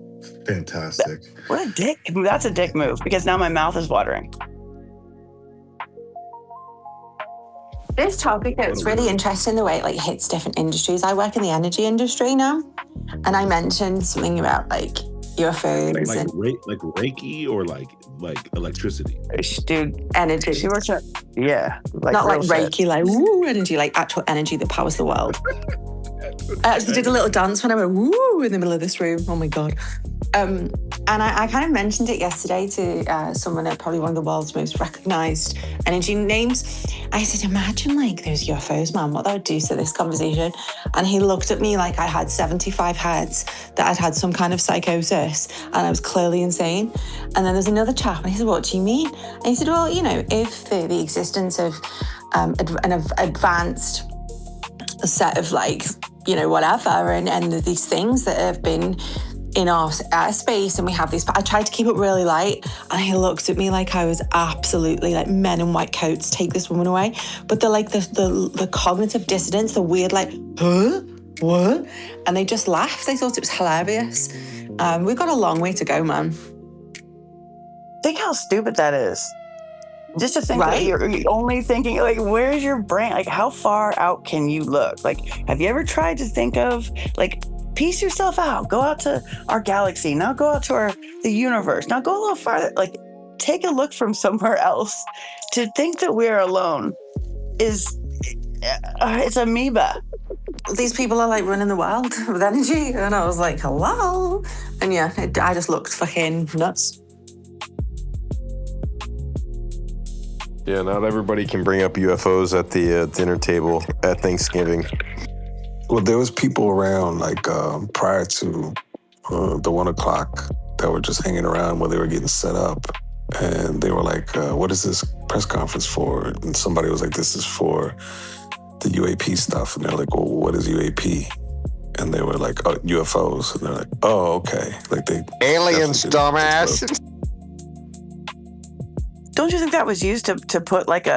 Fantastic. What a dick. That's a dick move because now my mouth is watering. This topic, it's really interesting the way it like hits different industries. I work in the energy industry now, and I mentioned something about like UFOs Like and Reiki or like electricity. Dude, energy. She works at not like Reiki, like woo energy, like actual energy that powers the world. I actually did a little dance when I went woo in the middle of this room. Oh my god. And I kind of mentioned it yesterday to someone at probably one of the world's most recognized energy names. I said, imagine like those UFOs, man, what that would do to this conversation. And he looked at me like I had 75 heads, that I'd had some kind of psychosis and I was clearly insane. And then there's another chap and he said, what do you mean? And he said, well, you know, if the existence of an advanced set of like, you know, whatever, and these things that have been in our airspace and we have these, I tried to keep it really light and he looked at me like I was absolutely like men in white coats, take this woman away. But they're like the cognitive dissonance, the weird like, huh? What? And they just laughed. They thought it was hilarious. We've got a long way to go, man. Think how stupid that is. Just to think Right? that you're only thinking, like, where's your brain? Like, how far out can you look? Like, have you ever tried to think of, like, piece yourself out, go out to our galaxy, now go out to the universe, now go a little farther, like, take a look from somewhere else. To think that we're alone is, it's amoeba. These people are like running the world with energy. And I was like, hello. And yeah, I just looked fucking nuts. Yeah, not everybody can bring up UFOs at the dinner table at Thanksgiving. Well, there was people around like prior to the 1 o'clock that were just hanging around while they were getting set up. And they were like, what is this press conference for? And somebody was like, this is for the UAP stuff. And they're like, well, what is UAP? And they were like, oh, UFOs. And they're like, oh, okay. Like they aliens, dumbass. Don't you think that was used to put like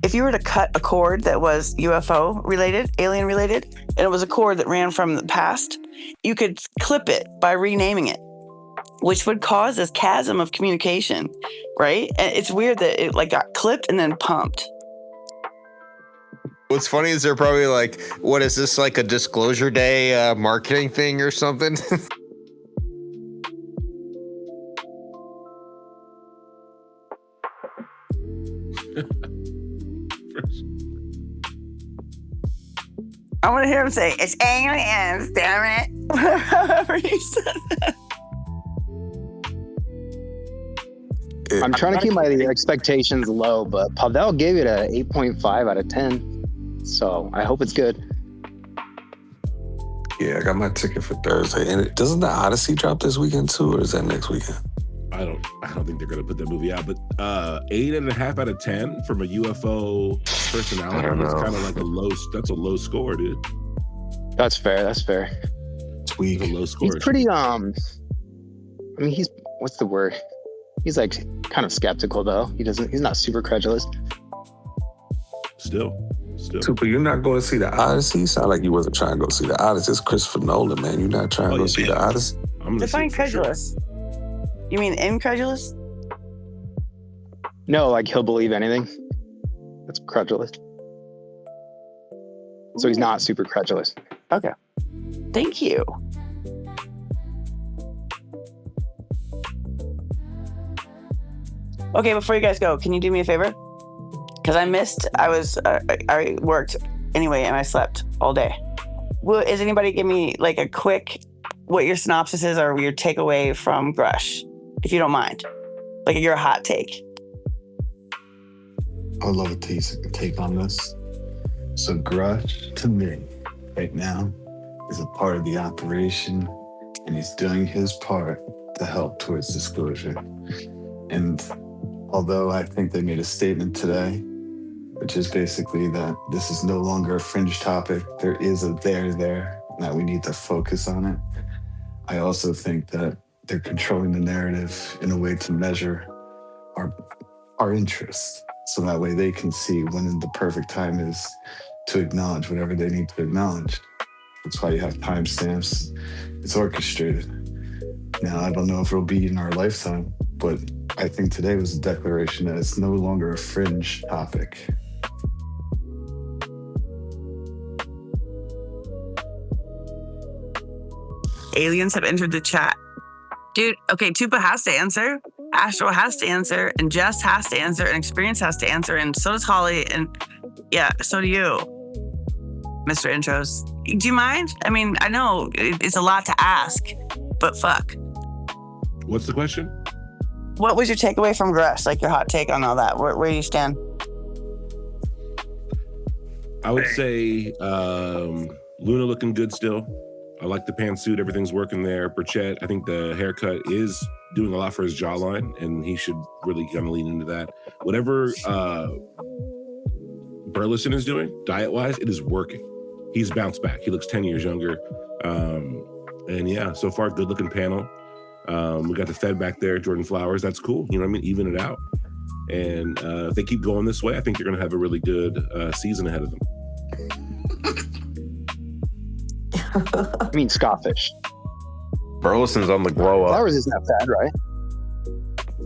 if you were to cut a cord that was UFO related, alien related, and it was a cord that ran from the past, you could clip it by renaming it, which would cause this chasm of communication, right? And it's weird that it like got clipped and then pumped. What's funny is they're probably like, what is this, like a disclosure day marketing thing or something? I want to hear him say, it's aliens, damn it. However he says that. I'm trying to keep my expectations low, but Pavel gave it a 8.5 out of 10. So I hope it's good. Yeah, I got my ticket for Thursday. And doesn't the Odyssey drop this weekend too, or is that next weekend? I don't think they're gonna put that movie out, but 8.5 out of 10 from a UFO personality is kind of like that's a low score, dude. That's fair. It's weak. It's a low score. He's pretty I mean, what's the word? He's like kind of skeptical though. He's not super credulous. Still. Super, you're not going to see the Odyssey? Sound like you wasn't trying to go see the Odyssey. It's Christopher Nolan, man. You're not trying to go see the Odyssey? Define credulous. You mean incredulous? No, like he'll believe anything. That's credulous. So he's not super credulous. Okay. Thank you. Okay, before you guys go, can you do me a favor? Because I worked anyway and I slept all day. Is anybody give me like a quick, what your synopsis is or your takeaway from Grusch, if you don't mind? Like your hot take. I would love a take on this. So Grusch, to me, right now, is a part of the operation, and he's doing his part to help towards disclosure. And although I think they made a statement today, which is basically that this is no longer a fringe topic, there is a there, and that we need to focus on it. I also think that they're controlling the narrative in a way to measure our interests. So that way they can see when the perfect time is to acknowledge whatever they need to acknowledge. That's why you have timestamps. It's orchestrated. Now, I don't know if it'll be in our lifetime, but I think today was a declaration that it's no longer a fringe topic. Aliens have entered the chat. Dude, okay, Tupa has to answer, Astral has to answer, and Jess has to answer, and Experience has to answer, and so does Holly, and yeah, so do you, Mr. Intros. Do you mind? I mean, I know it's a lot to ask, but fuck. What's the question? What was your takeaway from Grusch? Like your hot take on all that? Where do you stand? I would say Luna looking good still. I like the pantsuit. Everything's working there. Burchett, I think the haircut is doing a lot for his jawline, and he should really kind of lean into that. Whatever Burleson is doing, diet-wise, it is working. He's bounced back. He looks 10 years younger. And yeah, so far, good-looking panel. We got the Fed back there, Jordan Flowers. That's cool. You know what I mean? Even it out. And if they keep going this way, I think they're going to have a really good season ahead of them. I mean, Scottish. Burleson's on the glow up. Flowers isn't that bad, right?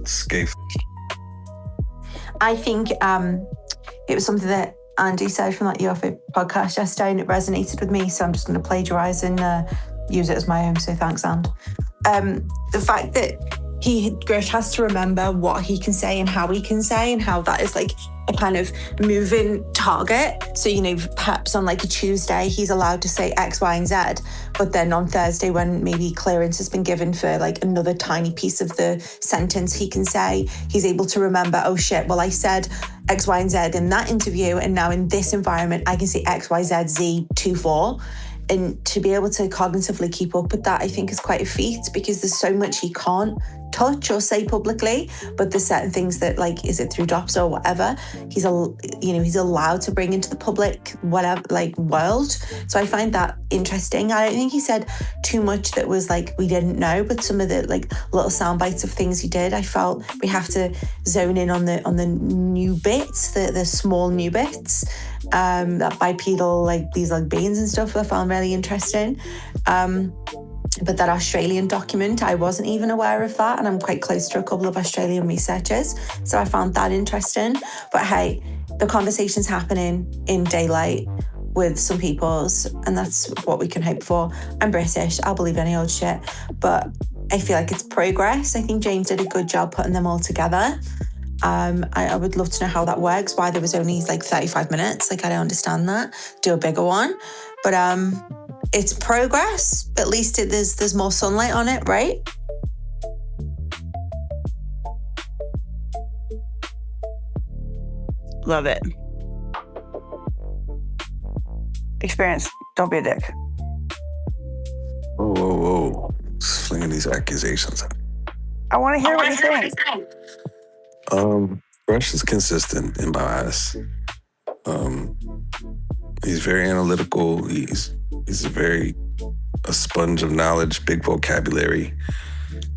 Scaife. I think it was something that Andy said from that UFO podcast yesterday, and it resonated with me. So I'm just going to plagiarize and use it as my own. So thanks, And. The fact that Grusch has to remember what he can say and how he can say, and how that is like a kind of moving target. So, you know, perhaps on like a Tuesday, he's allowed to say X, Y, and Z. But then on Thursday, when maybe clearance has been given for like another tiny piece of the sentence he can say, he's able to remember, oh shit, well, I said X, Y, and Z in that interview. And now in this environment, I can say X, Y, Z, Z, 2, 4. And to be able to cognitively keep up with that, I think is quite a feat, because there's so much he can't touch or say publicly, but there's certain things that, like, is it through drops or whatever, he's allowed to bring into the public whatever like world. So I find that interesting. I don't think he said too much that was like we didn't know, but some of the like little sound bites of things he did, I felt we have to zone in on the new bits, the small new bits. That bipedal, like these like beans and stuff, I found really interesting. But that Australian document, I wasn't even aware of that, and I'm quite close to a couple of Australian researchers, so I found that interesting. But hey, the conversation's happening in daylight with some peoples, and that's what we can hope for. I'm British, I'll believe any old shit, but I feel like it's progress. I think James did a good job putting them all together. I would love to know how that works, why there was only like 35 minutes. Like, I don't understand that. Do a bigger one. But it's progress. At least there's more sunlight on it, right? Love it. Experience. Don't be a dick. Whoa. Just flinging these accusations. I want to hear what you're saying. Grusch is consistent in my eyes. He's very analytical. He's a sponge of knowledge, big vocabulary.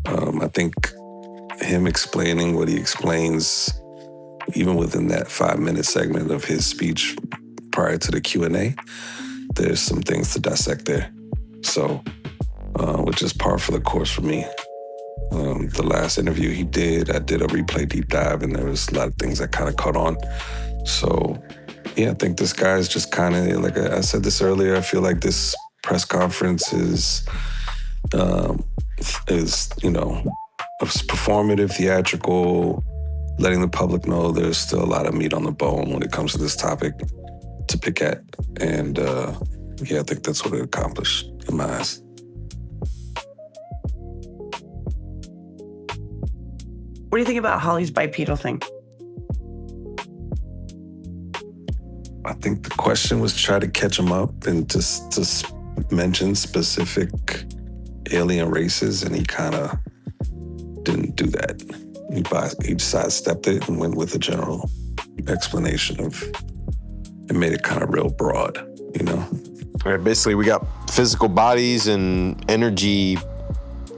I think him explaining what he explains, even within that 5-minute segment of his speech prior to the Q&A, there's some things to dissect there. So, which is par for the course for me. The last interview he did, I did a replay deep dive, and there was a lot of things that kind of caught on. So, yeah, I think this guy is just kind of, like I said this earlier, I feel like this press conference is performative, theatrical, letting the public know there's still a lot of meat on the bone when it comes to this topic to pick at. And I think that's what it accomplished in my eyes. What do you think about Holly's bipedal thing? I think the question was try to catch him up and just to mention specific alien races, and he kind of didn't do that. He sidestepped it and went with a general explanation of, and made it kind of real broad, you know? All right, basically we got physical bodies and energy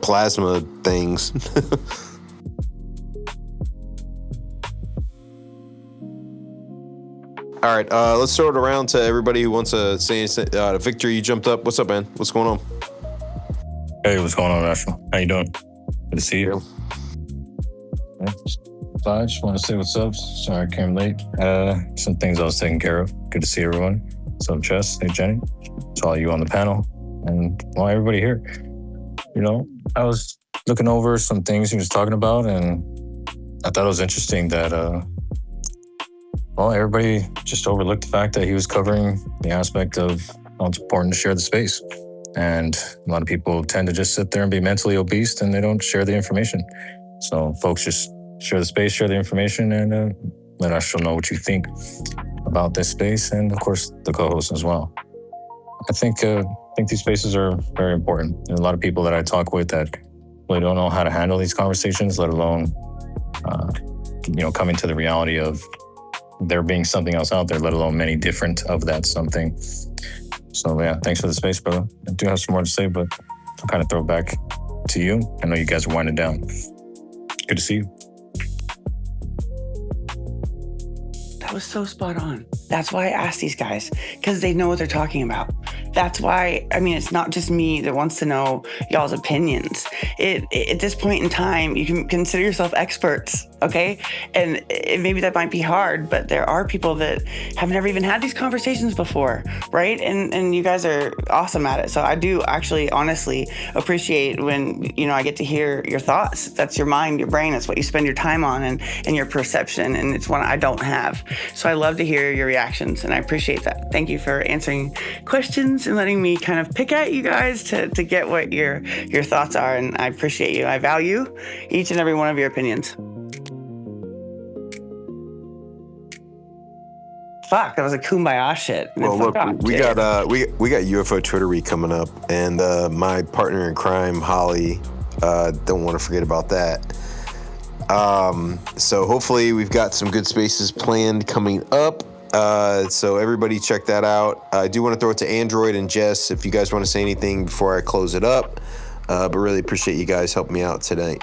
plasma things. All right, let's throw it around to everybody who wants to say anything. Victor, you jumped up. What's up, man? What's going on? Hey, what's going on, Astral? How you doing? Good to see you. Yeah. So I just want to say what's up. Sorry I came late. Some things I was taking care of. Good to see everyone. What's up, Jess? Hey, Jenny. It's all you on the panel. And well, everybody here. You know, I was looking over some things he was talking about, and I thought it was interesting that, well, everybody just overlooked the fact that he was covering the aspect of how it's important to share the space. And a lot of people tend to just sit there and be mentally obese, and they don't share the information. So folks, just share the space, share the information, and let Astral know what you think about this space, and of course the co-hosts as well. I think these spaces are very important. There's a lot of people that I talk with that really don't know how to handle these conversations, let alone coming to the reality of there being something else out there, let alone many different of that something. So yeah, thanks for the space, brother. I do have some more to say, but I'll kind of throw it back to you. I know you guys are winding down. Good to see you. That was so spot on. That's why I asked these guys, because they know what they're talking about. That's why, I mean, it's not just me that wants to know y'all's opinions. At this point in time, you can consider yourself experts, okay? And maybe that might be hard, but there are people that have never even had these conversations before, right? And you guys are awesome at it. So I do actually honestly appreciate when, I get to hear your thoughts. That's your mind, your brain. That's what you spend your time on and your perception. And it's one I don't have. So I love to hear your reactions, and I appreciate that. Thank you for answering questions and letting me kind of pick at you guys to get what your thoughts are. And I appreciate you. I value each and every one of your opinions. Fuck, that was a kumbaya shit. Well, look, we got UFO Twitter Week coming up, and my partner in crime, Holly, don't want to forget about that. So hopefully we've got some good spaces planned coming up. So everybody check that out. I do want to throw it to Android and Jess if you guys want to say anything before I close it up. But really appreciate you guys helping me out tonight.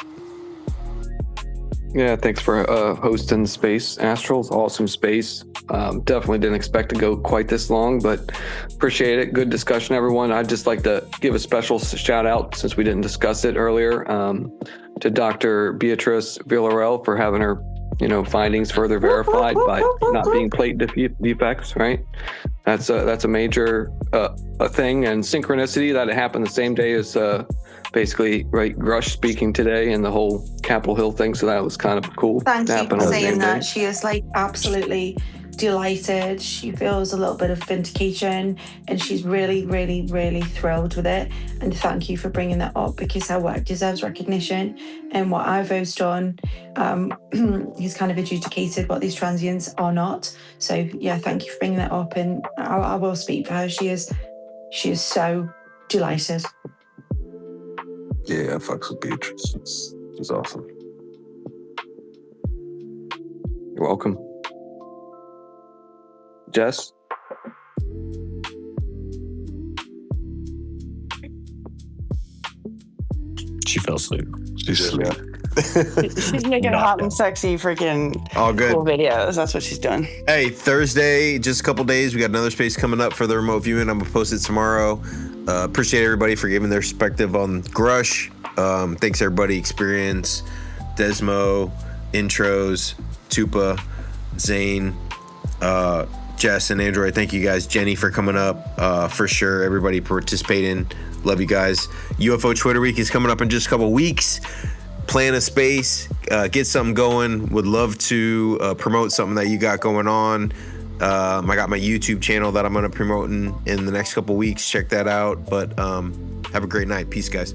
Yeah, thanks for hosting the space. Astral's awesome space. Definitely didn't expect to go quite this long, but appreciate it. Good discussion, everyone. I'd just like to give a special shout out, since we didn't discuss it earlier, to Dr. Beatrice Villarreal for having her findings further verified by not being plate defects, right? That's a major thing, and synchronicity that it happened the same day as basically, right, Grusch speaking today and the whole Capitol Hill thing. So that was kind of cool. Thank you for saying that. She is absolutely delighted. She feels a little bit of vindication, and she's really, really, really thrilled with it. And thank you for bringing that up, because her work deserves recognition. And what Ivo's done, he's kind of adjudicated what these transients are not. So yeah, thank you for bringing that up. And I will speak for her. She is so delighted. Yeah, I fucks with Beatrice. It's awesome. You're welcome. Jess? She fell asleep. She's asleep. She's making hot and sexy freaking all good cool videos. That's what she's doing. Hey, Thursday, just a couple days, we got another space coming up for the remote viewing. I'm gonna post it tomorrow. Appreciate everybody for giving their perspective on Grusch. Thanks everybody, Experience, Desmo, Intros, Tupa, Zane, Jess, and Android. Thank you guys. Jenny for coming up, for sure. Everybody participating. Love you guys. UFO Twitter Week is coming up in just a couple weeks. Plan a space, get something going. Would love to promote something that you got going on. I got my YouTube channel that I'm going to promote in the next couple weeks. Check that out. But have a great night. Peace, guys.